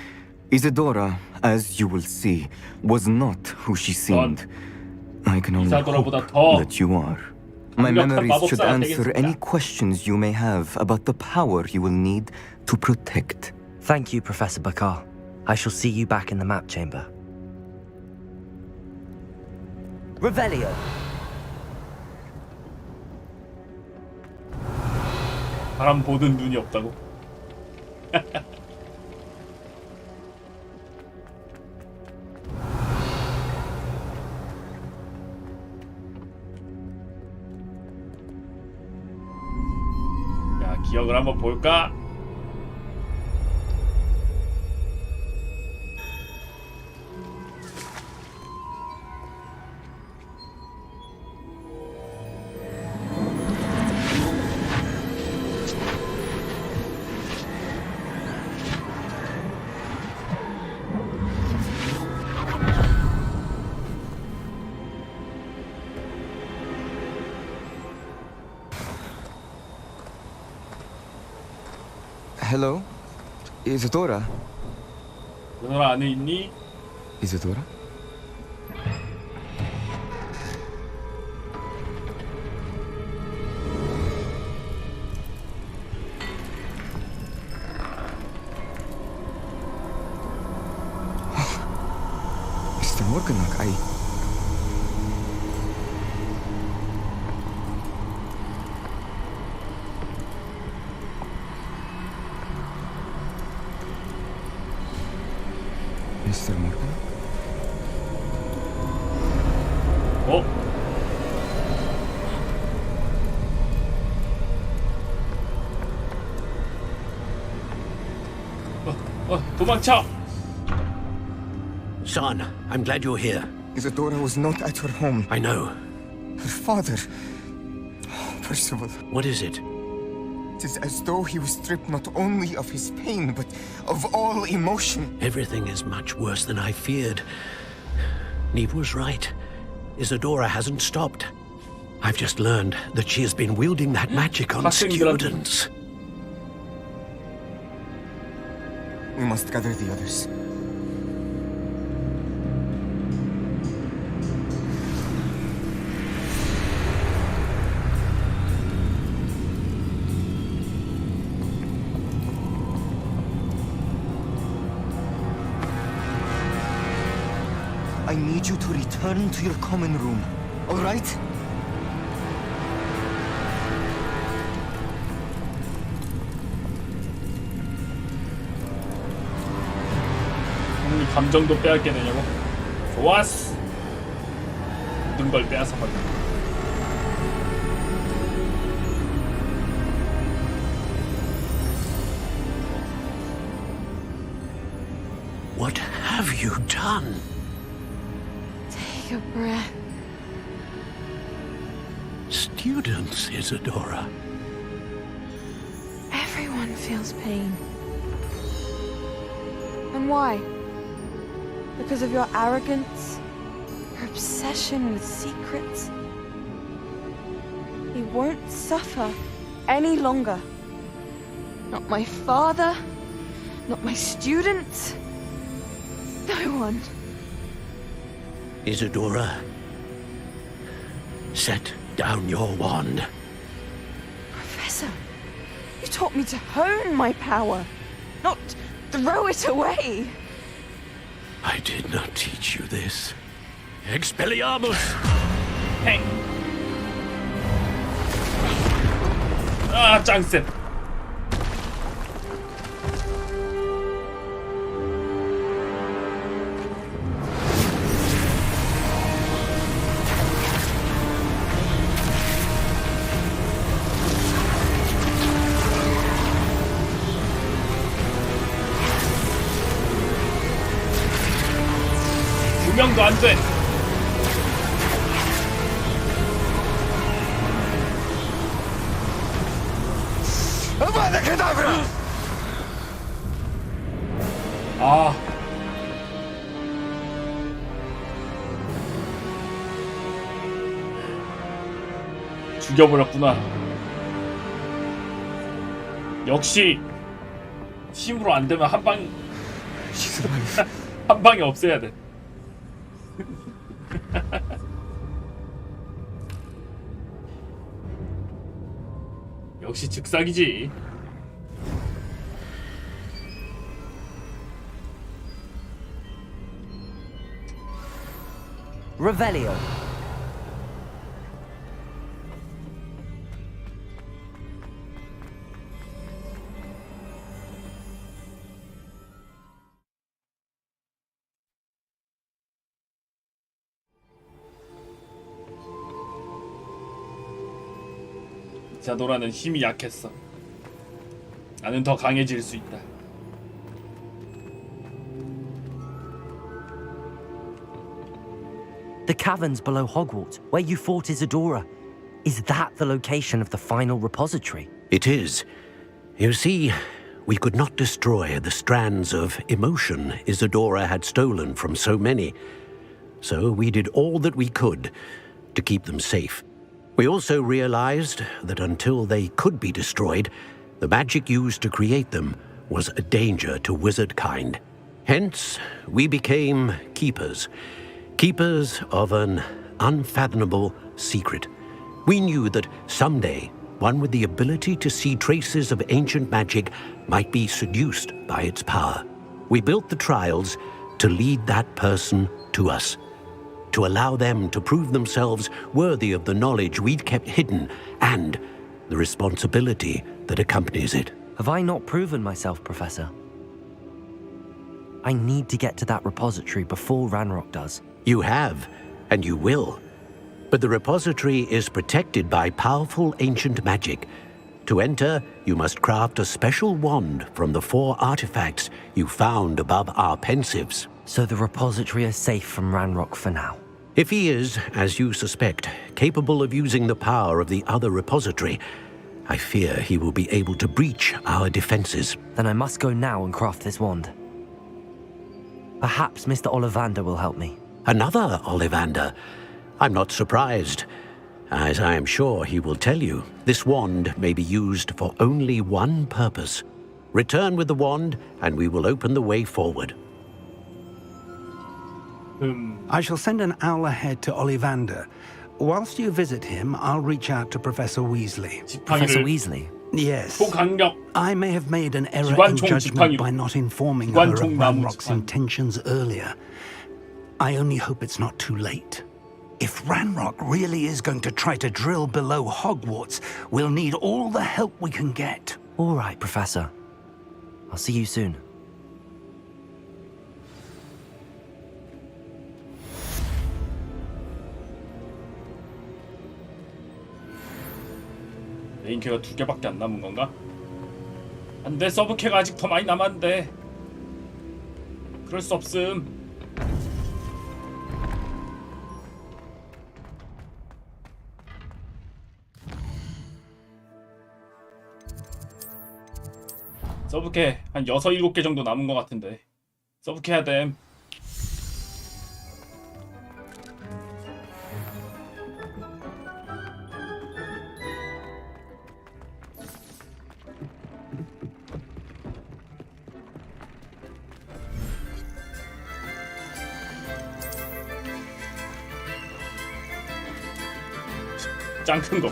Isadora, as you will see, was not who she seemed. I can only hope that you are. My memories should answer any questions you may have about the power you will need to protect. Thank you, Professor Bakar. I shall see you back in the map chamber. Revelio. 바람 보던 눈이 없다고? 야, 기억을 한번 볼까? Hello? Isadora? 너라 안에 있니? Isadora? Mr. Morganach, Mr. Morgan? 도망쳐! Son, I'm glad you're here. Isadora was not at her home. I know. Her father... Percival. What is it? It is as though he was stripped not only of his pain, but of all emotion. Everything is much worse than I feared. Neve was right. Isadora hasn't stopped. I've just learned that she has been wielding that magic on students. We must gather the others. I need you to return to your common room, all right? 감정도 빼앗겨내냐고? 좋았어! 모든 걸 빼앗아버려. What have you done? Take a breath. students, Isadora. Everyone feels pain. And why? Because of your arrogance? Your obsession with secrets? He won't suffer any longer. Not my father, not my students, no one. Isadora, set down your wand. Professor, you taught me to hone my power, not throw it away. I did not teach you this. Expelliarmus! Hey. 아, 짱쌤. 두 명도 안 돼. 아. 죽여버렸구나. 역시 힘으로 안 되면 한 방 한 방에 없애야 돼. 역시 즉사기지. Revelio. 이사도라는 힘이 약했어. 나는 더 강해질 수 있다. The caverns below Hogwarts, where you fought Isadora. Is that the location of the final repository? It is. You see, we could not destroy the strands of emotion Isadora had stolen from so many. So we did all that we could to keep them safe. We also realized that until they could be destroyed, the magic used to create them was a danger to wizard kind. Hence, we became keepers. Keepers of an unfathomable secret. We knew that someday, one with the ability to see traces of ancient magic might be seduced by its power. We built the trials to lead that person to us, to allow them to prove themselves worthy of the knowledge we'd kept hidden and the responsibility that accompanies it. Have I not proven myself, Professor? I need to get to that repository before Ranrock does. You have, and you will. But the repository is protected by powerful ancient magic. To enter, you must craft a special wand from the 4 artifacts you found above our pensives. So the repository is safe from Ranrock for now. If he is, as you suspect, capable of using the power of the other repository, I fear he will be able to breach our defenses. Then I must go now and craft this wand. Perhaps Mr. Ollivander will help me. Another Ollivander? I'm not surprised. As I am sure he will tell you, this wand may be used for only one purpose. Return with the wand, and we will open the way forward. I shall send an owl ahead to Ollivander. Whilst you visit him, I'll reach out to Professor Weasley. Professor Weasley? Yes. I may have made an error in judgment by not informing her of Ranrock's intentions earlier. I only hope it's not too late. If Ranrock really is going to try to drill below Hogwarts, we'll need all the help we can get. All right, Professor. I'll see you soon. 메인캐가 2개밖에 안 남은 건가? 안 돼, 서브캐가 아직 더 많이 남았는데. 그럴 수 없음. 서브캐 한 6, 7개 정도 남은 것 같은데 서브캐 해야 됨. 짱 큰 거.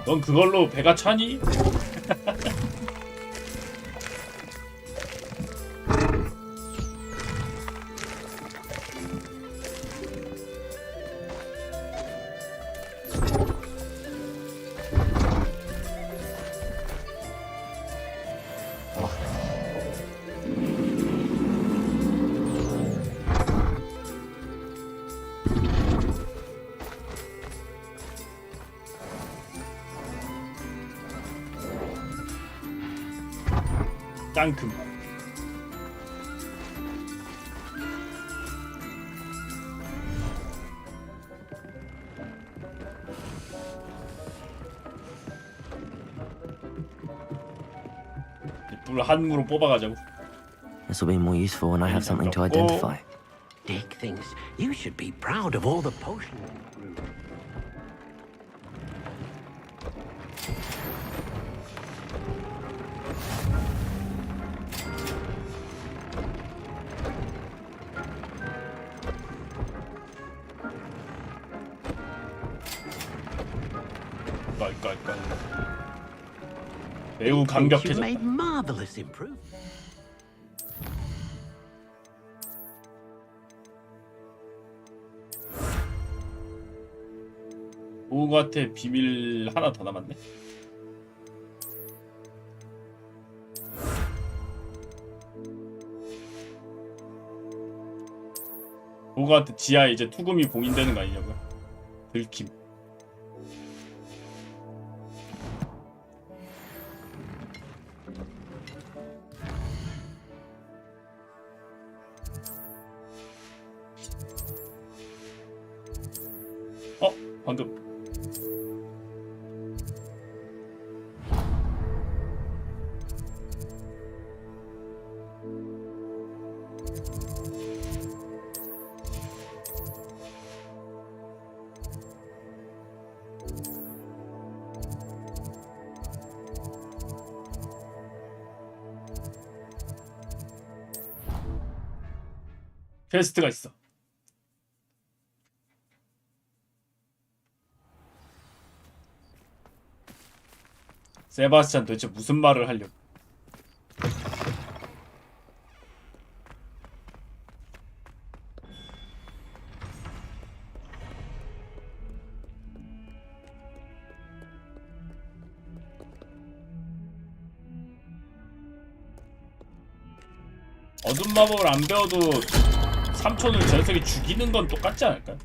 넌 그걸로 배가 차니? 짱큼. 물 한 무로 뽑아가자고. This will be more useful when I have something to identify. Dick thinks you should be proud of all the potions. 매우 강력해졌다. Made marvelous improvement. 호그와트의 비밀 하나 더 남았네. 호그와트 지하에 이제 투금이 봉인되는 거 아니냐고요? 들킴. 방금 퀘스트가 있어. 세바스찬 도대체 무슨 말을 하려고? 어둠 마법을 안 배워도 삼촌을 전sek이 죽이는 건 똑같지 않을까요?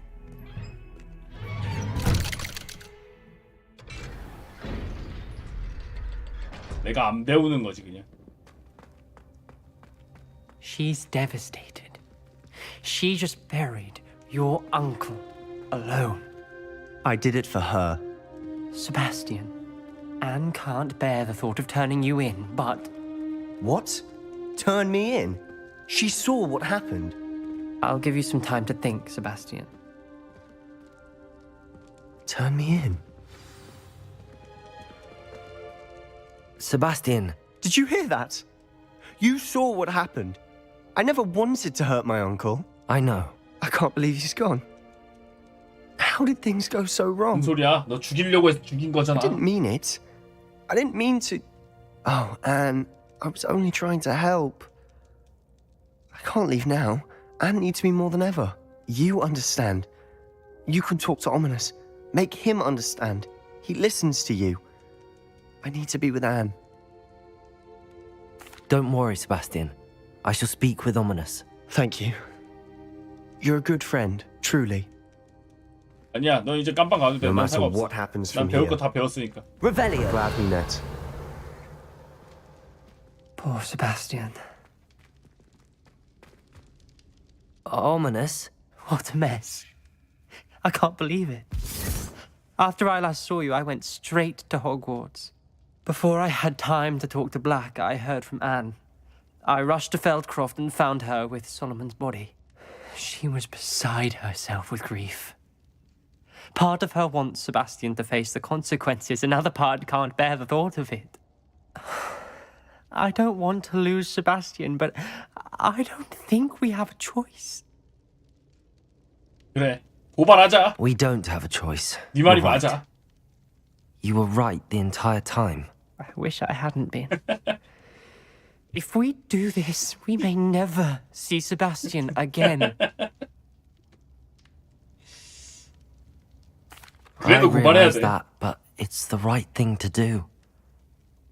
내가 안 배우는 거지 그냥. She's devastated. She just buried your uncle alone. I did it for her. Sebastian, Anne can't bear the thought of turning you in, but... What? Turn me in? She saw what happened. I'll give you some time to think, Sebastian. Turn me in? Sebastian. Did you hear that? You saw what happened. I never wanted to hurt my uncle. I know. I can't believe he's gone. How did things go so wrong? 무슨 소리야? 너 죽이려고 해서 죽인 거잖아. I didn't mean it. I didn't mean to... Oh, Anne, I was only trying to help. I can't leave now. Anne needs me more than ever. You understand. You can talk to Ominous. Make him understand. He listens to you. I need to be with Anne. Don't worry, Sebastian. I shall speak with Ominous. Thank you. You're a good friend, truly. 아니야, 너 이제 깜빵 가도 돼. No 난 matter 상관없어. what happens 난 from 배울 here. 거 다 배웠으니까. Revelio. Glad we met. Poor Sebastian. Ominous. What a mess. I can't believe it. After I last saw you, I went straight to Hogwarts. Before I had time to talk to Black, I heard from Anne. I rushed to Feldcroft and found her with Solomon's body. She was beside herself with grief. Part of her wants Sebastian to face the consequences, another part can't bear the thought of it. I don't want to lose Sebastian, but I don't think we have a choice. 그래, 고발하자. We don't have a choice. 네 말이 You're right. 맞아. You were right the entire time. I wish I hadn't been. If we do this, we may never see Sebastian again. I 그래도 고발해야 realize 돼. that, but it's the right thing to do.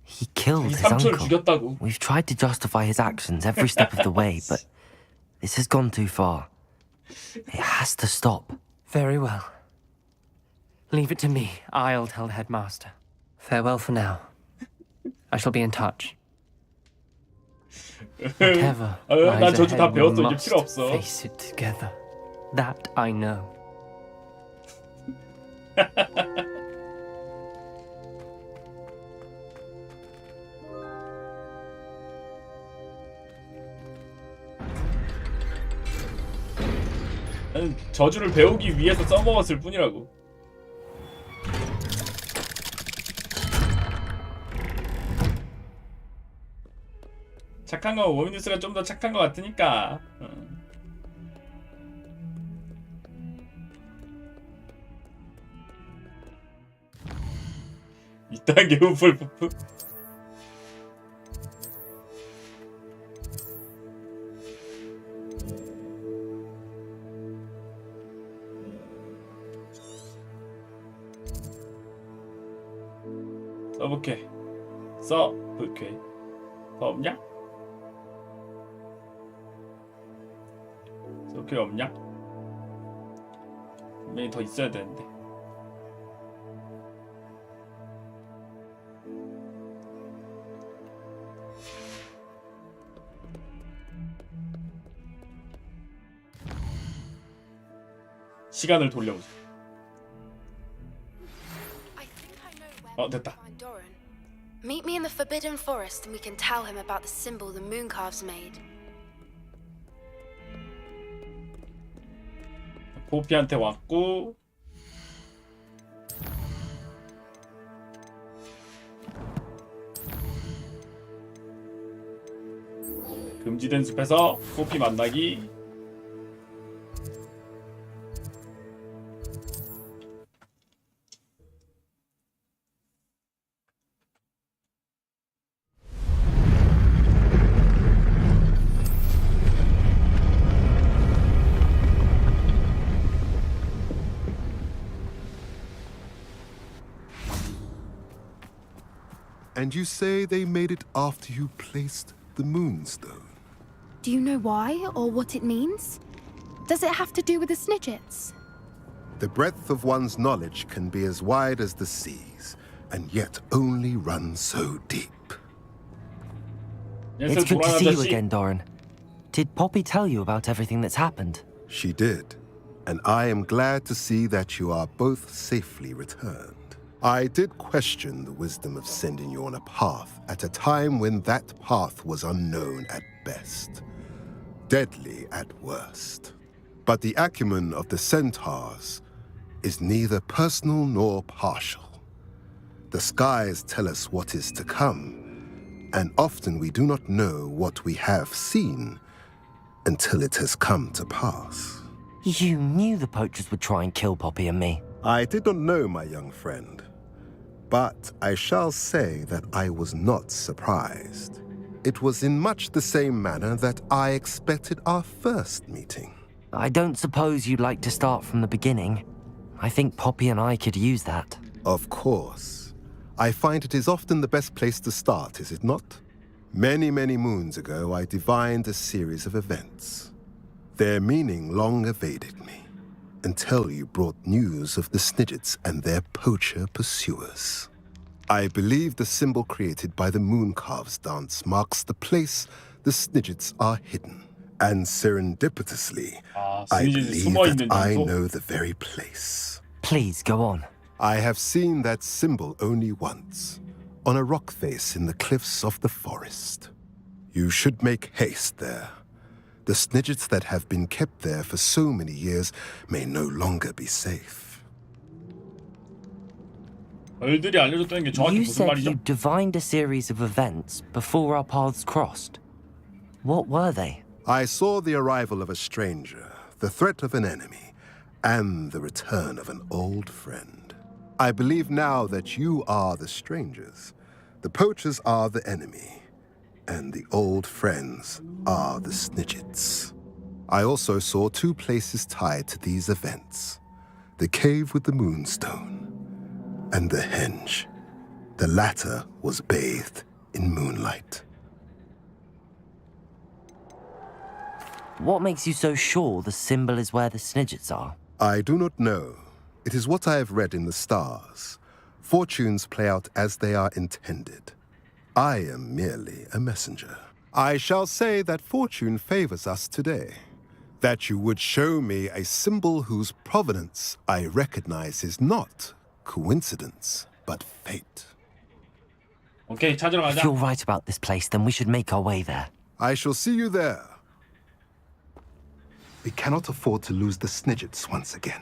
He killed 자기 his 삼촌을 uncle. 죽였다고. We've tried to justify his actions every step of the way, but this has gone too far. It has to stop. Very well. Leave it to me. I'll tell the headmaster. Farewell for now. I shall be in touch. Whatever 난 lies 저주 다 ahead, we 배웠어. 이제 must 필요 없어. face it together. That I know. 나는 저주를 배우기 위해서 써먹었을 뿐이라고. 착한 건 워미누스가 좀 더 착한 것 같으니까. 이딴 게 우플 부프. 써볼게. 써볼게. 더 없냐? 써볼게 없냐? 분명히 더 있어야 되는데. 시간을 돌려보자. 됐다. Meet me in the Forbidden Forest and we can tell him about the symbol the Mooncalves made. 포피한테 왔고. 금지된 숲에서 포피 만나기. And you say they made it after you placed the Moonstone? Do you know why or what it means? Does it have to do with the Snidgets? The breadth of one's knowledge can be as wide as the seas, and yet only run so deep. It's good to see you again, Doran. Did Poppy tell you about everything that's happened? She did, and I am glad to see that you are both safely returned. I did question the wisdom of sending you on a path at a time when that path was unknown at best, deadly at worst. But the acumen of the centaurs is neither personal nor partial. The skies tell us what is to come, and often we do not know what we have seen until it has come to pass. You knew the poachers would try and kill Poppy and me. I did not know, my young friend, but I shall say that I was not surprised. It was in much the same manner that I expected our first meeting. I don't suppose you'd like to start from the beginning. I think Poppy and I could use that. Of course. I find it is often the best place to start, is it not? Many, many moons ago, I divined a series of events. Their meaning long evaded me. until you brought news of the Snidgets and their poacher pursuers. I believe the symbol created by the Mooncalves dance marks the place the Snidgets are hidden. And serendipitously, I believe that I know the very place. Please, go on. I have seen that symbol only once, on a rock face in the cliffs of the forest. You should make haste there. The Snidgets that have been kept there for so many years may no longer be safe. You said you divined a series of events before our paths crossed. What were they? I saw the arrival of a stranger, the threat of an enemy, and the return of an old friend. I believe now that you are the strangers, the poachers are the enemy, and the old friends are the Snidgets. I also saw two places tied to these events: the cave with the moonstone and the henge. The latter was bathed in moonlight. What makes you so sure the symbol is where the Snidgets are? I do not know. It is what I have read in the stars. Fortunes play out as they are intended. I am merely a messenger. I shall say that fortune favors us today. That you would show me a symbol whose provenance I recognize is not coincidence, but fate. Okay, 찾으러 가자. If you're right about this place, then we should make our way there. I shall see you there. We cannot afford to lose the Snidgets once again.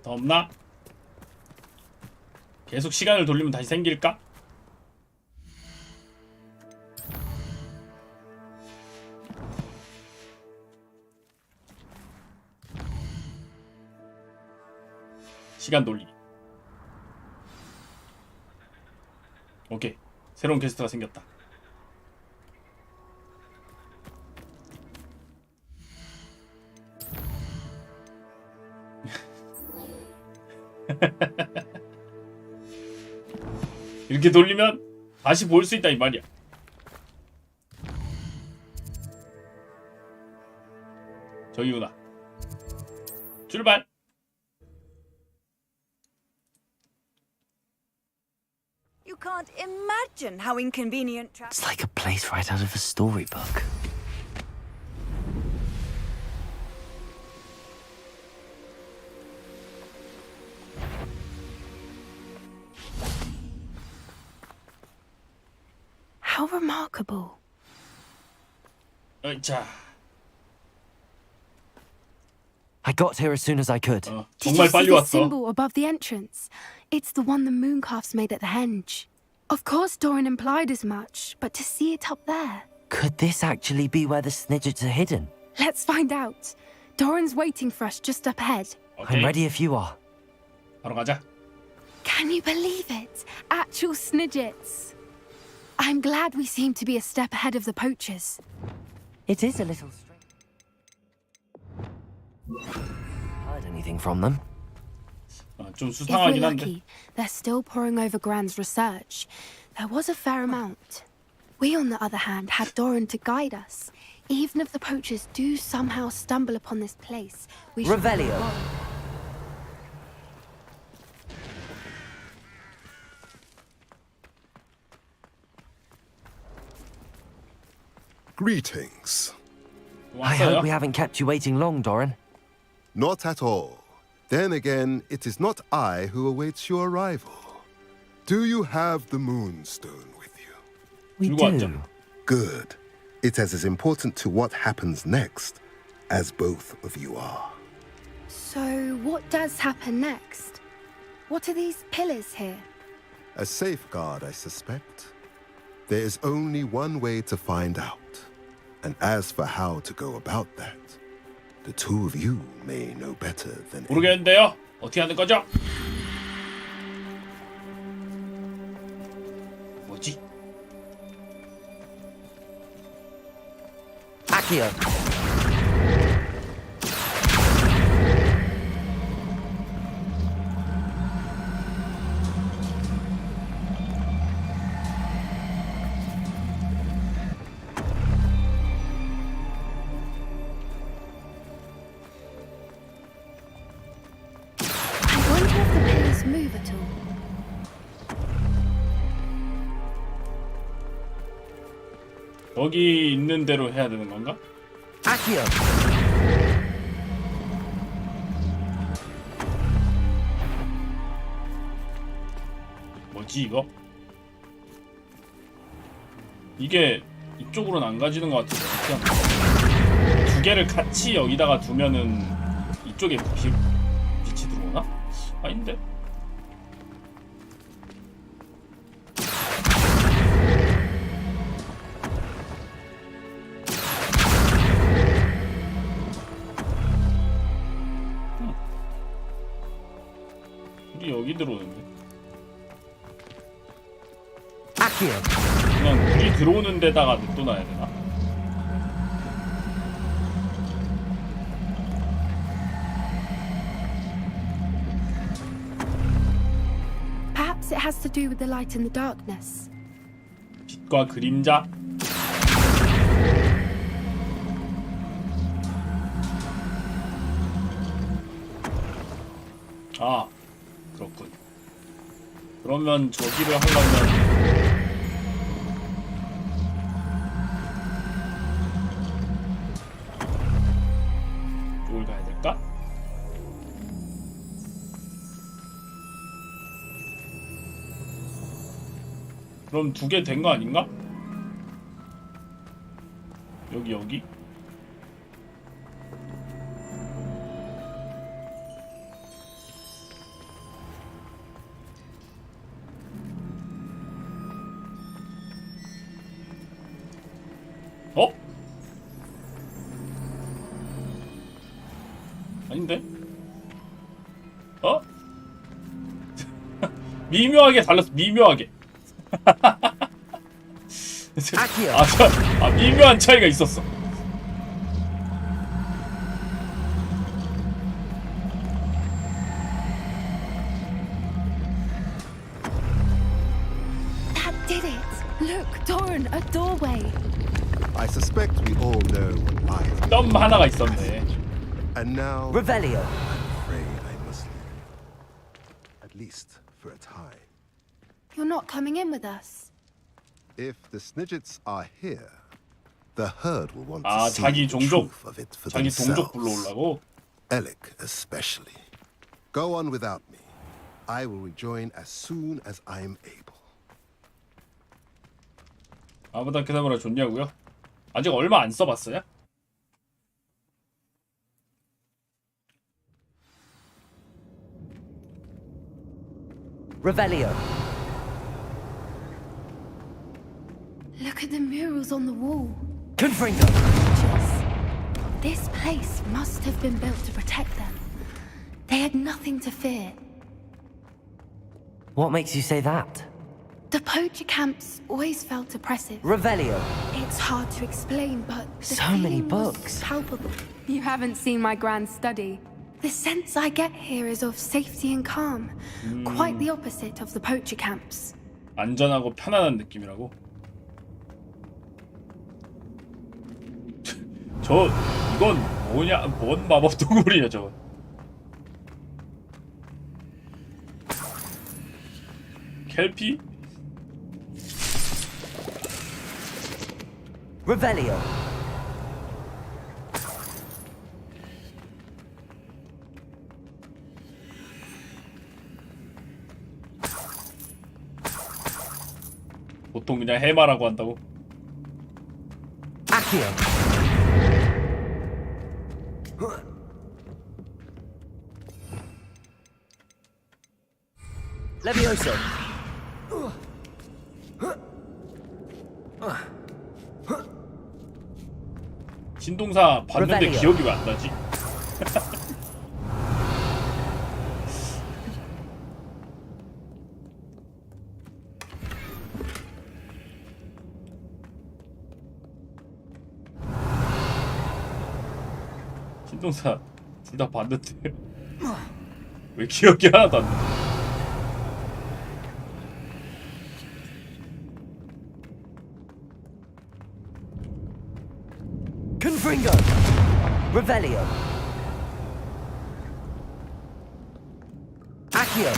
더 없나? 계속 시간을 돌리면 다시 생길까? 시간 돌리기. 오케이. 새로운 퀘스트가 생겼다. 이렇게 돌리면 다시 볼 수 있다 이 말이야. 저기구나. 출발. You can't imagine how inconvenient It's like a place right out of a storybook. How remarkable. 자. I got here as soon as I could. Did you see the symbol above the entrance? It's the one the Mooncalves made at the henge. Of course Doran implied as much, but to see it up there... Could this actually be where the Snidgets are hidden? Let's find out. Doran's waiting for us just up ahead. Okay. I'm ready if you are. 바로 가자. Can you believe it? Actual Snidgets. I'm glad we seem to be a step ahead of the poachers. It is a little strange. Heard anything from them? 좀 If we're 수상하긴 한데. lucky, they're still poring over Gran's research. There was a fair amount. We, on the other hand, had Doran to guide us. Even if the poachers do somehow stumble upon this place, we should... Revelio. Greetings. I hope we haven't kept you waiting long, Doran. Not at all. Then again, it is not I who awaits your arrival. Do you have the Moonstone with you? We do. Good. It is as important to what happens next as both of you are. So, what does happen next? What are these pillars here? A safeguard, I suspect. There is only one way to find out. And as for how to go about that, the two of you may know better than 모르겠는데요. 어떻게 하는 거죠? 뭐지? Accio. 여기 있는 대로 해야 되는 건가? Accio. 뭐지 이거? 이게 이쪽으로는 안 가지는 것 같은데 그냥 두 개를 같이 여기다가 두면은 이쪽에 빛이 들어오나? 아닌데? 우리 여기 들어오는데 그냥 물이 들어오는 데다가 냅둬놔야 되나? Perhaps it has to do with the light and the darkness. 빛과 그림자? 아, 그렇군. 그러면 저기를 하려면 이쪽을 가야 될까? 그럼 두 개 된 거 아닌가? 여기 어? 아닌데? 어? 미묘하게 달랐어. 미묘하게. 미묘한 차이가 있었어. That did it. Look, Doran, a doorway. I suspect we all know what lies. 점 하나가 있었네. And now, Revelio. I'm afraid I must leave. At least for a time. You're not coming in with us. If the Snidgets are here, the herd will want 아, to see 자기 the 종족, truth of it for 자기 동족 themselves. 불러오려고? Alec especially. Go on without me. I will rejoin as soon as I am able. 아브다케다브라 좋냐고요? 아직 얼마 안 써봤어요? Revelio. Look at the murals on the wall. Confringo. This place must have been built to protect them. They had nothing to fear. What makes you say that? The poacher camps always felt oppressive. Revelio. It's hard to explain, but the So many feeling was books. palpable. You haven't seen my grand study. The sense I get here is of safety and calm. Quite the opposite of the poacher camps. 안전하고 편안한 느낌이라고? 이건 뭐냐? 뭔 마법 동물이냐 저건? 켈피? Revelio. 보통 그냥 해마라고 한다고? Accio. Levioso. 신동사 봤는데 Revelio. 기억이 왜 안 나지? 신동사 둘 다 봤는데 왜 기억이 하나도 안 나? Confringo. Revelio. Accio.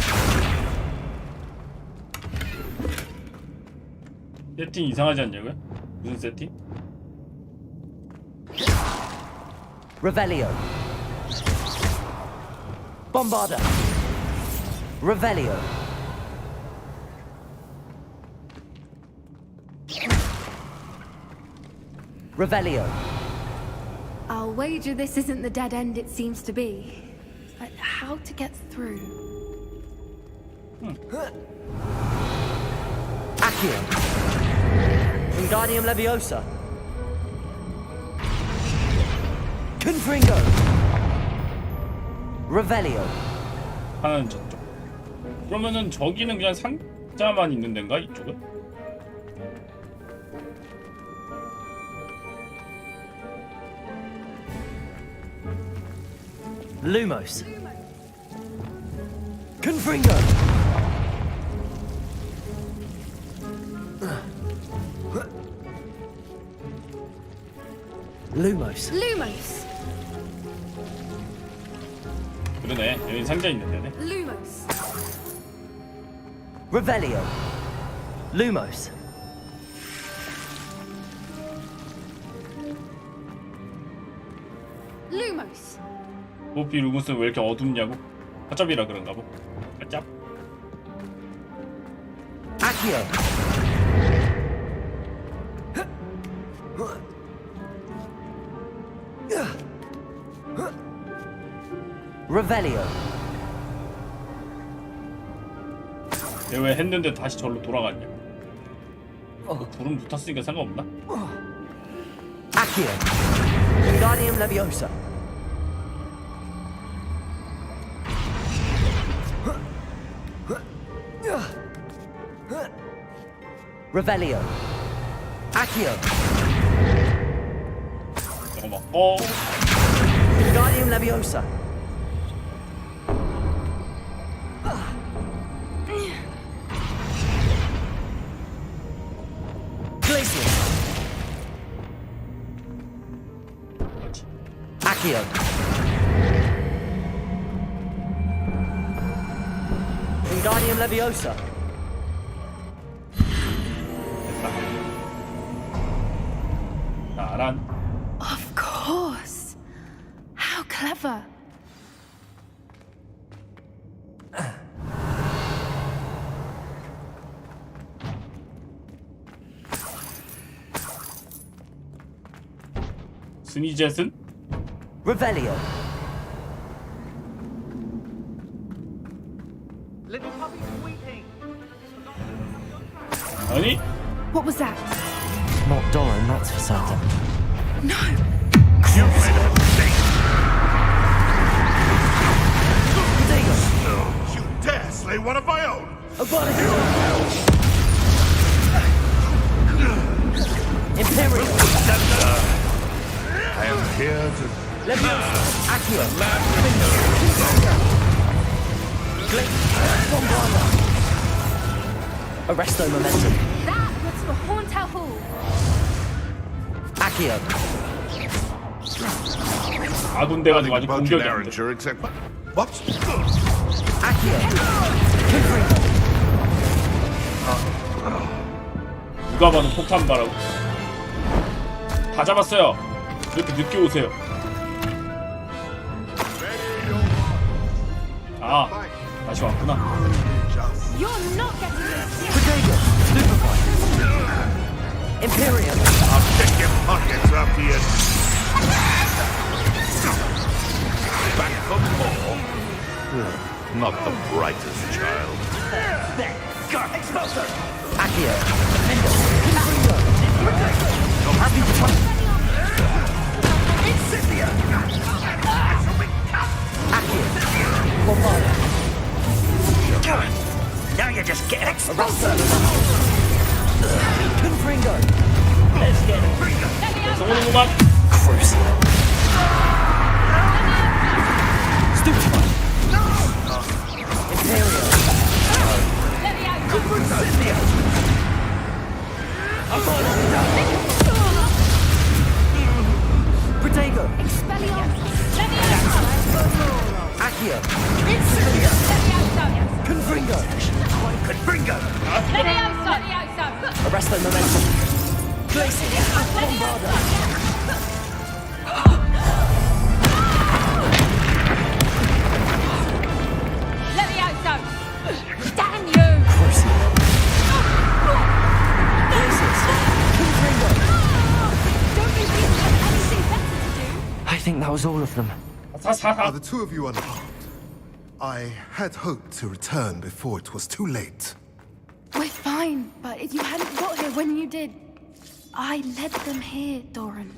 세팅 이상하지 않냐고요? 무슨 세팅? Revelio. Bombarda. Revelio. Revelio. I'll wager this isn't the dead end it seems to be. But how to get through? Accio. Wingardium Leviosa. Confringo. Revelio. 하나는 저쪽. 그러면은 저기는 그냥 상자만 있는 데인가 이쪽은? Lumos. Confringo. Lumos. Lumos. 그러네. 여기 상자 있는 데네. Lumos. Revelio. Lumos. Lumos. 호피 루무스는 왜 이렇게 어둡냐고? 허접이라 그런가 보. 짭. Accio. Revelio. 얘 왜 했는데 다시 절로 돌아갔냐? 불은 붙었으니까 상관없나? Accio. Wingardium Leviosa. Revelio. Accio. 저거 먹고. Wingardium Leviosa. Accio. Wingardium Leviosa. 나란. Of course. How clever. 스니젯은? Revelio. Little puppy weeping. 아니? What was that? Not Doran, that's for certain. No. You made a mistake. You dare slay one of my own? Imperial. I am here to... Leviosa. Accio. Arresto Momentum. That was for Haunter Hall. Accio. 아군 돼가지고 아직 About 공격이 your 안 돼. errand, except... What? Accio. 누가 봐도 폭탄 바라고. 다 잡았어요. 이렇게 늦게 오세요. 아, 다시 왔구나. You're not getting this. Protego. Stupefy. Imperial. I'll check your pockets after you... Back for more? Not the brightest child. Accio. Happy to fight. Accio. Bombarda. Now you're just getting exposed. Confringo. Let's get it. 성우는구만. Crucible. Stupefy. Imperial. Protego. Accio. Confringo. Confringo. Arresto Momentum. Levioso! Damn you! I think that was all of them. Are the two of you unharmed? I had hoped to return before it was too late. We're fine, but if you hadn't got here when you did, I led them here, Doran.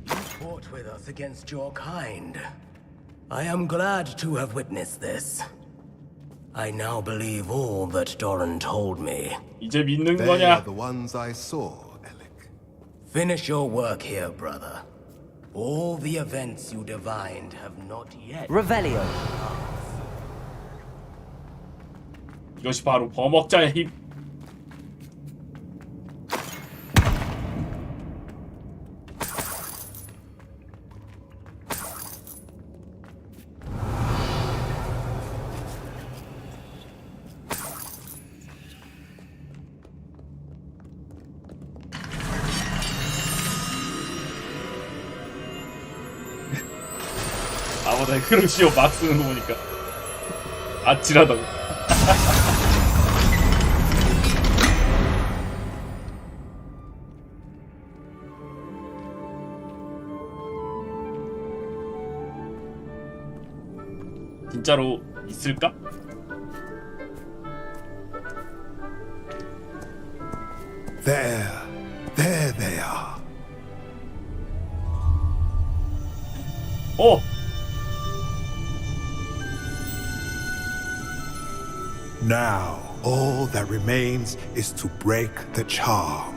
You fought with us against your kind. I am glad to have witnessed this. I now believe all that Doran told me. 이제 믿는 They 거냐? are the ones I saw, Alec. Finish your work here, brother. All the events you divined have not yet. Revelio. 이것이 바로 범억자의 힘. 아무나 크루시오 막 쓰는 거 보니까 아찔하다고. 진짜로 있을까? There they are. 어! Now, all that remains is to break the charm.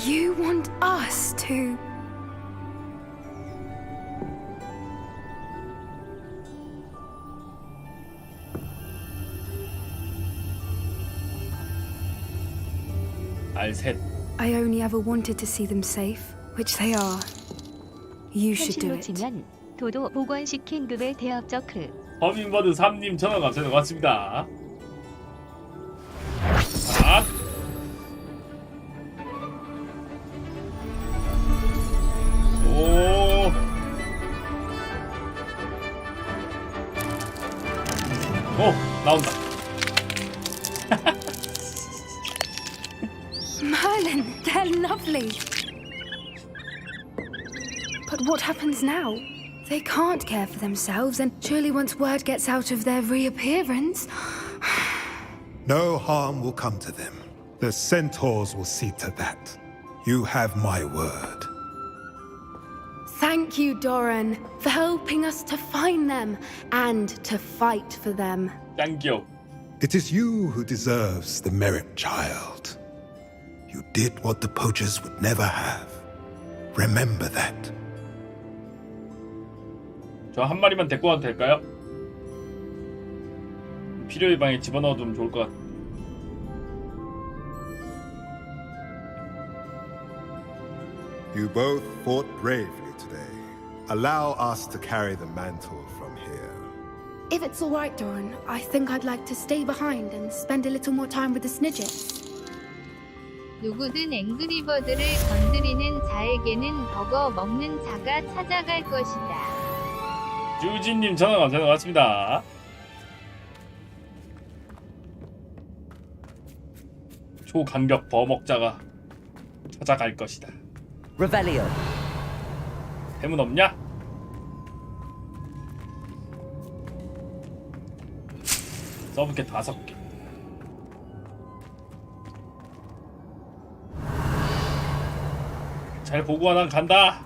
You want us to... 알셋. I only ever wanted to see them safe, which they are. You should do 현실로 it. 치면 도도 복원시킨 급의 대합적 크. 허밍버드 3님 전화 감사드리고 왔습니다. 아! 오! 오! 나온다. Merlin, they're lovely. But what happens now? They can't care for themselves, and surely once word gets out of their reappearance... No harm will come to them. The centaurs will see to that. You have my word. Thank you, Doran, for helping us to find them and to fight for them. Thank you. It is you who deserves the merit, child. You did what the poachers would never have. Remember that. 저 한 마리만 데리고 가도 될까요? 필요의 방에 집어넣어두면 좋을 것 같아. You both fought bravely today. Allow us to carry the mantle from here. If it's all right, Doran, I think I'd like to stay behind and spend a little more time with the Snidgets. 누구든 앵그리버드를 건드리는 자에게는 버거 먹는 자가 찾아갈 것이다. 주진님 전화 감사드리고 왔습니다. 초강력 범억자가 찾아갈 것이다. Revelio. 해문 없냐? 써볼게 5개. 잘 보고 와, 난 간다.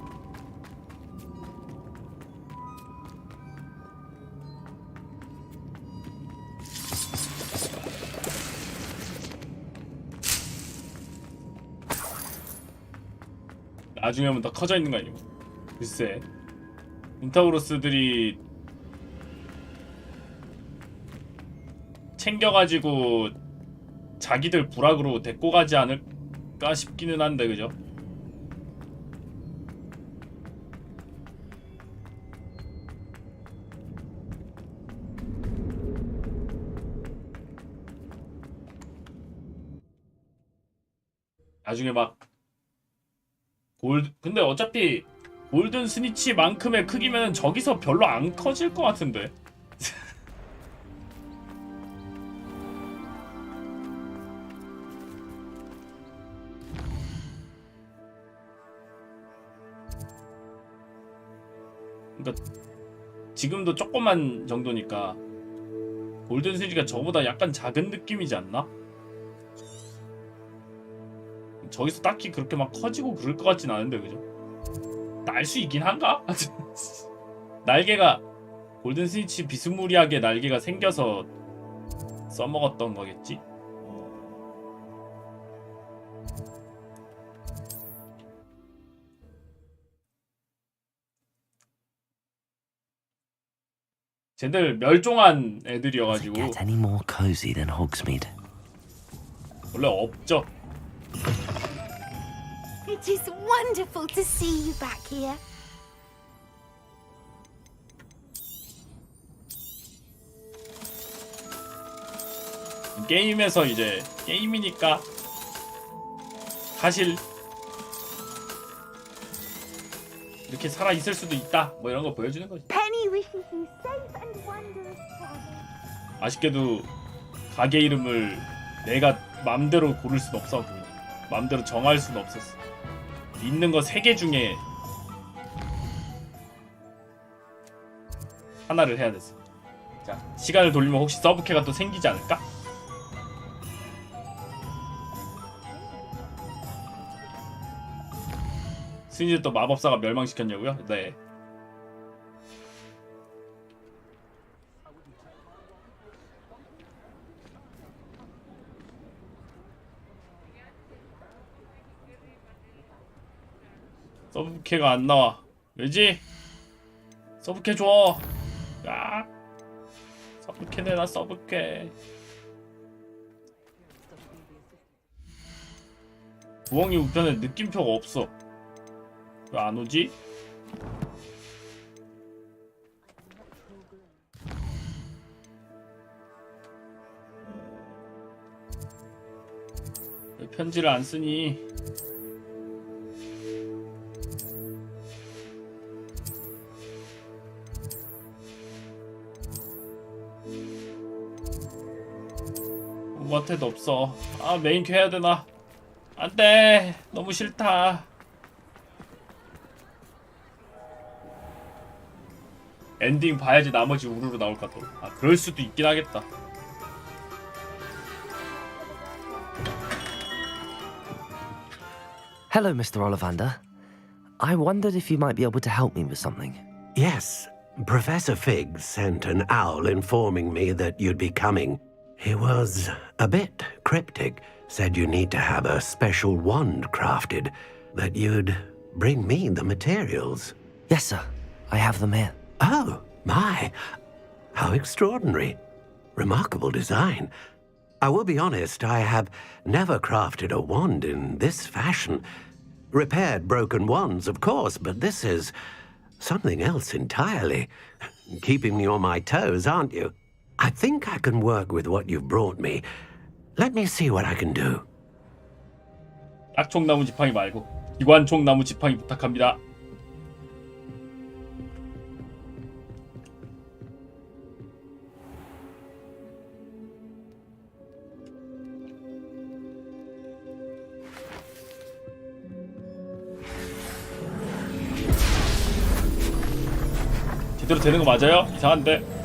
나중에 하면 더 커져 있는 거 아니고. 글쎄. 인타우로스들이 챙겨가지고 자기들 부락으로 데리고 가지 않을까 싶기는 한데, 그죠? 나중에 막 근데 어차피 골든 스니치만큼의 크기면 저기서 별로 안 커질 것 같은데. 그러니까 지금도 조그만 정도니까 골든 스니치가 저보다 약간 작은 느낌이지 않나? 저기서 딱히 그렇게 막 커지고 그럴 것 같진 않은데, 그죠? 날 수 있긴 한가? 날개가 골든 스니치 비스무리하게 날개가 생겨서 써먹었던 거겠지? 쟤들 멸종한 애들이어가지고 Get any more cozy than Hogsmeade? 원래 없죠. It is wonderful to see you back here. 게임에서 이제 게임이니까 사실 이렇게 살아 있을 수도 있다. 뭐 이런 거 보여주는 거지. Penny wishes you safe and wondrous travel. 아쉽게도 가게 이름을 내가 맘대로 고를 순 없어. 맘대로 정할 순 없었어. 있는 거 3개 중에 하나를 해야 됐어. 자, 시간을 돌리면 혹시 서브캐가 또 생기지 않을까? 스니즈 또 마법사가 멸망시켰냐고요? 네. 서브캐가 안 나와. 왜지? 서브캐 줘. 야. 서브캐 내놔, 서브캐. 부엉이 우편에 느낌표가 없어. 왜 안 오지? 왜 편지를 안 쓰니? 호그와트도 없어. 아, 메인 큐 해야 되나? 안 돼. 너무 싫다. 엔딩 봐야지 나머지 우르르 나올까 또. 아, 그럴 수도 있긴 하겠다. Hello, Mr. Ollivander. I wondered if you might be able to help me with something. Yes, Professor Fig sent an owl informing me that you'd be coming. He was a bit cryptic, said you need to have a special wand crafted, that you'd bring me the materials. Yes, sir. I have them here. Oh, my. How extraordinary. Remarkable design. I will be honest, I have never crafted a wand in this fashion. Repaired broken wands, of course, but this is something else entirely. Keeping me on my toes, aren't you? I think I can work with what you've brought me. Let me see what I can do. 딱총나무 지팡이 말고 기관총나무 지팡이 부탁합니다. 제대로 되는 거 맞아요? 이상한데.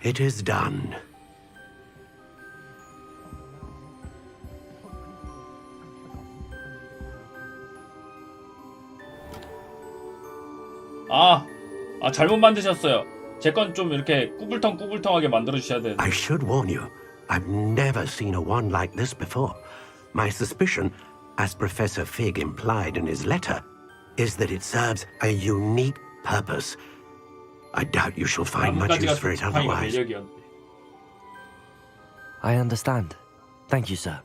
It is done. 잘못 만드셨어요. 제 건 좀 이렇게 꾸불텅꾸불텅하게 만들어 주셔야 돼요. I should warn you, I've never seen a wand like this before. My suspicion, as Professor Fig implied in his letter, is that it serves a unique purpose. I doubt you shall find much use for it otherwise. I understand. Thank you, sir.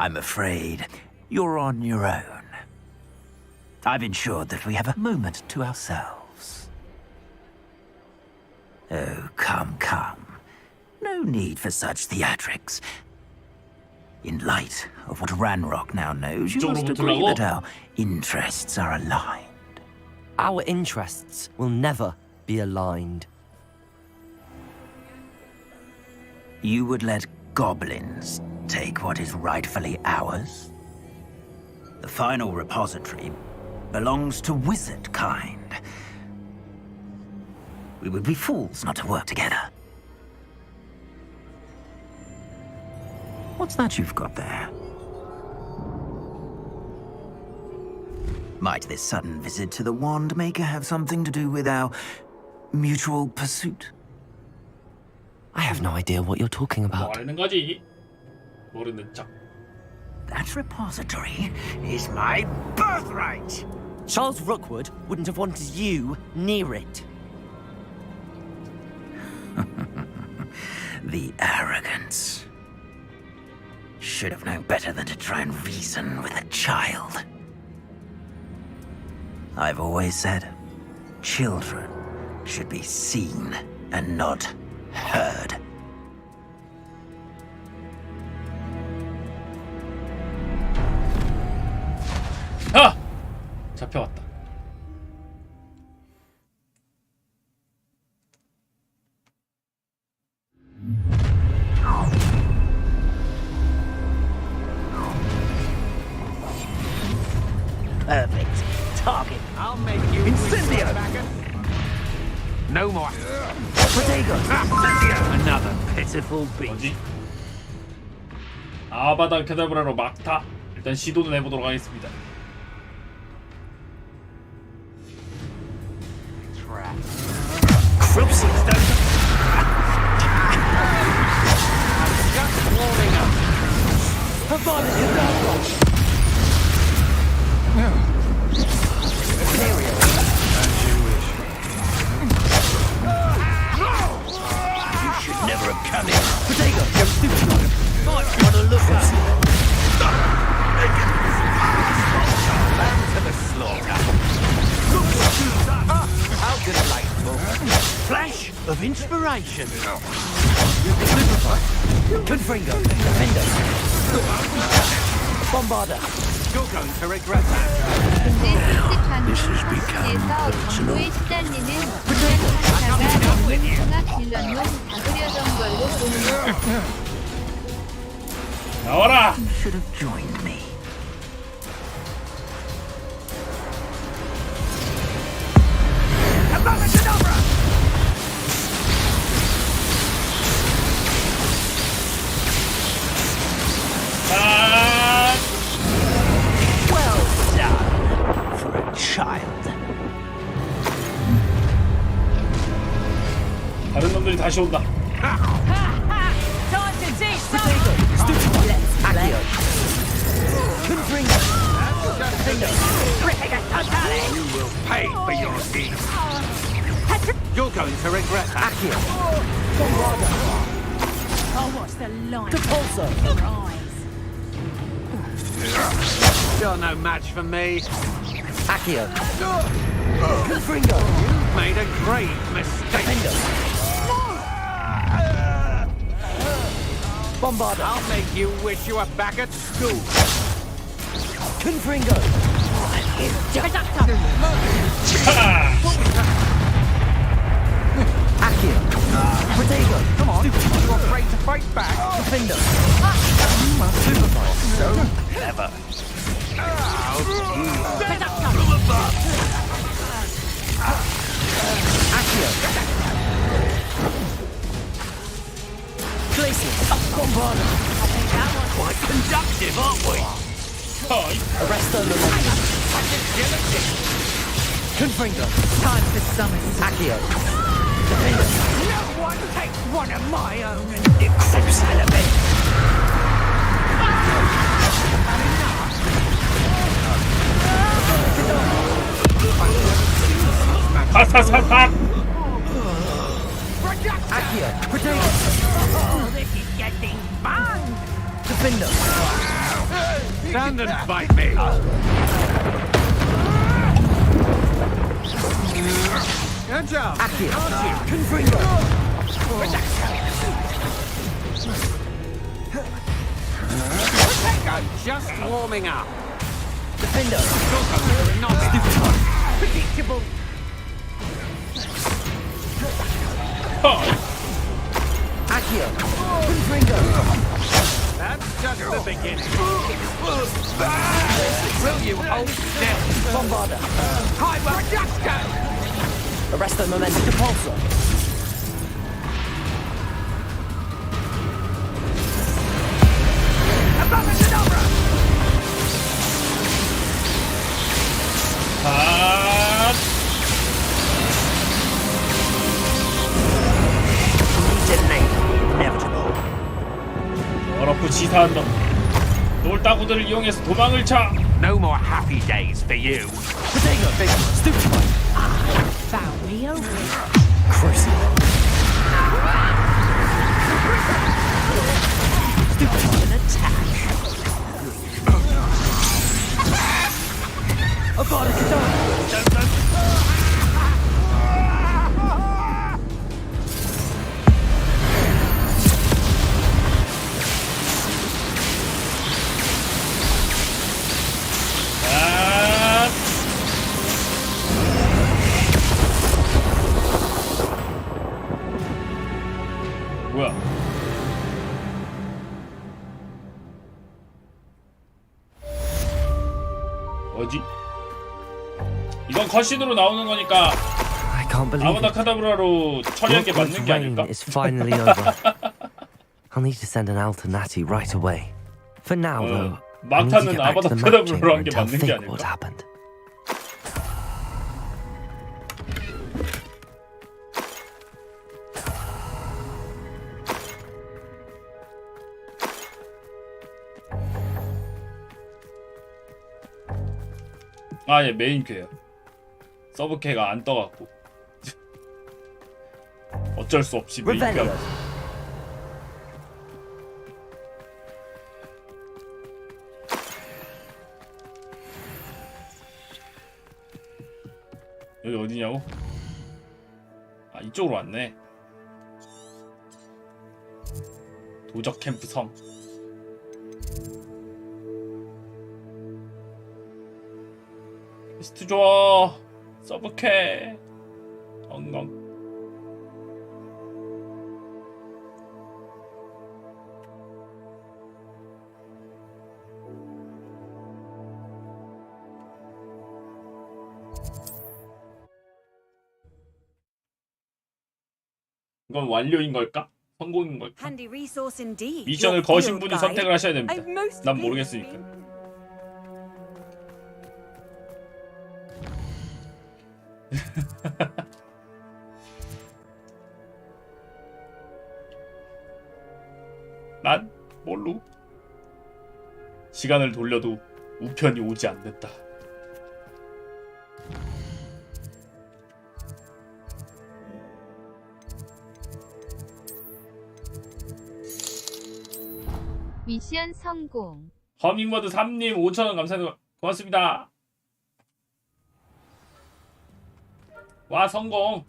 I'm afraid you're on your own. I've ensured that we have a moment to ourselves. Oh, come, come. No need for such theatrics. In light of what Ranrock now knows, you must agree that our interests are aligned. Our interests will never be aligned. You would let goblins take what is rightfully ours? The final repository belongs to wizard kind. We would be fools not to work together. What's that you've got there? Might this sudden visit to the Wand Maker have something to do with our mutual pursuit? I have no idea what you're talking about. 뭐하는 거지? 모르는 척. That repository is my birthright! Charles Rookwood wouldn't have wanted you near it. The arrogance. Should have known better than to try and reason with a child. I've always said, children should be seen and not heard. 아! 잡혀왔다. Perfect. Target. I'll make you Incendio! No more. Protego! Incendio! Another pitiful beast. 아바다 케다브라로 막타. 일단 시도는 해보도록 하겠습니다. You should never have come in. Protego! You're stupid. Might want to look up. To the slaughter. How delightful. Flash of inspiration. Confringo, Defender, Bombarder. You're going to regret that. This has become personal. 나와라! You should have joined me. Well done for a child. 다른 놈들이 다시 온다. Time to teach Accio, Confringo, You will pay for your deeds. You're going to regret that. Accio, Oh, what's the line? Depulso, Your eyes. You're no match for me. Accio, Confringo, You've made a grave mistake. Bombarder, I'll make you wish you were back at school. Confringo, Accio, Protego, Come on, you're afraid to fight back. Defender, So clever. Accio, Glacier, Bombarder, Quite conductive, aren't we? Arresto Lombardi, Confringo, Time for summer. Accio, Defender, No one takes one of my own. Eclipse element. 사사사사! Accio, Protego, Oh, this is getting fun. Defender, Stand and fight me! Good job! Confringo! I'm just warming up! Defender! Not predictable! Accio! Confringo! That's just the beginning. Will you hold still? Bombarda! Highway Jaxco! Arresto Momento Depulso! 더럽고 치사한 놈. 놀다구들을 이용해서 도망을 쳐. No more happy days for you. Potato, big stupid one. Found me over. Cruising. Stupid one. An attack. I've got it done. 뭐야? 뭐지? 이건 컷신으로 나오는 거니까 아바다 카다브라로 처리한 게 맞는 게 아닐까? Is finally over. I'll need to send an owl to Natty right away. For now, though, I need to get 막타는 back to 아바다 the map chamber 카다브라로 한 and 게 tell 맞는 게 Fig what 아닐까? happened. 아, 예, 메인 퀘요. 서브캐가 안 떠갖고 어쩔 수 없이 메인 퀘. 여기 어디냐고? 아, 이쪽으로 왔네. 도적 캠프 섬. 퀘스트 줘. 서브캐. 엉엉. 이건 완료인 걸까? 성공인 걸까? Handy resource indeed. 미션을 거신 분이 선택을 하셔야 됩니다. 난 모르겠으니까. 난 뭘로? 시간을 돌려도 우편이 오지 않는다. 미션 성공. 허밍버드 3님 5,000원 감사합니다. 고맙습니다. 와, 성공.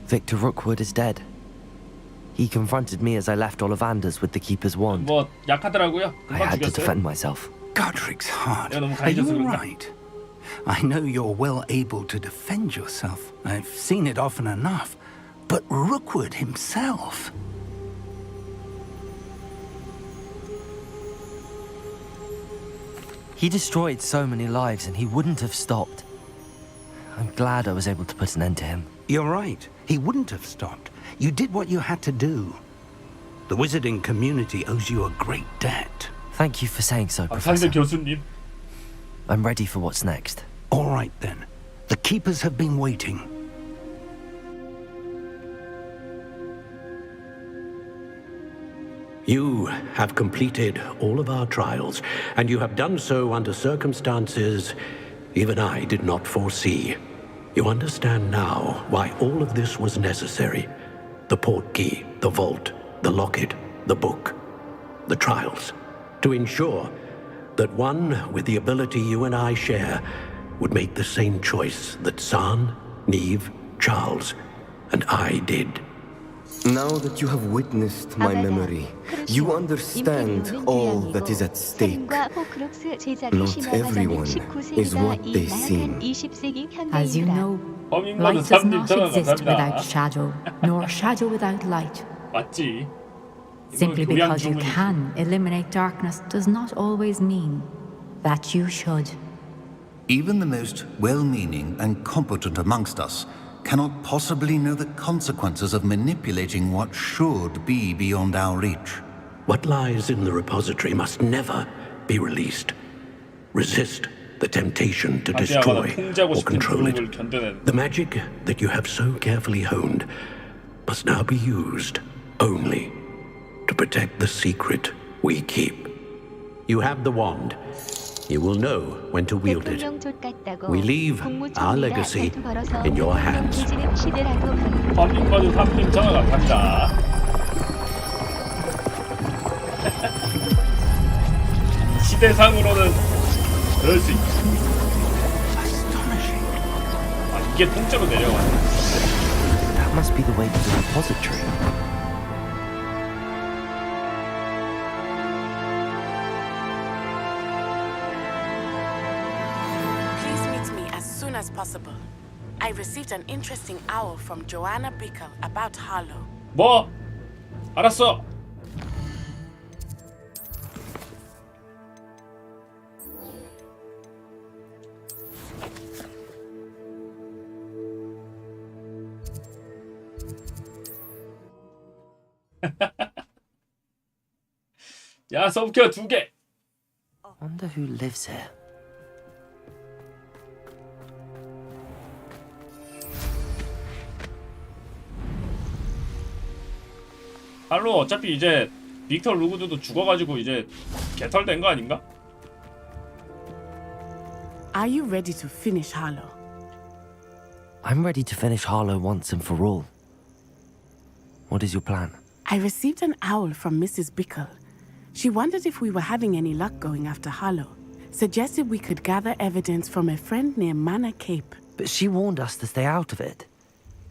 Victor Rookwood is dead. He confronted me as I left Ollivanders with the Keeper's wand. 뭐 약하더라고요. I 금방 had to 죽였어요. defend myself. Godric's heart. 내가 너무 Are you 강해져서 all 그런가? right? I know you're well able to defend yourself. I've seen it often enough. But Rookwood himself... He destroyed so many lives and he wouldn't have stopped. I'm glad I was able to put an end to him. You're right. He wouldn't have stopped. You did what you had to do. The wizarding community owes you a great debt. Thank you for saying so, 상대 Professor. 교수님. I'm ready for what's next. All right, then. The Keepers have been waiting. You have completed all of our trials, and you have done so under circumstances even I did not foresee. You understand now why all of this was necessary. The portkey, the vault, the locket, the book, the trials. To ensure that one with the ability you and I share would make the same choice that San, Neve, Charles, and I did. Now that you have witnessed my memory, you understand all that is at stake. Not everyone is what they seem. As you know, light does not exist without shadow, nor shadow without light. 맞지. Simply because you can eliminate darkness does not always mean that you should. Even the most well-meaning and competent amongst us cannot possibly know the consequences of manipulating what should be beyond our reach. What lies in the repository must never be released. Resist the temptation to destroy or control it. The magic that you have so carefully honed must now be used only to protect the secret we keep. You have the wand. You will know when to wield it. We leave our legacy in your hands. 범인과도 3팀 전화가 갑니다. 시대상으로는 그럴 수 있다. 아, 이게 통째로 내려가네. That must be the way to the repository. As possible. I received an interesting owl from Joanna Bickle about Harlow. 뭐? 알았어. 야, 서브퀘어 2개. Wonder who lives here. 할로 어차피 이제 빅터 루그드도 죽어가지고 이제 개털된 거 아닌가? Are you ready to finish Harlow? I'm ready to finish Harlow once and for all. What is your plan? I received an owl from Mrs. Bickle. She wondered if we were having any luck going after Harlow. Suggested we could gather evidence from a friend near Manor Cape. But she warned us to stay out of it.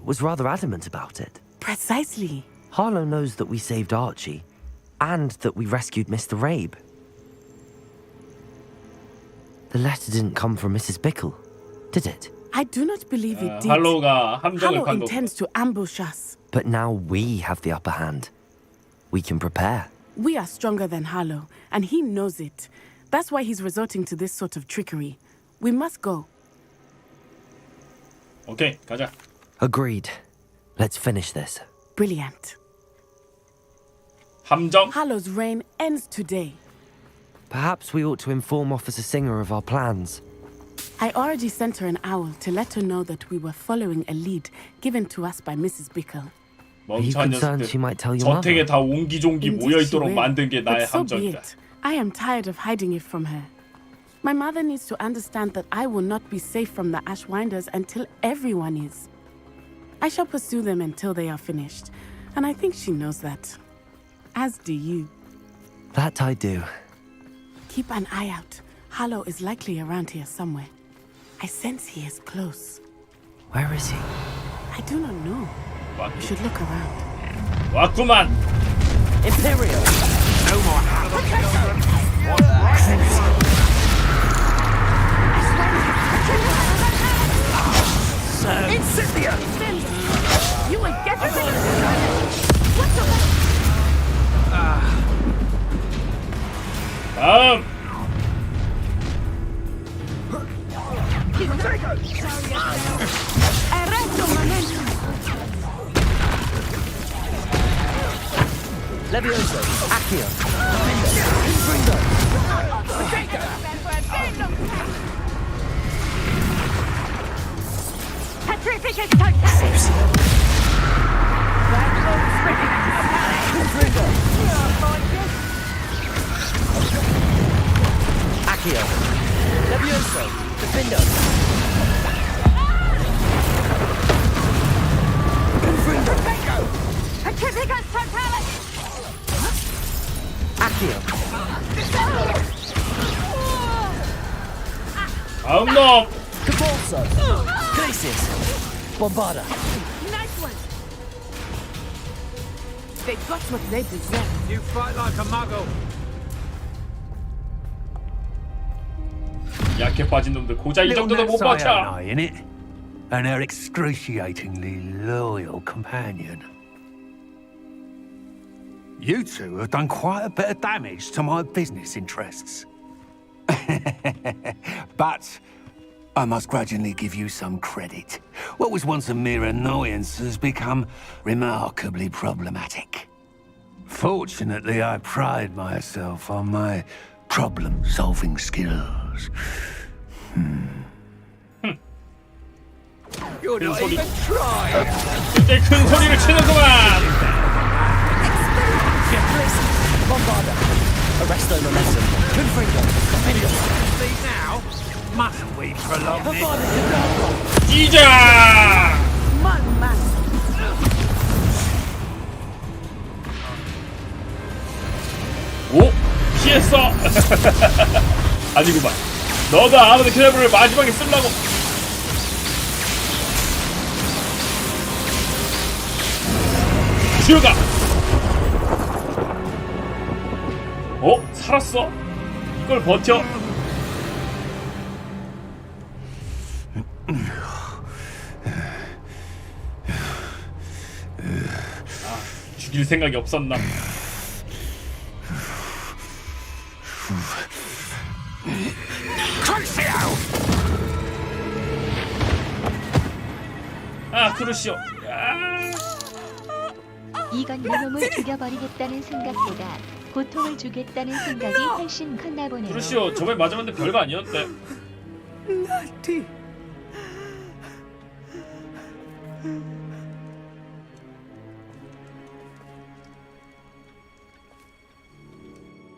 Was rather adamant about it. Precisely. Harlow knows that we saved Archie, and that we rescued Mr. Rabe. The letter didn't come from Mrs. Bickle, did it? I do not believe it did. Harlow intends to ambush us. But now we have the upper hand. We can prepare. We are stronger than Harlow, and he knows it. That's why he's resorting to this sort of trickery. We must go. Okay, 가자. Agreed. Let's finish this. Brilliant. 함정? Harlow's reign ends today. Perhaps we ought to inform Officer Singer of our plans. I already sent her an owl to let her know that we were following a lead given to us by Mrs. Bickle. Are you concerned she might tell your 저택에 mother? 다 옹기종기 모여있도록 만든 게 나의 But so be 함정이다. it. I am tired of hiding it from her. My mother needs to understand that I will not be safe from the Ashwinders until everyone is. I shall pursue them until they are finished, and I think she knows that. As do you. That I do. Keep an eye out. Harlow is likely around here somewhere. I sense he is close. Where is he? I do not know. You should look around. 왔구만. Imperial. No more Incendia! You will get it! What's the 다음. Arresto momentum! Levioso. Accio. Petrification totem! Accio. Levioso. Defendo. 다음 놈. Bombarda. Nice one. They got what they deserve. You fight like a muggle. 약해 빠진 놈들 고작 이 정도도 못 버텨. in it, and her excruciatingly loyal companion. You two have done quite a bit of damage to my business interests. But I must grudgingly give you some credit. What was once a mere annoyance has become remarkably problematic. Fortunately, I pride myself on my problem-solving skills. You're not even trying. 이제 큰 소리를 치는구만. Bombarda. Arresto momentum. Confringo. See now? Mustn't we prolong this? 뛰자. 오, 피했어. 아니구만. 너도 아무도 클레브를 마지막에 쓰려고. 지우가. 살았어? 이걸 버텨? 죽일 생각이 없었나? 크루시오. 이건 내 몸을 죽여버리겠다는 생각보다 고통을 주겠다는 생각이 훨씬 컸나 보네요. 크루시오, 저번에 맞았는데 별거 아니었대. 나티.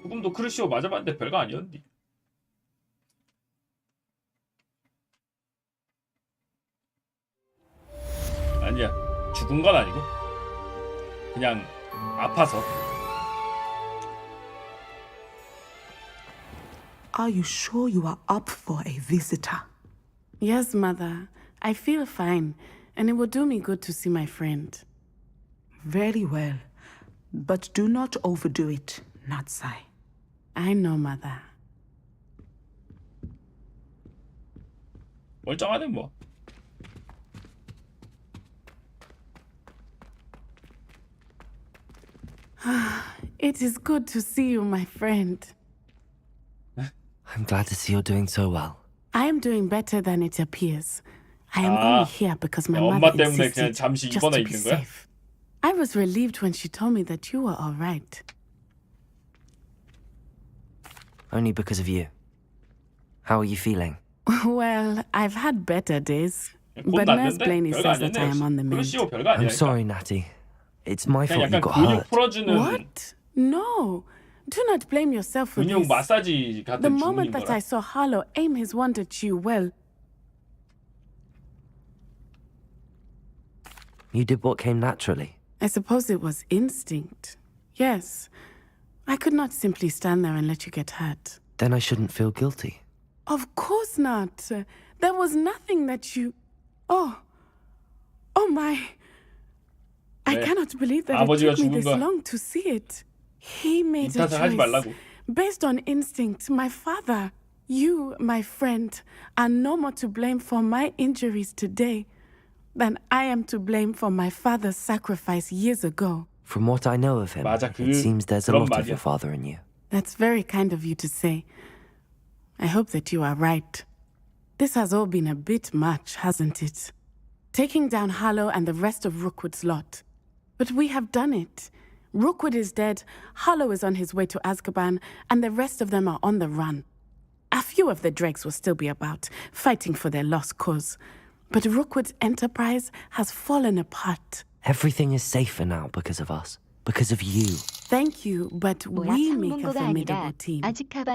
조금도 크루시오 맞아봤는데 별거 아니었니? 아니야, 죽은 건 아니고 그냥 아파서. Are you sure you are up for a visitor? Yes, Mother. I feel fine, and it will do me good to see my friend. Very well. But do not overdo it, Natsai. I know, Mother. 멀쩡하네 뭐. It is good to see you, my friend. I'm glad to see you're doing so well. I am doing better than it appears. I am only here because my 엄마 mother 때문에 그냥 insisted 잠시 just 입원해 to be 있는 거야? safe. I was relieved when she told me that you were all right. Only because of you. How are you feeling? Well, I've had better days. But Nurse Blaney says that I am on the mend. I'm sorry, Natty. It's my fault you got 근육 hurt. 풀어주는 What? No. Do not blame yourself for 근육 this. 마사지 같은 The 주문인 moment that I 거라. saw Harlow aim his wand at you, well, You did what came naturally. I suppose it was instinct. Yes. I could not simply stand there and let you get hurt. Then I shouldn't feel guilty. Of course not. There was nothing that you... Oh my... I cannot believe that it took me this long to see it. He made a choice. Based on instinct, my father, you, my friend, are no more to blame for my injuries today than I am to blame for my father's sacrifice years ago. From what I know of him, it seems there's a lot of your father in you. That's very kind of you to say. I hope that you are right. This has all been a bit much, hasn't it? Taking down Harlow and the rest of Rookwood's lot. But we have done it. Rookwood is dead, Harlow is on his way to Azkaban, and the rest of them are on the run. A few of the dregs will still be about, fighting for their lost cause. But Rookwood's enterprise has fallen apart. Everything is safer now because of us. Because of you. Thank you, but we make a formidable team.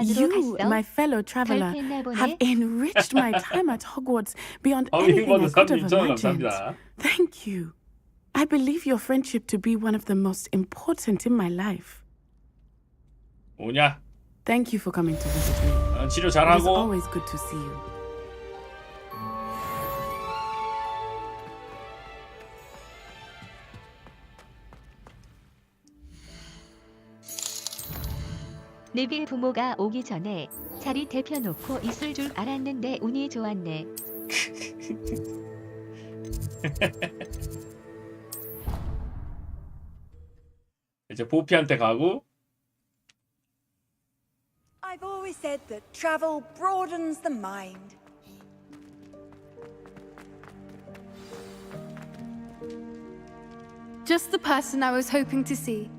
You, my fellow traveler, have enriched my time at Hogwarts beyond anything I could have imagined. Thank you. I believe your friendship to be one of the most important in my life. 뭐냐? Thank you for coming to visit me. 치료 It is 잘하고. always good to see you. 네빌 부모가 오기 전에 자리 대펴놓고 있을 줄 알았는데 운이 좋았네. 이제 보피한테 가고. I've always said that travel broadens the mind. Just the person I was hoping to see.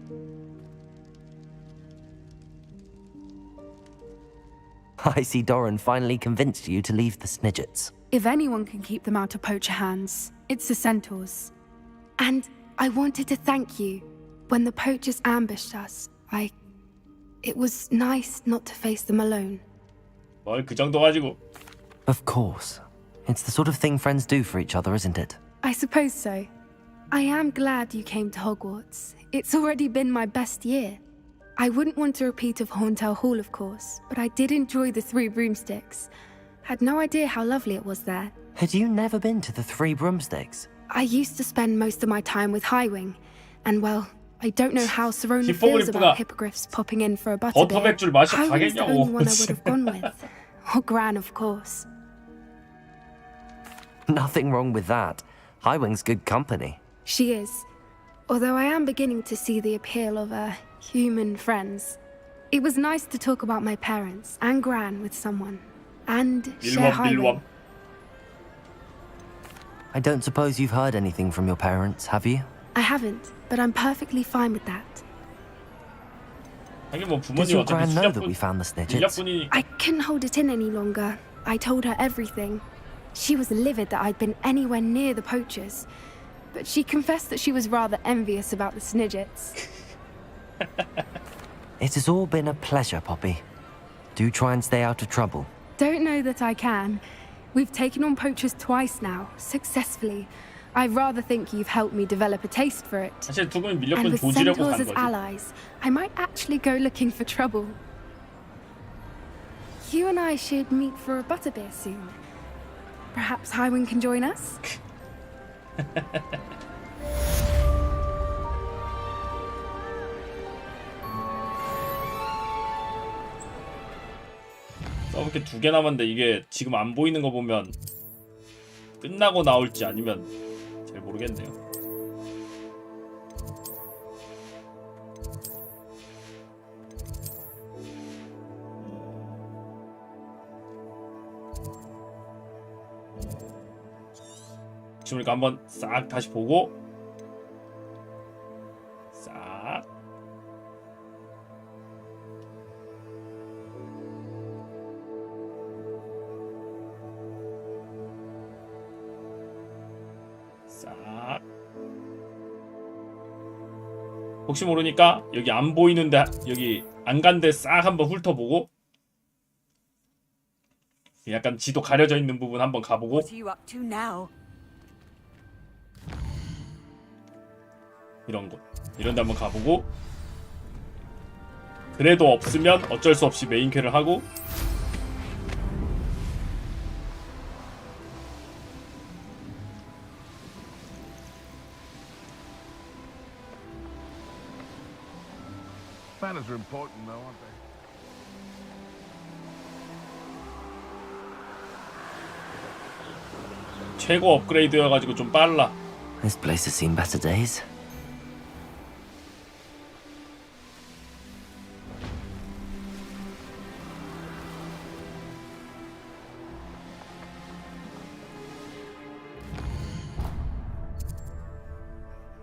I see Doran finally convinced you to leave the Snidgets. If anyone can keep them out of poacher hands, it's the centaurs. And I wanted to thank you. When the poachers ambushed us, it was nice not to face them alone. 뭘 그 정도 가지고. Of course. It's the sort of thing friends do for each other, isn't it? I suppose so. I am glad you came to Hogwarts. It's already been my best year. I wouldn't want a repeat of Horntail Hall, of course, but I did enjoy the Three Broomsticks. Had no idea how lovely it was there. Had you never been to the Three Broomsticks? I used to spend most of my time with Highwing, and well, I don't know how Serona feels about hippogriffs popping in for a butterbeer. 버터백줄 맛이 Highwing's the 가겠냐고. only one I would have gone with. Or Gran, of course. Nothing wrong with that. Highwing's good company. She is. Although I am beginning to see the appeal of human friends. It was nice to talk about my parents and Gran with someone. And share Highwing. I don't suppose you've heard anything from your parents, have you? I haven't, but I'm perfectly fine with that. 하긴 뭐 Does 부모님 your 어차피 Gran know that we found the Snidgets? 일약분이 I couldn't hold it in any longer. I told her everything. She was livid that I'd been anywhere near the poachers. But she confessed that she was rather envious about the Snidgets. It has all been a pleasure, Poppy. Do try and stay out of trouble. Don't know that I can. We've taken on poachers twice now, successfully. I rather think you've helped me develop a taste for it. 사실 두 분이 And 밀렵꾼 with 조지려고 centaurs 간 as 거지. allies, I might actually go looking for trouble. You and I should meet for a butterbeer soon. Perhaps Highwing can join us? 이렇게 2개 남았는데 이게 지금 안 보이는 거 보면 끝나고 나올지 아니면 잘 모르겠네요. 지금 우리가 한번 싹 다시 보고 싹 싹 혹시 모르니까 여기 안 보이는데 여기 안 간데 싹 한번 훑어보고 약간 지도 가려져 있는 부분 한번 가보고 What are you up to now? 이런 곳 이런 데 한번 가보고 그래도 없으면 어쩔 수 없이 메인 퀘를 하고 Manners are important though, aren't they? 최고 업그레이드여가지고 좀 빨라. This place has seen better days.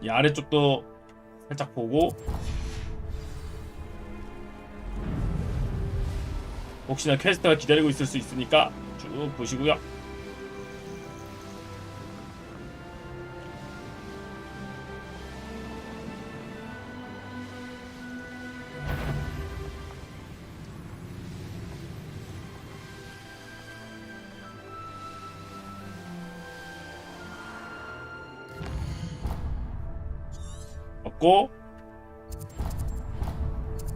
이 아래쪽도 살짝 보고 혹시나 퀘스트가 기다리고 있을 수 있으니까 쭉 보시고요. 됐고,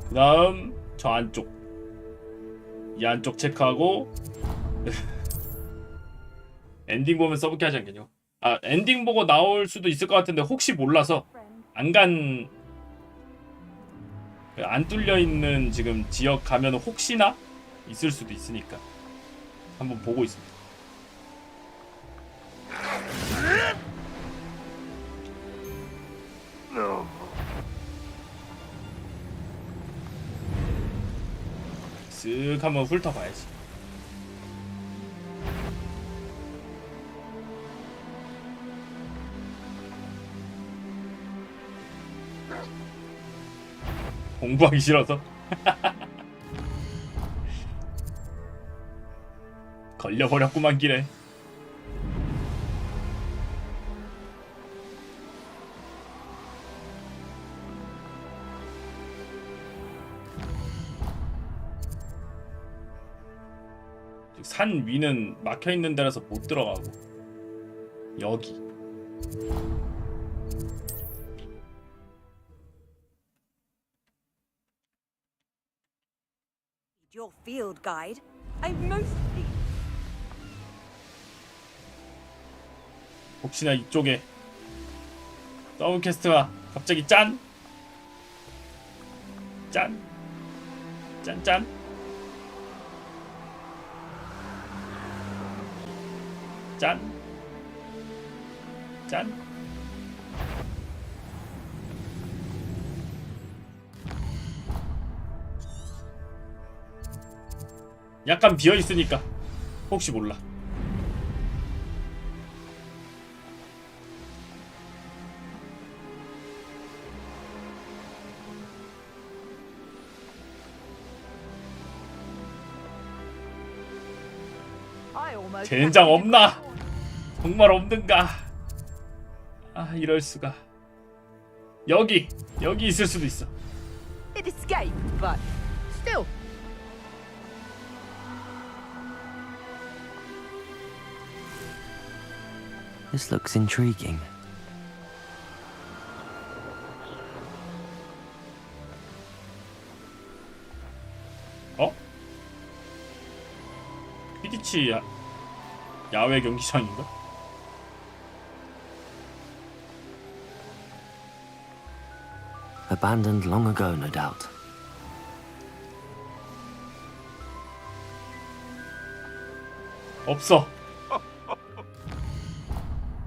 그 다음 저 안쪽, 이 안쪽 체크하고 엔딩 보면 써볼게 하지 않겠냐. 아, 엔딩 보고 나올 수도 있을 것 같은데 혹시 몰라서 안 뚫려있는 지금 지역 가면 혹시나 있을 수도 있으니까 한번 보고 있습니다. 쓱 한번 훑어봐야지. 공부하기 싫어서? 걸려버렸구만 길에. 산 위는 막혀있는 데라서 못 들어가고 여기 Your field guide. I mostly. 혹시나 이쪽에 서브퀘스트가 갑자기 짠! 짠! 짠짠! 짠! 짠! 약간 비어있으니까 혹시 몰라. 젠장 없나? 정말 없는가? 아, 이럴수가. 여기 있을 수도 있어. It escaped, but still. This looks intriguing. 어? 피디치 야외 경기장인가? Abandoned long ago, no doubt. 없어.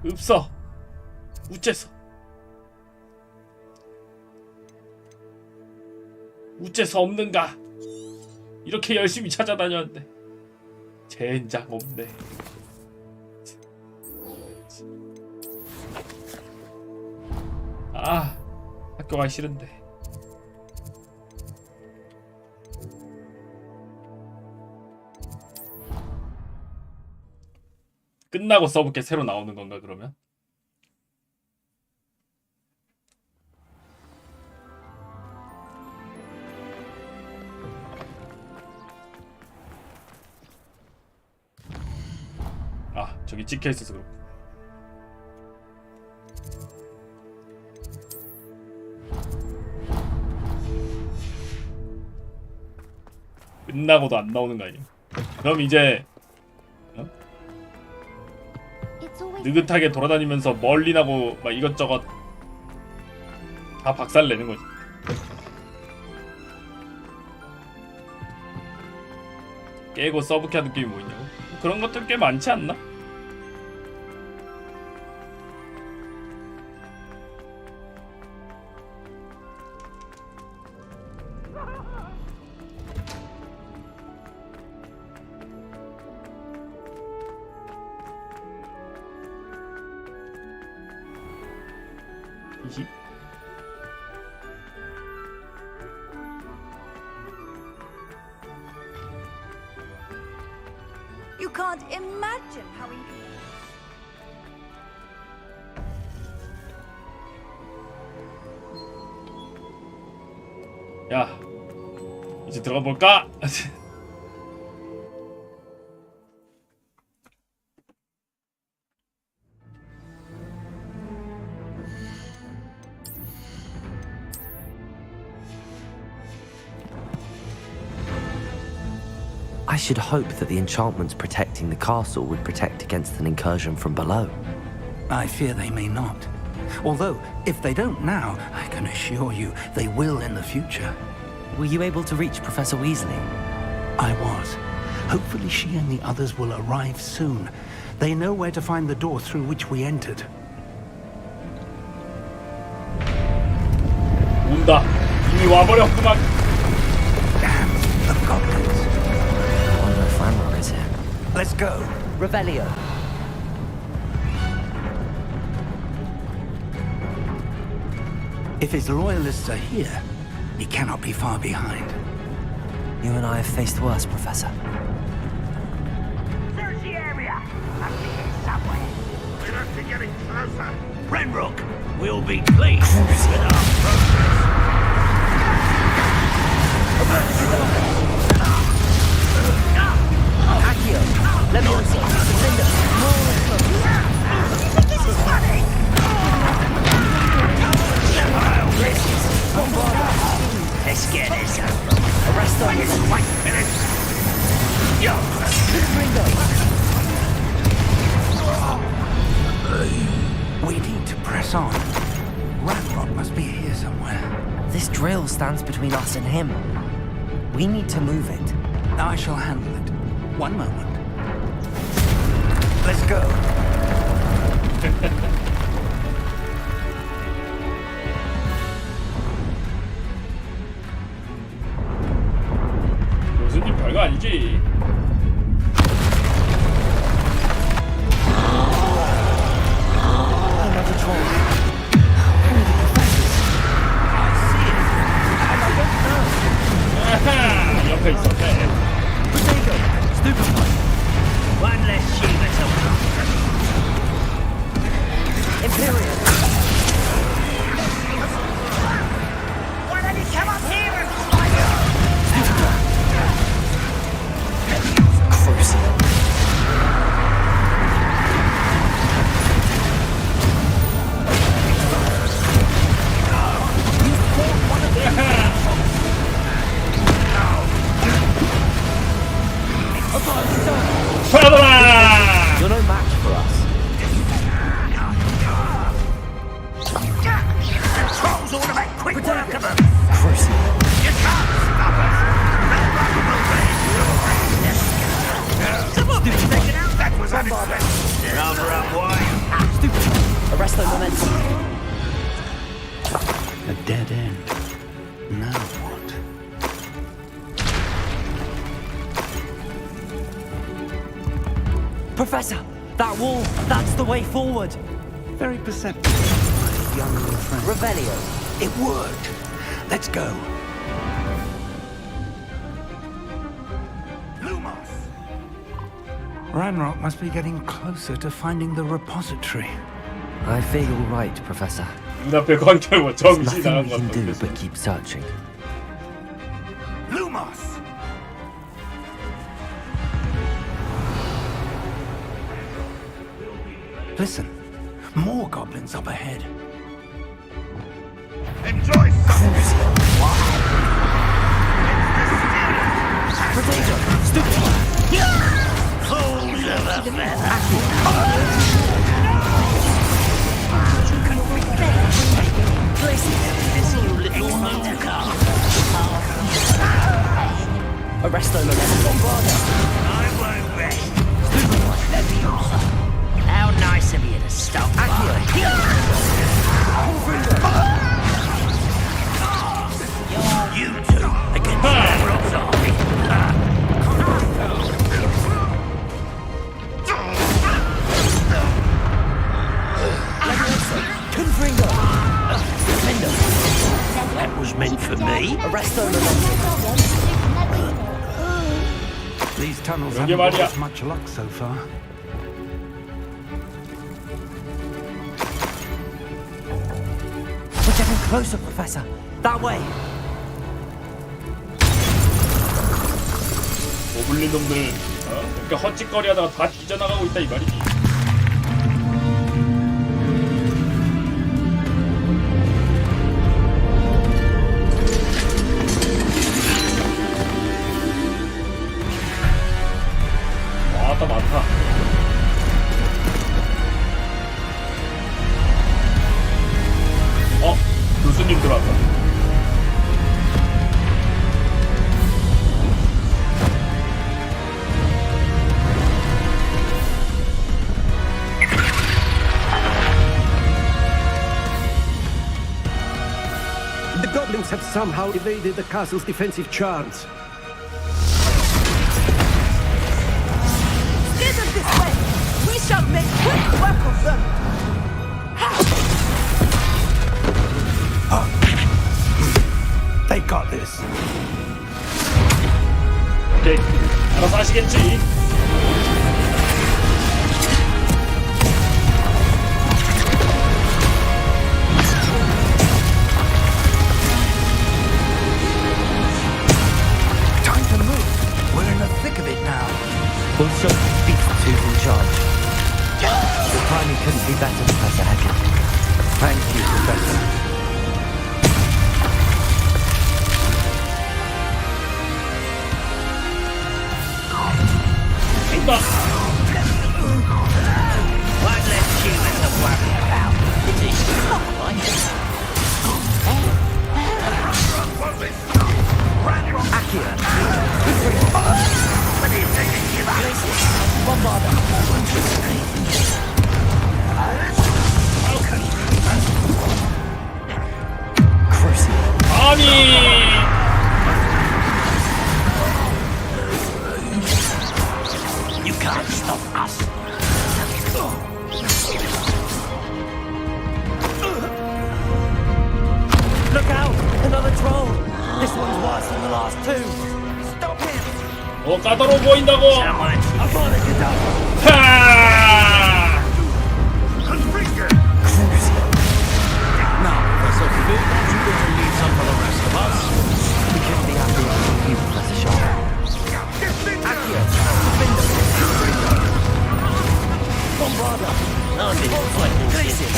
없어. 우째서. 우째서 없는가? 이렇게 열심히 찾아다녔는데 젠장 없네. 아, 학교 가기 싫은데. 끝나고 써볼게. 새로 나오는 건가 그러면? 아, 저기 찍혀 있어서 그렇고. 끝나고도 안 나오는 거 아니야? 그럼 이제 느긋하게 돌아다니면서 멀리 나고 막 이것저것 다 박살 내는 거지. 깨고 서브캐 하는 게임이 뭐 있냐고? 그런 것들 꽤 많지 않나? You can't imagine how 야, 이제 들어가 볼까? I should hope that the enchantments protecting the castle would protect against an incursion from below. I fear they may not. Although, if they don't now, I can assure you they will in the future. Were you able to reach Professor Weasley? I was. Hopefully she and the others will arrive soon. They know where to find the door through which we entered. 온다. 이미 와버렸구만. Damn, the goblins. I wonder if Ranrock is here. Let's go. Revelio. If his loyalists are here, he cannot be far behind. You and I have faced worse, Professor. Search the area. Must be here somewhere. We must be getting closer. Ranrock will be pleased with our progress. Accio, Leviosa, Linda, This is funny. Let's get this over. Arrest them. Wait a minute. Yo. We need to press on. Ranrock must be here somewhere. This drill stands between us and him. We need to move it. I shall handle it. One moment. Let's go. 교수님 별거 아니지. Another troll. 아하, 옆에 있었네. One less Shiva to Imperial. Why don't you come up here and You're no match for us. trolls ought to make quick work of them. Crucial. You can't stop us. Come on, taken out. That was unexpected. Rather unwise. Stupid. Arrest the momentum. A dead end. Now what? Professor, that wall, that's the way forward. Very perceptive, my young friend. Revelio. It worked. Let's go. Lumos. Ranrock must be getting closer to finding the repository. I fear you're right, Professor. 눈앞에 광탈 There's 정신이 nothing 나간 we 것 can do 같아. but keep searching. Lumos. Listen, more goblins up ahead. Enjoy some. Potato! Stupid! Fools of a feather. This you little motorcar. Arrest them and I won't rest. Leviosa. How nice of you to stop by. You two against Ranrock's army. Confringo! That was meant for me. Arrest them These tunnels 여기 haven't brought 말이야. us much luck so far. We're getting closer, Professor. That way. 고블린 놈들 이렇게 헛짓거리하다가 다 뒤져나가고 있다 이 말이지. somehow evaded the castle's defensive charms. Steer them this way! We shall make quick work of them! They got this. 오케이, 알아서 하시겠지. Time to move. We're in the thick of it now. We'll show beat who's in charge. The timing couldn't be better, Professor Hecken. Thank you, Professor. What less human to worry about? It is not like it. Accio. What do you think of you? 아니. You can't stop us. Look out! Another troll! This one's worse than the last two! Stop him! 까다로워 보인다고! 하! Now, Professor, you want to leave some for the rest of us? We couldn't be happier with you, Professor Shaw. Accio! Bombarda! Crisis!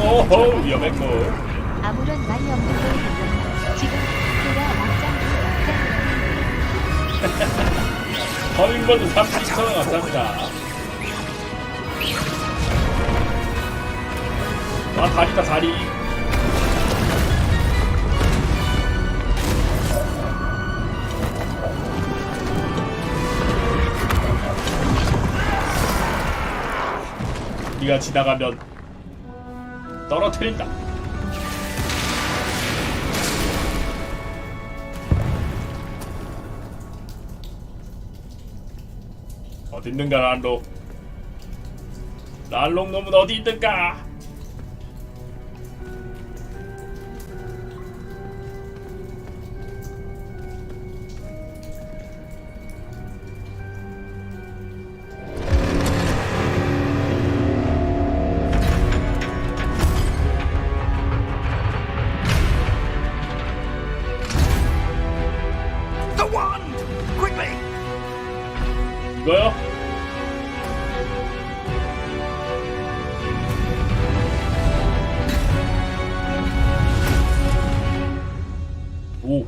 오호, 위험했고. 아무런 말이 없는 걸 보면 지금 그가 허밍버드 32,000원 감사합니다. 아, 다리다, 다리. 네가 지나가면 떨어뜨린다. 어디 있는가, 랄록. 랄록 놈은 어디 있는가. 이거요? 오.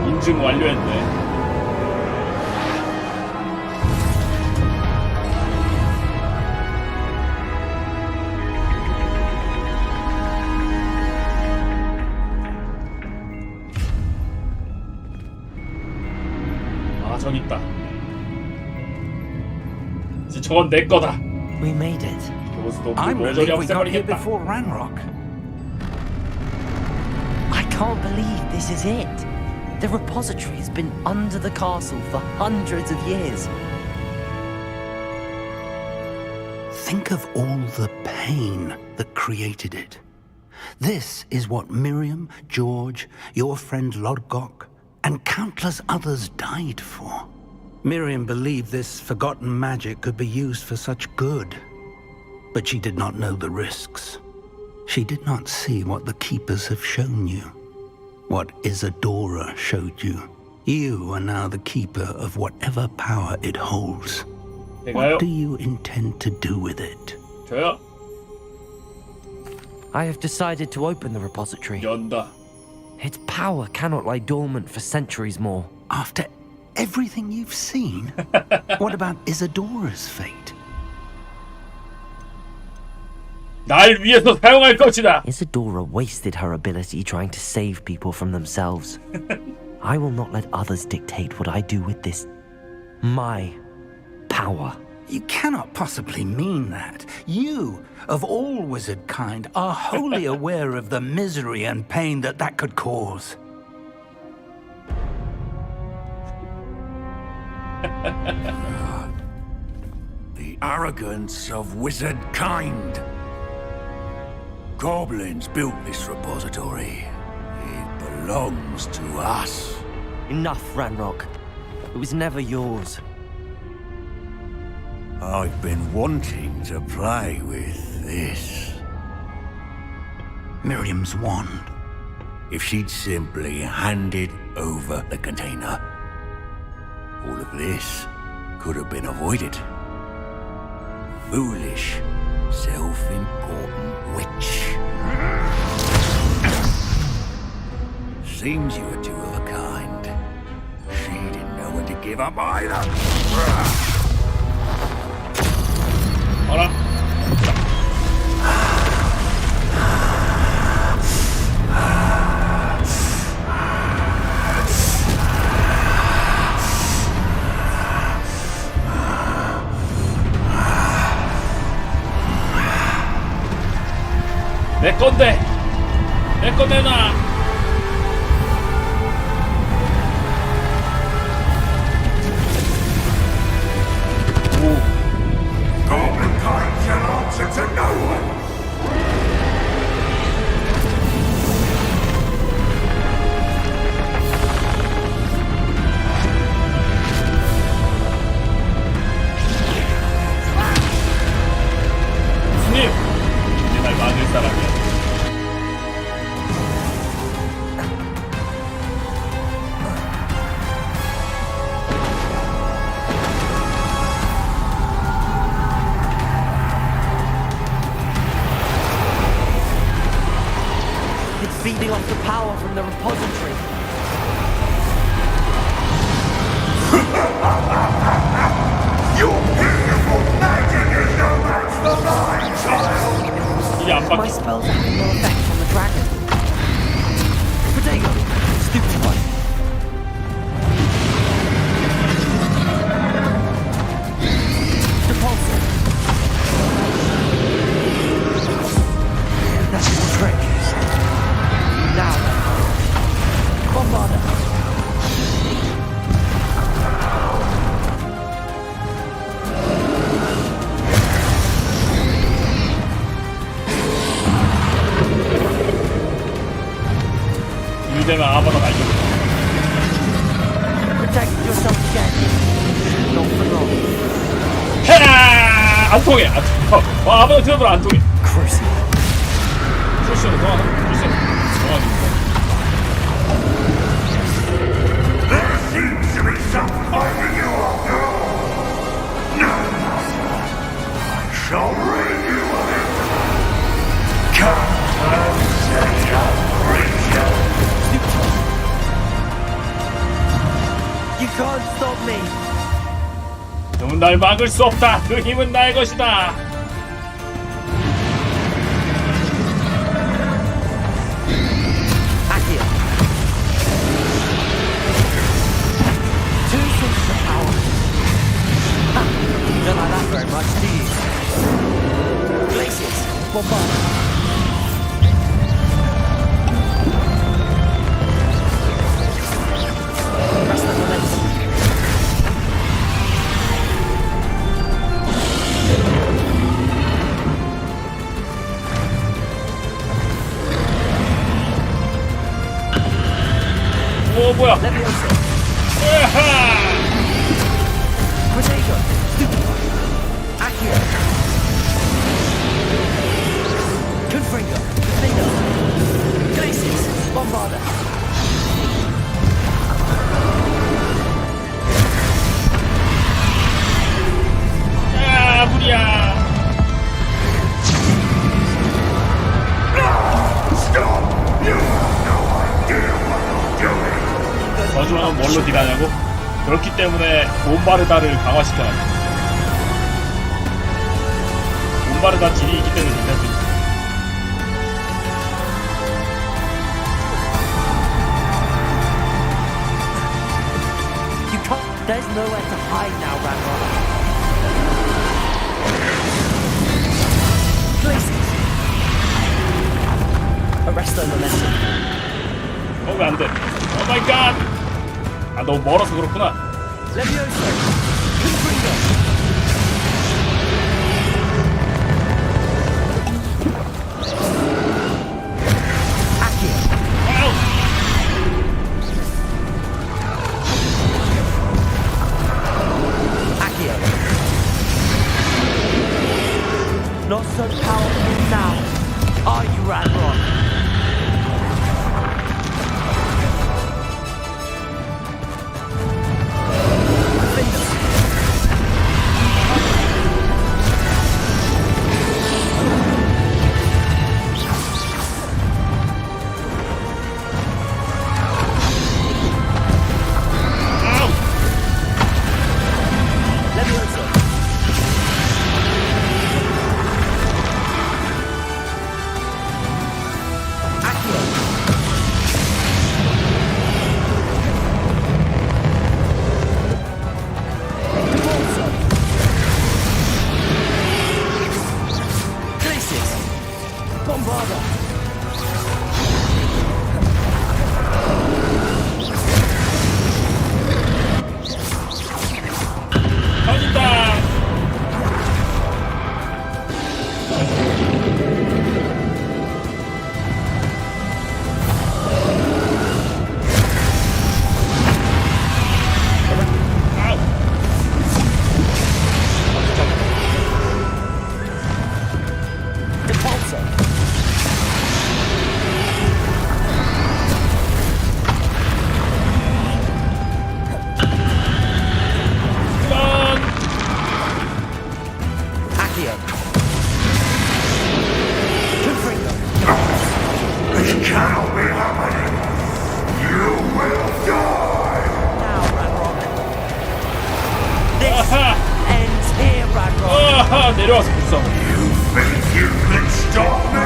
인증 완료했네. 아, 저기 있다. 이제 저건 내 거다. We made it. I'm relieved we got here before Ranrock. I can't believe this is it. The repository has been under the castle for hundreds of years. Think of all the pain that created it. This is what Miriam, George, your friend Lodgok, and countless others died for. Miriam believed this forgotten magic could be used for such good, but she did not know the risks. She did not see what the Keepers have shown you. what Isadora showed you. You are now the keeper of whatever power it holds. What do you intend to do with it? 저요? I have decided to open the repository. 연다. Its power cannot lie dormant for centuries more. After everything you've seen? What about Isadora's fate? 날 위해서 사용할 것이다. Isadora wasted her ability trying to save people from themselves. I will not let others dictate what I do with this. My power. You cannot possibly mean that. You, of all wizard kind, are wholly aware of the misery and pain that could cause. The arrogance of wizard kind. Goblins built this repository. It belongs to us. Enough, Ranrock. It was never yours. I've been wanting to play with this. Miriam's wand. If she'd simply handed over the container, all of this could have been avoided. Foolish, self-important witch. Seems you were two of a kind. She didn't know when to give up either. 어라? 내 건데, 내 거 내놔. Goblin kind can answer to no one. 스님, 이제 날 막을 사람이야. It's feeding off the power from the repository. Your beautiful magic is no match for mine, child. 이게 안 My 바뀌어. spells have no effect on the dragon. Potato! Stupid one. Repulsive. That's your trick. Now then. Bombarda. 이대면 아바가 날려. Protect yourself again. Not for long. 해라! 안 통해. 안 통해. 와, 아바가 들어도 안 통해. Crucial. 크루시오는 통하나? 크루시오는 통하니까. There seems to be some fighting you after all. No matter. I shall rid you of it. Come and set your creature. You can't stop me. 넌 날 막을 수 없다. 그 힘은 나의 것이다. Accio. Two sources of power. Ha! You don't like that very much, do you? Glaciers. Bombard. Press the momentum. 오, 뭐야? Leviosa. 으하! Potato. Stupid one. Accio. Confringo. Finger. Glaciers. Bombarda. 다음은 뭘로 딜하냐고? 그렇기 때문에 몬바르다를 강화시켜놨다. 몬바르다 딜이 있기 때문에 괜찮지. There's nowhere to hide now, Ranrock. Places. Arrest the momentum. 왜 안 돼? 오 마이 갓! 아, 너무 멀어서 그렇구나. Levioso. Confringo. Accio. Not so powerful now, are you, Ranrock? 내려와서 불쌍. You think you can stop me?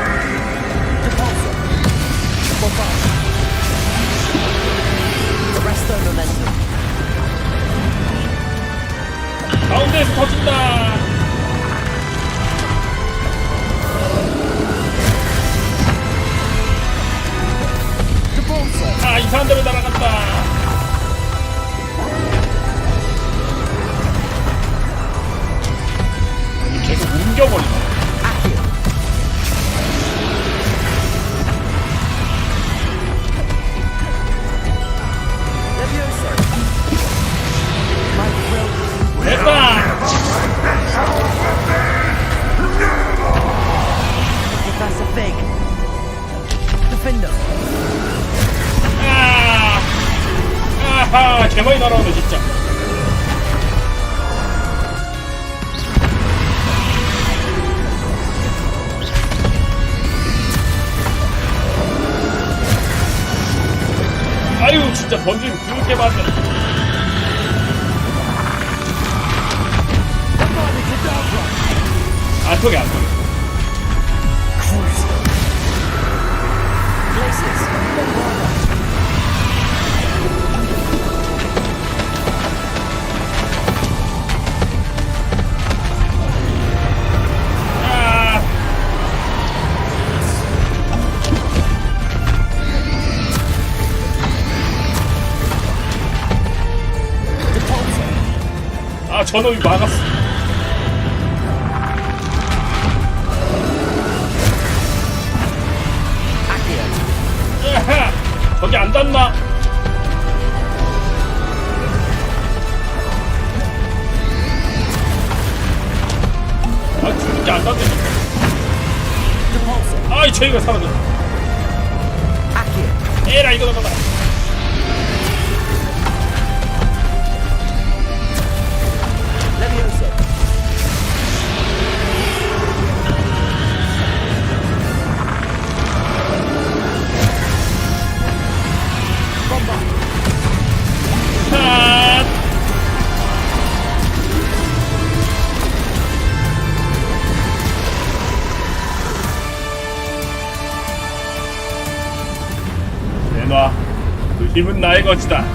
Arrest the momentum. 가운데에서 터진다. 아, 이상한 데로 날아갔다. 계속 옮겨버리네. 됐다! Professor Fig. Defender. 아하, 개많이 날아오네 진짜. 아유, 진짜 번지는 그렇게 맞네. 안 통해, 안 통해. 아, 저놈이 막았어. 야하! 거기 안 닿나? 아, 저렇게 안 닿네. 아이, 저희가 사라졌다. 에라, 이거 넘어가. 힘은 나의 것이다.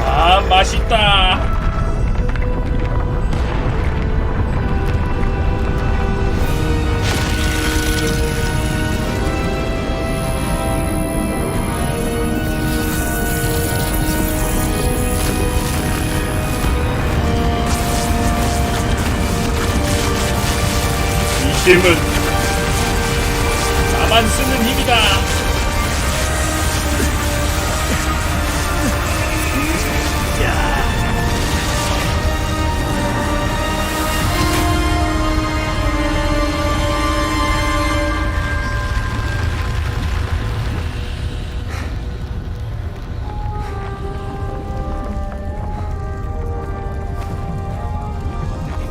아, 맛있다. 이 힘은 나만 쓰는 힘이다.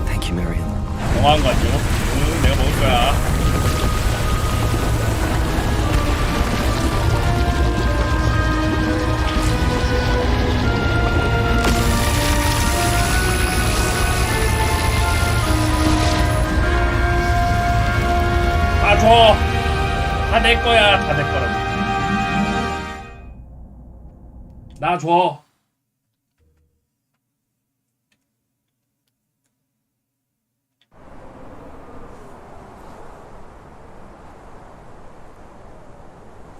Thank you, Marion. 공항 가죠. 내가 먹을 거야. 다 줘. 다 내 거야. 다 내 거라고. 나 줘.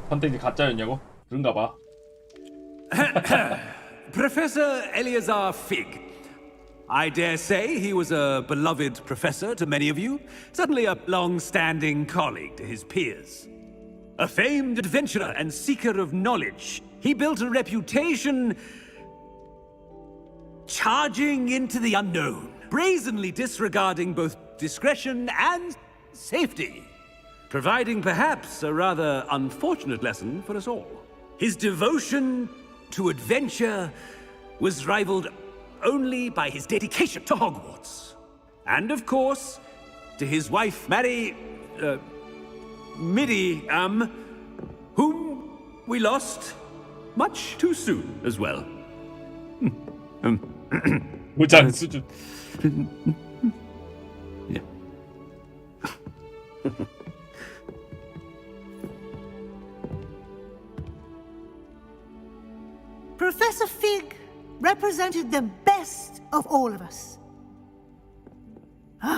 선택이 가짜였냐고? 그런가 봐. Professor Eleazar Fig. I dare say he was a beloved professor to many of you, certainly a long-standing colleague to his peers. A famed adventurer and seeker of knowledge, he built a reputation charging into the unknown, brazenly disregarding both discretion and safety, providing perhaps a rather unfortunate lesson for us all. His devotion to adventure was rivaled only by his dedication to Hogwarts. And of course, to his wife, Middy, whom we lost much too soon as well. 무장 수준. Yeah. Professor Fig represented the best of all of us.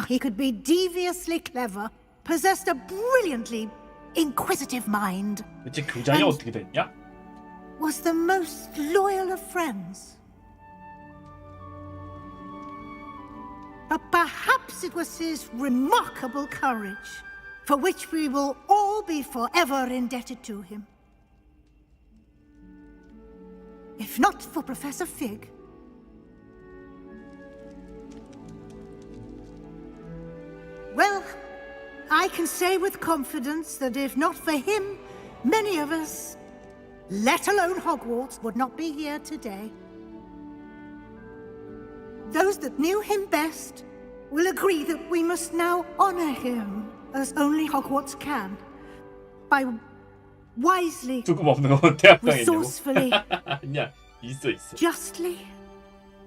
He could be deviously clever, possessed a brilliantly inquisitive mind, 대체 교장이 어떻게 됐냐? was the most loyal of friends. But perhaps it was his remarkable courage, for which we will all be forever indebted to him. If not for Professor Fig, well, I can say with confidence that if not for him, many of us, let alone Hogwarts, would not be here today. Those that knew him best will agree that we must now honor him as only Hogwarts can, by wisely, 조금 없는 건 대학당했냐고? resourcefully, 아니야, 있어. justly,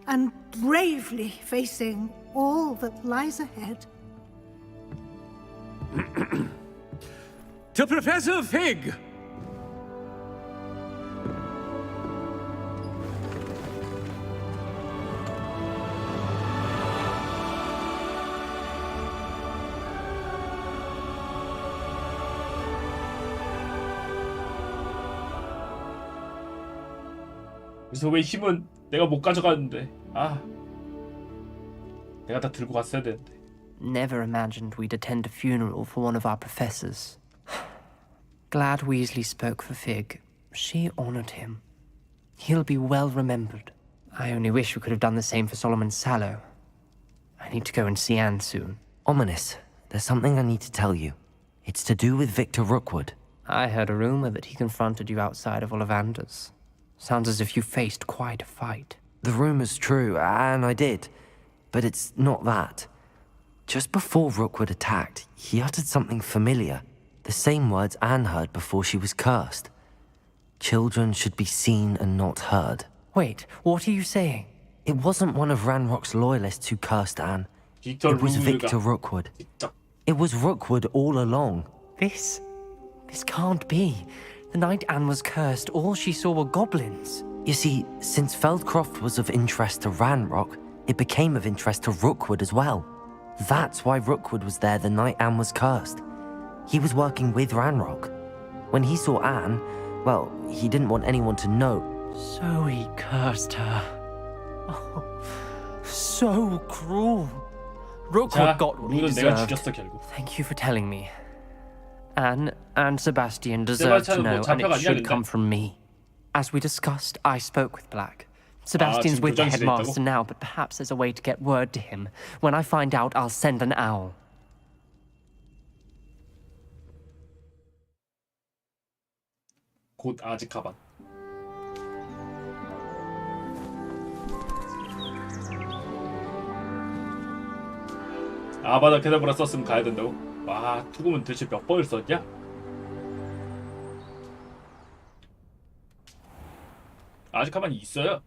and bravely facing all that lies ahead. To Professor Fig! 그래서 왜 힘은 내가 못 가져갔는데. 내가 다 들고 갔어야 되는데. Never imagined we'd attend a funeral for one of our professors. Glad Weasley spoke for Fig. She honored him. He'll be well remembered. I only wish we could have done the same for Solomon Sallow. I need to go and see Anne soon. Ominous, there's something I need to tell you. It's to do with Victor Rookwood. I heard a rumor that he confronted you outside of Ollivander's. Sounds as if you faced quite a fight. The rumor's true, and I did. but it's not that. Just before Rookwood attacked, he uttered something familiar. The same words Anne heard before she was cursed. Children should be seen and not heard. Wait, what are you saying? It wasn't one of Ranrock's loyalists who cursed Anne. It was Victor Rookwood. It was Rookwood all along. This can't be. The night Anne was cursed, all she saw were goblins. You see, since Feldcroft was of interest to Ranrock, it became of interest to Rookwood as well. That's why Rookwood was there the night Anne was cursed. He was working with Ranrock. When he saw Anne, well, he didn't want anyone to know. So he cursed her. Oh, so cruel. Rookwood got what he deserved. Thank you for telling me. Anne and Sebastian deserve to know, and it should come from me. As we discussed, I spoke with Black. Sebastian's with the headmaster now, but perhaps there's a way to get word to him. When I find out, I'll send an owl. 곧 아즈카반. 아바다 케다브라 썼으면 가야 된다고? 와, 투구는 대체 몇 번을 썼냐? 아즈카반이 있어요.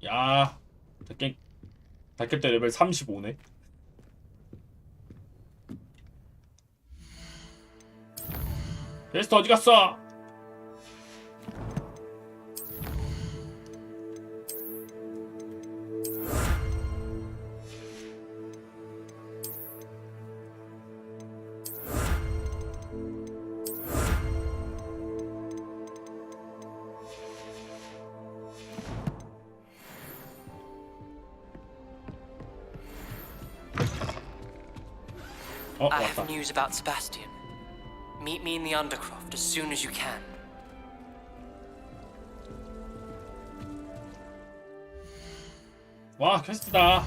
야, 닭겜대 레벨 35네. 베스트 어디 갔어? I have news about Sebastian. Meet me in the Undercroft as soon as you can. 와, 퀘스트다.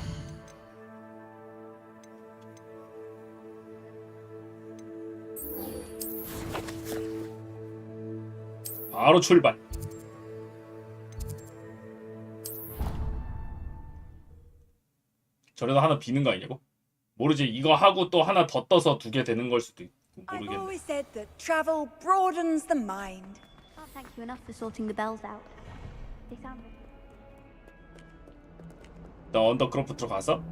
바로 출발. 저래도 하나 비는 거 아니냐고? 모르지. 이거 하고 또 하나 더 떠서 2개 되는 걸 수도 있고 모르겠네. I've always said that travel broadens the mind. Can't thank you enough for sorting the bells out. They sound. 나 언더크로프트로 가서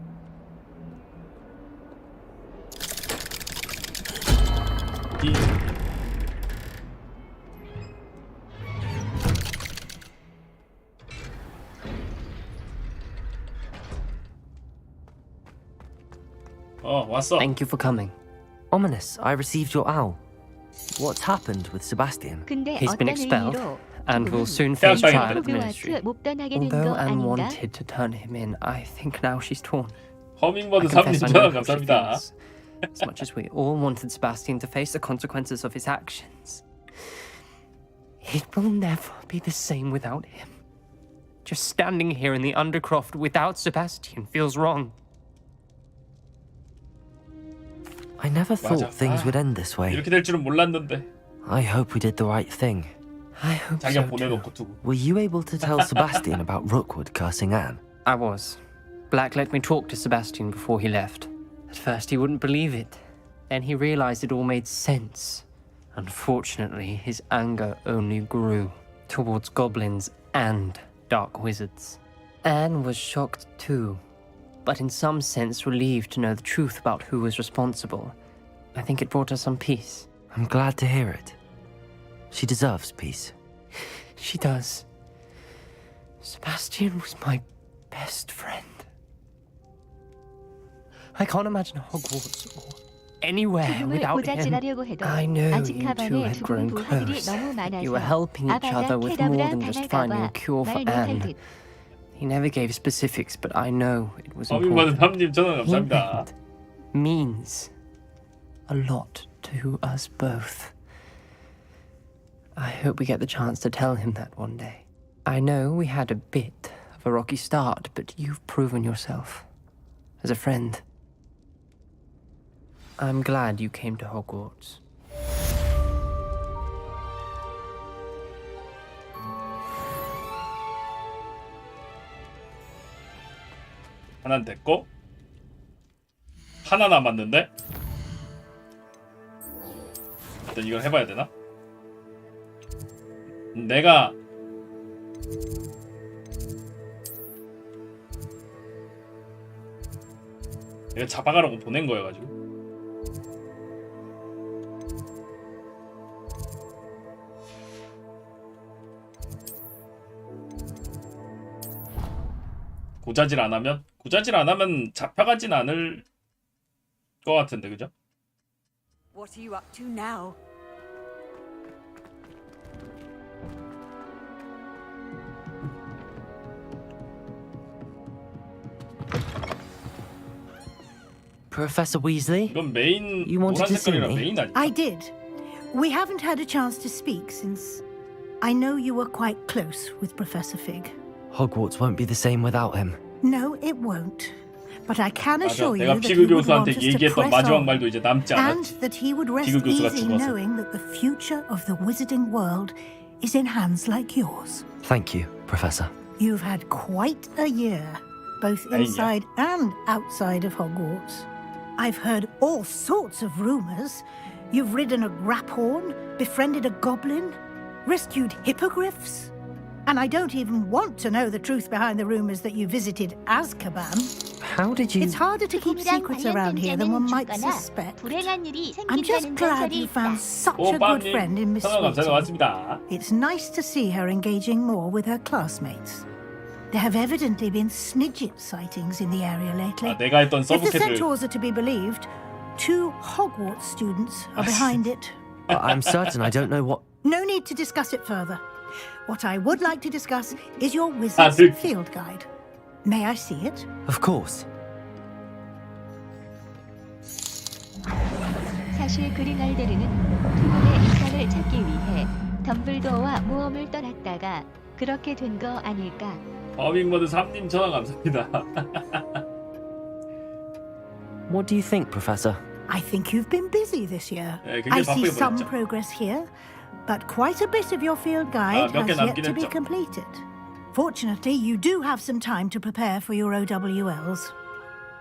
왔어. Thank you for coming. Ominous, I received your owl. What's happened with Sebastian? He's been expelled and will soon face trial at the ministry. Although Anne wanted to turn him in, I think now she's torn. 허밍버드 3님 전화 감사합니다. As much as we all wanted Sebastian to face the consequences of his actions, it will never be the same without him. Just standing here in the Undercroft without Sebastian feels wrong. I never thought things would end this way. 이렇게 될 줄은 몰랐는데. I hope we did the right thing. I hope 자기가 so 보내놓고 두고. Were you able to tell Sebastian about Rookwood cursing Anne? I was. Black let me talk to Sebastian before he left. At first he wouldn't believe it. Then he realized it all made sense. Unfortunately, his anger only grew towards goblins and dark wizards. Anne was shocked too, but in some sense relieved to know the truth about who was responsible. I think it brought her some peace. I'm glad to hear it. She deserves peace. She does. Sebastian was my best friend. I can't imagine Hogwarts or anywhere without him. I know you two had grown close. You were helping each other with more than just finding a cure for Anne. He never gave specifics, but I know it was important. 허밍버드 3님 전화 감사합니다. Means a lot to us both. I hope we get the chance to tell him that one day. I know we had a bit of a rocky start, but you've proven yourself as a friend. I'm glad you came to Hogwarts. 하나는 됐고 하나 남았는데 일단 이걸 해봐야 되나? 내가 잡아가라고 보낸 거여가지고 고자질 안 하면 잡혀가진 않을 것 같은데, 그죠? What are you up to now? Professor Weasley? 이건 메인 You wanted to see 노란 색깔이라 me? 메인 아니야? I did. We haven't had a chance to speak since I know you were quite close with Professor Fig. Hogwarts won't be the same without him. No, it won't. But I can 맞아, assure you 내가 that he 피그 would want 교수한테 us to 얘기했던 press 마지막 on, 말도 이제 남지 and 않았지. that he would rest 피그 교수가 easy 죽어서. knowing that the future of the wizarding world is in hands like yours. Thank you, Professor. You've had quite a year, both inside and outside of Hogwarts. I've heard all sorts of rumours. You've ridden a graphorn, befriended a goblin, rescued hippogriffs. And I don't even want to know the truth behind the rumours that you visited Azkaban. How did you... It's harder to keep secrets around here than one might suspect. I'm just glad you found such a good friend in Miss Sweetie. It's nice to see her engaging more with her classmates. There have evidently been Snidget sightings in the area lately. 내가 했던 If the 서브캐들. centaurs are to be believed, 2 Hogwarts students are behind it. I'm certain I don't know what... No need to discuss it further. What I would like to discuss is your wizard's field guide. May I see it? Of course. 사실 그리날데르는 투문의 인간을 찾기 위해 덤블도어와 모험을 떠났다가 그렇게 된 거 아닐까? 어빙모드 3님 전화 감사합니다. What do you think, Professor? I think you've been busy this year. 네, I 굉장히 see 바쁘게 some 보냈죠. progress here, but quite a bit of your field guide 몇 개 has yet 남긴 to be 했죠. completed. Fortunately, you do have some time to prepare for your OWLs.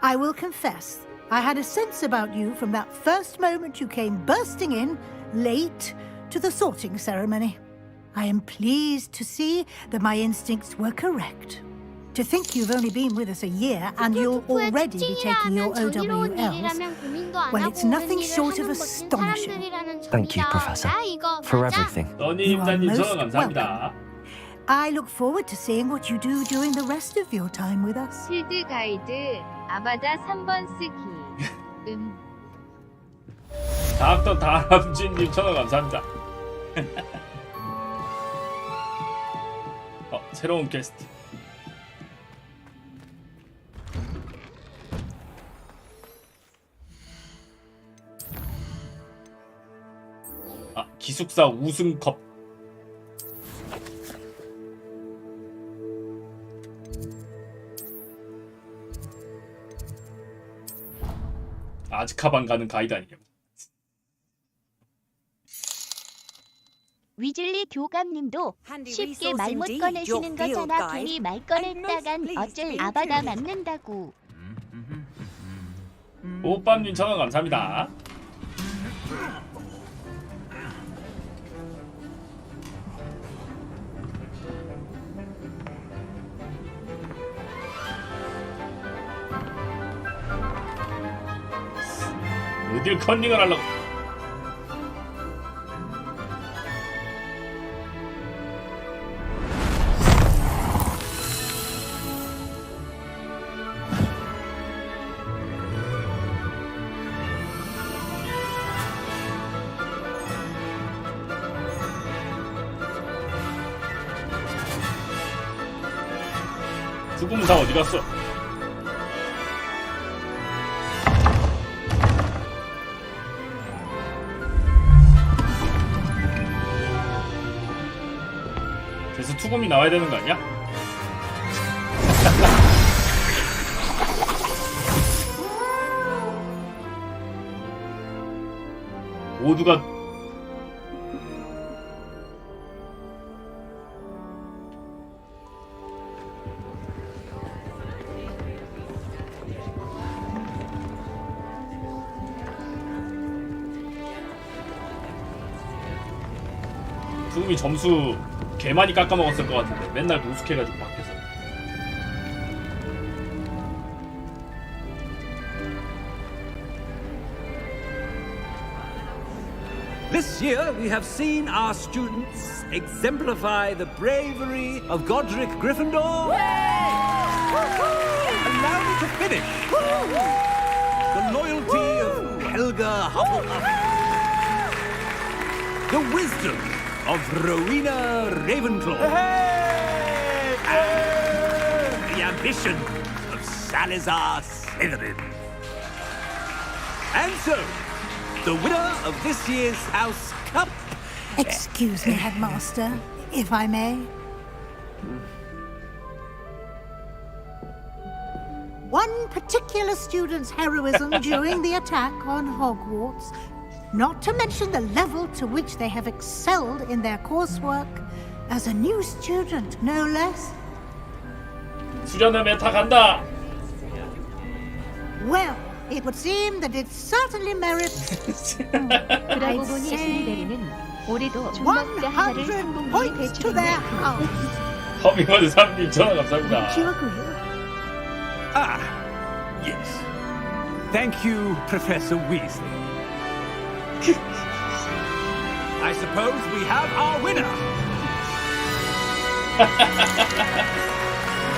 I will confess, I had a sense about you from that first moment you came bursting in, late, to the sorting ceremony. I am pleased to see that my instincts were correct. To think you've only been with us a year and you'll already be taking your OWLs, well, it's nothing short of astonishing. Thank you, Professor, for everything. 너님, 다님 전화 감사합니다. I look forward to seeing what you do during the rest of your time with us. 필드 가이드 아바다 3번 쓰기. 다음부터 다람쥐님 전화 감사합니다. 새로운 게스트. 기숙사 우승컵. 아즈카반 가는 가이드 아니에요. 위즐리 교감님도 쉽게 말 못 꺼내시는 거잖아. 괜히 말 꺼냈다간 어쩔 아바다 맞는다고. 오빠님 전화 감사합니다. 어딜 컨닝을 하려고. 수금사 어디 갔어? 그래서 투곰이 나와야 되는 거 아니야? 모두가 투곰이 점수 개 많이 깎아먹었을 것 같은데 맨날 노숙해가지고 밖에서. This year, we have seen our students exemplify the bravery of Godric Gryffindor. Allow me to finish. The loyalty of Helga Hufflepuff. The wisdom of Rowena Ravenclaw. And the ambition of Salazar Slytherin. And so, the winner of this year's House Cup. Excuse me, Headmaster, if I may. One particular student's heroism during the attack on Hogwarts, not to mention the level to which they have excelled in their coursework, as a new student, no less. 수련회 메타 간다. Well, it would seem that it certainly merits. 그러고 보니 신데리는 올해도 종막자 하나를 성공리에 배출했네요. 허밍워드 3님 전화 감사합니다. Ah, yes. Thank you, Professor Weasley. I suppose we have our winner.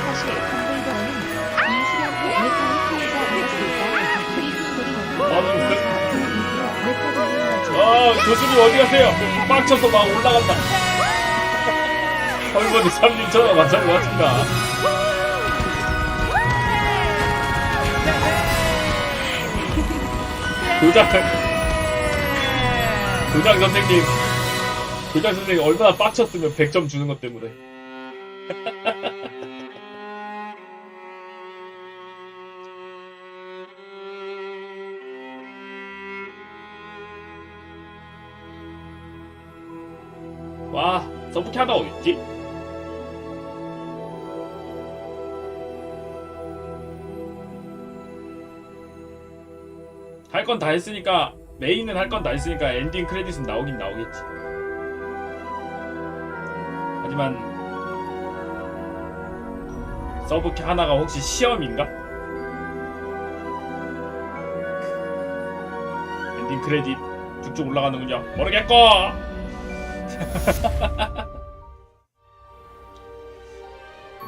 사실 덤블도어는 이 수련회 메타의 피해자였을까? 교수님 어디 가세요? 빡쳐서 막 올라간다. 허밍워드 3님 전화 감사합니다. 교장 선생님 얼마나 빡쳤으면 100점 주는 것 때문에. 와, 서브키 하나 어딨지? 할 건 다 했으니까, 메인은 할 건 다 했으니까 엔딩 크레딧은 나오긴 나오겠지. 하지만 서브키 하나가 혹시 시험인가? 엔딩 크레딧 쭉쭉 올라가는군요. 모르겠고!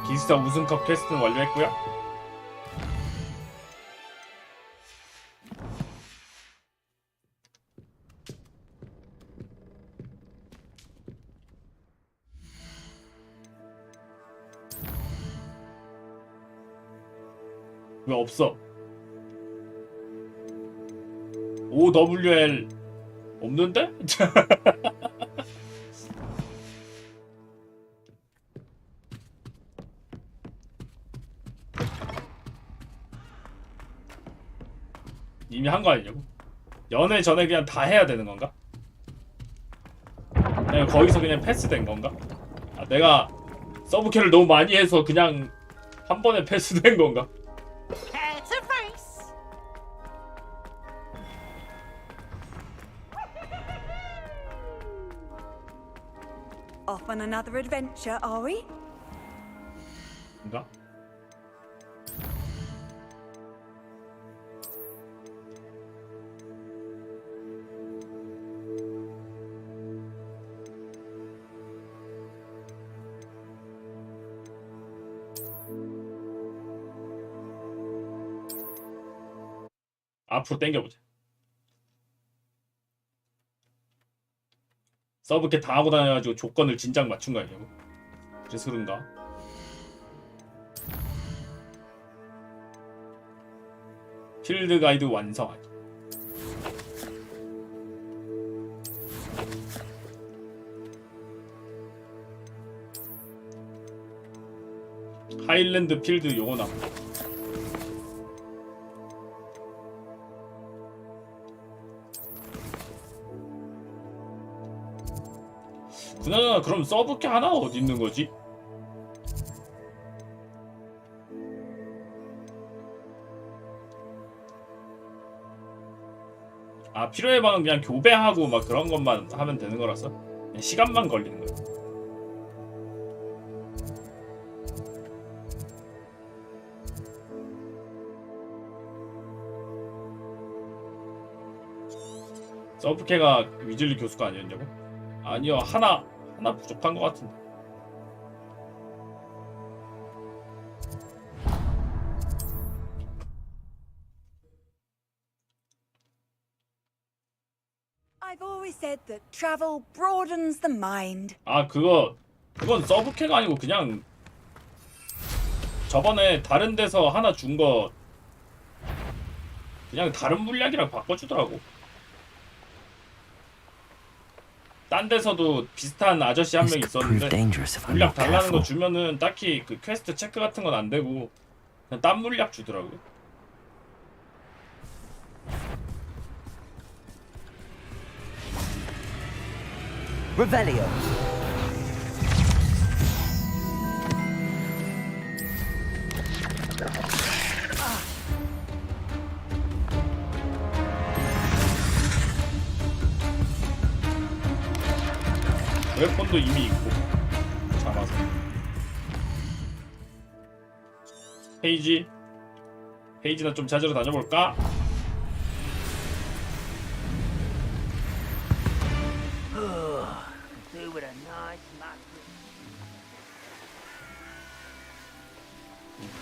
기숙사 우승컵 퀘스트는 완료했고요. 왜 없어? OWL 없는데? 이미 한 거 아니냐고? 연애 전에 그냥 다 해야 되는 건가? 그냥 거기서 그냥 패스된 건가? 아, 내가 서브캐를 너무 많이 해서 그냥 한 번에 패스된 건가? Off on another adventure, are we? 뭔가? 앞으로 당겨보자. 서브캐 다 하고 다녀가지고 조건을 진작 맞춘 거 아니냐고? 그래서 그런가? 필드 가이드 완성하기. 하일랜드 필드 요거 나. 그나저나 그럼 서브캐 하나가 어디 있는 거지? 아, 필요해 방은 그냥 교배하고 막 그런 것만 하면 되는 거라서 그냥 시간만 걸리는 거예요. 서브캐가 위즐리 교수가 아니었냐고? 아니요, 하나 부족한 것 같은데. I've always said that travel broadens the mind. 아, 그건 서브캐가 아니고 그냥 저번에 다른 데서 하나 준 거 그냥 다른 물약이랑 바꿔주더라고. 딴 데서도 비슷한 아저씨 한 명 있었는데 물약 달라는 거 주면은 딱히 그 퀘스트 체크 같은 건 안 되고 그냥 딴 물약 주더라고요. Revelio. 웨폰도 이미 있고 잡아서. 페이지나 좀 찾으러 다녀볼까?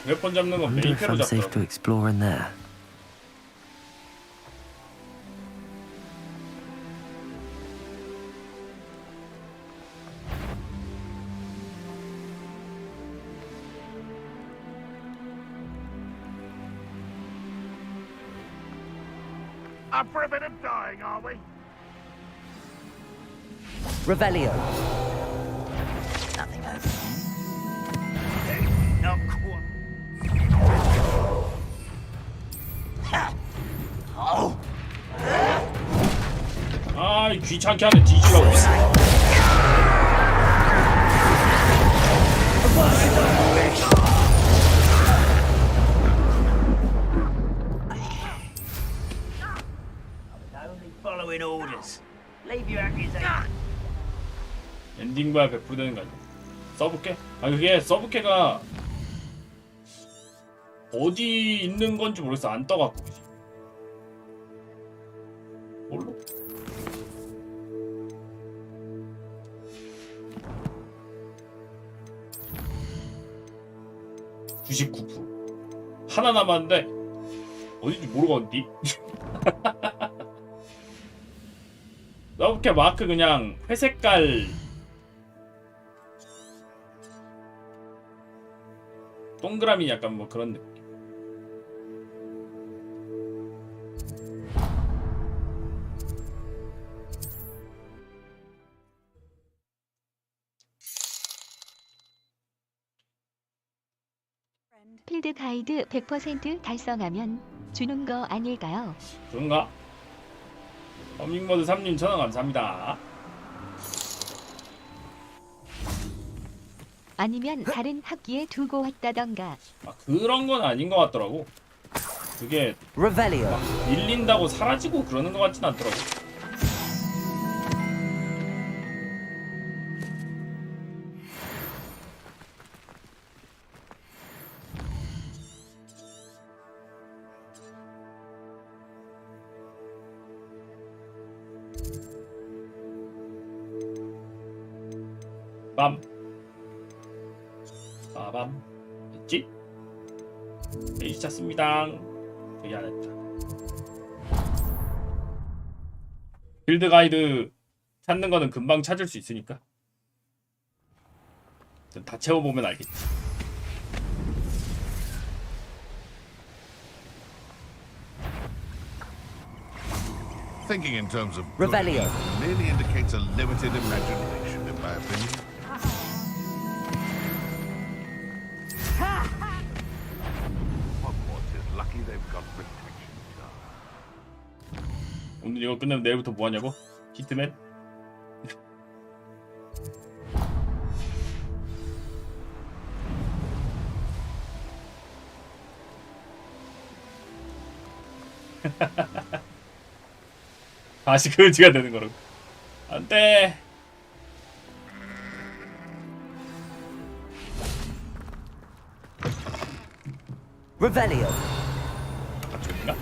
웨폰 잡는 건 Wonder if 메이크로 I'm safe to 잡더라고. explore in there. Up for a bit of dying, are we? Revelio. Nothing over here. Not quite. Oh. 아, 이 귀찮게 하네. 뒤지라고. Following orders. Leave your accusation. 엔딩봐야 100% 되는 거 아니야? 서브캐? 아, 그게 서브캐가 어디 있는 건지 모르겠어. 안 떠갖고. 뭘로? (99%) 하나 남았는데 어딘지 모르겠니? 서브캐 마크 그냥 회색깔 동그라미 약간 뭐 그런 느낌. 필드 가이드 100% 달성하면 주는 거 아닐까요? 그런가? 어밍모드 3님 전화 감사합니다. 아니면 다른 학기에 두고 왔다던가. 아, 그런 건 아닌 것 같더라고. 그게 Revelio. 막 밀린다고 사라지고 그러는 것 같진 않더라고. 빰 빠밤 됐지? 페이지 찾습니다. 되게 안 했다. 빌드 가이드 찾는 거는 금방 찾을 수 있으니까 다 채워보면 알겠지. Thinking in terms of Revelio. merely indicates a limited imagination, in my opinion. 오늘 이거 끝내면 내일부터 뭐 하냐고? 히트맨? 다시 그지가 되는 거라고. 안돼. Revelio. 저긴가?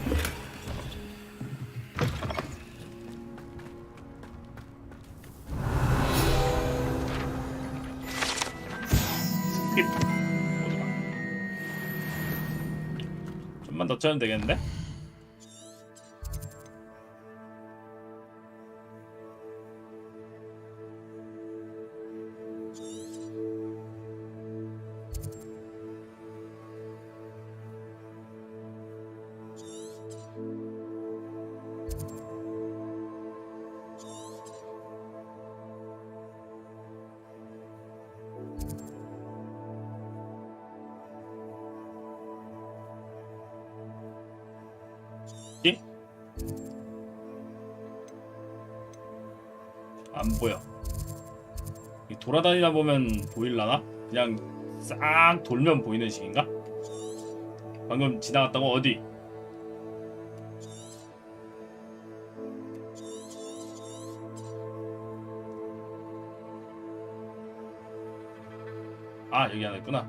스킵. 어디가? 좀만 더 짜면 되겠는데? 안 보여. 돌아다니다 보면 보일라나? 그냥 싹 돌면 보이는 식인가? 방금 지나갔다고? 어디? 아, 여기 하나 있구나.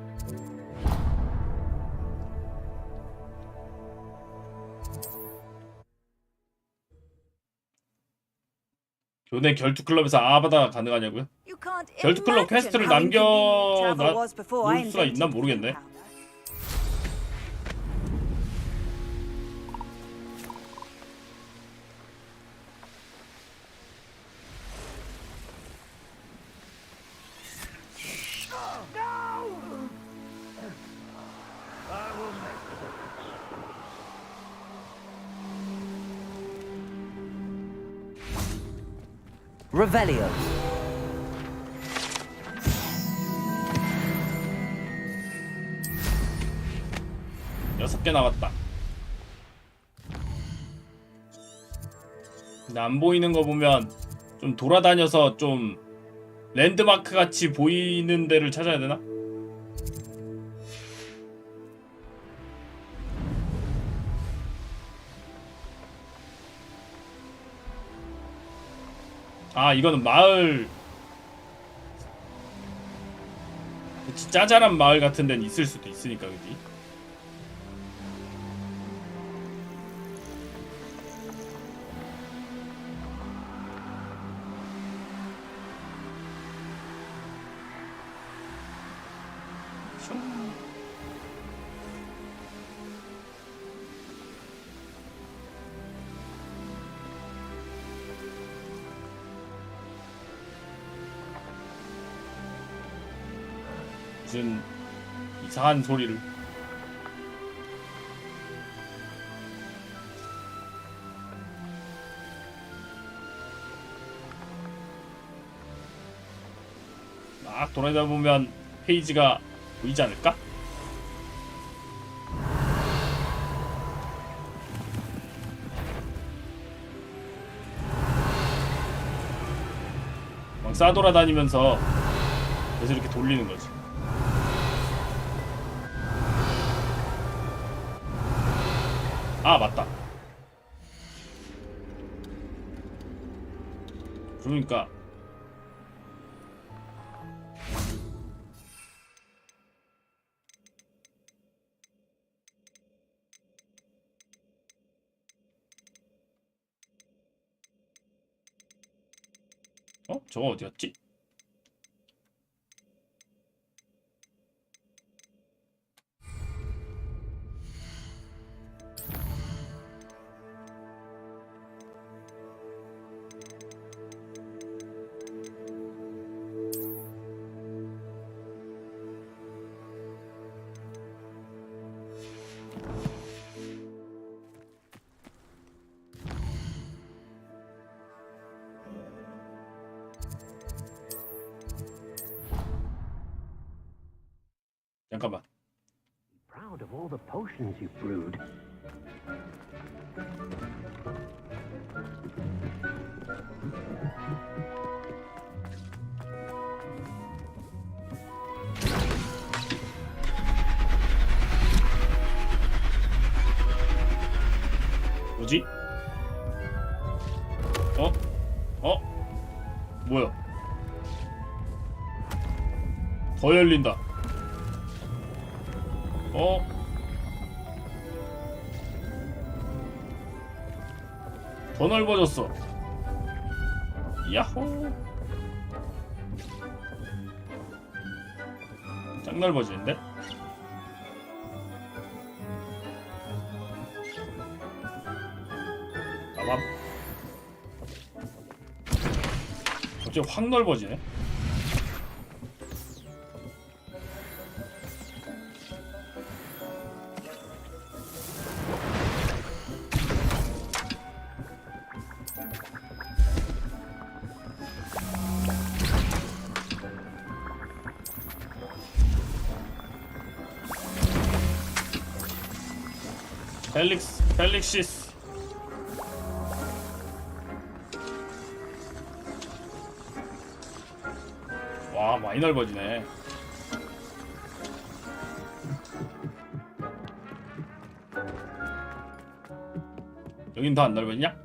교내 결투클럽에서 아바다 가능하냐고요? 결투클럽 퀘스트를 남겨놓을 수가 있나 모르겠네. Revelio. 여섯 개 남았다. 근데 안 보이는 거 보면 좀 돌아다녀서 좀 랜드마크 같이 보이는 데를 찾아야 되나? 아, 이거는 마을, 그치, 짜잘한 마을 같은 데는 있을 수도 있으니까, 그지? 무슨 이상한 소리를. 막 돌아다니다 보면 페이지가 보이지 않을까? 막 싸돌아다니면서 계속 이렇게 돌리는 거지. 아, 맞다. 그러니까 저거 어디였지? 잠깐만. Proud of all the potions you've brewed. 뭐지? 뭐야? 더 열린다. 더 넓어졌어. 야호. 짱 넓어지는데? 아밤. 갑자기 확 넓어지네. 펠릭시스. 와, 많이 넓어지네. 여긴 더 안 넓었냐?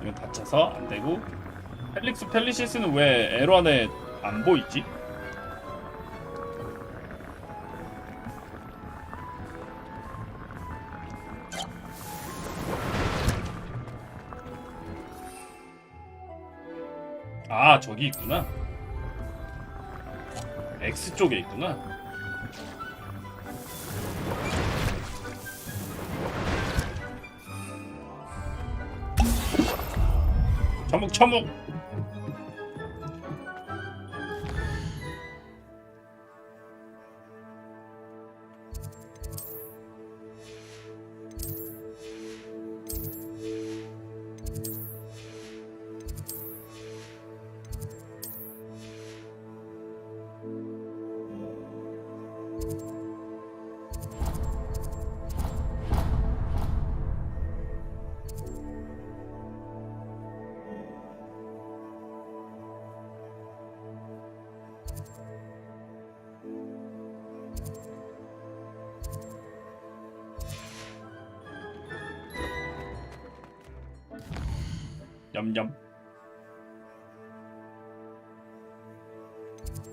이건 닫혀서 안 되고. 펠리시스는 왜 L1에 안 보이지? 아, 저기 있구나. X 쪽에 있구나. 처묵. 냠냠.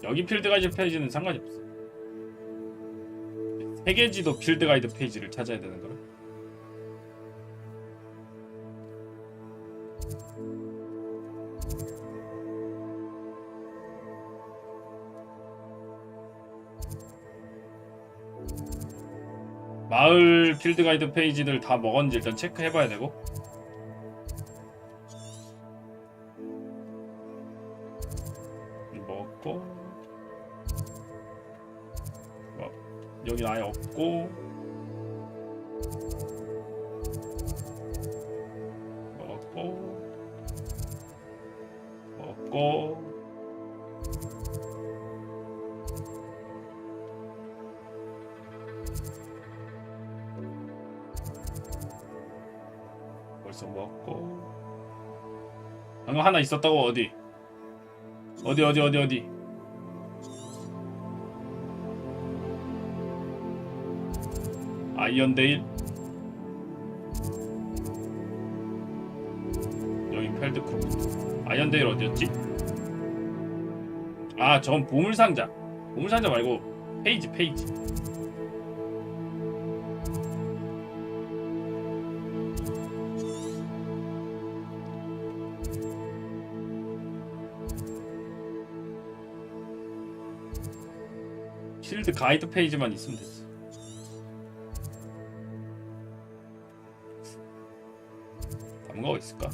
여기 필드 가이드 페이지는 상관이 없어. 세계지도 필드 가이드 페이지를 찾아야 되는 거라. 마을 필드 가이드 페이지들 다 먹었는지 일단 체크해봐야 되고. 여긴 아예 없고. 먹고. 벌써 먹고. 방금 하나 있었다고. 어디? 아이언데일. 여긴 펠드크로프트. 아이언데일 어디였지? 아, 전 보물상자. 보물상자 말고 페이지. 필드 가이드 페이지만 있으면 됐어. 남은 거 있을까?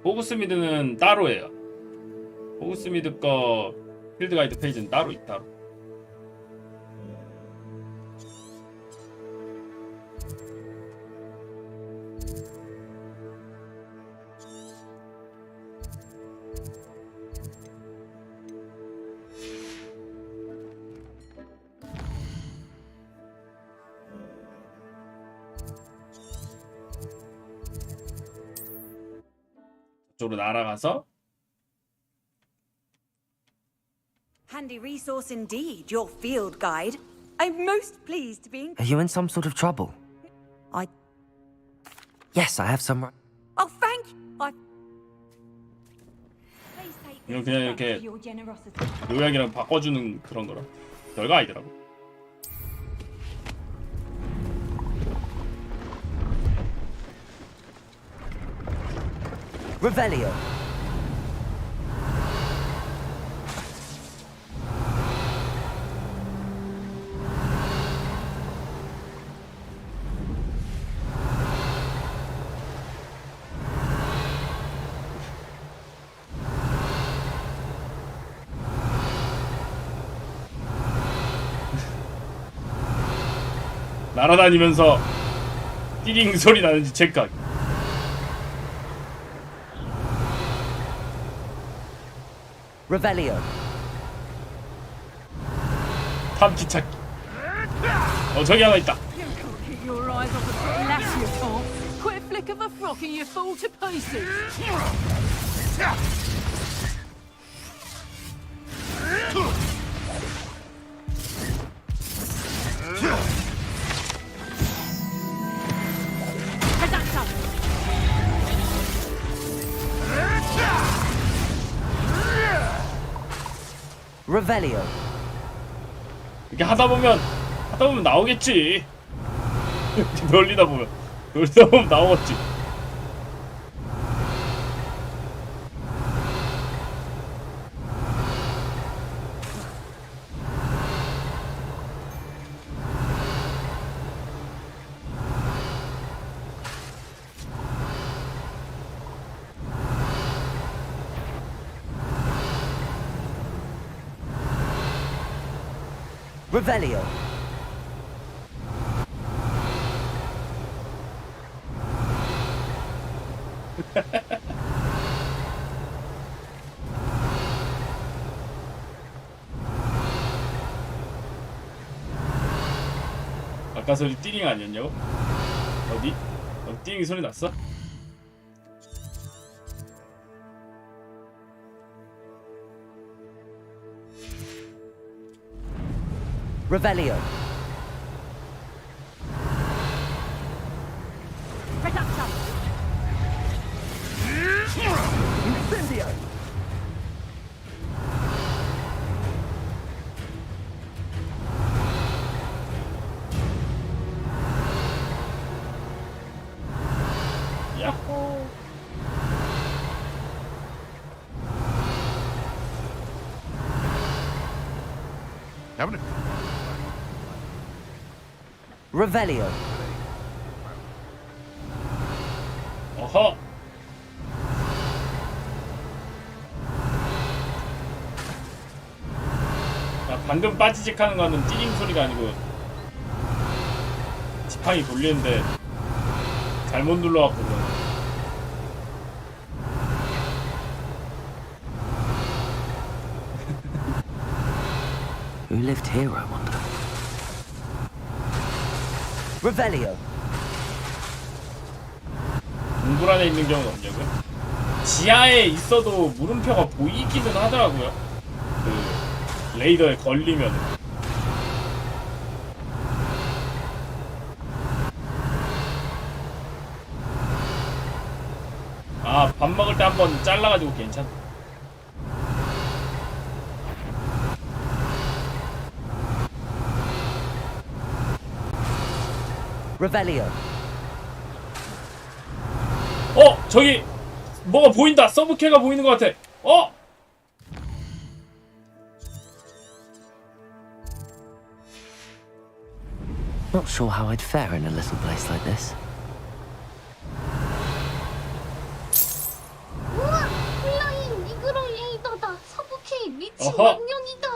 호그스미드는 따로 해요. 호그스미드 거 필드 가이드 페이지는 따로 있다. 쪽으로 날아가서 Handy resource indeed, your field guide. I'm most pleased to be. Are you in some sort of trouble? I. Yes, I have some. Oh, thank you. 이건 그냥 이렇게 요약이랑 바꿔주는 그런 거라. 별거 아니더라고. Revelio. 날아다니면서 띠링 소리 나는지 체크하기. Revelio. 탐지 찾기. 저기 하나 있다. Keep your eyes off the pretty lass, you can't. Quick flick of a frock and you fall to pieces. Revelio. 이렇게 하다 보면 나오겠지. 놀리다 보면 나오겠지. Revelio. 아까 소리 띠링 아니었냐고? 어디? 띠링 소리 났어? Revelio. Incendio. 야호. Revelio. 어허. 방금 빠지직하는 거는 띠링 소리가 아니고 지팡이 돌리는데 잘못 눌러갖고 그러네. Who lived here, I wonder? Revelio. 동굴 안에 있는 경우는 없냐고요? 지하에 있어도 물음표가 보이기는 하더라고요. 그 레이더에 걸리면. 아, 밥 먹을 때 한번 잘라가지고 괜찮아. Revelio. 저기 뭐가 보인다. 서브캐가 보이는 것 같아. Not sure how I'd fare in a little place like this. 우와! 플라잉 이그로 레이더다. 서브케이 미친 어허. 망령이다.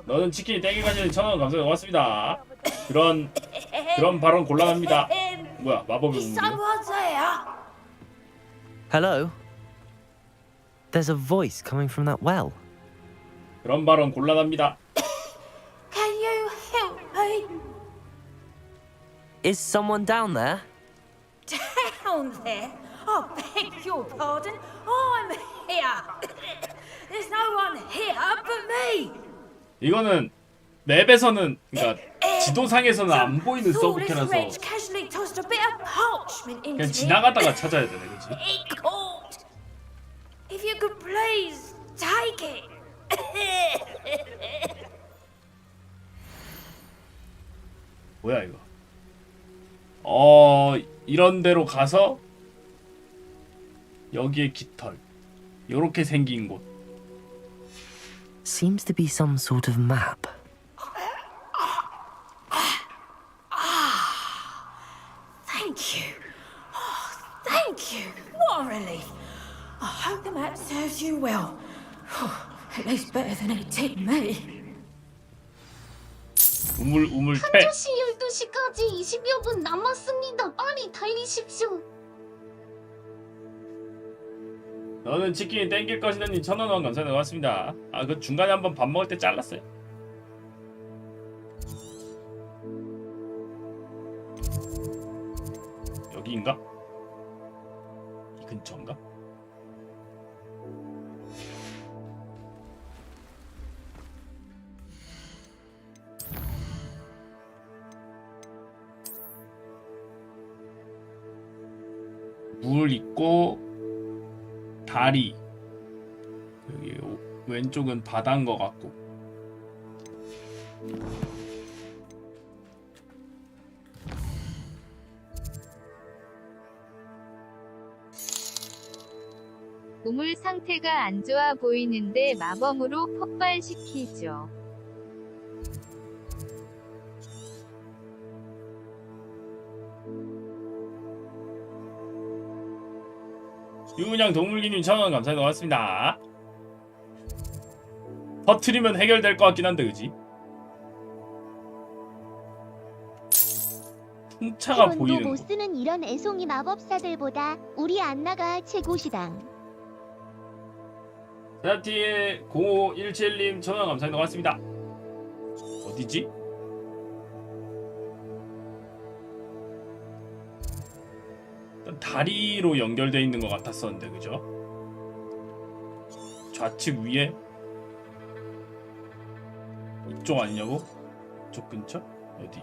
너는 치킨 땡기까지 1,000원 감사해 고맙습니다. 그런 발언 곤란합니다. 뭐야 마법의 문제. Hello? There's a voice coming from that well. 그런 발언 곤란합니다. Can you help me? Is someone down there? down there. I beg your pardon. I'm here. There's no one here but me. 이거는 맵에서는 그러니까 지도상에서는 안 보이는 서브캐라서 Casually tossed a bit of parchment into 그냥 지나가다가 찾아야 되네, 그렇지? It caught. If you could please take it. 뭐야 이거? 이런 데로 가서 여기에 깃털. 요렇게 생긴 곳. Seems to be some sort of map. Thank you. Oh, thank you. What a relief. I hope the map serves you well. At least better than it did me. 우물패. 12시 12시까지 20여 분 남았습니다. 빨리 달리십시오. 너는 치킨이 땡길 것이다니 1,000원 감사합니다. 고맙습니다. 아, 그 중간에 한번 밥 먹을 때 잘랐어요. 여기인가? 이 근처인가? 물 있고 다리 여기 왼쪽은 바다인 것 같고 우물 상태가 안 좋아 보이는데 마검으로 폭발시키죠. 유은양 동물기님 1,000원 감사합니다. 고맙습니다. 터트리면 해결될 것 같긴 한데 그지? 풍차가 보이는 못 곳. 쓰는 이런 애송이 마법사들보다 우리 안나가 최고시당. 세아티의 0517님 1,000원 감사합니다. 고맙습니다. 어디지? 다리로 연결되어 있는 것 같았었는데 그죠? 좌측 위에 이쪽 아니냐고? 이쪽 근처? 어디?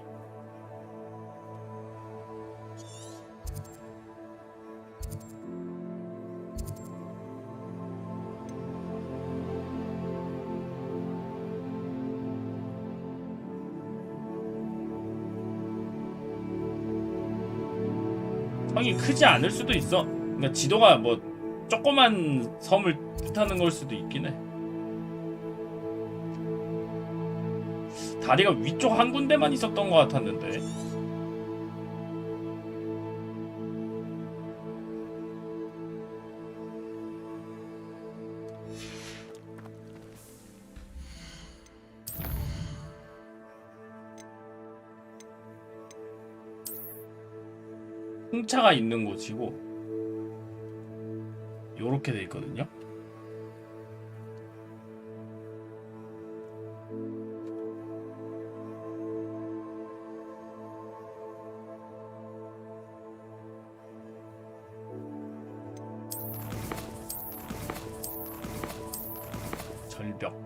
성이 크지 않을 수도 있어. 그러니까 지도가 뭐 조그만 섬을 뜻하는 걸 수도 있긴 해. 다리가 위쪽 한 군데만 있었던 것 같았는데. 풍차가 있는 곳이고 요렇게 돼 있거든요. 절벽.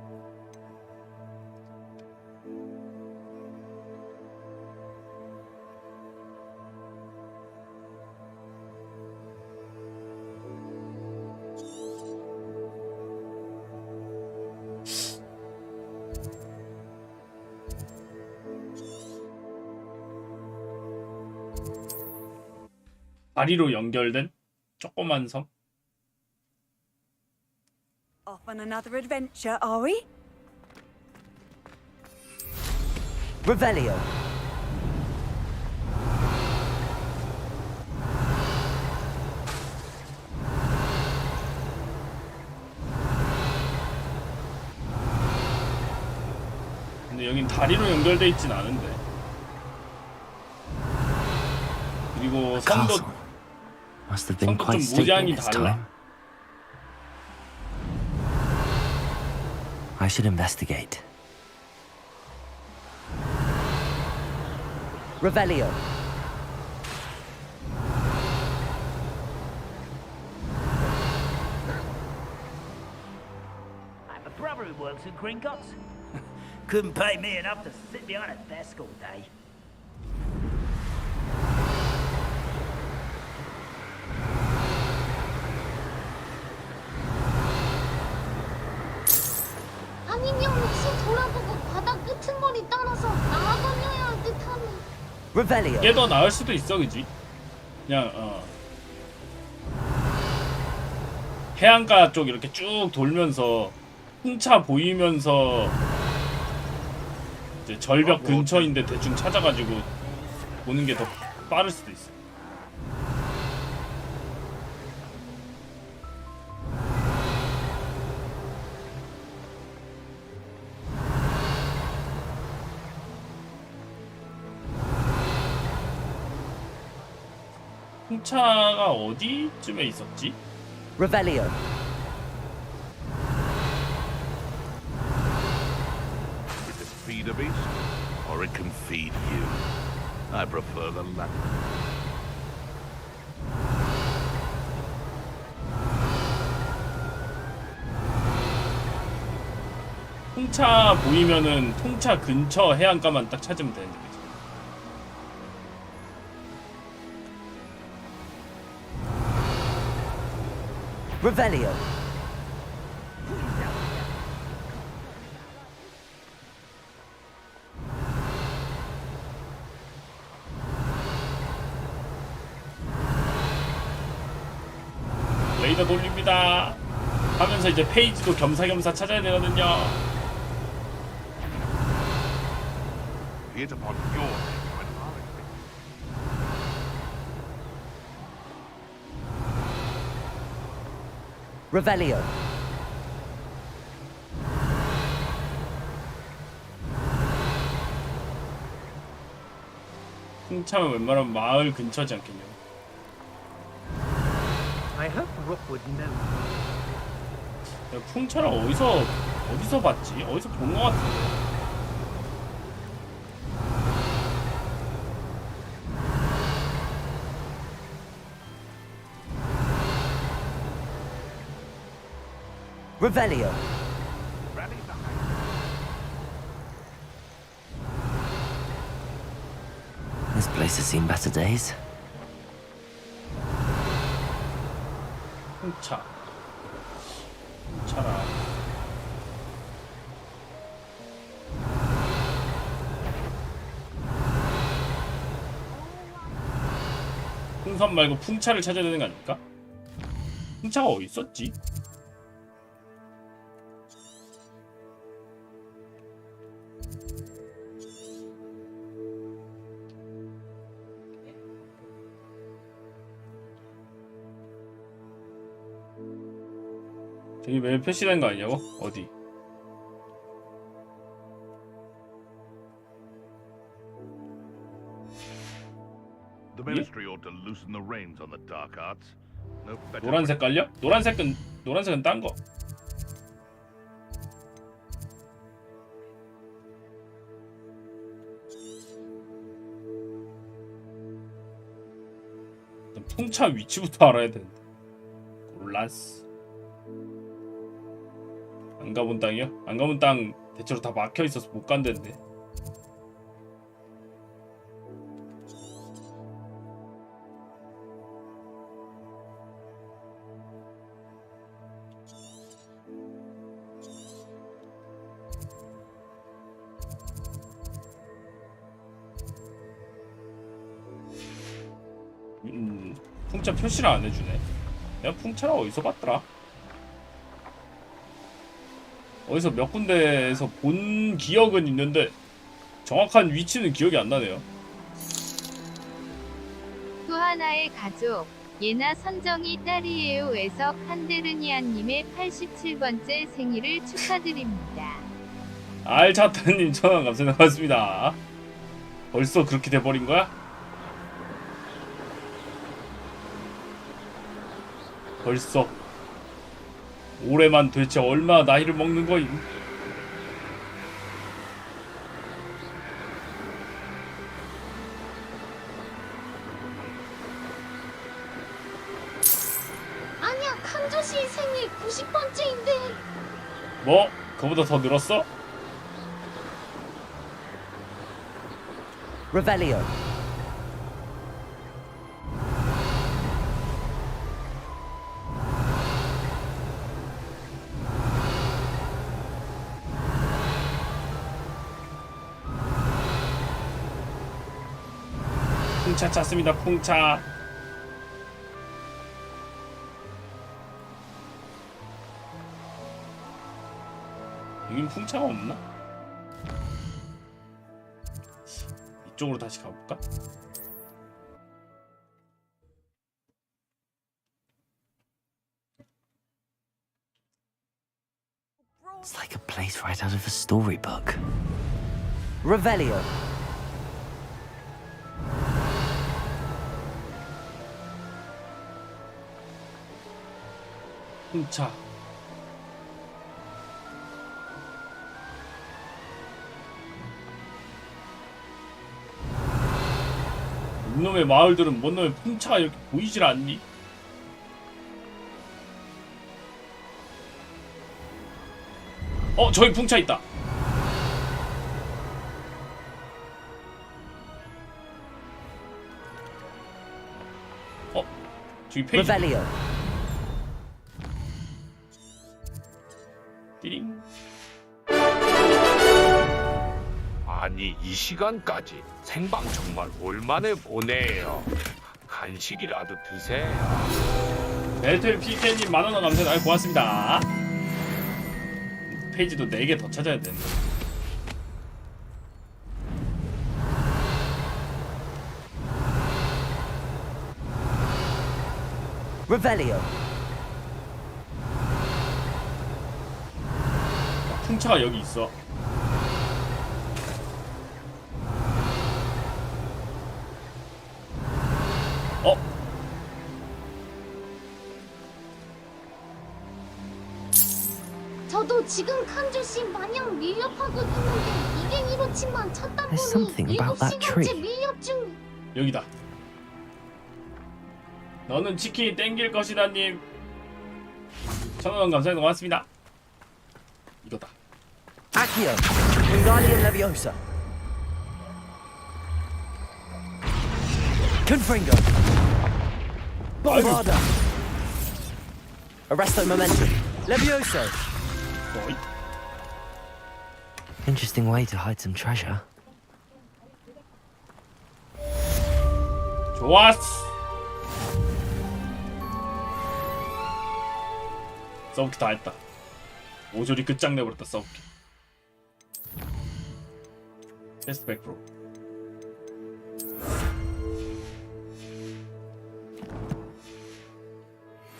다리로 연결된 조그만 섬. Off on another adventure, are we? Revelio. 근데 여긴 다리로 연결돼 있진 않은데. 그리고 섬도 Must have been 좀 quite stately 모양이 this 달라. time. I should investigate. Revelio. father who works in Gringotts. Couldn't pay me enough to sit behind a desk all day. 아니면 혹시 돌아보고 바다 끄트머리 따라서 나아다녀야 할 듯하네. Revelio. 이게 더 나을 수도 있어, 그지? 그냥 해안가 쪽 이렇게 쭉 돌면서 풍차 보이면서 이제 절벽 근처인데 대충 찾아가지고 보는 게 더 빠를 수도 있어. 풍차가 어디쯤에 있었지? Revelio. It can feed a beast, or it can feed you. I prefer the latter. 풍차 보이면은 풍차 근처 해안가만 딱 찾으면 되는데, 그치? Revelio. 레이더 돌립니다 하면서 이제 페이지도 겸사겸사 찾아야 되거든요. Hit upon your head when Revelio. 풍차면 웬만하면 마을 근처지 않겠냐. I hope Rook would know. 야, 풍차를 어디서 봤지? 어디서 본 것 같은데. Revelio. This place has seen better days. 풍차라. 풍선 말고 풍차를 찾아야 되는 거 아닐까? 풍차가 어디 있었지? 저기 왜 표시된 거 아니냐고? 어디? The ministry ought to loosen the reins on the dark arts. No better. 노란 색깔요? 노란색은 딴 거. 일단 풍차 위치부터 알아야 되는데. 곤란스. 안 가본 땅이요? 안 가본 땅 대체로 다 막혀 있어서 못 간다는데. 풍차 표시를 안 해주네. 내가 풍차를 어디서 봤더라? 어디서 몇 군데에서 본 기억은 있는데 정확한 위치는 기억이 안 나네요. 또 하나의 가족 예나 선정이 딸이에요에서 칸데르니아님의 87번째 생일을 축하드립니다. 알차타님 1000원 감사합니다. 고맙습니다. 벌써 그렇게 돼버린 거야? 벌써 올해만 도대체 얼마나 나이를 먹는 거임? 아니야, 칸조씨 생일 90번째인데. 뭐? 그보다 더 늘었어? Revelio. 풍차 찾습니다. 풍차. 여긴 풍차가 없나? 이쪽으로 다시 가볼까? It's like a place right out of a storybook. Revelio. 풍차. 이놈의 마을들은 뭔 놈의 풍차가 이렇게 보이질 않니? 저기 풍차 있다. 저기 페이지. Revelio. 띠링. 아니 이 시간까지 생방 정말 오랜만에 보네요. 간식이라도 드세요. 벨텔 PK님 만원원 감사합니다. 아이, 고맙습니다. 페이지도 4개 더 찾아야 되는데. Revelio. 풍차가 여기 있어. 저도 지금 칸주씨 마냥 밀렵하고 있는데 201호치만 찾다 보니 There's something about that 7시간째 tree. 밀렵 중. 여기다. 너는 치킨이 땡길 것이다 님. 1000원 감사합니다. 고맙습니다. 이거다. Accio. Wingardium Leviosa. Confringo. Bombarda. Arresto Momentum. Levioso. Interesting way to hide some treasure. 좋았어. 서브키 다 했다. 모조리 끝장내버렸다. 서브키. 테스트 100%.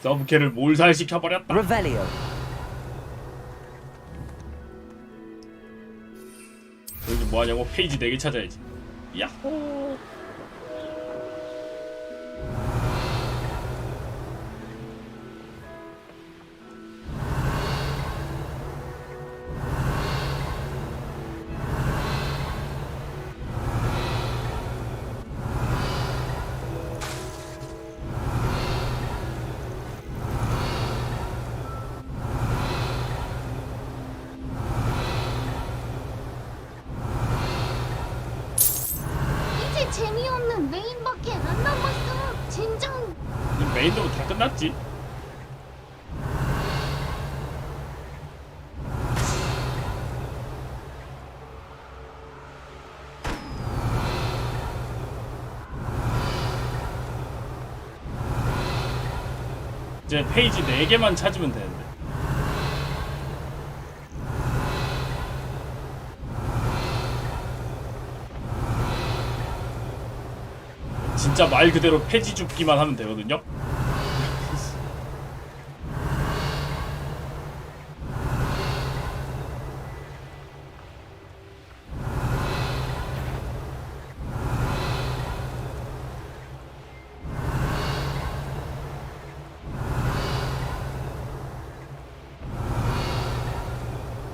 서브키를 몰살시켜버렸다. Revelio. 여기 뭐하냐고? 페이지 4개 찾아야지. 야호. 이제 재미없는 메인밖에 안 남았어. 젠장. 메인도 다 끝났지. 이제 페이지 4개만 찾으면 되는데. 진짜 말 그대로 폐지 줍기만 하면 되거든요.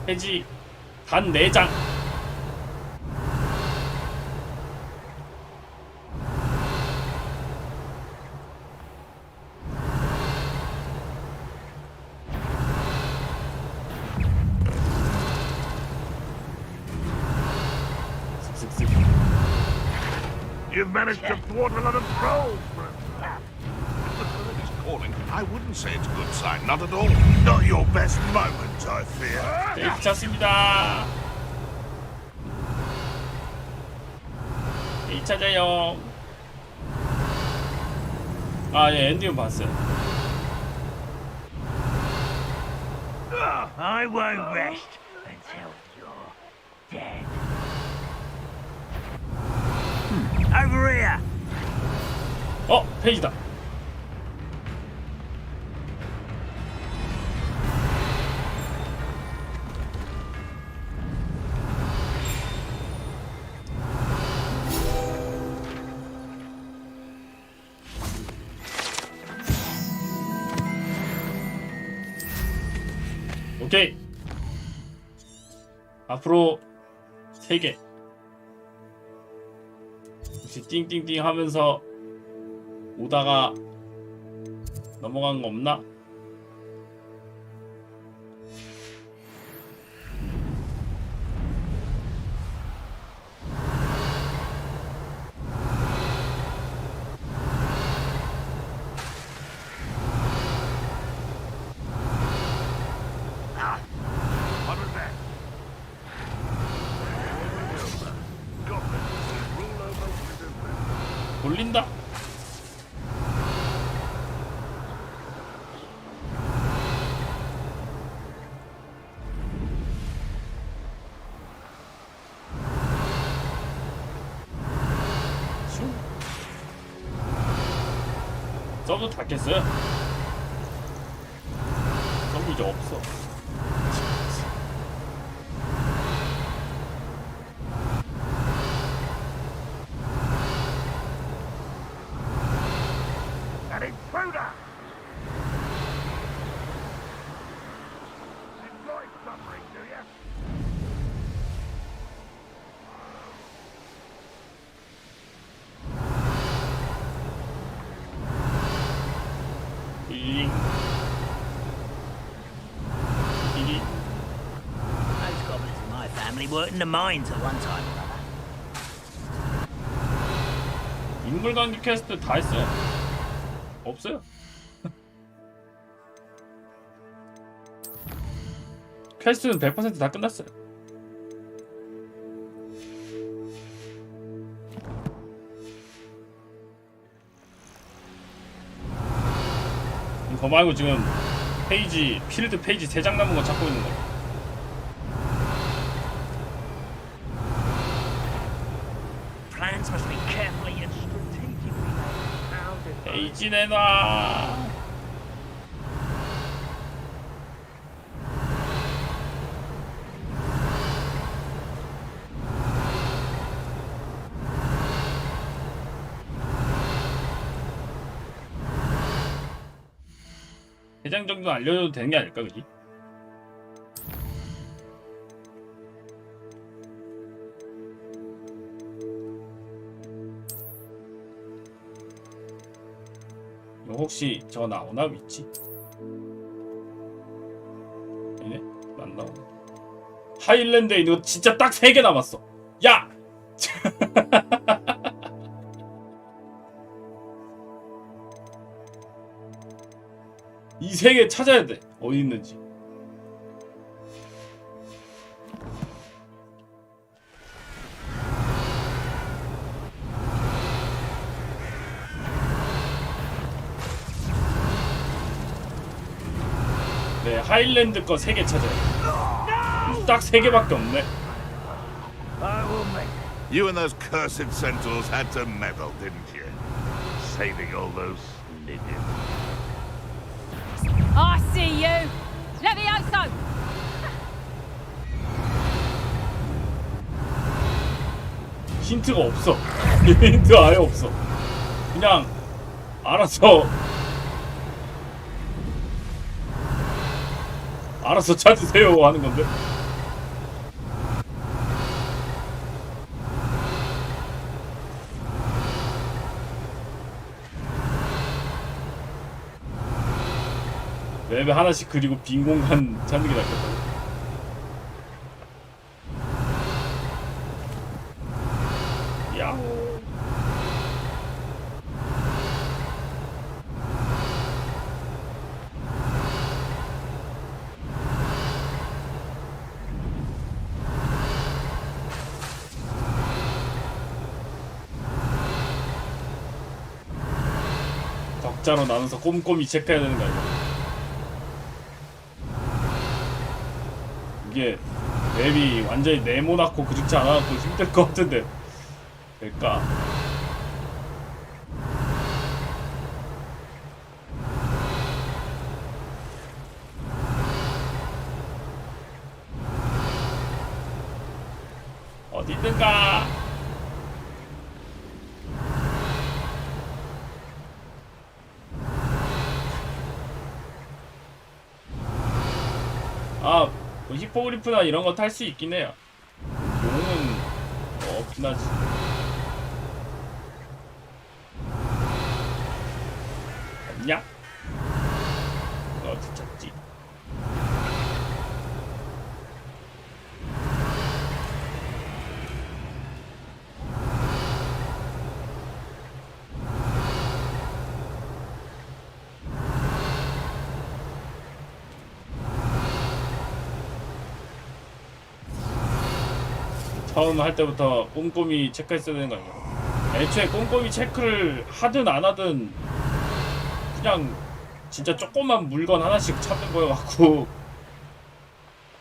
폐지 단 4장. You've managed to thwart a lot of trolls, perhaps. If the bird is calling, I wouldn't say it's a good sign. Not at all. Not your best moment, I fear. 네, 찾습니다. 네, 찾아요. 아, 예, 엔딩은 봤어요. I won't rest until you're dead. Over here. 페이지다. 오케이. 앞으로 3개. 혹시 띵띵띵 하면서 오다가 넘어간 거 없나? 돌린다. 서브 다 깼어요. 서브 이제 없어. An intruder! Enjoy suffering, do ya? Those goblins in my family worked in the mines at one time or other. 인물관계 퀘스트 다 했어요. 없어요. 퀘스트는 100% 다 끝났어요. 거 말고 지금 페이지, 필드 페이지 3장 남은 거 찾고 있는 거. Plans must be carefully and strategically laid. 페이지 내놔. 대장 정도 알려줘도 되는 게 아닐까, 그지? 혹시 저거 나오나 위치? 아니네, 안 나오네. 하일랜드에 이거 진짜 딱 3개 남았어. 야! 이 3개 찾아야 돼. 어디 있는지. 네, 하일랜드 거 3개 찾아야 돼. 딱 3개밖에 없네. You and those cursed centaurs had to meddle, didn't you? Saving all those niggas. I see you. Levioso. 힌트가 없어. 힌트 아예 없어. 그냥 알아서 찾으세요 하는 건데. 맵에 하나씩 그리고 빈 공간 찾는 게 낫겠다. 야호. 박자로 나눠서 꼼꼼히 체크해야 되는 거 아니야? 이게 맵이 완전히 네모나고 그렇지 않아갖고 힘들 것 같은데 될까? 어디든가. 아, 뭐 히포그리프나 이런 거 탈 수 있긴 해요. 용은 뭐 없긴 하지. 없냐? 이거 어디 찾지? 처음 할 때부터 꼼꼼히 체크했어야 되는 거 아니야? 애초에 꼼꼼히 체크를 하든 안 하든 그냥 진짜 조그만 물건 하나씩 찾는 거여갖고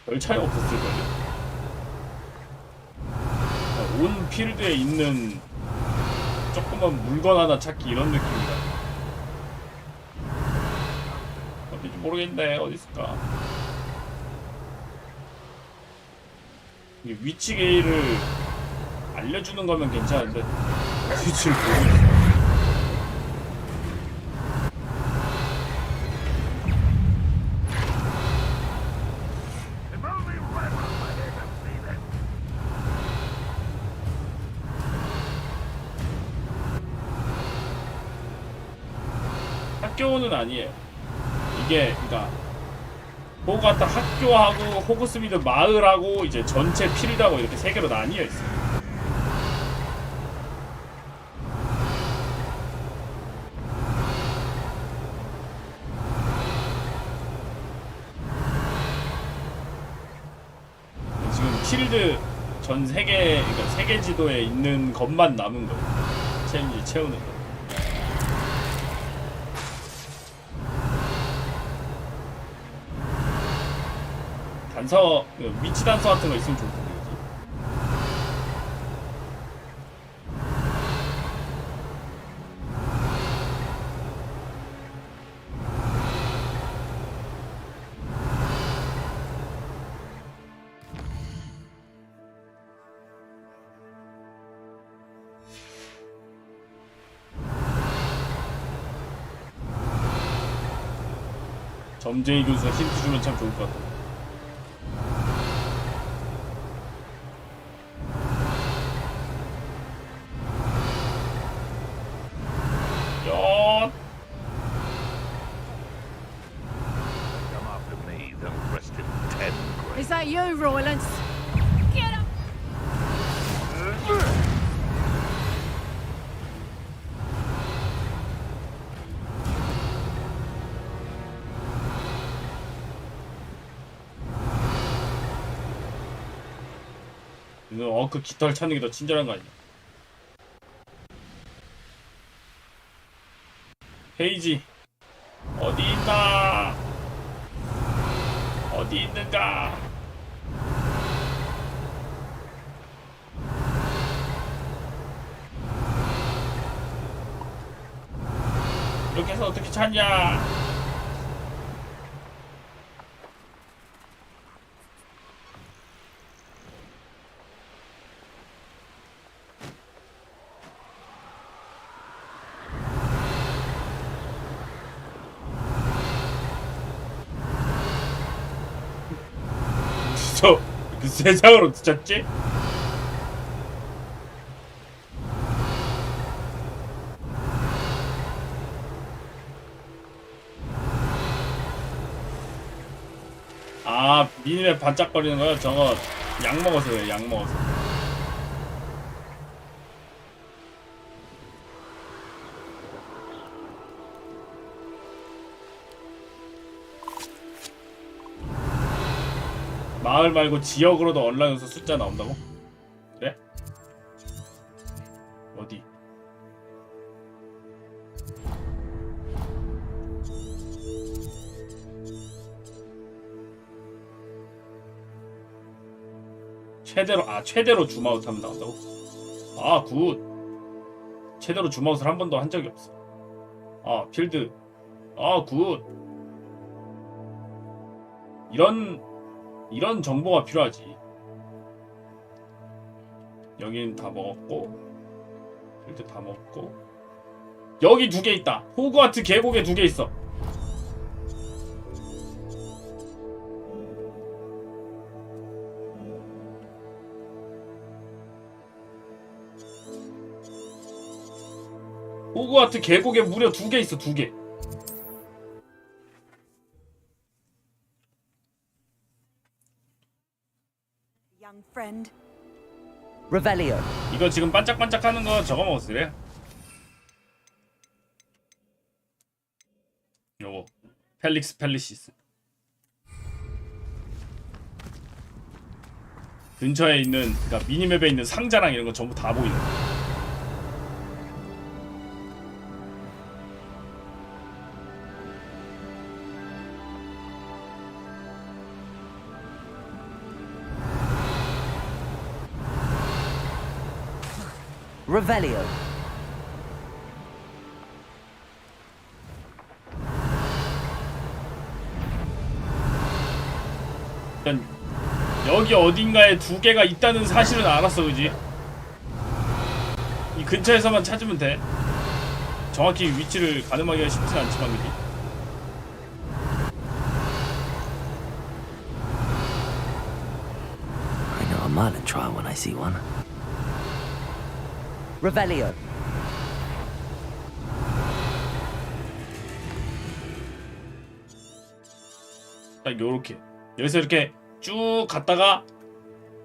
별 차이 없었을걸요? 온 필드에 있는 조그만 물건 하나 찾기 이런 느낌이라. 어딘지 모르겠는데 어디 있을까? 위치 게이를 알려주는 거면 괜찮은데 위치를 모르겠어. 학교는 아니에요. 이게 그러니까 호그와트 학교하고 호그스미드 마을하고 이제 전체 필드하고 이렇게 세 개로 나뉘어 있어요. 지금 필드 전 세계 그러니까 세계 지도에 있는 것만 남은 거예요. 챌린지 채우는 거. 단서, 위치 단서 같은 거 있으면 좋을 텐데, 그지? 점쟁이 교수가 힌트 주면 참 좋을 것 같아. Is that you, Roylance? Get up! 그 깃털 찾는 게 더 친절한 거 아니야? 헤이지 어디 있나? 어디 있는가? 이렇게 해서 어떻게 찾냐? 그 세상으로 뒤졌지? 아, 미니맵 반짝거리는 거요? 저거 약 먹어서 그래요, 약 먹어서. 마을 말고 지역으로도 온라인에서 숫자 나온다고? 그래? 어디? 최대로 줌아웃 하면 나온다고? 아 굿. 최대로 줌아웃을 한 번도 한 적이 없어. 아 필드. 아 굿. 이런 정보가 필요하지. 여긴 다 먹었고 필드 다 먹었고 여기 2개 있다. 호그와트 계곡에 2개 있어. 호그와트 계곡에 무려 2개 있어. 2개. Young friend. Revelio. 이거 지금 반짝반짝하는 거 저거 먹었으래. 요거 펠릭스 펠리시스. 근처에 있는 그러니까 미니맵에 있는 상자랑 이런 거 전부 다 보이는 거야. Revelio. 일단 여기 어딘가에 2개가 있다는 사실은 알았어, 그지? 이 근처에서만 찾으면 돼. 정확히 위치를 가늠하기가 쉽진 않지만, 그지? I know a Merlin trial when I see one. Revelio. 딱 요렇게 여기서 이렇게 쭉 갔다가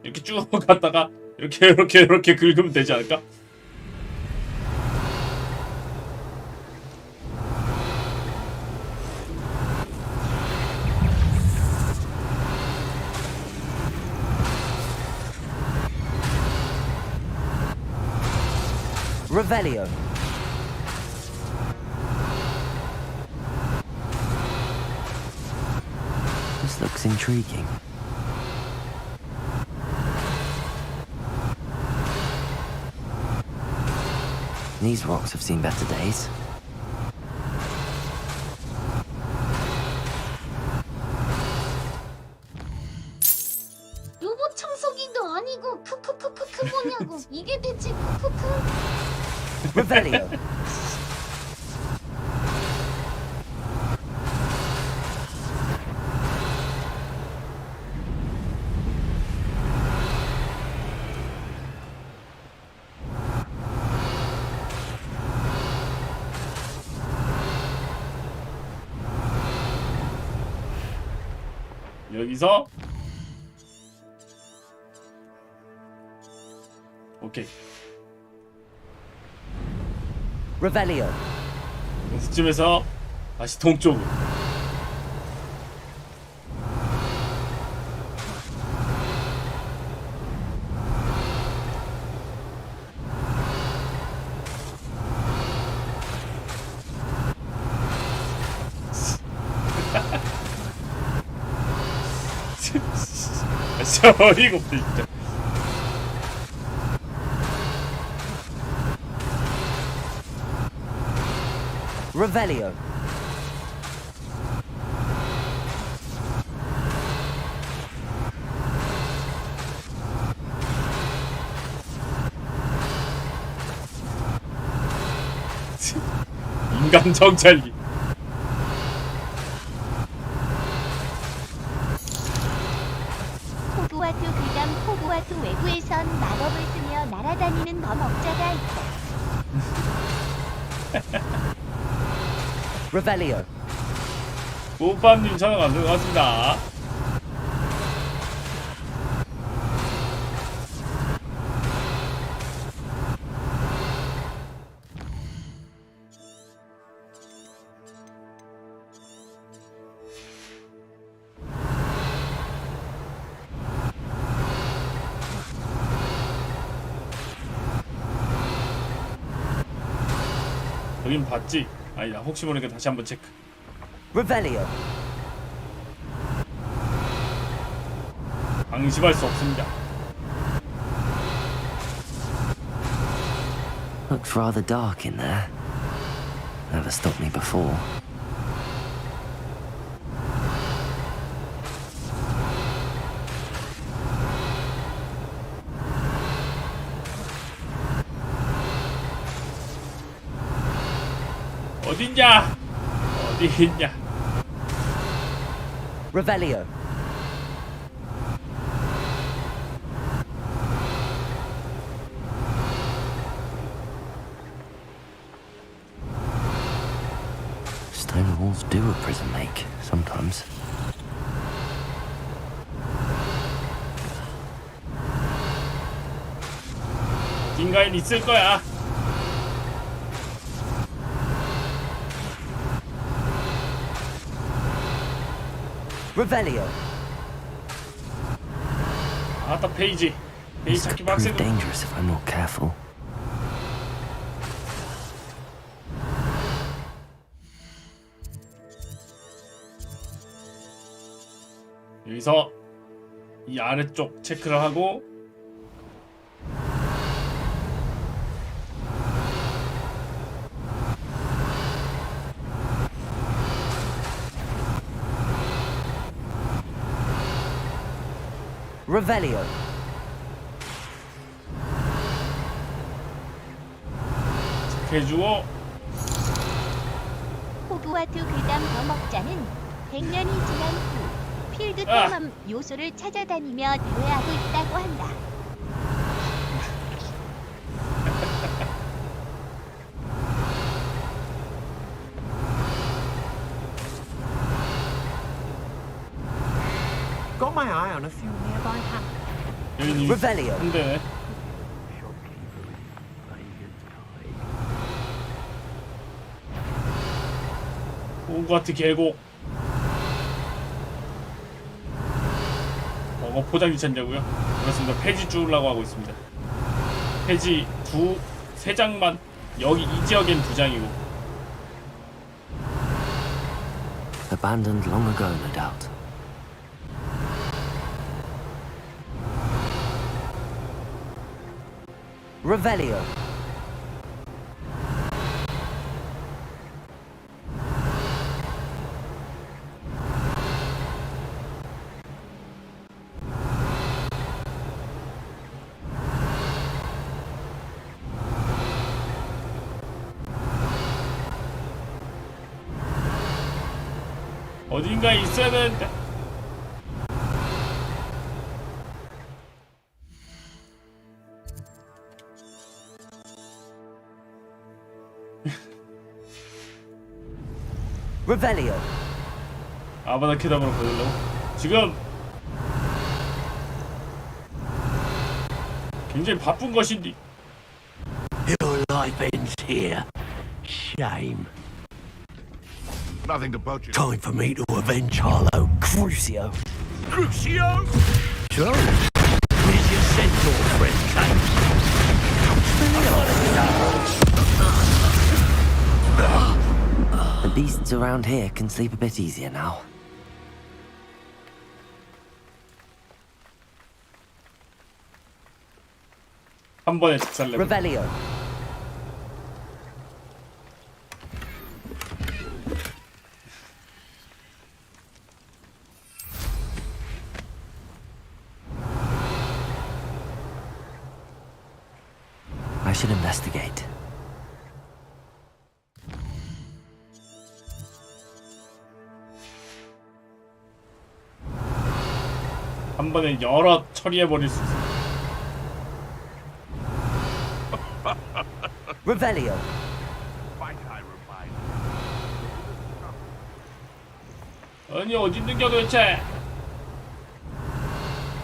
이렇게 쭉 갔다가 이렇게 긁으면 되지 않을까? Revelio. This looks intriguing. These rocks have seen better days. 로봇 청소기도 아니고 크크크크크 뭐냐고. 이게 대체 크크크. Revelio. 여기서 오케이. Revelio. 여기쯤에서 다시 동쪽으로. 진짜 어이가 없네 진짜. Revelio. 인간 정찰기. 호그와트 그다음 호그와트 외부에선 마법을 쓰며 날아다니는 범업자가 있다. Revelio. 뽀밤님 촬영 감독 고맙습니다. 여긴 봤지? 아니다, 혹시 모르니까 다시 한번 체크. Revelio. 방심할 수 없습니다. Looks rather dark in there. Never stopped me before. 어딨냐? 어디 있냐? Revelio. Stone walls do a prison make sometimes. 어딘가엔 있을 거야. Revelio. 아따 페이지. 페이지 찾기 Prove 빡세고. dangerous if I'm not careful. 여기서 이 아래쪽 체크를 하고 Revelio. 체크해주고 호그와트 괴담 범업자는 100년이 지난 후 필드 탐험 요소를 찾아다니며 대회하고 있다고 한다. Got my eye on a few nearby hammocks. Revelio. 한대. 호그와트 계곡. 포장지 찾냐고요? 그렇습니다. 폐지 주우려고 하고 있습니다. 폐지 3장만. 여기 이 지역엔 2장이고. Abandoned long ago, no doubt. Revelio. 어딘가에 있어야 되는데. Revelio. 아바다 캐담으로 보내려고? 지금 굉장히 바쁜 것인데. Your life ends here. Shame. Nothing about you. Time for me to avenge Harlow. Crucio. Crucio? Sure. Where's your centaur friend, The beasts around here can sleep a bit easier now. 한 번에 직살내고. Revelio. I should investigate. 한 번에 여러 처리해버릴 수 있어. Revelio. 아니 어디 있는겨 도대체.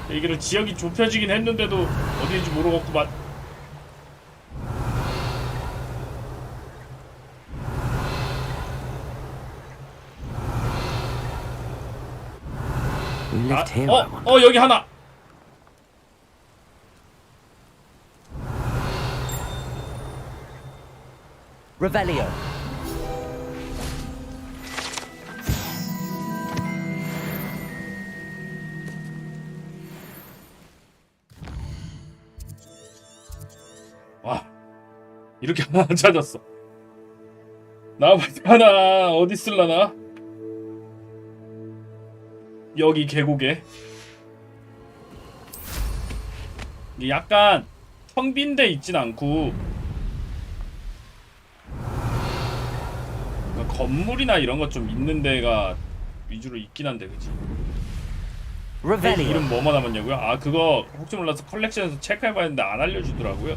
여기는 지역이 좁혀지긴 했는데도 어디인지 모르겠구만. 여기 하나. Revelio. 이렇게 하나 찾았어. 나와봐 하나 어디 쓸라나? 여기 계곡에. 이게 약간 텅 빈 데 있진 않고 건물이나 이런 거 좀 있는 데가 위주로 있긴 한데, 그치? 이름 뭐뭐 남았냐고요? 아, 그거 혹시 몰라서 컬렉션에서 체크해봐야 했는데 안 알려주더라고요.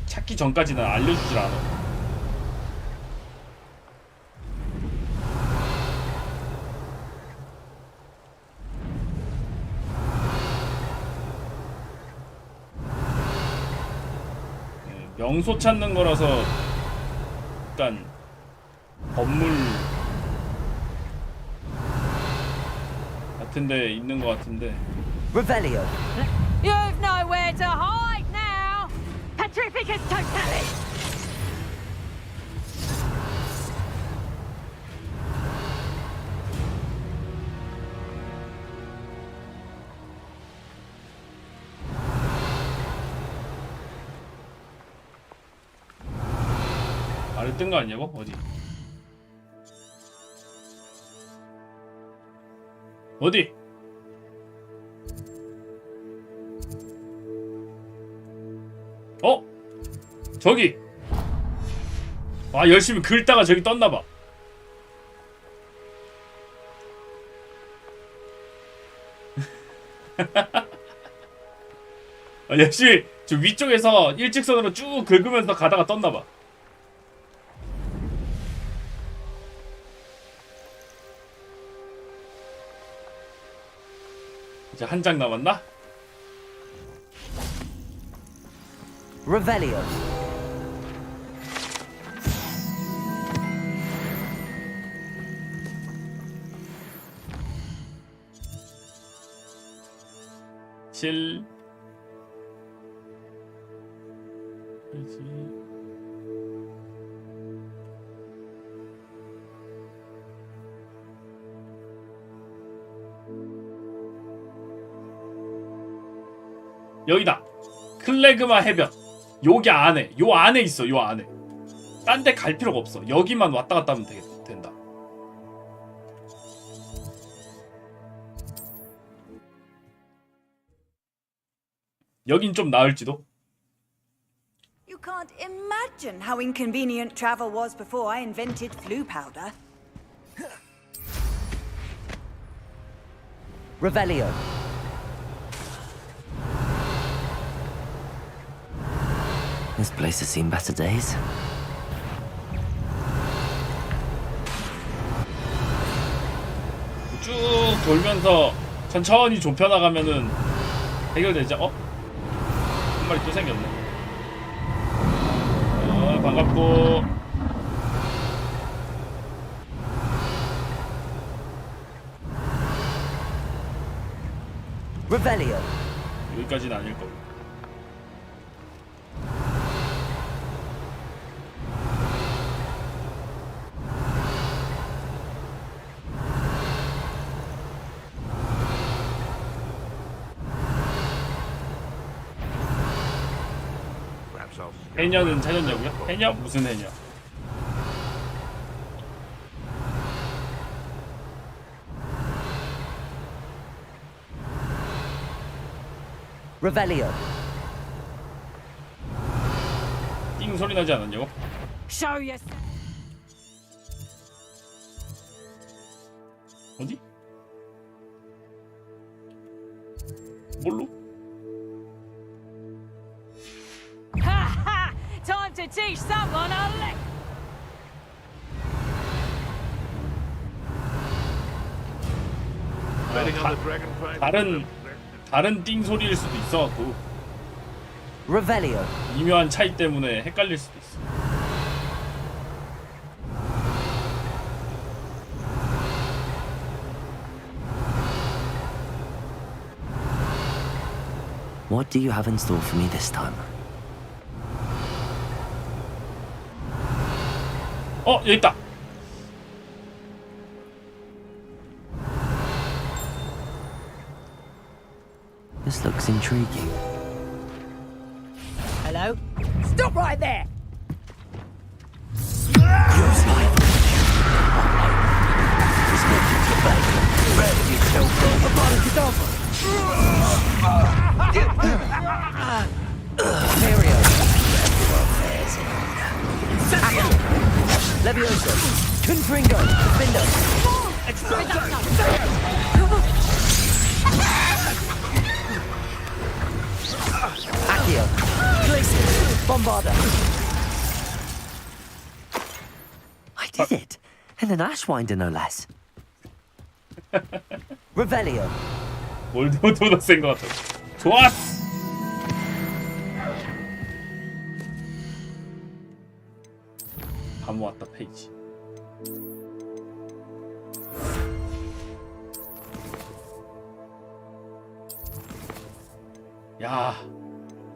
찾기 전까지는 알려주질 않아. 네, 명소 찾는 거라서 약간 건물 같은데 있는 것 같은데. Revelio. You've nowhere to hide now. Petrificus totalis. 아래 뜬 거 아니냐고? 어디? 어디? 어? 저기! 아, 열심히 긁다가 저기 떴나봐. 아, 열심히 저 위쪽에서 일직선으로 쭉 긁으면서 가다가 떴나봐. 이제 한 장 남았나? Revelio. 실. 그렇지. 여기다. 클레그마 해변. 여기 안에. 요 안에 있어. 요 안에. 딴 데 갈 필요가 없어. 여기만 왔다 갔다 하면 된다. 여긴 좀 나을지도. You can't imagine how inconvenient travel was before I invented flu powder. Revelio. This place has seen better days. 쭉 돌면서 천천히 좁혀나가면은 해결되죠? 어? 한 마리 또 생겼네. 반갑고. Revelio. 여기까지는 아닐 거고. 해녀는 찾았냐고요? 해녀? 무슨 해녀? Revelio. 띵 소리 나지 않았냐고? Show yourself. 어디? 뭘로? Time to teach someone a lesson. 다른 띵 소리일 수도 있어갖고. Revelio. 미묘한 차이 때문에 헷갈릴 수도 있어. What do you have in store for me this time? 여기 있다. This looks intriguing. Hello? Stop right there! Accio. Glacier. Bombarda. I did it. And an Ashwinder, no less. Revelio. 볼드모트보다 센 것 같아. 좋았어. 다 모았다 페이지. 야,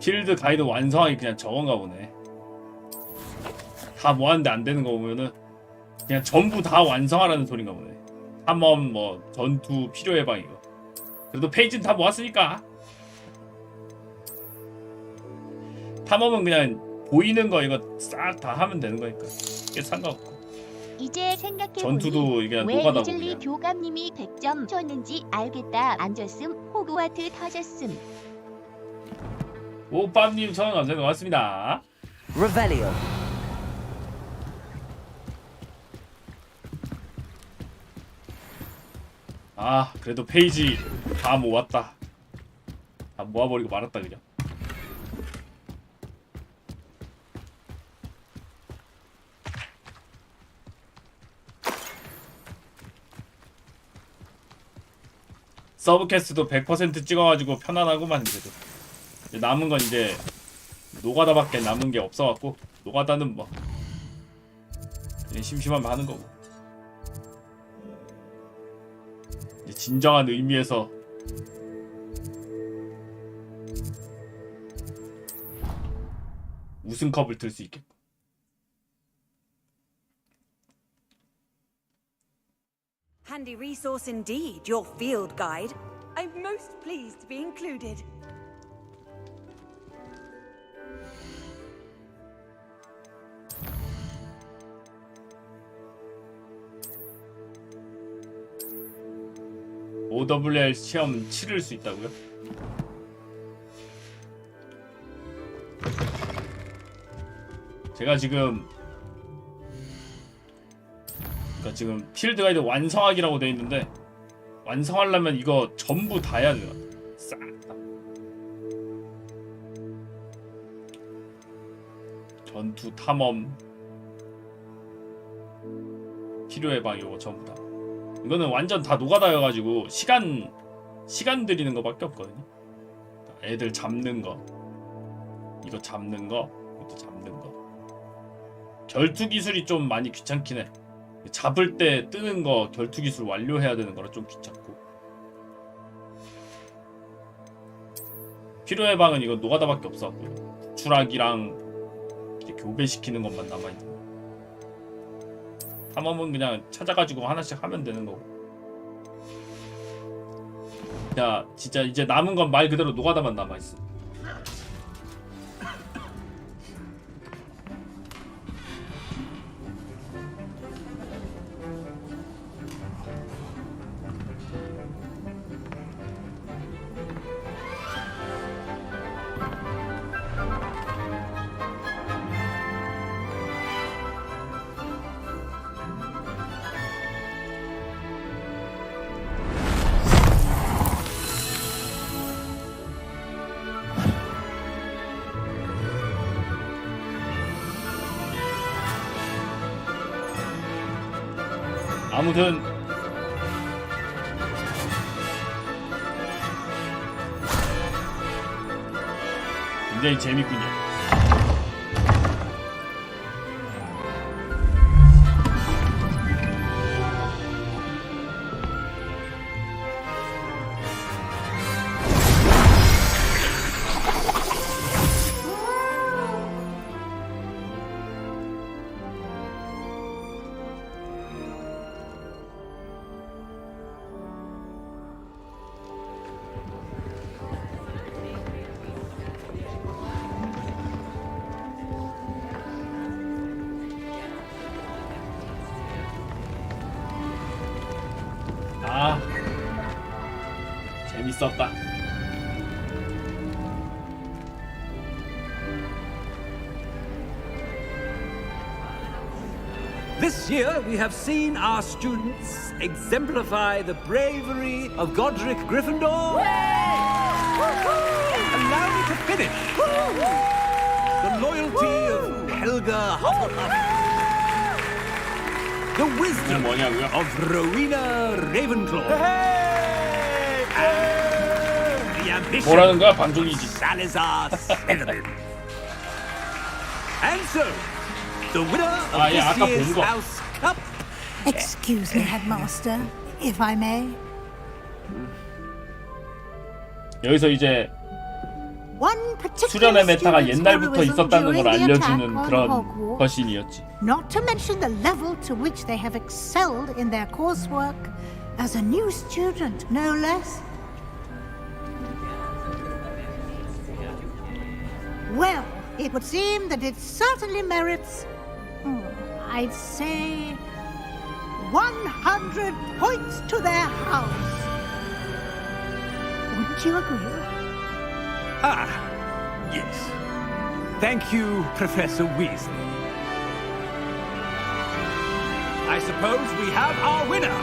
필드 가이드 완성하기 그냥 저건가 보네. 다 모았는데 안 되는 거 보면은 그냥 전부 다 완성하라는 소린가 보네. 탐험 뭐 전투 필요 예방 이거. 그래도 페이지는 다 모았으니까. 탐험은 그냥 보이는 거 이거 싹 다 하면 되는 거니까 이게 상관없고. 이제 생각해보니 전투도 이게 왜 노가다고 이즐리 그냥. 교감님이 100점 줬는지 알겠다. 안 줬음 호그와트 터졌음. 오빠님 천 감사합니다. 고맙습니다. Revelio. 아 그래도 페이지 다 모았다. 다 모아버리고 말았다 그냥. 서브캐스트도 100% 찍어가지고 편안하고만. 그래도 이제 남은 건 이제 노가다밖에 남은 게 없어갖고 노가다는 뭐 그냥 심심하면 하는 거고. 이제 진정한 의미에서 우승컵을 들 수 있겠고. Handy resource indeed, your field guide. I'm most pleased to be included. OWL 시험 치를 수 있다고요? 제가 지금 그러니까 지금 필드 가이드 완성하기라고 돼 있는데 완성하려면 이거 전부 다 해야 돼요. 싹 다. 전투 탐험 필요 예방 이거 전부 다. 이거는 완전 다 노가다여가지고 시간 들이는 거밖에 없거든요. 애들 잡는 거, 이거 잡는 거, 이것도 잡는 거. 결투 기술이 좀 많이 귀찮긴 해. 잡을 때 뜨는 거 결투 기술 완료해야 되는 거라 좀 귀찮고. 필요 예방은 이건 노가다밖에 없었고요. 추락이랑 이제 교배시키는 것만 남아 있는. 탐험은 그냥 찾아가지고 하나씩 하면 되는 거고. 야, 진짜 이제 남은 건 말 그대로 노가다만 남아있어. 아무튼 굉장히 재밌군요. 아, 재밌었다. This year we have seen our students exemplify the bravery of Godric Gryffindor. Allow me to finish. The loyalty of Helga Hufflepuff. The wisdom of Rowena Ravenclaw. And the ambition of Salazar Slytherin. And so, the winner of this year's House Cup. Excuse me, Headmaster, if I may. 여기서 이제 수련의 메타가 옛날부터 있었다는 걸 알려주는 그런 거신이었지. Not to mention the level to which they have excelled in their coursework as a new student, no less. Well, it would seem that it certainly merits, I'd say, 100 points to their house. Wouldn't you agree? Ah, yes. Thank you, Professor Weasley. I suppose we have our winner.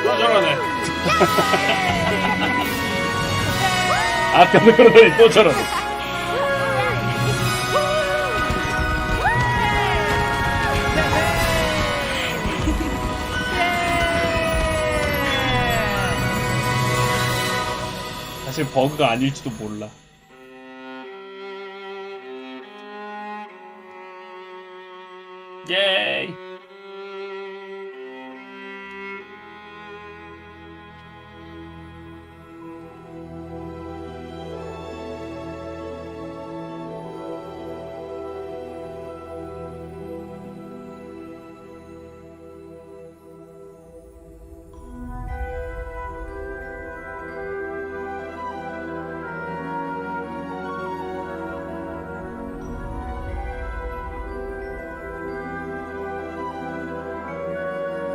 또 저러네. 아, 병을 그러더니 또 저러네. 사실 버그가 아닐지도 몰라. 예이.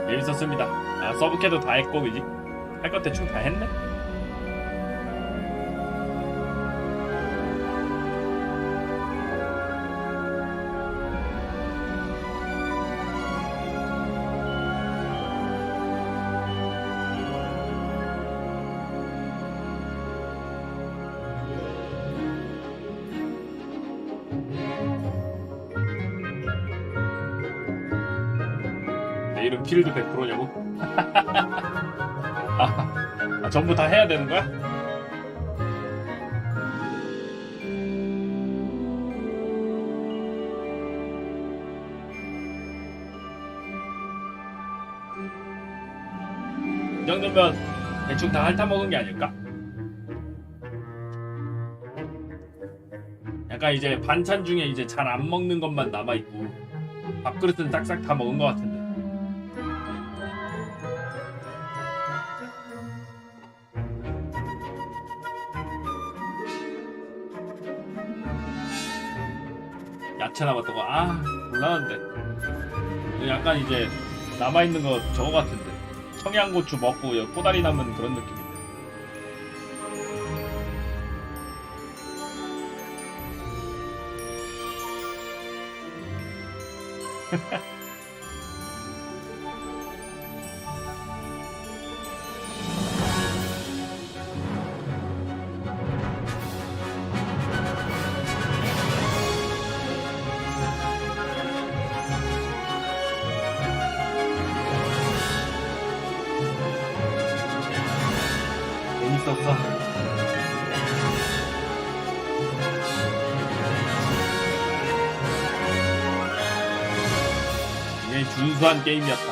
재밌었습니다. 아, 서브캐도 다 했고, 그지? 할 것 대충 다 했네? 내일은 필드 100%냐고? 아, 전부 다 해야 되는 거야? 이 정도면 대충 다 핥아먹은 게 아닐까? 약간 이제 반찬 중에 이제 잘 안 먹는 것만 남아있고 밥그릇은 싹싹 다 먹은 것 같은데. 야채 남았던 거, 아, 몰랐는데. 약간 이제 남아있는 거 저거 같은데. 청양고추 먹고 꼬다리 남은 그런 느낌인데. 재밌었어. 굉장히 준수한 게임이었다.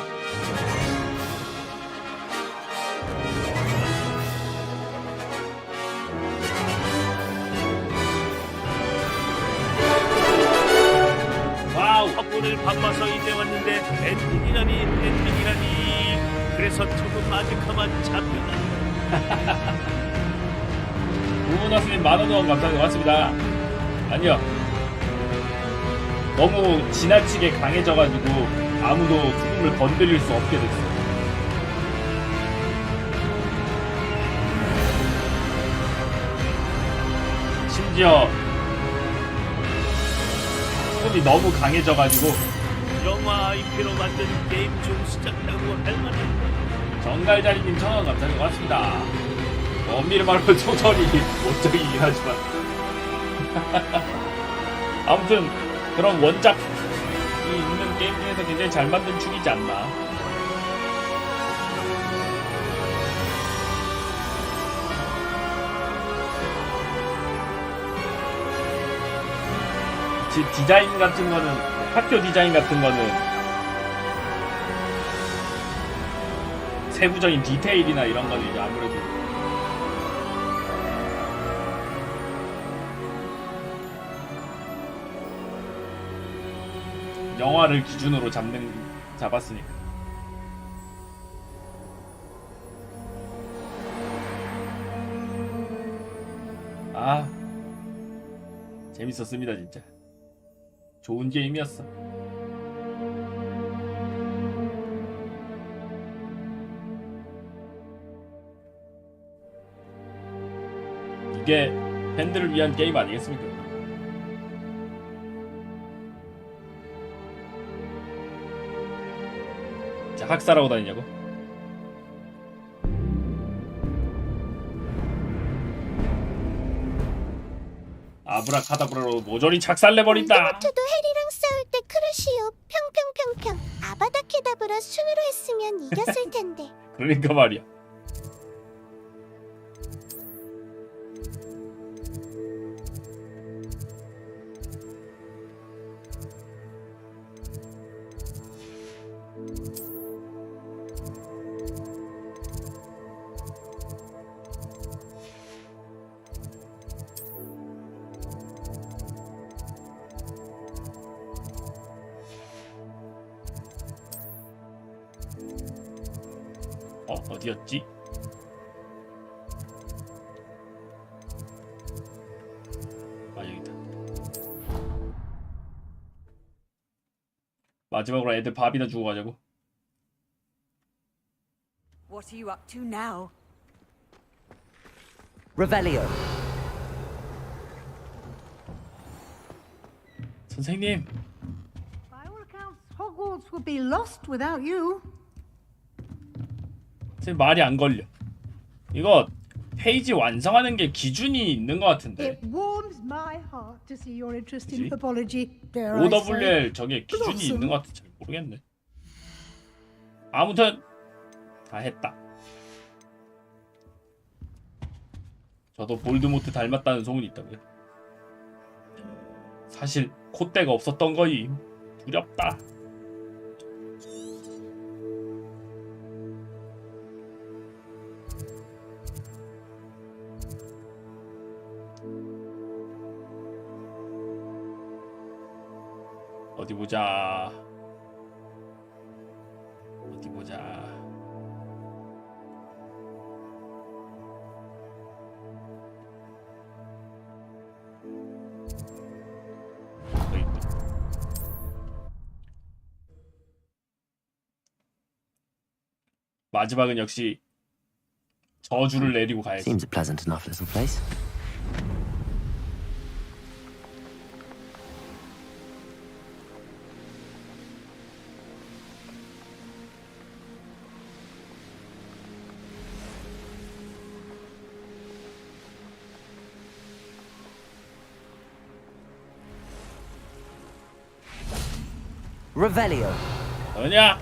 와우! 학원을 바빠서 이제 왔는데 엔딩이라니. 그래서 조금 아득하만 잡혀라. 우문화스님 만원 후원 감사합니다. 고맙습니다. 아니요, 너무 지나치게 강해져가지고 아무도 수금을 건드릴 수 없게 됐어. 심지어 손이 너무 강해져가지고 영화 IP로 만든 게임 좀 시작하고 할만해. 정갈자리님 1000원 감사합니다. 고맙습니다. 엄밀히 말하면 소설이 원작이긴 하지만 아무튼 그런 원작이 있는 게임 중에서 굉장히 잘 만든 축이지 않나. 디자인 같은 거는, 학교 디자인 같은 거는 세부적인 디테일이나 이런 거는 이제 아무래도 영화를 기준으로 잡았으니까. 아, 재밌었습니다 진짜. 좋은 게임이었어. 이게 팬들을 위한 게임 아니겠습니까? 자, 학살하고 다니냐고? 아브라카다브라로 모조리 착살내버린다. 볼드모트도 해리랑 싸울 때 크루시오 평평평평 아바다케다브라 순으로 했으면 이겼을 텐데. 그러니까 말이야. 어디였지? 아, 여기다. 마지막으로 애들 밥이나 주고 가자고. What are you up to now? Revelio. 선생님. By all accounts, Hogwarts would be lost without you. 선생님 말이 안 걸려. 이거 페이지 완성하는 게 기준이 있는 것 같은데. It warms my heart to see your interest in pathology. Dare I say, OWL 저게 기준이 있는 것 같아. 잘 모르겠네. 아무튼 다 했다. 저도 볼드모트 닮았다는 소문이 있다고요. 사실 콧대가 없었던 거임. 두렵다. 어디 보자. 어디 보자. 여기 있다. 마지막은 역시 저주를 내리고 가야지. Seems a pleasant enough little place. Revelio. 뭐냐?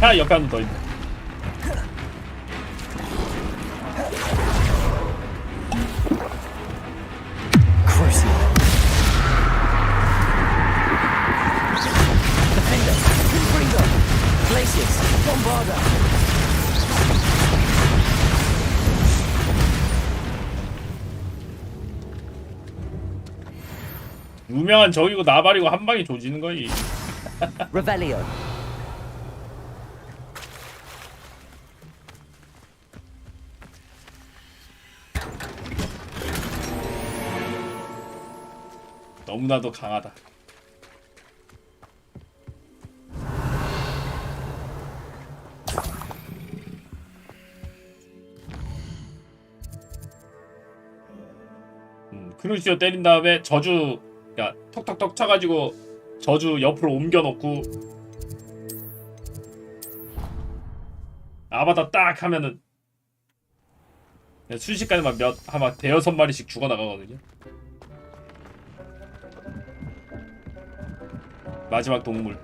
아, 옆에 한 번 더 있네. 유명한 적이고 나발이고 한 방에 조지는 거지. Revelio. 너무나도 강하다. 크루시오 때린 다음에 저주, 야 톡톡톡 쳐가지고 저주 옆으로 옮겨 놓고 아바다 딱 하면은 순식간에만 아마 대여섯 마리씩 죽어 나가거든요. 마지막 동물.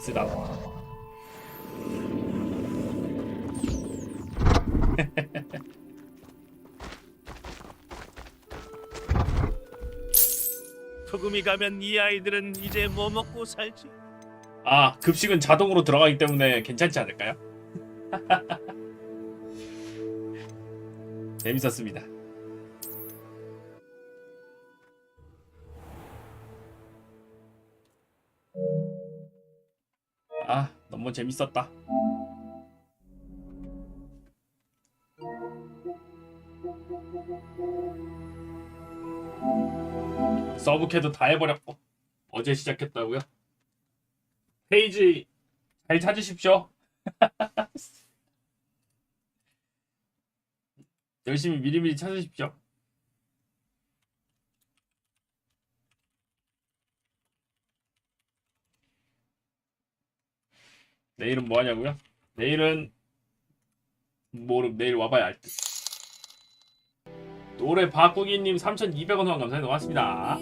쓰담 소금이 가면 이 아이들은 이제 뭐 먹고 살지? 아, 급식은 자동으로 들어가기 때문에 괜찮지 않을까요? 재밌었습니다. 아, 너무 재밌었다. 서브캐도 다 해버렸고 어제 시작했다고요? 페이지 잘 찾으십시오. 열심히 미리미리 찾으십시오. 내일은 뭐 하냐고요? 내일은 내일 와봐야 알 듯. 노래 바꾸기님 3,200원 후원 감사합니다. 고맙습니다.